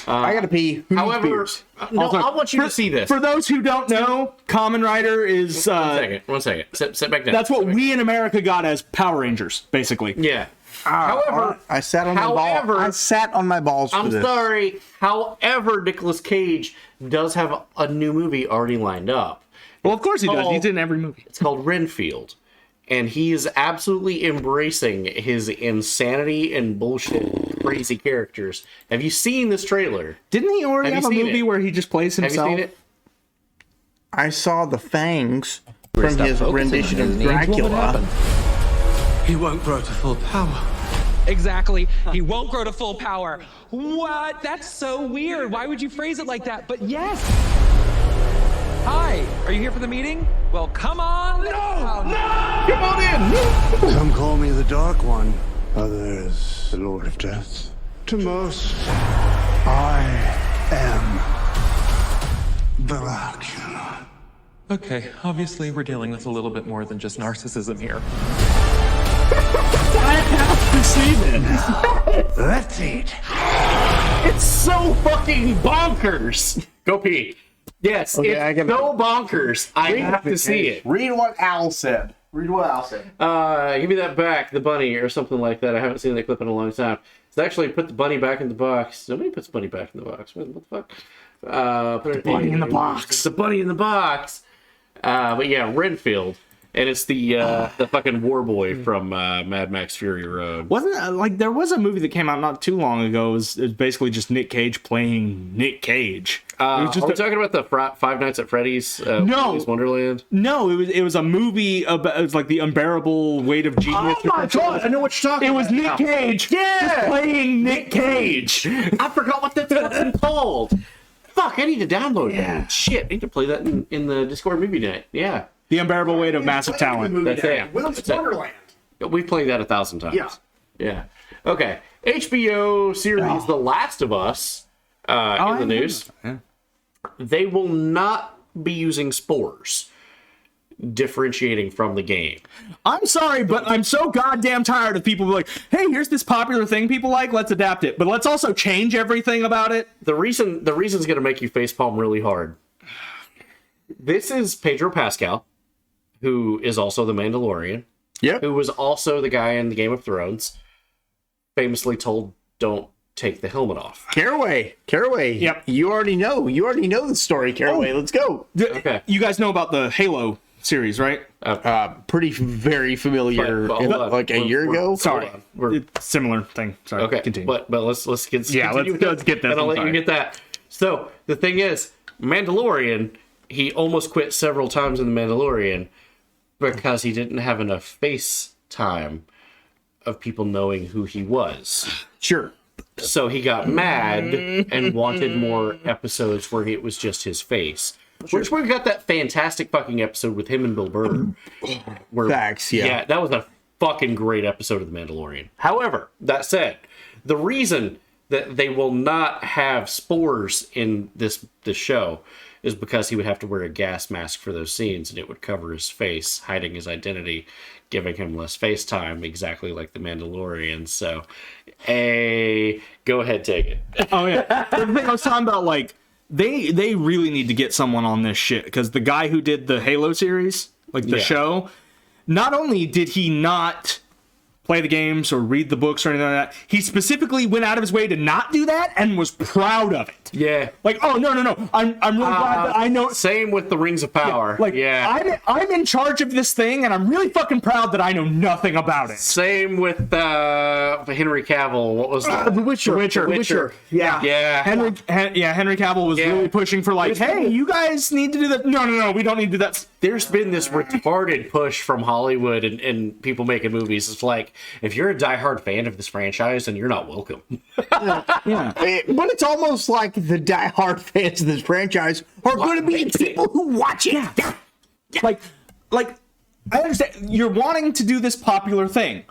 I gotta pee. However, no, I want you to see this. For those who don't know, Kamen Rider is One second. Sit back down. That's what we in America got as Power Rangers, basically. Yeah. However, I sat on my balls. I sat on my balls for this. I'm sorry. However, Nicolas Cage does have a new movie already lined up. Well, of course he does. He's in every movie. It's called Renfield. And he is absolutely embracing his insanity and bullshit, crazy characters. Have you seen this trailer? Didn't he already have a movie where he just plays himself? Have you seen it? I saw the fangs from his rendition of Dracula. He won't grow to full power. Exactly. He won't grow to full power. What? That's so weird. Why would you phrase it like that? But yes. Hi. Are you here for the meeting? Well, come on. No! Come on in! Some call me the Dark One. Others, the Lord of Death. To most, I am Dracula. Okay, obviously we're dealing with a little bit more than just narcissism here. I have to see this. Let's eat. It's so fucking bonkers. Go pee. Yes, Okay, it's so bonkers. I have to see it. Read what Al said. Give me that back, the bunny, or something like that. I haven't seen that clip in a long time. It's actually put the bunny back in the box. Nobody puts bunny back in the box. What the fuck? Put it bunny in the box. The bunny in the box. But yeah, Renfield. And it's the fucking war boy from Mad Max Fury Road. Wasn't there was a movie that came out not too long ago. It was basically just Nick Cage playing Nick Cage. Are we talking about the Five Nights at Freddy's? Willy's Wonderland? No, it was a movie about, it was like the unbearable weight of genius. Oh my god, I know what you're talking about. It was Nick Cage. Yeah, playing Nick Cage. I forgot what that's fucking called. Fuck, I need to download that. Shit, I need to play that in the Discord movie night. Yeah. The Unbearable Weight of Massive Talent. That's it. Willy's Wonderland. We've played that 1,000 times. Yeah. Okay. HBO series The Last of Us in the news. Yeah. They will not be using spores, differentiating from the game. I'm sorry, but I'm so goddamn tired of people being like, hey, here's this popular thing people like, let's adapt it. But let's also change everything about it. The reason's going to make you facepalm really hard. This is Pedro Pascal, who is also the Mandalorian. Yep. Who was also the guy in the Game of Thrones. Famously told, don't take the helmet off. Caraway. Yep. You already know the story, Caraway. Let's go. Okay. You guys know about the Halo series, right? Very familiar. But hold on. Like a year ago. Sorry, similar thing. Sorry. Okay, Continue. but let's get let's get this. And I'll I'm let sorry. you get that. So the thing is, Mandalorian, he almost quit several times in the Mandalorian because he didn't have enough face time of people knowing who he was. Sure. So he got mad and wanted more episodes where it was just his face. Which we got that fantastic fucking episode with him and Bill Burr. Where, Facts, yeah. Yeah, that was a fucking great episode of The Mandalorian. However, that said, the reason that they will not have spores in this show is because he would have to wear a gas mask for those scenes, and it would cover his face, hiding his identity, giving him less face time, exactly like The Mandalorian. So, go ahead, take it. Oh yeah, the thing I was talking about, like they really need to get someone on this shit, because the guy who did the Halo series, like the show, not only did he not play the games or read the books or anything like that, he specifically went out of his way to not do that and was proud of it. Yeah. Like, oh no, I'm really glad that I know. Same with the Rings of Power. I'm in charge of this thing, and I'm really fucking proud that I know nothing about it. Same with Henry Cavill. What was that? The Witcher. Yeah. Henry Cavill was really pushing for like, hey, you guys need to do that. No, we don't need to do that. There's been this retarded push from Hollywood and people making movies. It's like, if you're a diehard fan of this franchise, then you're not welcome. Yeah. But it's almost like the diehard fans of this franchise are going to be people who watch it. Yeah. Like, I understand you're wanting to do this popular thing.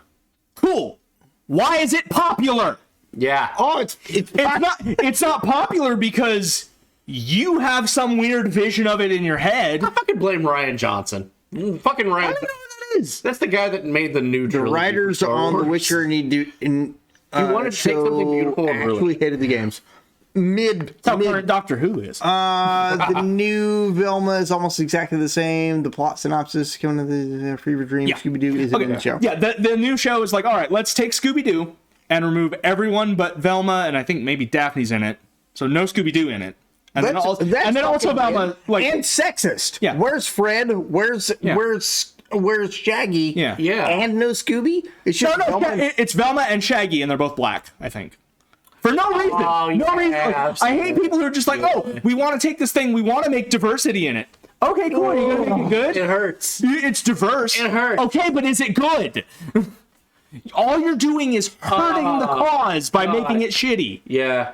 Cool. Why is it popular? Yeah. Oh, it's not popular because you have some weird vision of it in your head. I fucking blame Rian Johnson. Fucking Rian. I don't know who that is. That's the guy that made the new trilogy. The writers on The Witcher need to. He wanted to take something beautiful and actually hated the games. Current Doctor Who is. The new Velma is almost exactly the same. The plot synopsis coming to the Fever Dream Scooby-Doo is in the show. Yeah, the new show is like, all right, let's take Scooby-Doo and remove everyone but Velma, and I think maybe Daphne's in it. So no Scooby-Doo in it. And then also Velma, like, and sexist. Yeah. Where's Fred? Where's Shaggy? Yeah. And no Scooby? It's just it's Velma and Shaggy, and they're both black, I think. For no reason. No reason. Like, I hate people who are just like, oh, we want to take this thing, we want to make diversity in it. Okay, cool. Are you going to make it good? It hurts. It's diverse. It hurts. Okay, but is it good? All you're doing is hurting the cause by making it shitty. Yeah.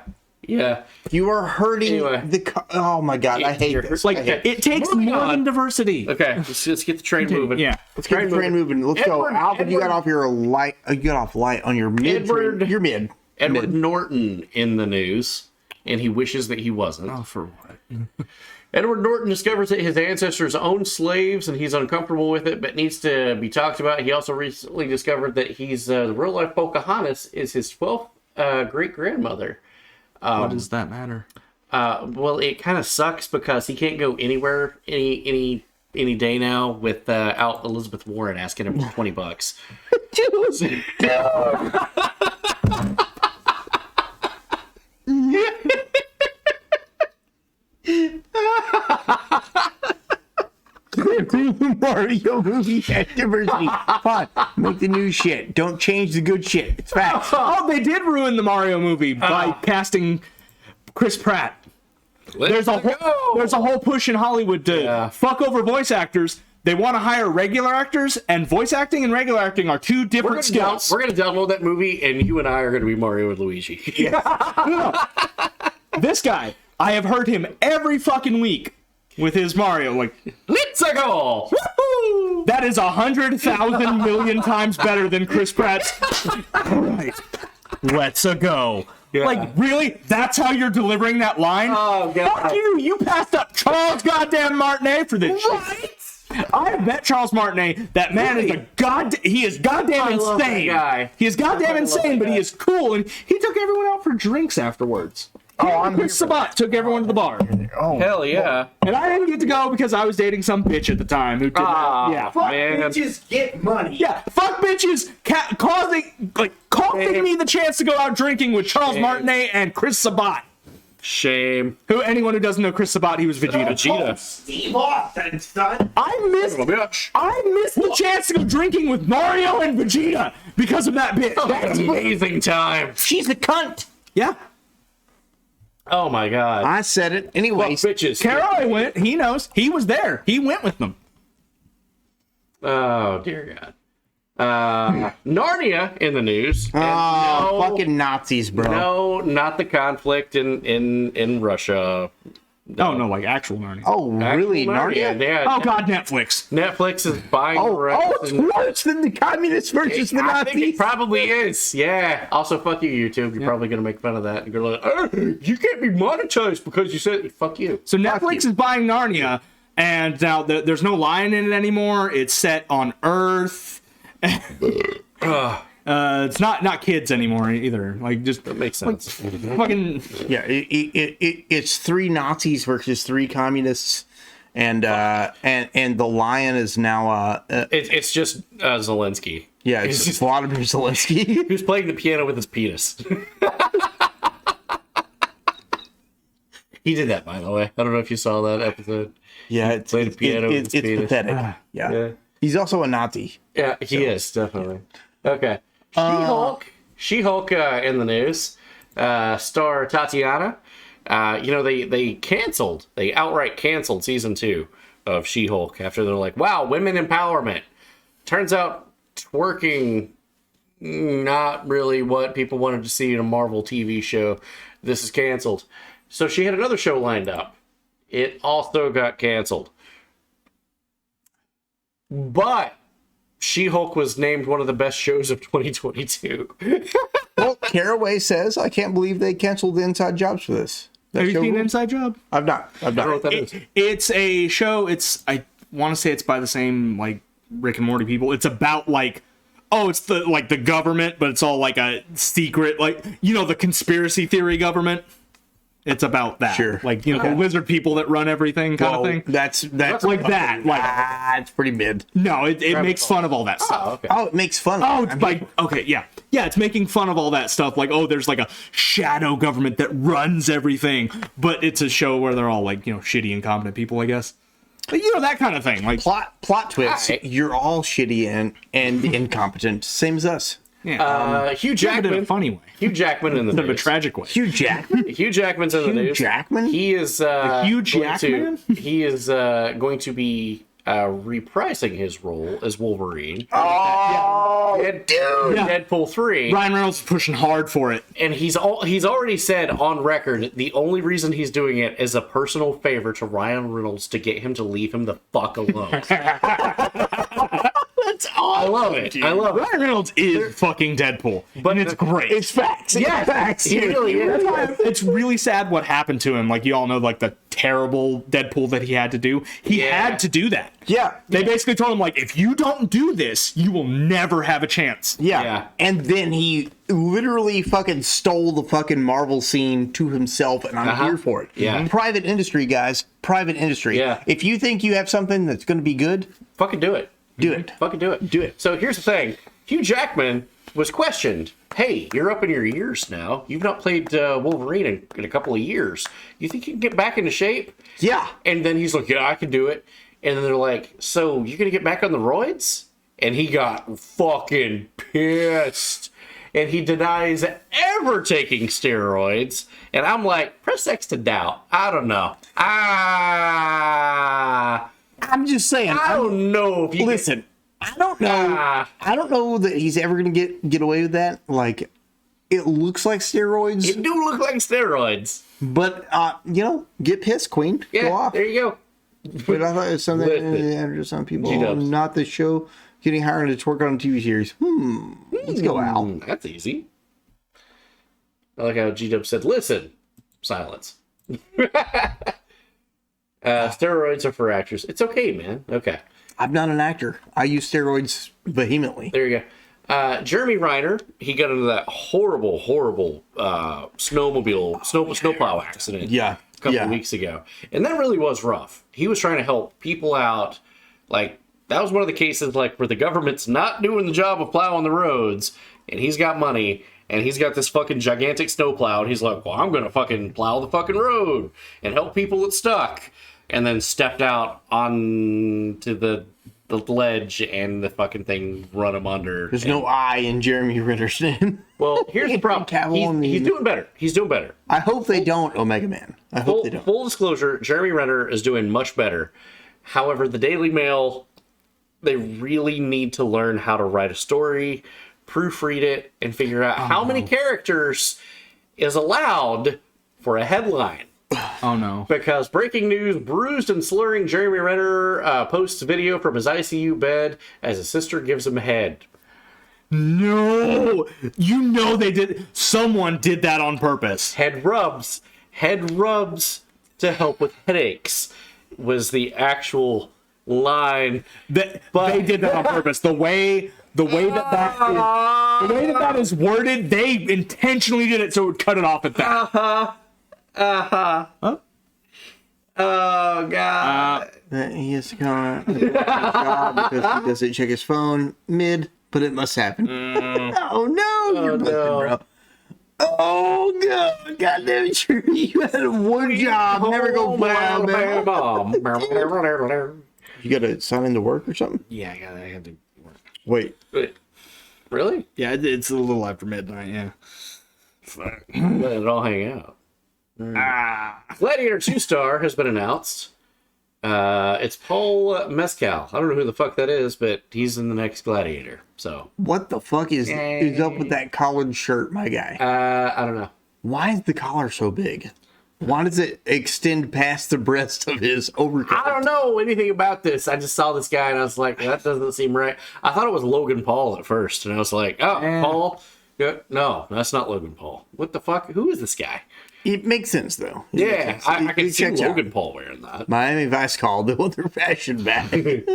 You are hurting the. Oh my god, I hate this. Like, it takes more than diversity. Okay, let's get the train moving. Yeah, let's get the train moving. Let's go. Alvin, you got off your light. You got off light on your mid. You're mid. Edward Norton in the news, and he wishes that he wasn't. Oh, for what? Edward Norton discovers that his ancestors owned slaves, and he's uncomfortable with it, but needs to be talked about. He also recently discovered that he's the real-life Pocahontas is his 12th great-grandmother. What does that matter? Well, it kind of sucks because he can't go anywhere any day now without Elizabeth Warren asking him for $20. Dude. Mario movie had diversity. Fine, make the new shit. Don't change the good shit. It's facts. Oh, they did ruin the Mario movie by casting Chris Pratt. There's a whole push in Hollywood to fuck over voice actors. They want to hire regular actors, and voice acting and regular acting are two different skills. We're going to download that movie, and you and I are going to be Mario and Luigi. No. This guy, I have heard him every fucking week with his Mario. Like, let's go! Woo-hoo! That is 100,000 million times better than Chris Pratt's. Right. Let's go. Yeah. Like, really? That's how you're delivering that line? Oh, God. Fuck you! You passed up Charles goddamn Martinet for this shit. I bet Charles Martinet, that man is he is goddamn insane. That guy. He is goddamn insane, but he is cool, and he took everyone out for drinks afterwards. Chris Sabat took everyone to the bar. Oh, hell yeah! And I didn't get to go because I was dating some bitch at the time who didn't. Fuck bitches get money. Yeah, fuck bitches costing me the chance to go out drinking with Charles Martinet and Chris Sabat. Shame. Anyone who doesn't know Chris Sabat, he was Vegeta. Steve Austin, son. I missed the chance to go drinking with Mario and Vegeta because of that bitch. That's amazing time. She's a cunt. Yeah. Oh my god. I said it. Anyways. Bitches. Carol went. He knows. He was there. He went with them. Oh dear God. Narnia in the news. Fucking Nazis, bro. No, not the conflict in Russia. No. Oh no, like actual Narnia. Oh really, Narnia? Yeah. Oh god, Netflix. Netflix is buying rights. Oh, it's worse than the communists versus the I Nazis. think it probably is. Yeah. Also, fuck you, YouTube. You're probably gonna make fun of that. And you're like, you can't be monetized because you said fuck you. So Netflix is buying Narnia, and now there's no lion in it anymore. It's set on Earth. It's not kids anymore either. Like, just that makes sense. Fucking yeah. It's 3 Nazis versus 3 communists, and the lion is now it's just Zelensky. Yeah, it's Vladimir Zelensky who's playing the piano with his penis. He did that, by the way. I don't know if you saw that episode. Yeah, it's played the piano with his penis. Pathetic. Yeah. He's also a Nazi. Yeah, he is, definitely. Okay. She-Hulk in the news. Star Tatiana. They outright canceled season 2 of She-Hulk after they're like, wow, women empowerment. Turns out twerking, not really what people wanted to see in a Marvel TV show. This is canceled. So she had another show lined up. It also got canceled. But She-Hulk was named one of the best shows of 2022. Well, Caraway says, I can't believe they canceled the Inside Jobs for this. Have you seen Inside Job? I've not. I don't know what that is. It's a show. I want to say it's by the same like Rick and Morty people. It's about it's the government, but it's all like a secret, the conspiracy theory government. It's about that. Sure. The lizard people that run everything kind of thing. That's like that. It's pretty mid. No, it makes fun of all that stuff. Okay. Oh, it makes fun of it. Yeah, it's making fun of all that stuff. Like, there's like a shadow government that runs everything, but it's a show where they're all shitty, incompetent people, I guess. But, that kind of thing. Like plot twist. You're all shitty and incompetent, same as us. Yeah. Hugh Jackman in a funny way. Hugh Jackman in the news. In a tragic way. Hugh Jackman? Hugh Jackman's in the news. Jackman? He is Hugh Jackman? He is going to be reprising his role as Wolverine. Oh, dude! Deadpool 3. Ryan Reynolds is pushing hard for it, and he's already said on record the only reason he's doing it is a personal favor to Ryan Reynolds to get him to leave him the fuck alone. That's awesome. I love it. I love it. Ryan Reynolds is fucking Deadpool, but it's great. It's facts. Yeah, facts. He really is. It's really sad what happened to him. Like, you all know, like, the terrible Deadpool that he had to do. He had to do that. Yeah. They basically told him, like, if you don't do this, you will never have a chance. Yeah. And then he literally fucking stole the fucking Marvel scene to himself, and I'm here for it. Yeah. Private industry, guys. Private industry. Yeah. If you think you have something that's going to be good, fucking do it. Do it. Fucking do it. Do it. So here's the thing. Hugh Jackman was questioned. Hey, you're up in your years now. You've not played Wolverine in a couple of years. You think you can get back into shape? Yeah. And then he's like, yeah, I can do it. And then they're like, so you're going to get back on the roids? And he got fucking pissed. And he denies ever taking steroids. And I'm like, press X to doubt. I don't know. I'm just saying. I don't know if you listen. I don't know. I don't know that he's ever gonna get away with that. Like, it looks like steroids. It do look like steroids. But get pissed, Queen. Yeah, go off. There you go. But I thought it was something for some people. Not the show getting hired to work on a TV series. Let's go out. That's easy. I like how G-Dub said, "Listen, silence." Steroids are for actors. It's okay, man. Okay. I'm not an actor. I use steroids vehemently. There you Jeremy Renner, he got into that horrible snowplow accident a couple of weeks ago. And that really was rough. He was trying to help people out. Like, that was one of the cases like where the government's not doing the job of plowing the roads, and he's got money, and he's got this fucking gigantic snowplow, and he's like, well, I'm going to fucking plow the fucking road and help people that stuck. And then stepped out onto the ledge, and the fucking thing run him under. There's no I in Jeremy Renner's name. Well, here's the problem. He's doing better. He's doing better. I hope they don't, Omega Man. I hope they don't. Full disclosure, Jeremy Renner is doing much better. However, the Daily Mail, they really need to learn how to write a story, proofread it, and figure out how many characters is allowed for a headline. Oh no. Because breaking news, bruised and slurring Jeremy Renner posts video from his ICU bed as his sister gives him head. No! You know they did. Someone did that on purpose. Head rubs to help with headaches was the actual line. They did that on purpose. The way that is worded, they intentionally did it so it would cut it off at that. Huh? Oh god. He has to come because he doesn't check his phone but it must happen. Oh no, you're busted, bro. Oh god, goddamn it, you had one job, never go fly, man. You gotta sign into work or something? Yeah, I had to work. Wait. Really? Yeah, it's a little after midnight, yeah. Let it all hang out. Gladiator 2-star has been announced. It's Paul Mescal. I don't know who the fuck that is, but he's in the next Gladiator. So what the fuck is up with that collared shirt, my guy? I don't know. Why is the collar so big? Why does it extend past the breast of his overcoat? I don't know anything about this. I just saw this guy and I was like, that doesn't seem right. I thought it was Logan Paul at first, and I was like, Paul? No, that's not Logan Paul. What the fuck? Who is this guy? It makes sense, though. I can see Logan Paul wearing that. Miami Vice called it with their fashion bag.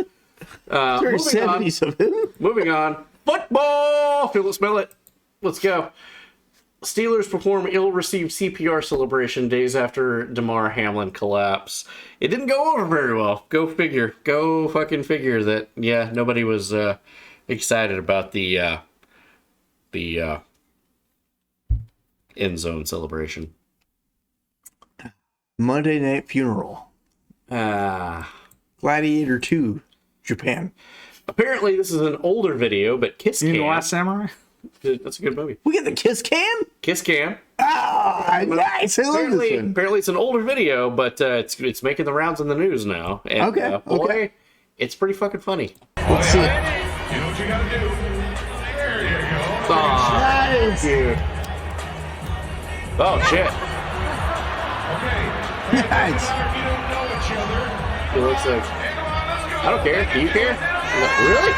Moving on. Football! Feel it, smell it. Let's go. Steelers perform ill-received CPR celebration days after Damar Hamlin collapse. It didn't go over very well. Go figure. Go fucking figure that, nobody was excited about the end zone celebration. Monday Night Funeral. Gladiator 2, Japan. Apparently, this is an older video, but Kiss Cam. The Last Samurai? That's a good movie. We get the Kiss Cam? Kiss Cam. Nice. Apparently, it's an older video, but it's making the rounds in the news now. And, boy, it's pretty fucking funny. Let's see it. You know what you gotta do. There you go. Nice. Dude. Oh, shit. Nice. It looks like... I don't care. Do you care? Really?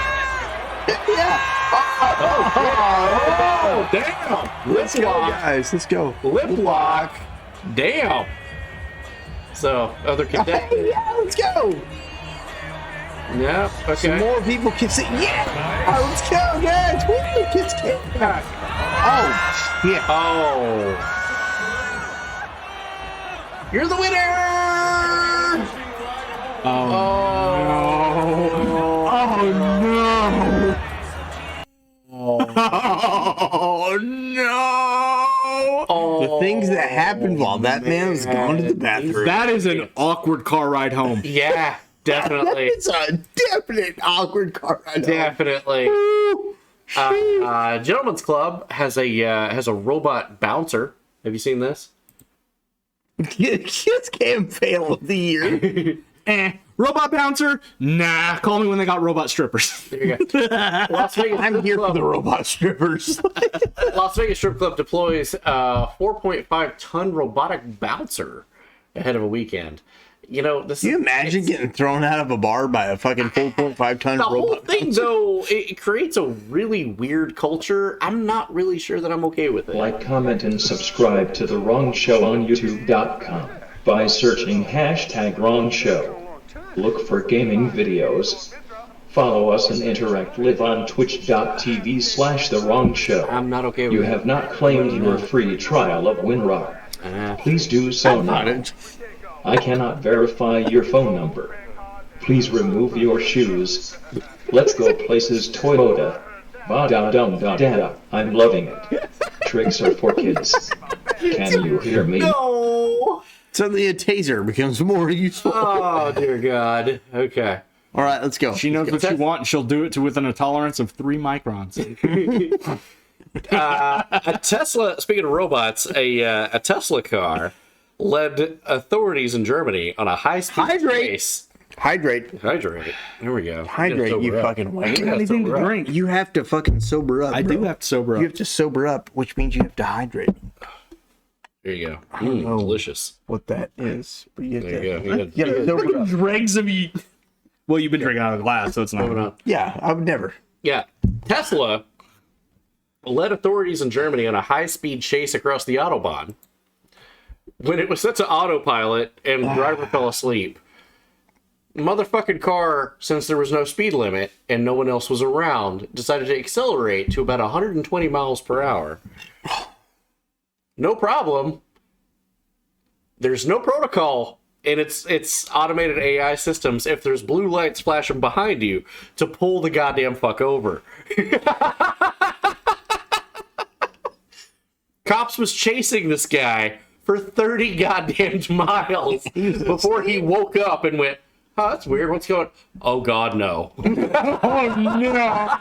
Yeah. Oh, damn. Let's go, guys. Let's go. Lip lock. Damn. So, other cadets. Yeah, let's go. Yeah, okay. Some more people can see. Yeah. Let's go, guys. Woo, Kiss Cam. Oh, shit. Oh. You're the winner! Oh, no. Oh, no. The things that happened while that man was going to the bathroom. That is an awkward car ride home. Yeah, definitely. It's a definite awkward car ride home. Definitely. Gentleman's Club has a robot bouncer. Have you seen this? Kiss Cam fail of the year. Robot bouncer? Nah. Call me when they got robot strippers. There you go. Las Vegas I'm here for the robot strippers. Las Vegas Strip Club deploys a 4.5-ton robotic bouncer ahead of a weekend. You know, this. Can you imagine getting thrown out of a bar by a fucking 4.5-ton robot? The whole thing, though, it creates a really weird culture. I'm not really sure that I'm okay with it. Like, comment, and subscribe to The Wrong Show on YouTube.com by searching #WrongShow. Look for gaming videos. Follow us and interact live on twitch.tv/The Wrong Show. I'm not okay with You it. have not claimed your free trial of WinRAR. Please do so now. I cannot verify your phone number. Please remove your shoes. Let's go places Toyota. Va-da-dum-da-da. I'm loving it. Tricks are for kids. Can you hear me? No! Suddenly a taser becomes more useful. Oh, dear God. Okay. All right, let's go. She knows what you want, and she'll do it to within a tolerance of 3 microns. A Tesla, speaking of robots, a Tesla car led authorities in Germany on a high-speed chase. Hydrate. Here we go. Hydrate, you fucking wank. Anything to drink. You have to fucking sober up. I bro. do have to sober up. You have to sober up, which means you have to hydrate. There you go. I don't know delicious. what that is, but you have There to, you go. you have to sober up. Dregs of you. Well, you've been drinking out of the glass, so it's not. Yeah, I would never. Yeah. Tesla led authorities in Germany on a high-speed chase across the Autobahn. When it was set to autopilot and the driver fell asleep, motherfucking car, since there was no speed limit and no one else was around, decided to accelerate to about 120 miles per hour. No problem. There's no protocol in its automated AI systems if there's blue lights flashing behind you to pull the goddamn fuck over. Cops was chasing this guy for 30 goddamn miles before he woke up and went, oh, that's weird. What's going on? Oh, God, no. Oh, no.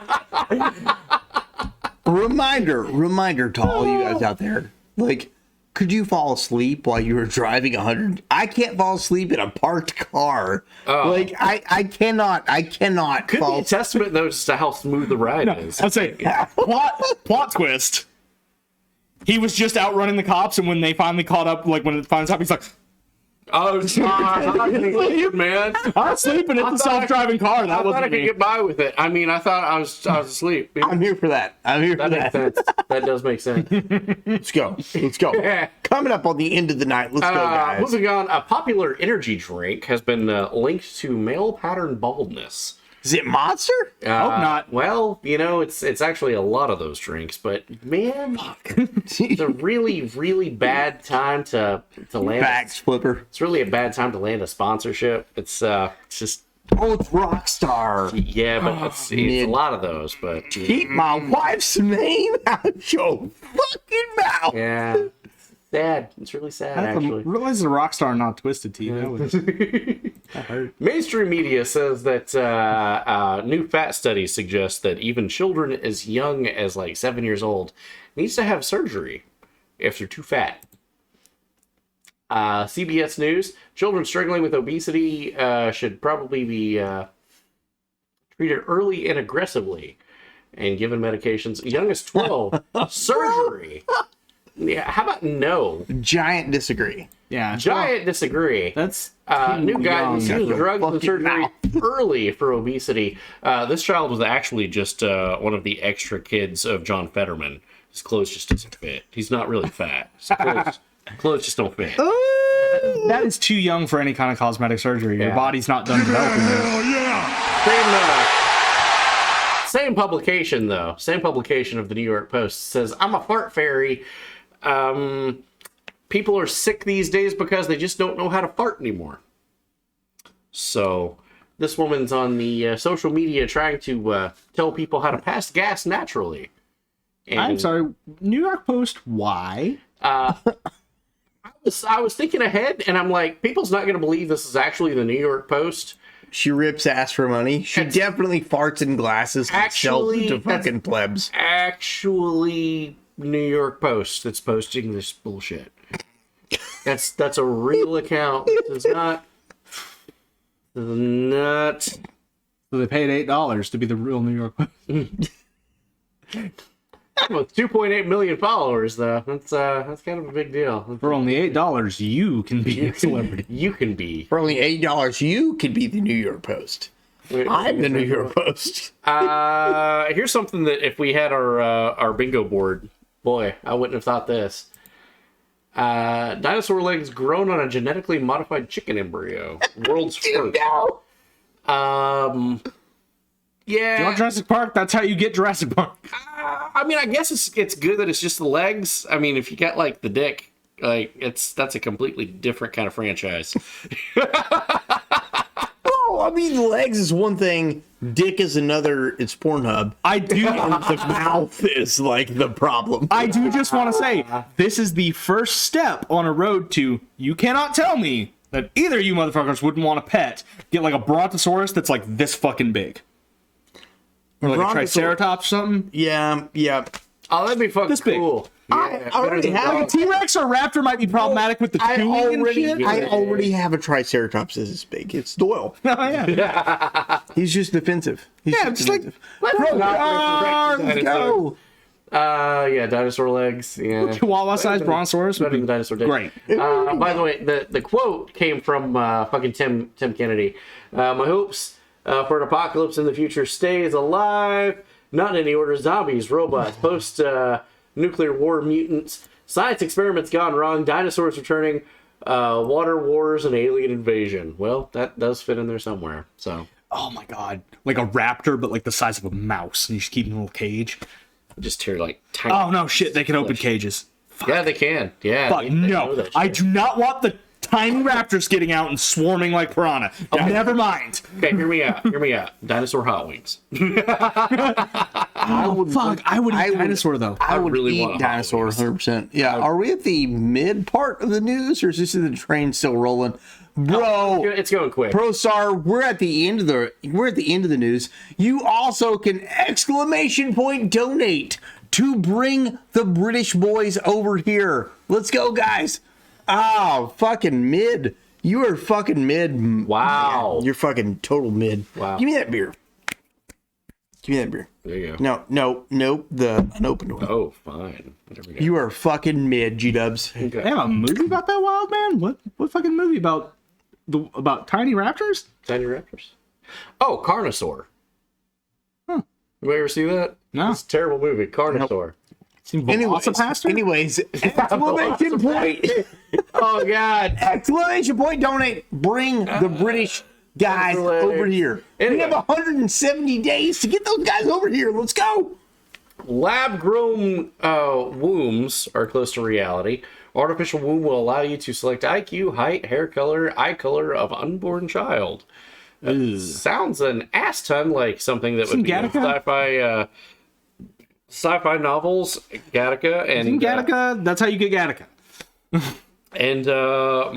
Reminder to all you guys out there. Like, could you fall asleep while you were driving 100? I can't fall asleep in a parked car. Like, I cannot Could be a testament, though, just to how smooth the ride is. I'd say, plot twist. He was just outrunning the cops, and when they finally caught up, like when it finally stopped, he's like, "Oh, sorry, man. I'm sleeping in the self-driving car. That I wasn't thought I could me." get by with it. I mean, I thought I was asleep. I'm here for that. That makes sense. That does make sense. Let's go. Coming up on the end of the night. Let's go, guys. Moving on, a popular energy drink has been linked to male pattern baldness. Is it Monster? Hope not. Well, you know, it's actually a lot of those drinks, but man, it's a really, really bad time to land. Bags flipper. It's really a bad time to land a sponsorship. It's just. Oh, it's Rockstar. Yeah, but it's a lot of those. But keep my wife's name out your fucking mouth. Yeah. Sad. It's really sad, actually. Realize the Rockstar not Twisted Tea. That hurt. Mainstream media says that new fat studies suggest that even children as young as like 7 years old needs to have surgery if they're too fat. CBS News: children struggling with obesity should probably be treated early and aggressively and given medications. Young as 12, surgery. Yeah, how about no? Giant disagree. Yeah, giant disagree. That's new guidance: use drugs and surgery early for obesity. This child was actually just one of the extra kids of John Fetterman. His clothes just doesn't fit. He's not really fat. His clothes just don't fit. That is too young for any kind of cosmetic surgery. Your body's not done developing yet. Same publication, though. Same publication of the New York Post says, I'm a fart fairy. People are sick these days because they just don't know how to fart anymore. So this woman's on the social media trying to tell people how to pass gas naturally. And, I'm sorry, New York Post, why? I was thinking ahead, and I'm like, people's not going to believe this is actually the New York Post. She rips ass for money. She definitely farts in glasses and sells it to fucking plebs. Actually, New York Post that's posting this bullshit. That's a real account. It's not. So they paid $8 to be the real New York Post. With 2.8 million followers, though, that's kind of a big deal. For only $8, you can be a celebrity. You can be. For only $8, you can be the New York Post. I'm the New York Post. Here's something that if we had our bingo board, boy, I wouldn't have thought this. Dinosaur legs grown on a genetically modified chicken embryo. World's first. Yeah. Do you want Jurassic Park? That's how you get Jurassic Park. I mean, I guess it's good that it's just the legs. I mean, if you got like the dick, like that's a completely different kind of franchise. Oh, I mean, legs is one thing. Dick is another. It's Pornhub. I do. The mouth is like the problem. I do just want to say this is the first step on a road to. You cannot tell me that either of you motherfuckers wouldn't want a pet. Get like a brontosaurus that's like this fucking big, or like a triceratops or something. Yeah. Oh, that'd be fucking cool. Yeah, I already have like a T-Rex or raptor might be problematic with the chewing and shit. I already have a Triceratops this big. It's Doyle. Oh, yeah. He's just defensive. He's just like, let's go. Yeah, dinosaur legs. Yeah, Chihuahua-sized brontosaurus would be dinosaur dick. Great. By the way, the quote came from fucking Tim Kennedy. My hopes for an apocalypse in the future stays alive. Not in any order: zombies, robots, post-nuclear war mutants, science experiments gone wrong, dinosaurs returning, water wars, and alien invasion. Well, that does fit in there somewhere. So. Oh my god, like a raptor, but like the size of a mouse, and you just keep in a little cage. Just hear like tiny. Oh no, shit! They can open cages. Fuck. Yeah, they can. Yeah. Fuck no! I do not want the tiny raptors getting out and swarming like piranha. Okay. Never mind. Okay, hear me out. Dinosaur hot wings. I would eat dinosaur though. I would really eat dinosaur 100%. Yeah. Are we at the mid part of the news, or is this the train still rolling? Bro, it's going quick. ProStar, we're at the end of the news. You also can ! Donate to bring the British boys over here. Let's go, guys. Oh, fucking mid. You are fucking mid. Wow. Man, you're fucking total mid. Wow. Give me that beer. There you go. No, the unopened one. Oh, fine. There we go. You are fucking mid, G-dubs. Okay. They have a movie about that wild man? What fucking movie about tiny raptors? Tiny raptors? Oh, Carnosaur. Huh. You ever see that? No. It's a terrible movie. Carnosaur. Anyways, exclamation point. Oh, God. Exclamation point, donate. Bring the British guys over here. Anyway. We have 170 days to get those guys over here. Let's go. Lab-grown wombs are close to reality. Artificial womb will allow you to select IQ, height, hair color, eye color of unborn child. Sounds an ass ton like something that would be in sci-fi novels. Gattaca and Gattaca. That's how you get Gattaca. And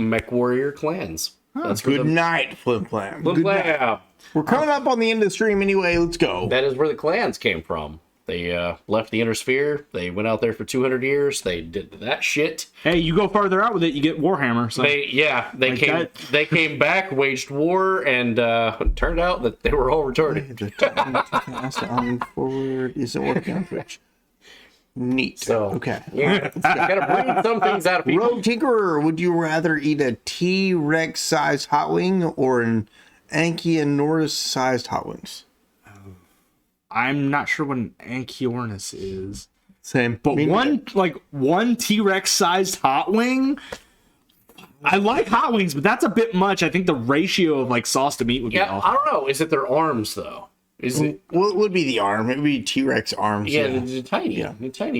Mech Warrior clans. That's good night, Flim Flam. Flim Flam. We're coming up on the end of the stream anyway. Let's go. That is where the clans came from. They left the inner sphere. They went out there for 200 years. They did that shit. Hey, you go farther out with it, you get Warhammer. So. They came back, waged war, and turned out that they were all retarded. Forward isn't working on Twitch. Neat. So okay. Yeah, gotta bring some things out of people. Rogue Tinkerer, would you rather eat a T-Rex sized hot wing or an Anchiornis sized hot wings? I'm not sure what an Anchiornis is. Same. But one T-Rex sized hot wing. I like hot wings, but that's a bit much. I think the ratio of like sauce to meat would be off. I don't know. Is it their arms though? Is it? Well, it would be the arm. It would be T-Rex arms. Yeah, the tiny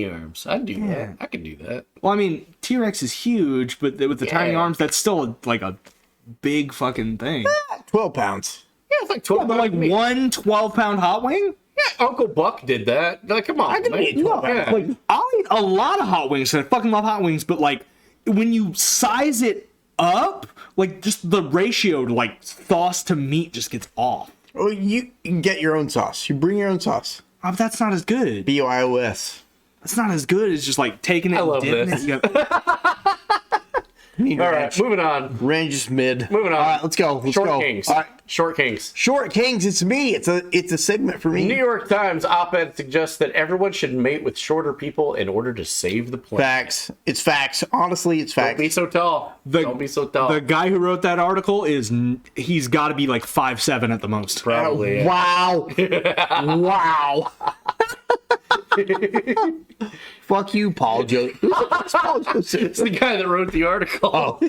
arms. I'd do that. I could do that. Well, I mean, T-Rex is huge, but with the tiny arms, that's still like a big fucking thing. 12 pounds. Yeah, it's like 12 but like one 12-pound hot wing? Yeah, Uncle Buck did that. Like, come on. I can eat 12 pounds. Like, I'll eat a lot of hot wings, and I fucking love hot wings, but like, when you size it up, like, just the ratio to like sauce to meat just gets off. Oh, you can get your own sauce. You bring your own sauce. Oh, but that's not as good. BOIOS. That's not as good as just like taking it and dipping it. All right, moving on. Range is mid. Moving on. All right, let's go. Let's Short go. Kings. All right. Short Kings. Short Kings. It's me. It's a segment for me. New York Times op-ed suggests that everyone should mate with shorter people in order to save the planet. Facts. It's facts. Honestly, it's facts. Don't be so tall. Don't be so tall. The guy who wrote that article he's got to be like 5'7" at the most. Probably. Yeah. Wow. Wow. Fuck you, Paul Joseph. Who's Paul Joseph? It's the guy that wrote the article. Oh.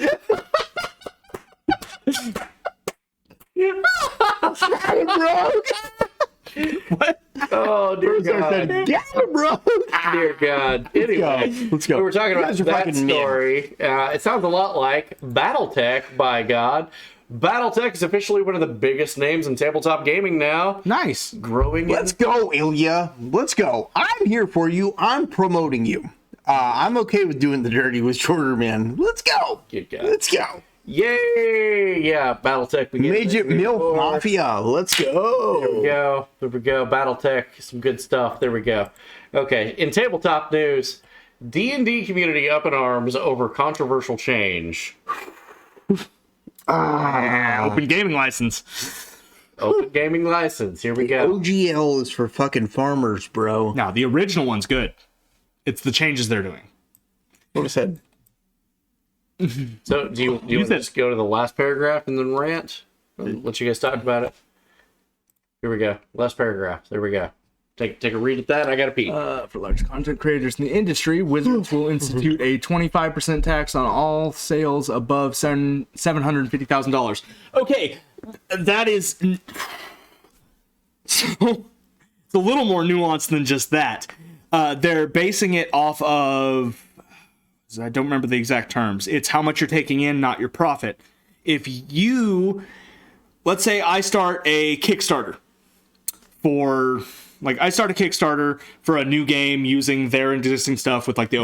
Oh, dear God. Yeah, bro. Dear God. Anyway, Let's go. We were talking You about guys are that fucking story. It sounds a lot like BattleTech, by God. BattleTech is officially one of the biggest names in tabletop gaming now. Nice. Growing. Let's go, Ilya. Let's go. I'm here for you. I'm promoting you. I'm okay with doing the dirty with Shorter Man. Let's go. Good guy. Let's go. Yay! Yeah, BattleTech. Midget Milk Mafia. Let's go. There we go. There we go. BattleTech. Some good stuff. There we go. Okay. In tabletop news, D&D community up in arms over controversial change. Open gaming license. Open gaming license. Here we go. OGL is for fucking farmers, bro. No, the original one's good. It's the changes they're doing. What I said. So, do you want to just go to the last paragraph and then rant? I'll let you guys talk about it. Here we go. Last paragraph. There we go. Take a read at that. I got to pee. For large content creators in the industry, Wizards will institute a 25% tax on all sales above $750,000. Okay, that is... So, it's a little more nuanced than just that. They're basing it off of... I don't remember the exact terms. It's how much you're taking in, not your profit. If you... Let's say I start a Kickstarter for... Like, I start a Kickstarter for a new game using their existing stuff with, like, the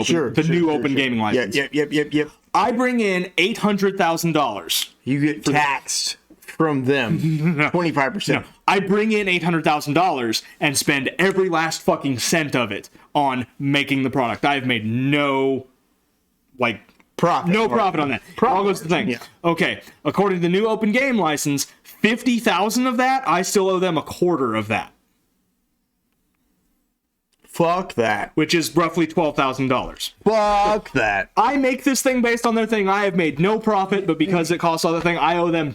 new open gaming license. Yep. I bring in $800,000. You get taxed from them 25%. No, I bring in $800,000 and spend every last fucking cent of it on making the product. I've made no, like, profit. No profit on that. All goes to the thing. Yeah. Okay, according to the new open game license, $50,000 of that, I still owe them a quarter of that. Fuck that. Which is roughly $12,000. Fuck that. I make this thing based on their thing. I have made no profit, but because it costs all the thing, I owe them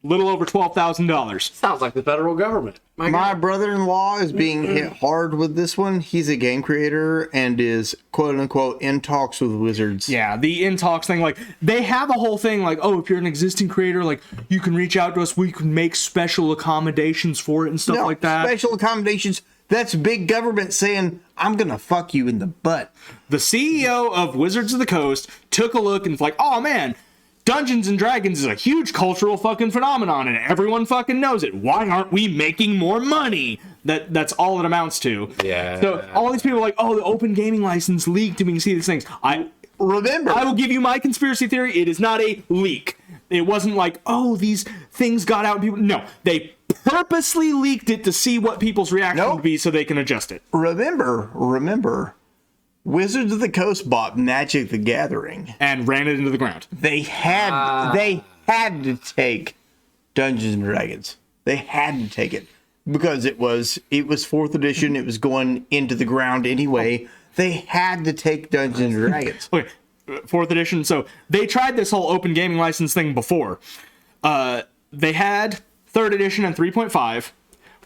a little over $12,000. Sounds like the federal government. My brother-in-law is being hit hard with this one. He's a game creator and is quote-unquote in talks with Wizards. Yeah, the in talks thing, like, they have a whole thing like, oh, if you're an existing creator, like, you can reach out to us. We can make special accommodations for it and stuff like that. Special accommodations. That's big government saying, I'm going to fuck you in the butt. The CEO of Wizards of the Coast took a look and was like, oh, man, Dungeons and Dragons is a huge cultural fucking phenomenon and everyone fucking knows it. Why aren't we making more money? That's all it amounts to. Yeah. So all these people are like, oh, the open gaming license leaked and we can see these things. I will give you my conspiracy theory. It is not a leak. It wasn't like, oh, these things got out. No, they purposely leaked it to see what people's reaction would be so they can adjust it. Remember, Wizards of the Coast bought Magic the Gathering and ran it into the ground. They had to take Dungeons and Dragons. They had to take it because it was 4th edition. It was going into the ground anyway. They had to take Dungeons and Dragons. Okay, 4th edition. So they tried this whole open gaming license thing before. They had 3rd edition and 3.5.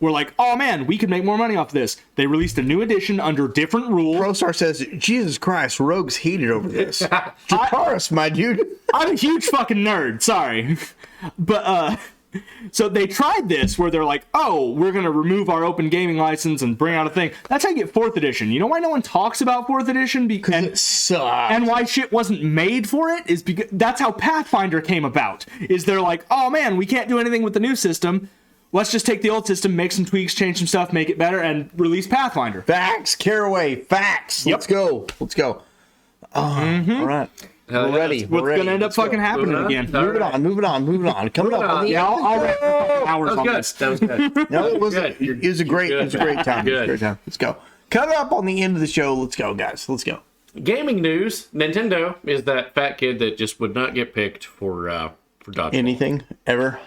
We're like, oh man, we could make more money off this. They released a new edition under different rules. ProStar says, Jesus Christ, Rogue's heated over this. Jakaris, my dude. I'm a huge fucking nerd. Sorry. But, so they tried this where they're like, oh, we're going to remove our open gaming license and bring out a thing. That's how you get 4th edition. You know why no one talks about 4th edition? Because it sucks. And why shit wasn't made for it is because that's how Pathfinder came about. Is they're like, oh man, we can't do anything with the new system. Let's just take the old system, make some tweaks, change some stuff, make it better, and release Pathfinder. Facts, Caraway, facts. Yep. Let's go. All right. We're ready. What's going to end up fucking happening again? Moving on. Coming up on the I'll wrap hours on this. That was good. No, it was a great time. Let's go. Coming up on the end of the show. Let's go, guys. Let's go. Gaming news. Nintendo is that fat kid that just would not get picked for dodgeball. Anything ever.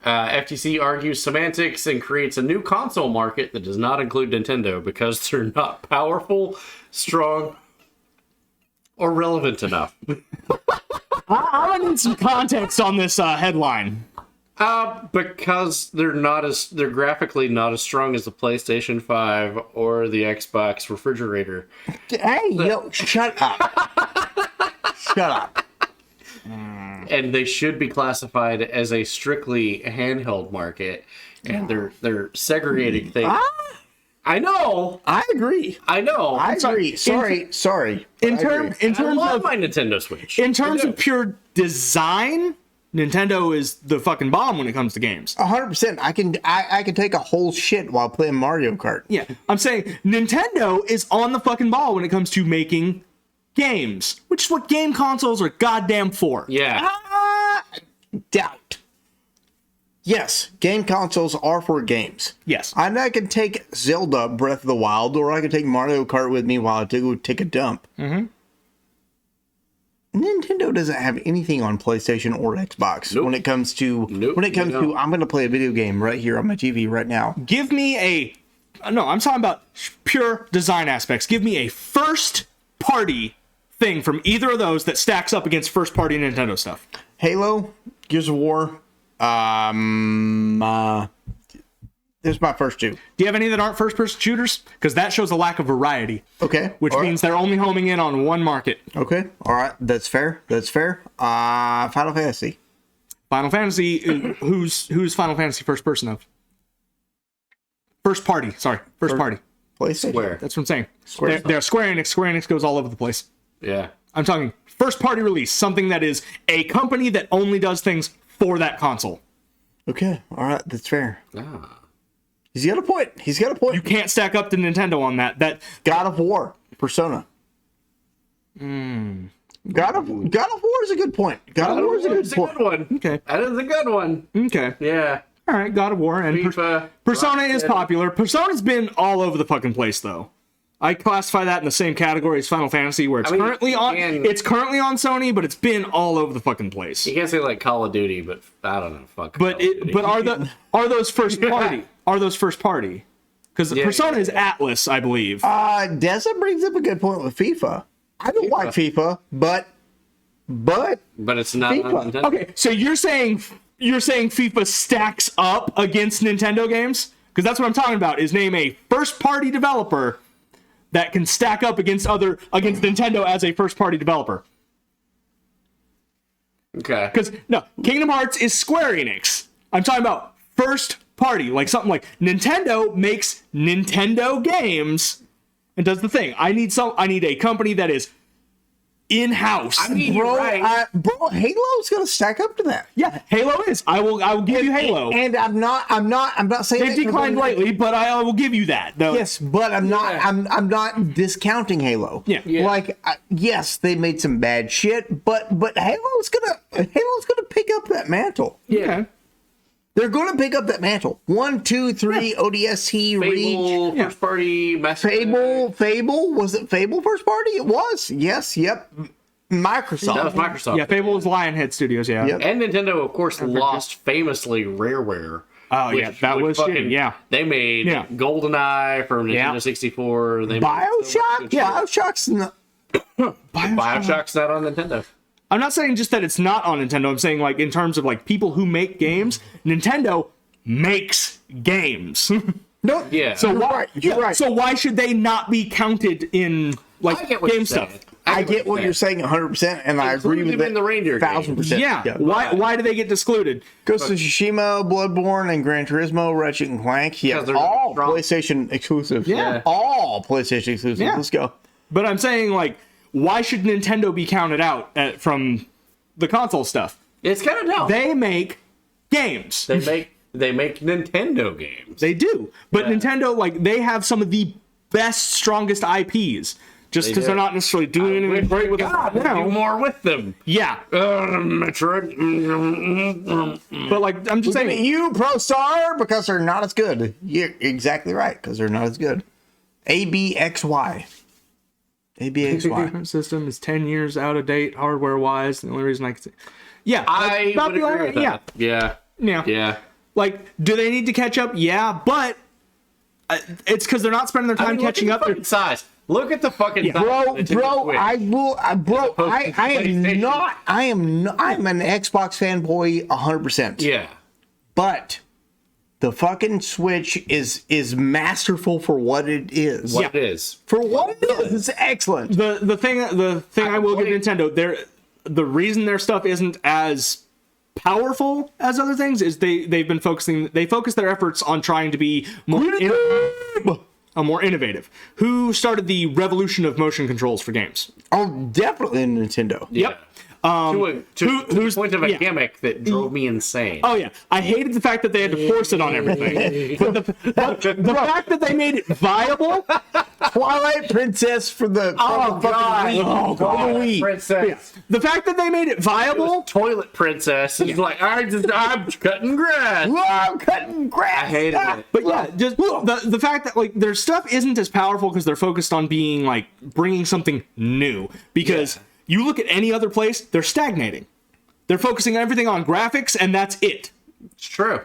FTC argues semantics and creates a new console market that does not include Nintendo because they're not powerful, strong, or relevant enough. I'm gonna need some context on this headline. Because they're graphically not as strong as the PlayStation 5 or the Xbox refrigerator. Hey, shut up. Shut up. And they should be classified as a strictly handheld market. and they're segregating things. I know. I agree. I know. I agree. Sorry. In terms of my Nintendo Switch. In terms of pure design, Nintendo is the fucking bomb when it comes to games. 100%. I can take a whole shit while playing Mario Kart. Yeah, I'm saying Nintendo is on the fucking ball when it comes to making games, which is what game consoles are goddamn for. Yeah. Doubt. Yes, game consoles are for games. Yes. And I can take Zelda Breath of the Wild, or I can take Mario Kart with me while I go take a dump. Mm-hmm. Nintendo doesn't have anything on PlayStation or Xbox when it comes to I'm going to play a video game right here on my TV right now. Give me I'm talking about pure design aspects. Give me a first party thing from either of those that stacks up against first party Nintendo stuff. Halo, Gears of War, there's my first two. Do you have any that aren't first person shooters? Because that shows a lack of variety. Okay. Which means they're only homing in on one market. Okay. All right. That's fair. Final Fantasy. Final Fantasy. Who's Final Fantasy first person of? First party. Sorry. First party. PlayStation. Square. That's what I'm saying. Square Square Enix. Square Enix goes all over the place. Yeah. I'm talking first party release. Something that is a company that only does things for that console. Okay. All right. That's fair. Ah. He's got a point. You can't stack up to Nintendo on that. That God of War, Persona. God of War is a good point. God of War is a good one. Okay. That is a good one. Okay. Yeah. All right. God of War and Persona is popular. Persona's been all over the fucking place though. I classify that in the same category as Final Fantasy, where it's currently on Sony, but it's been all over the fucking place. You can't say like Call of Duty, but I don't know. Fuck. But are those first party? Are those first party? Because Persona is Atlas, I believe. Deza brings up a good point with FIFA. I don't like FIFA, but it's not FIFA. on Nintendo. Okay, so you're saying FIFA stacks up against Nintendo games? Because that's what I'm talking about. Is name a first party developer that can stack up against Nintendo as a first party developer. Okay. Because no, Kingdom Hearts is Square Enix. I'm talking about first party, like something like Nintendo makes Nintendo games and does the thing. I need a company that is in-house. I mean, right. Bro, Halo's gonna stack up to that. Yeah, Halo is. I will give you Halo. And I'm not saying they've declined lately, but I will give you that. Though. Yes, but I'm not discounting Halo. Yeah. Like yes, they made some bad shit, but Halo's gonna pick up that mantle. Yeah. Okay. They're going to pick up that mantle. 1, 2, 3, ODST, Fable, Reach. first party, Fable. Was it Fable first party? It was. Yes. Yep. Microsoft. That was Microsoft. Yeah, Fable was Lionhead Studios. Yeah. Yep. And Nintendo, of course, lost famously Rareware. Oh yeah, that was fucking, yeah. They made GoldenEye for Nintendo 64. They BioShock. BioShock's not. BioShock's not on Nintendo. I'm not saying just that it's not on Nintendo. I'm saying like in terms of like people who make games, Nintendo makes games. No, yeah. So you're right. So why should they not be counted in like game stuff? I get what you're saying 100%, and I agree with it. In the reindeer 1,000%. Yeah. Why do they get excluded? Ghost of Tsushima, Bloodborne, and Gran Turismo, Ratchet and Clank. Yeah, all PlayStation exclusives. Yeah. All PlayStation exclusives. Yeah. Let's go. But I'm saying like, why should Nintendo be counted out from the console stuff? It's kind of dumb. They make games. They make Nintendo games. They do. But Nintendo, like, they have some of the best, strongest IPs. Just because they're not necessarily doing anything great with them now. Do more with them. Yeah. Metroid. But, like, I'm just saying. You, ProStar, because they're not as good. You're exactly right, because they're not as good. ABXY. ABXY. System is 10 years out of date, hardware-wise. The only reason I can say... Yeah. I would agree with that. Yeah. Like, do they need to catch up? Yeah, but it's because they're not spending their time catching up. Look at the size. Look at the fucking size. I'm an Xbox fanboy 100%. Yeah. But the fucking Switch is masterful for what it is. What it is. For what it is, it's excellent. The thing I will give Nintendo, the reason their stuff isn't as powerful as other things is they focus their efforts on trying to be more innovative. Who started the revolution of motion controls for games? Oh, definitely Nintendo. Yep. To the point of a gimmick that drove me insane. Oh yeah, I hated the fact that they had to force it on everything. But the fact that they made it viable. Twilight Princess for the Wii. Princess. Yeah. The fact that they made it viable. Toilet Princess is like I'm cutting grass. I'm cutting grass. I hated it. But yeah, just the fact that like their stuff isn't as powerful because they're focused on being like bringing something new. Because you look at any other place, they're stagnating. They're focusing everything on graphics, and that's it. It's true.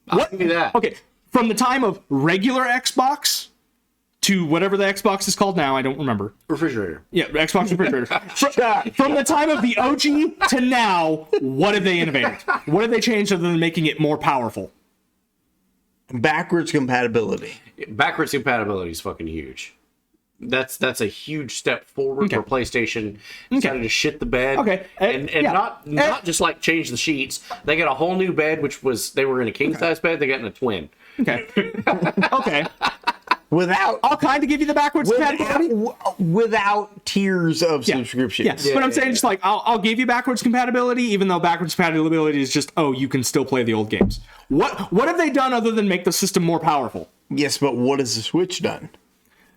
I'll give you that. Okay, from the time of regular Xbox to whatever the Xbox is called now, I don't remember. Refrigerator. Yeah, Xbox refrigerator. From the time of the OG to now, what have they innovated? What have they changed other than making it more powerful? Backwards compatibility. Backwards compatibility is fucking huge. That's a huge step forward for PlayStation. Decided to shit the bed. Okay. And not just like change the sheets. They got a whole new bed, which was they were in a king size bed. They got in a twin. Okay. Okay. I'll kind of give you the backwards compatibility without tiers of subscriptions. Yes, but I'm saying just like I'll give you backwards compatibility, even though backwards compatibility is just you can still play the old games. What have they done other than make the system more powerful? Yes, but what has the Switch done?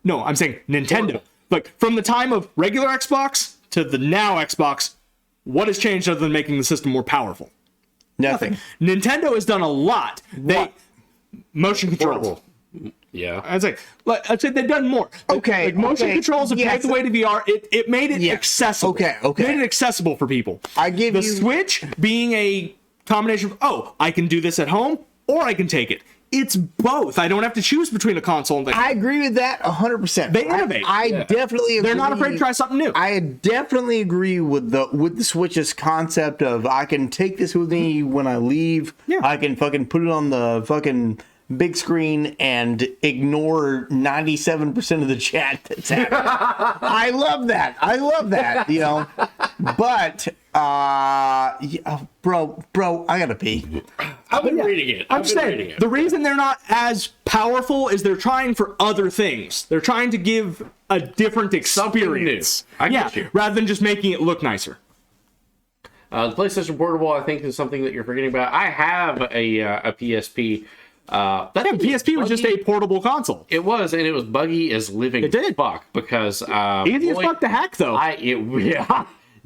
No, I'm saying Nintendo. Like from the time of regular Xbox to the now Xbox, what has changed other than making the system more powerful? Nothing. Nintendo has done a lot. Motion control. Yeah, I'd say they've done more. Okay, motion controls have paved the way to VR. It made it accessible. Okay. Made it accessible for people. I give the Switch being a combination of I can do this at home or I can take it. It's both. I don't have to choose between a console and thing. I agree with that 100%. They innovate. I definitely agree. They're not afraid to try something new. I definitely agree with the Switch's concept of I can take this with me when I leave. Yeah. I can fucking put it on the fucking big screen and ignore 97% of the chat that's happening. I love that. You know. But bro, I gotta pee. I've been reading it. I'm saying the reason they're not as powerful is they're trying for other things. They're trying to give a different experience. I get you. Rather than just making it look nicer. The PlayStation Portable, I think, is something that you're forgetting about. I have a PSP. PSP was just a portable console. It was, and it was buggy as living fuck because easy as fuck to hack though.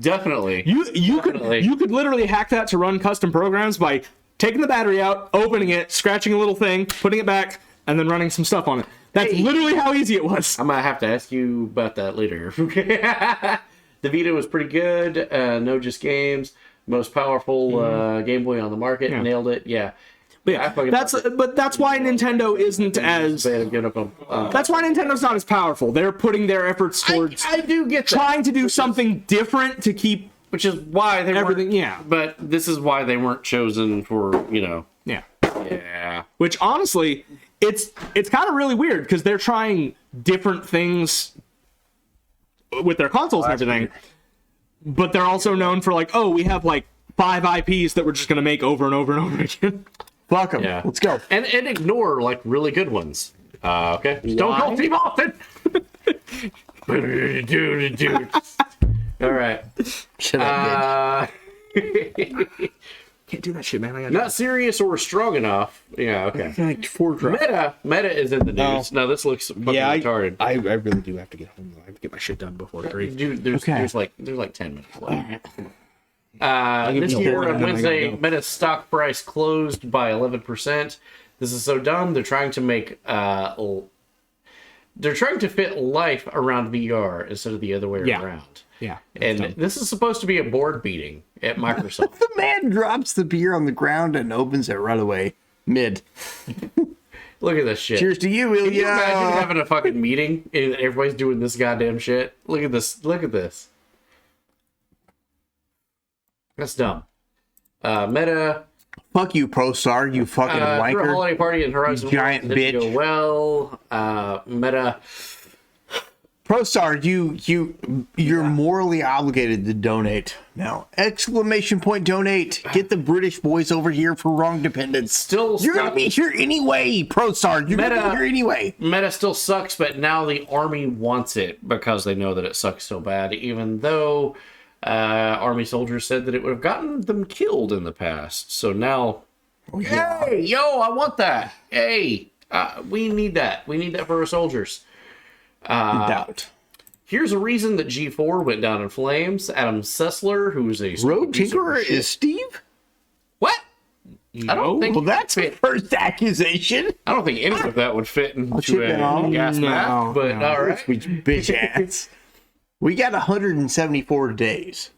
Definitely. You could literally hack that to run custom programs by taking the battery out, opening it, scratching a little thing, putting it back, and then running some stuff on it. That's literally how easy it was. I'm gonna have to ask you about that later. The Vita was pretty good. No Just Games, most powerful Game Boy on the market. Nailed it. Yeah. But yeah, that's why Nintendo isn't as. That's why Nintendo's not as powerful. They're putting their efforts towards. I do get that. Trying to do something different to keep. Which is why they everything. But this is why they weren't chosen for Yeah. Which honestly, it's kind of really weird because they're trying different things with their consoles and everything, but they're also known for like, we have like 5 IPs that we're just gonna make over and over and over again. Fuck them. Yeah. Let's go. And ignore like really good ones. Okay. Don't go Team Austin. Dude. All right. Shut up, bitch. Can't do that shit, man. Not serious or strong enough. Yeah. Okay. Like 4 drops. Meta is in the news. No, this looks fucking retarded. I really do have to get home though. I have to get my shit done before 3. Dude, there's like 10 minutes left. This year on Wednesday, Meta's stock price closed by 11%. This is so dumb. They're trying to make they're trying to fit life around VR instead of the other way around. Yeah. And this is supposed to be a board meeting at Microsoft. The man drops the beer on the ground and opens it right away. Mid. Look at this shit. Cheers to you, Ilya. Can you imagine having a fucking meeting and everybody's doing this goddamn shit? Look at this. Look at this. That's dumb. Meta. Fuck you, ProStar, you fucking wanker. Threw a holiday party in Horizon you giant Worlds didn't bitch. go well. Meta ProStar, you're morally obligated to donate now. Exclamation point donate. Get the British boys over here for wrong dependence. You're gonna be here anyway, ProStar. You're gonna be here anyway. Meta still sucks, but now the army wants it because they know that it sucks so bad, even though army soldiers said that it would have gotten them killed in the past. So now, hey, yo, I want that. Hey, we need that. We need that for our soldiers. Here's a reason that G4 went down in flames. Adam Sessler, who's a Rogue Tinkerer, is Steve? What? I don't think. Well, that's the first accusation. I don't think any of that would fit into a gas mask. But all right, bitch ass. We got 174 days.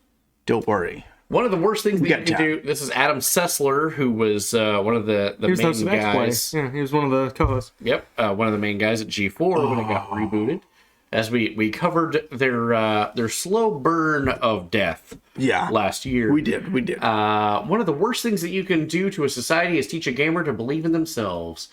Don't worry. One of the worst things that you can do. This is Adam Sessler, who was one of the main guys. Yeah, he was one of the co-hosts. Yep, one of the main guys at G4 when it got rebooted. As we covered their slow burn of death. Last year we did. One of the worst things that you can do to a society is teach a gamer to believe in themselves.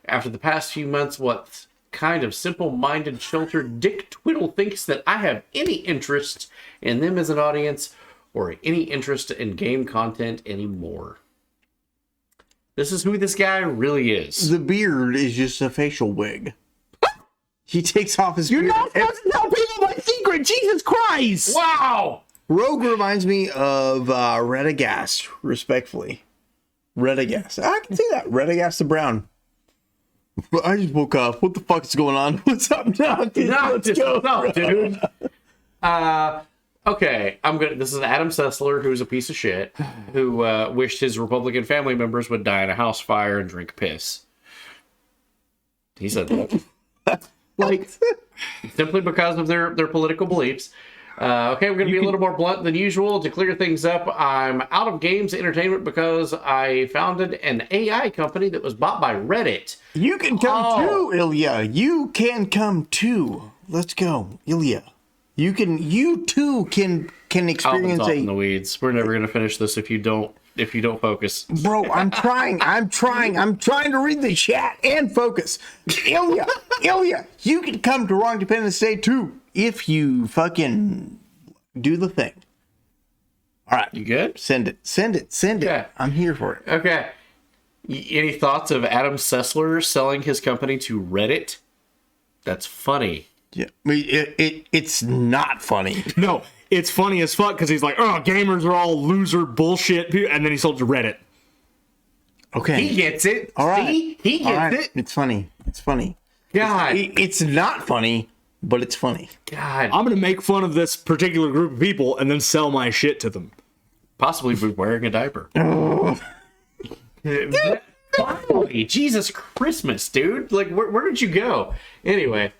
After the past few months, what kind of simple-minded, sheltered Dick Twiddle thinks that I have any interest in them as an audience or any interest in game content anymore? This is who this guy really is. The beard is just a facial wig. He takes off his beard. You're not supposed to tell people my secret! Jesus Christ! Wow! Rogue reminds me of Redagast, respectfully. Redagast. I can see that. Redagast the Brown. But I just woke up. What the fuck is going on? What's up now? Let's go. No, dude. Okay, this is Adam Sessler, who's a piece of shit, who wished his Republican family members would die in a house fire and drink piss. He said that. Simply because of their political beliefs. Okay, we're going to be a little more blunt than usual. To clear things up, I'm out of games entertainment because I founded an AI company that was bought by Reddit. You can come too, Ilya. You can come too. Let's go, Ilya. You too can experience in the weeds. We're never going to finish this if you don't focus. Bro, I'm trying to read the chat and focus. Ilya, you can come to Wrong Dependence Day too if you fucking do the thing. All right. You good? Send it. Okay. I'm here for it. Okay. Any thoughts of Adam Sessler selling his company to Reddit? That's funny. Yeah. It's not funny. No. It's funny as fuck because he's like, oh, gamers are all loser bullshit. And then he sold to Reddit. Okay. He gets it. All right. See? He gets it. It's funny. God. It's not funny, but it's funny. God. I'm going to make fun of this particular group of people and then sell my shit to them. Possibly wearing a diaper. Finally, Jesus Christmas, dude. Like, where did you go? Anyway.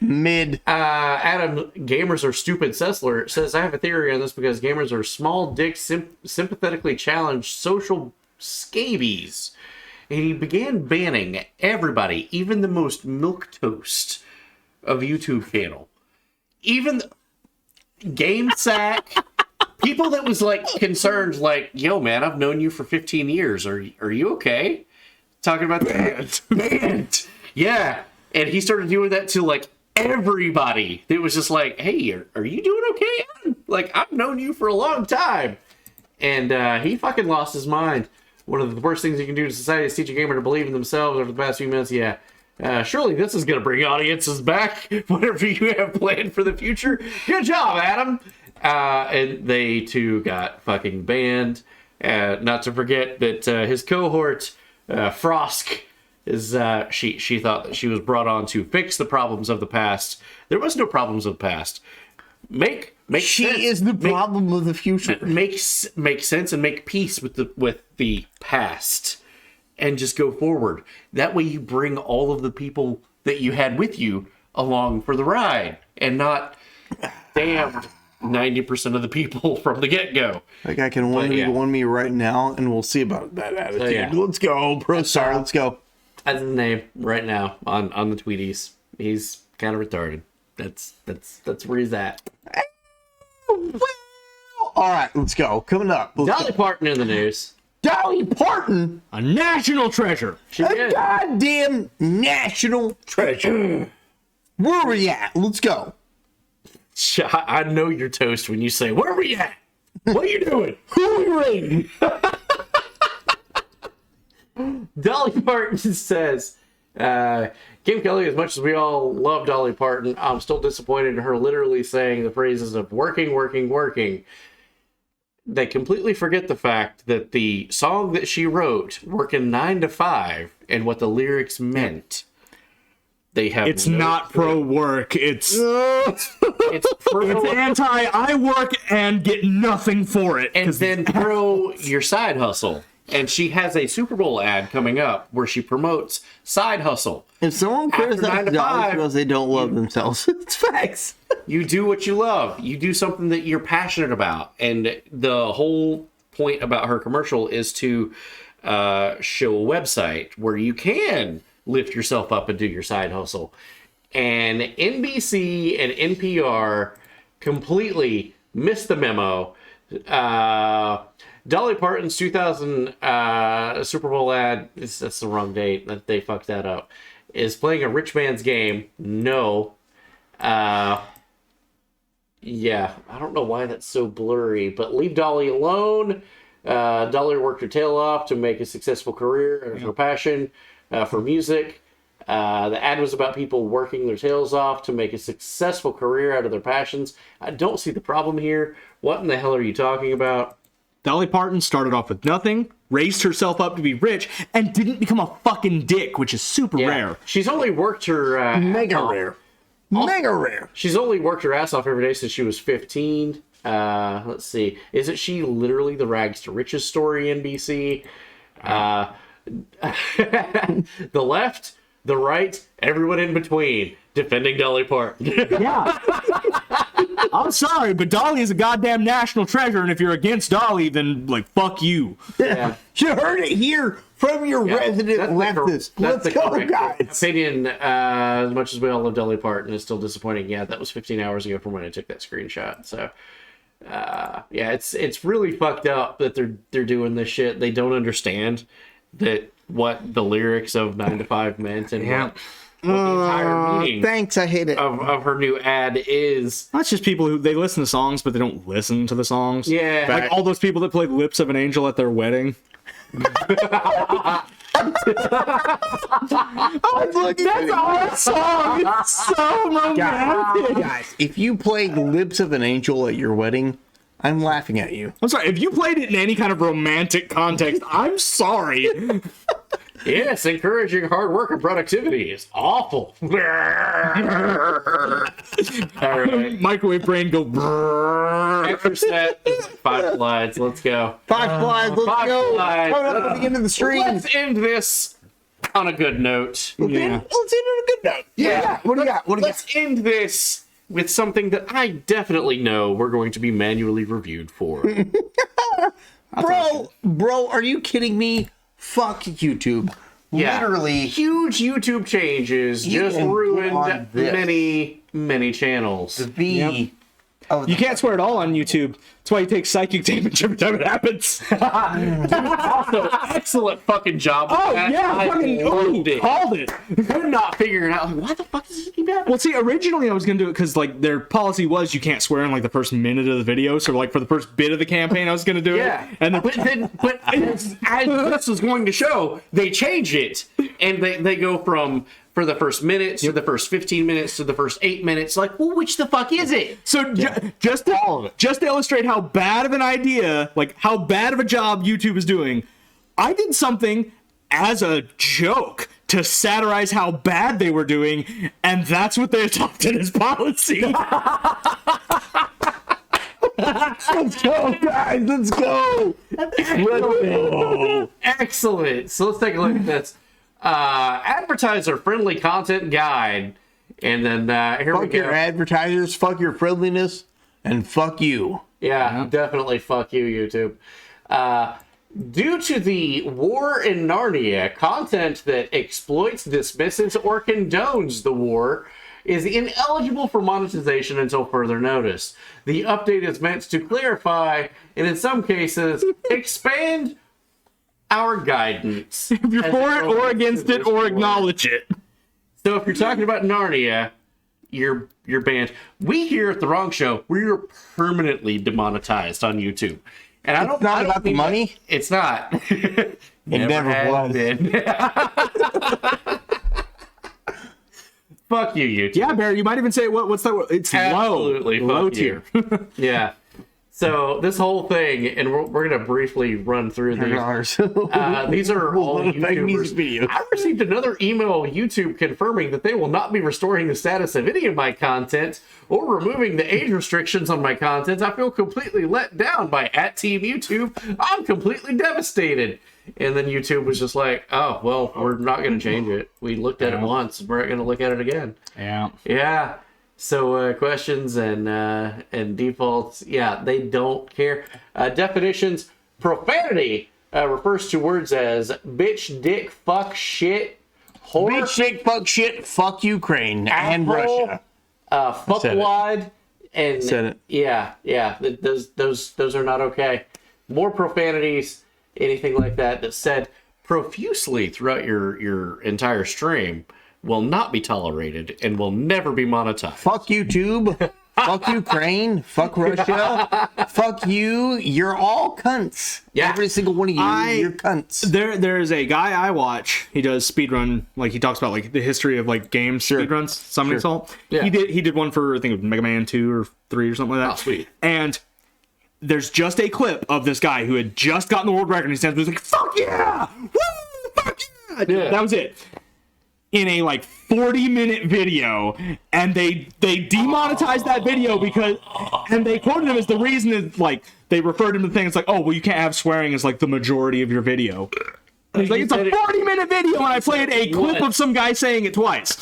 Adam, gamers are stupid. Sessler says, I have a theory on this because gamers are small dick, sympathetically challenged social scabies. And he began banning everybody, even the most milquetoast of YouTube channel. Even GameSack, people that was like concerned, like, yo, man, I've known you for 15 years. Are you okay? Talking about that. Banned. Yeah. And he started doing that to like everybody. It was just like, hey, are you doing okay? Like, I've known you for a long time. And he fucking lost his mind. One of the worst things you can do to society is teach a gamer to believe in themselves over the past few minutes. Yeah. Surely this is going to bring audiences back. Whatever you have planned for the future. Good job, Adam. And they too got fucking banned. Not to forget that his cohort, Frosk, is she thought that she was brought on to fix the problems of the past. There was no problems of the past. Make she sense. Is the problem of the future. Make sense and make peace with the past, and just go forward. That way, you bring all of the people that you had with you along for the ride, and not damned 90% of the people from the get-go. Like I can one me right now, and we'll see about that attitude. Let's go, ProStar. Let's go. That's his name right now on the tweeties. He's kind of retarded. That's where he's at. All right, let's go. Coming up, Dolly Parton in the news. Dolly Parton, a national treasure. A goddamn national treasure. Where are we at? Let's go. I know you're toast when you say, "Where are we at? What are you doing? Who are we raiding?" Dolly Parton says, Kim Kelly, as much as we all love Dolly Parton, I'm still disappointed in her literally saying the phrases of working, working, working. They completely forget the fact that the song that she wrote, Working 9 to 5, and what the lyrics meant, they have It's not pro-work. It's anti-I work and get nothing for it. And then pro your side hustle. And she has a Super Bowl ad coming up where she promotes side hustle. If someone criticizes Dolly because they don't love themselves, it's facts. You do what you love. You do something that you're passionate about. And the whole point about her commercial is to show a website where you can lift yourself up and do your side hustle. And NBC and NPR completely missed the memo. Dolly Parton's 2000 Super Bowl ad, that's the wrong date, that they fucked that up, is playing a rich man's game. No. Yeah, I don't know why that's so blurry, but leave Dolly alone. Dolly worked her tail off to make a successful career and her passion for music. The ad was about people working their tails off to make a successful career out of their passions. I don't see the problem here. What in the hell are you talking about? Dolly Parton started off with nothing, raised herself up to be rich, and didn't become a fucking dick, which is super rare. She's only worked her mega rare. Mega rare. She's only worked her ass off every day since she was 15. Let's see. Isn't she literally the rags to riches story, NBC? The left, the right, everyone in between defending Dolly Parton. Yeah. I'm sorry, but Dolly is a goddamn national treasure, and if you're against Dolly, then, like, fuck you. Yeah. You heard it here from your resident leftist. Let's go, guys. Opinion, as much as we all love Dolly Parton, is still disappointing. Yeah, that was 15 hours ago from when I took that screenshot. So, yeah, it's really fucked up that they're doing this shit. They don't understand that what the lyrics of 9 to 5 meant and what the entire meaning thanks, I hate it. Of her new ad is. That's just people who, they listen to songs, but they don't listen to the songs. Yeah. Like all those people that played Lips of an Angel at their wedding. I was looking That's our song. It's so romantic. Guys, if you played Lips of an Angel at your wedding, I'm laughing at you. I'm sorry, if you played it in any kind of romantic context, I'm sorry. Yes, encouraging hard work and productivity is awful. All right. Microwave brain go. After set, 5 slides. Let's go. 5 slides. Let's go. Slides. Coming up at the end of the stream. Let's end this on a good note. Let's end on a good note. Yeah. What do you got? Let's end this with something that I definitely know we're going to be manually reviewed for. Bro, are you kidding me? Fuck YouTube. Yeah. Literally. Huge YouTube changes just ruined many channels. You can't swear at all on YouTube. That's why you take psychic damage every time it happens. Also, excellent fucking job. Oh, that. yeah. I loved it. Called it. Could not figure it out. Like, why the fuck does this keep happening? Well, see, originally I was going to do it because, like, their policy was you can't swear in, like, the first minute of the video. So, like, for the first bit of the campaign, I was going to do it. And But as this was going to show, they change it. And they go from... for the first minute to the first 15 minutes to the first 8 minutes. Like, well, which the fuck is it? So just to illustrate how bad of an idea, like how bad of a job YouTube is doing, I did something as a joke to satirize how bad they were doing, and that's what they adopted as policy. Let's go, guys. Let's go. Excellent. So let's take a look at this. Advertiser friendly content guide, and then here we go. Fuck your advertisers, fuck your friendliness, and fuck you. Yeah, definitely fuck you, YouTube. Due to the war in Narnia, content that exploits, dismisses, or condones the war is ineligible for monetization until further notice. The update is meant to clarify, and in some cases, expand our guidance. If you're for it or against it or acknowledge it. So if you're talking about Narnia, you're banned. We here at the Wrong Show, we're permanently demonetized on YouTube. And it's not about the money. It's not. It never was. Been. Fuck you, YouTube. Yeah, Barry, you might even say, what's that? It's absolutely low tier. Yeah. So this whole thing, and we're going to briefly run through these. These are all YouTubers. I received another email YouTube confirming that they will not be restoring the status of any of my content or removing the age restrictions on my content. I feel completely let down by @Team YouTube. I'm completely devastated. And then YouTube was just like, oh, well, we're not going to change it. We looked at it once. We're not going to look at it again. Yeah. Yeah. So questions and defaults, yeah, they don't care. Definitions: profanity refers to words as bitch, dick, fuck, shit, whore, bitch, dick, fuck, shit, fuck Ukraine and Russia, fuckwad, and yeah. Those are not okay. More profanities, anything like that that's said profusely throughout your entire stream will not be tolerated and will never be monetized. Fuck YouTube. Fuck Ukraine. Fuck Russia. Fuck you. You're all cunts. Yeah. Every single one of you. You're cunts. There's a guy I watch. He does speedrun. Like, he talks about like the history of like game speedruns. Summoning Salt. Yeah. He did one for I think Mega Man 2 or 3 or something like that. Oh, sweet. And there's just a clip of this guy who had just gotten the world record and he stands there, he's like, fuck yeah! Woo! Fuck yeah! That was it. In a like 40-minute video, and they demonetized that video because, and they quoted him as the reason is like they referred him to things like, oh well, you can't have swearing as like the majority of your video. And he's like, it's a 40-minute video, and I played a clip of some guy saying it twice.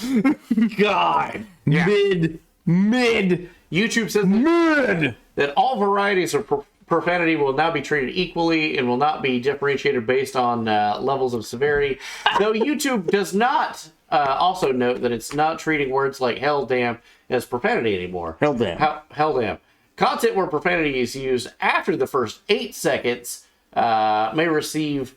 God, yeah. Mid. YouTube says that all varieties of profanity will now be treated equally and will not be differentiated based on levels of severity. Though YouTube does not also note that it's not treating words like hell damn as profanity anymore. Hell damn. Hell damn. Content where profanity is used after the first 8 seconds may receive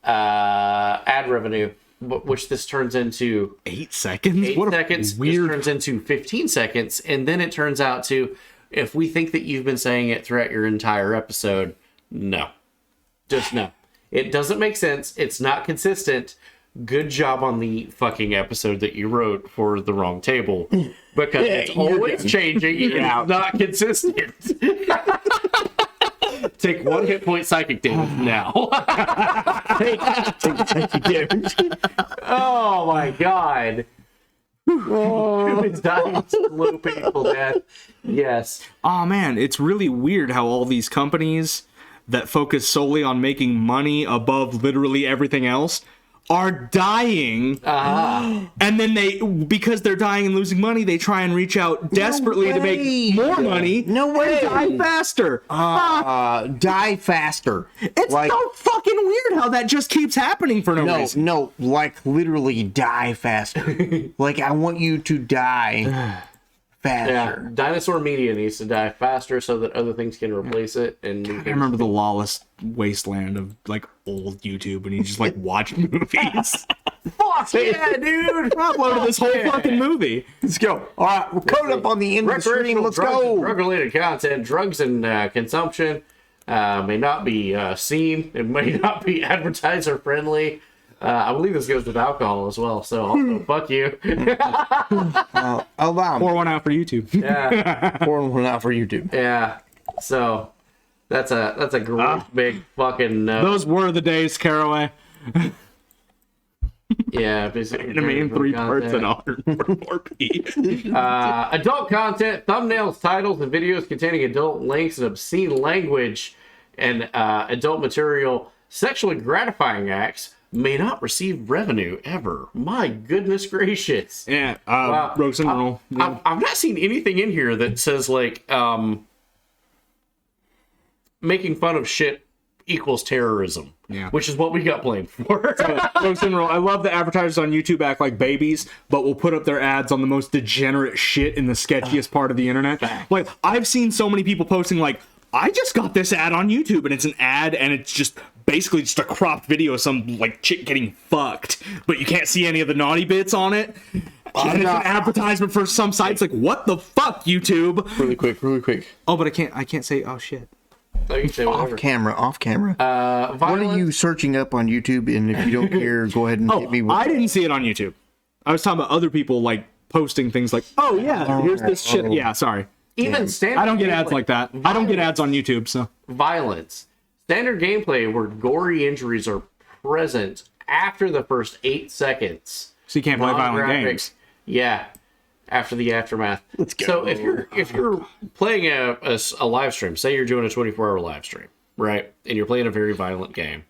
ad revenue, which this turns into 8 seconds. 8 seconds. Weird. This turns into 15 seconds, and then it turns out to, if we think that you've been saying it throughout your entire episode, no. Just no. It doesn't make sense. It's not consistent. Good job on the fucking episode that you wrote for the Wrong Table. Because it's always changing and it's not consistent. Take 1 hit point psychic damage now. Take psychic damage. Oh my god. It's dying slow painful death. Yes. Oh man, it's really weird how all these companies that focus solely on making money above literally everything else are dying. And then because they're dying and losing money, they try and reach out desperately to make more money. No way. Die faster. Die faster. It's like, so fucking weird how that just keeps happening for no reason. No, like literally die faster. Like, I want you to die faster. Yeah, dinosaur media needs to die faster so that other things can replace it. And I remember the lawless wasteland of like old YouTube, and you just like watch movies. Fuck yeah, dude! Uploaded this whole fucking movie. Let's go. All right, we're coded up on the end of the stream. Let's go. Drug-related content, drugs and consumption may not be seen. It may not be advertiser friendly. I believe this goes with alcohol as well, so also, fuck you. Allow me. Pour one out for YouTube. Yeah. Pour one out for YouTube. Yeah. So that's a great big fucking those were the days, Caraway. Yeah, basically. Enemy in 3 parts and 144p. Adult content, thumbnails, titles, and videos containing adult links and obscene language and adult material, sexually gratifying acts may not receive revenue ever. My goodness gracious. Yeah, Rogue Central. I've not seen anything in here that says like making fun of shit equals terrorism. Yeah. Which is what we got blamed for. Rogue Central, I love the advertisers on YouTube act like babies, but will put up their ads on the most degenerate shit in the sketchiest part of the internet. Like, I've seen so many people posting like, I just got this ad on YouTube, and it's an ad, and it's just basically just a cropped video of some like chick getting fucked, but you can't see any of the naughty bits on it. And it's an advertisement for some sites. Like, what the fuck, YouTube? Really quick. Oh, but I can't say. Oh shit. No, you can say whatever. Off camera. What are you searching up on YouTube? And if you don't care, go ahead and hit me with I didn't see it on YouTube. I was talking about other people like posting things like, oh yeah, here's this shit. Yeah, sorry. Even standard. I don't get ads like that. I don't get ads on YouTube, so. Violence. Standard gameplay where gory injuries are present after the first 8 seconds. So you can't play violent games. Yeah. After the aftermath. Let's go. So if you're playing a live stream, say you're doing a 24-hour live stream, right? And you're playing a very violent game,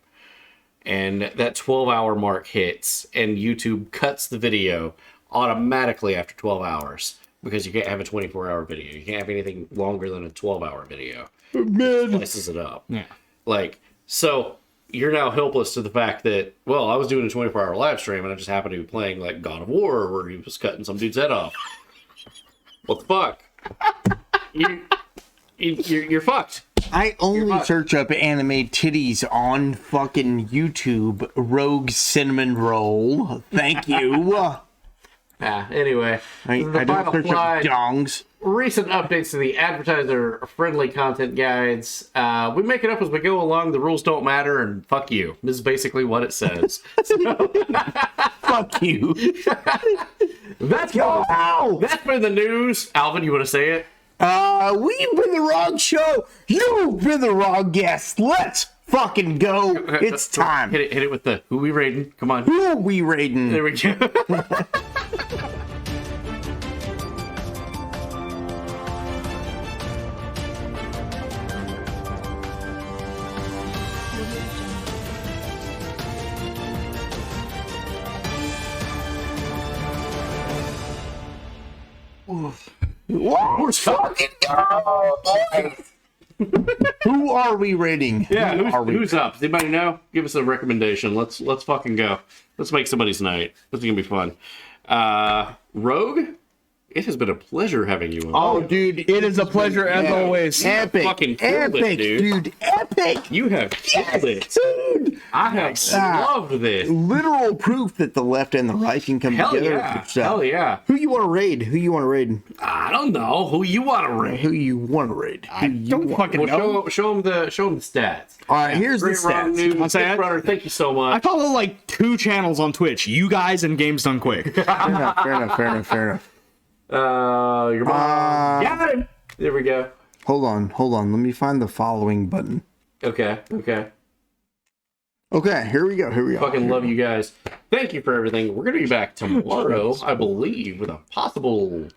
and that 12-hour mark hits, and YouTube cuts the video automatically after 12 hours because you can't have a 24-hour video. You can't have anything longer than a 12-hour video. It slices it up. Yeah. Like, so you're now helpless to the fact that, well, I was doing a 24-hour live stream and I just happened to be playing like God of War where he was cutting some dude's head off. What the fuck? You're fucked. I only search up anime titties on fucking YouTube. Rogue cinnamon roll. Thank you. Anyway, I don't search up dongs. Recent updates to the advertiser-friendly content guides. We make it up as we go along. The rules don't matter, and fuck you. This is basically what it says. Fuck you. That's been the news. Alvin, you want to say it? We've been the wrong show. You've been the wrong guest. Let's fucking go. It's time. Hit it with the who we raiding. Come on. Who are we raiding? There we go. Let's fucking go, boys. Who are we rating? Yeah, who's up? Does anybody know? Give us a recommendation. Let's fucking go. Let's make somebody's night. This is gonna be fun. Rogue, it has been a pleasure having you on. Oh, dude, it is a pleasure as always. Epic, fucking killed epic, it, dude. Epic. You have killed it, dude. I have loved this. Literal proof that the left and the right can come Hell together. yeah. Hell yeah. Who you want to raid? I don't know. Who you want to raid? I don't fucking know. Show them the stats. All right, here's the Wrong stats. News, Dick Runner, thank you so much. I follow like 2 channels on Twitch. You guys and Games Done Quick. Fair enough. Your mom. Got him. There we go. Hold on. Let me find the following button. Okay, here we go. Fucking love you guys. Thank you for everything. We're gonna be back tomorrow, I believe, with a possible.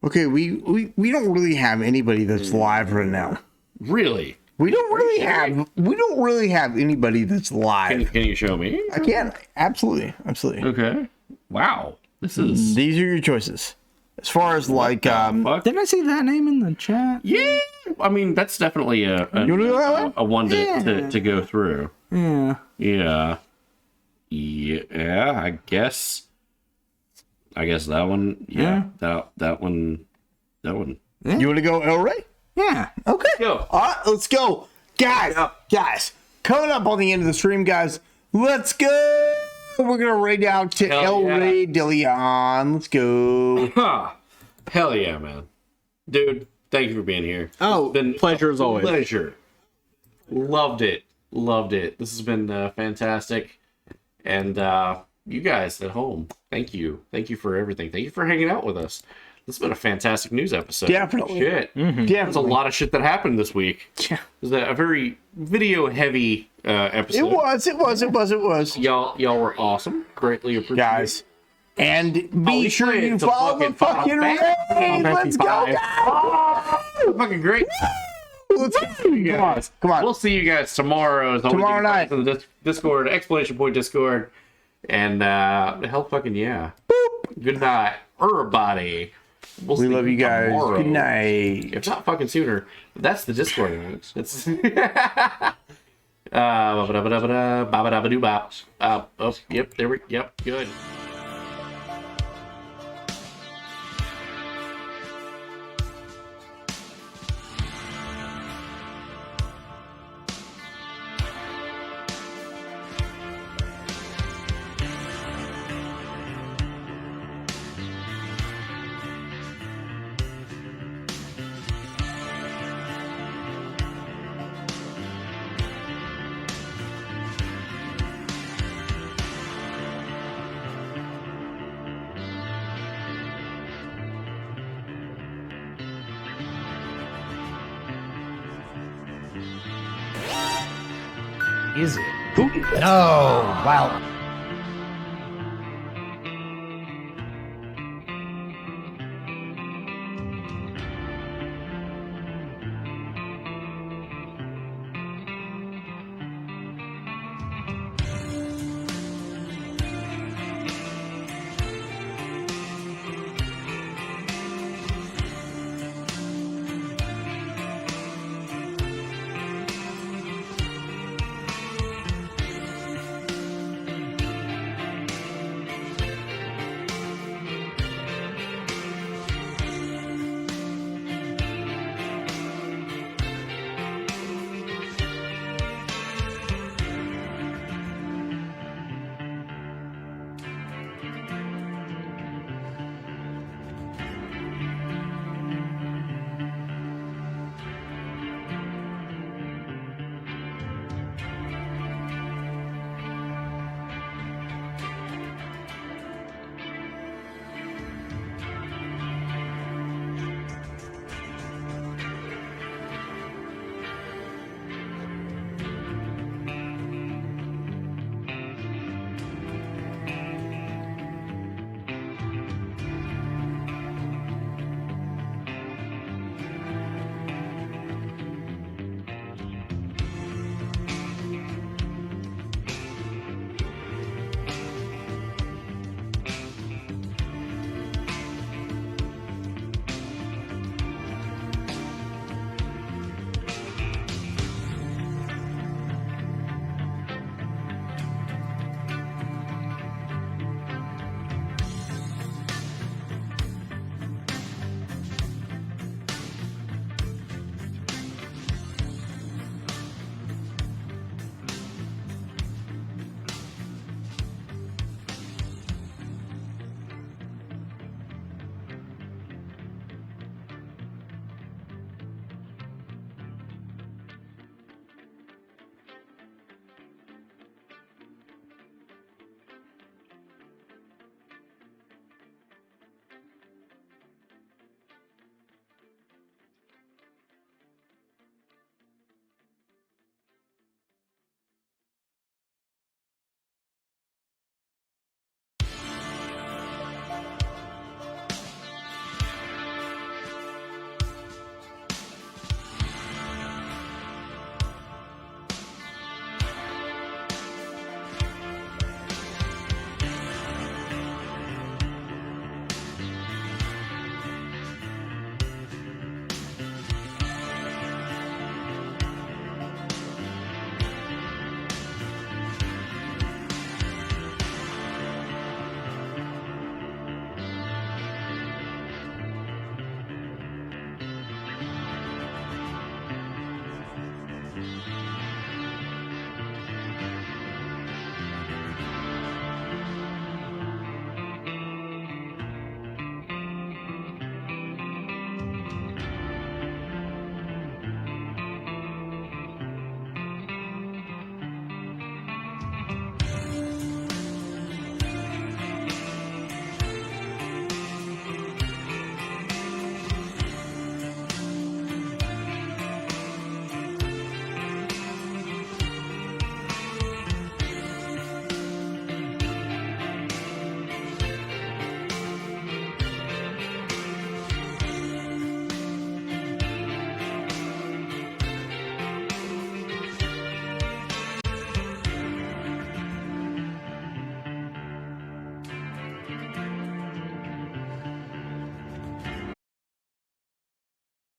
Okay, we don't really have anybody that's live right now. Really? We don't really have anybody that's live. Can you show me? I can. Absolutely. Okay. Wow. These are your choices. As far as like, didn't I see that name in the chat? Yeah. I mean, that's definitely a one to go through. Yeah. I guess that one. Yeah. That one. You want to go, El Rey? Yeah. Okay. Go. All right, let's go. Guys, coming up on the end of the stream, guys, let's go. We're going to raid out to El Rey de Leon. Let's go. Hell yeah, man. Dude, thank you for being here. Oh, been pleasure as always. Pleasure. Loved it. This has been fantastic. And you guys at home, thank you. Thank you for everything. Thank you for hanging out with us. This has been a fantastic news episode. Definitely. Shit. Mm-hmm. There's a lot of shit that happened this week. Yeah. It was a very video-heavy episode. It was. Y'all were awesome. Greatly appreciate guys. And be sure you follow the fucking raid. Let's go, guys. Fucking great. Let's go, guys. Come on. We'll see you guys tomorrow. Tomorrow night. On the Discord, exclamation point Discord. And hell fucking yeah. Boop. Good night, everybody. We love you guys. Tomorrow. Good night. If not fucking sooner. That's the Discord. It's good. is it? No. Well,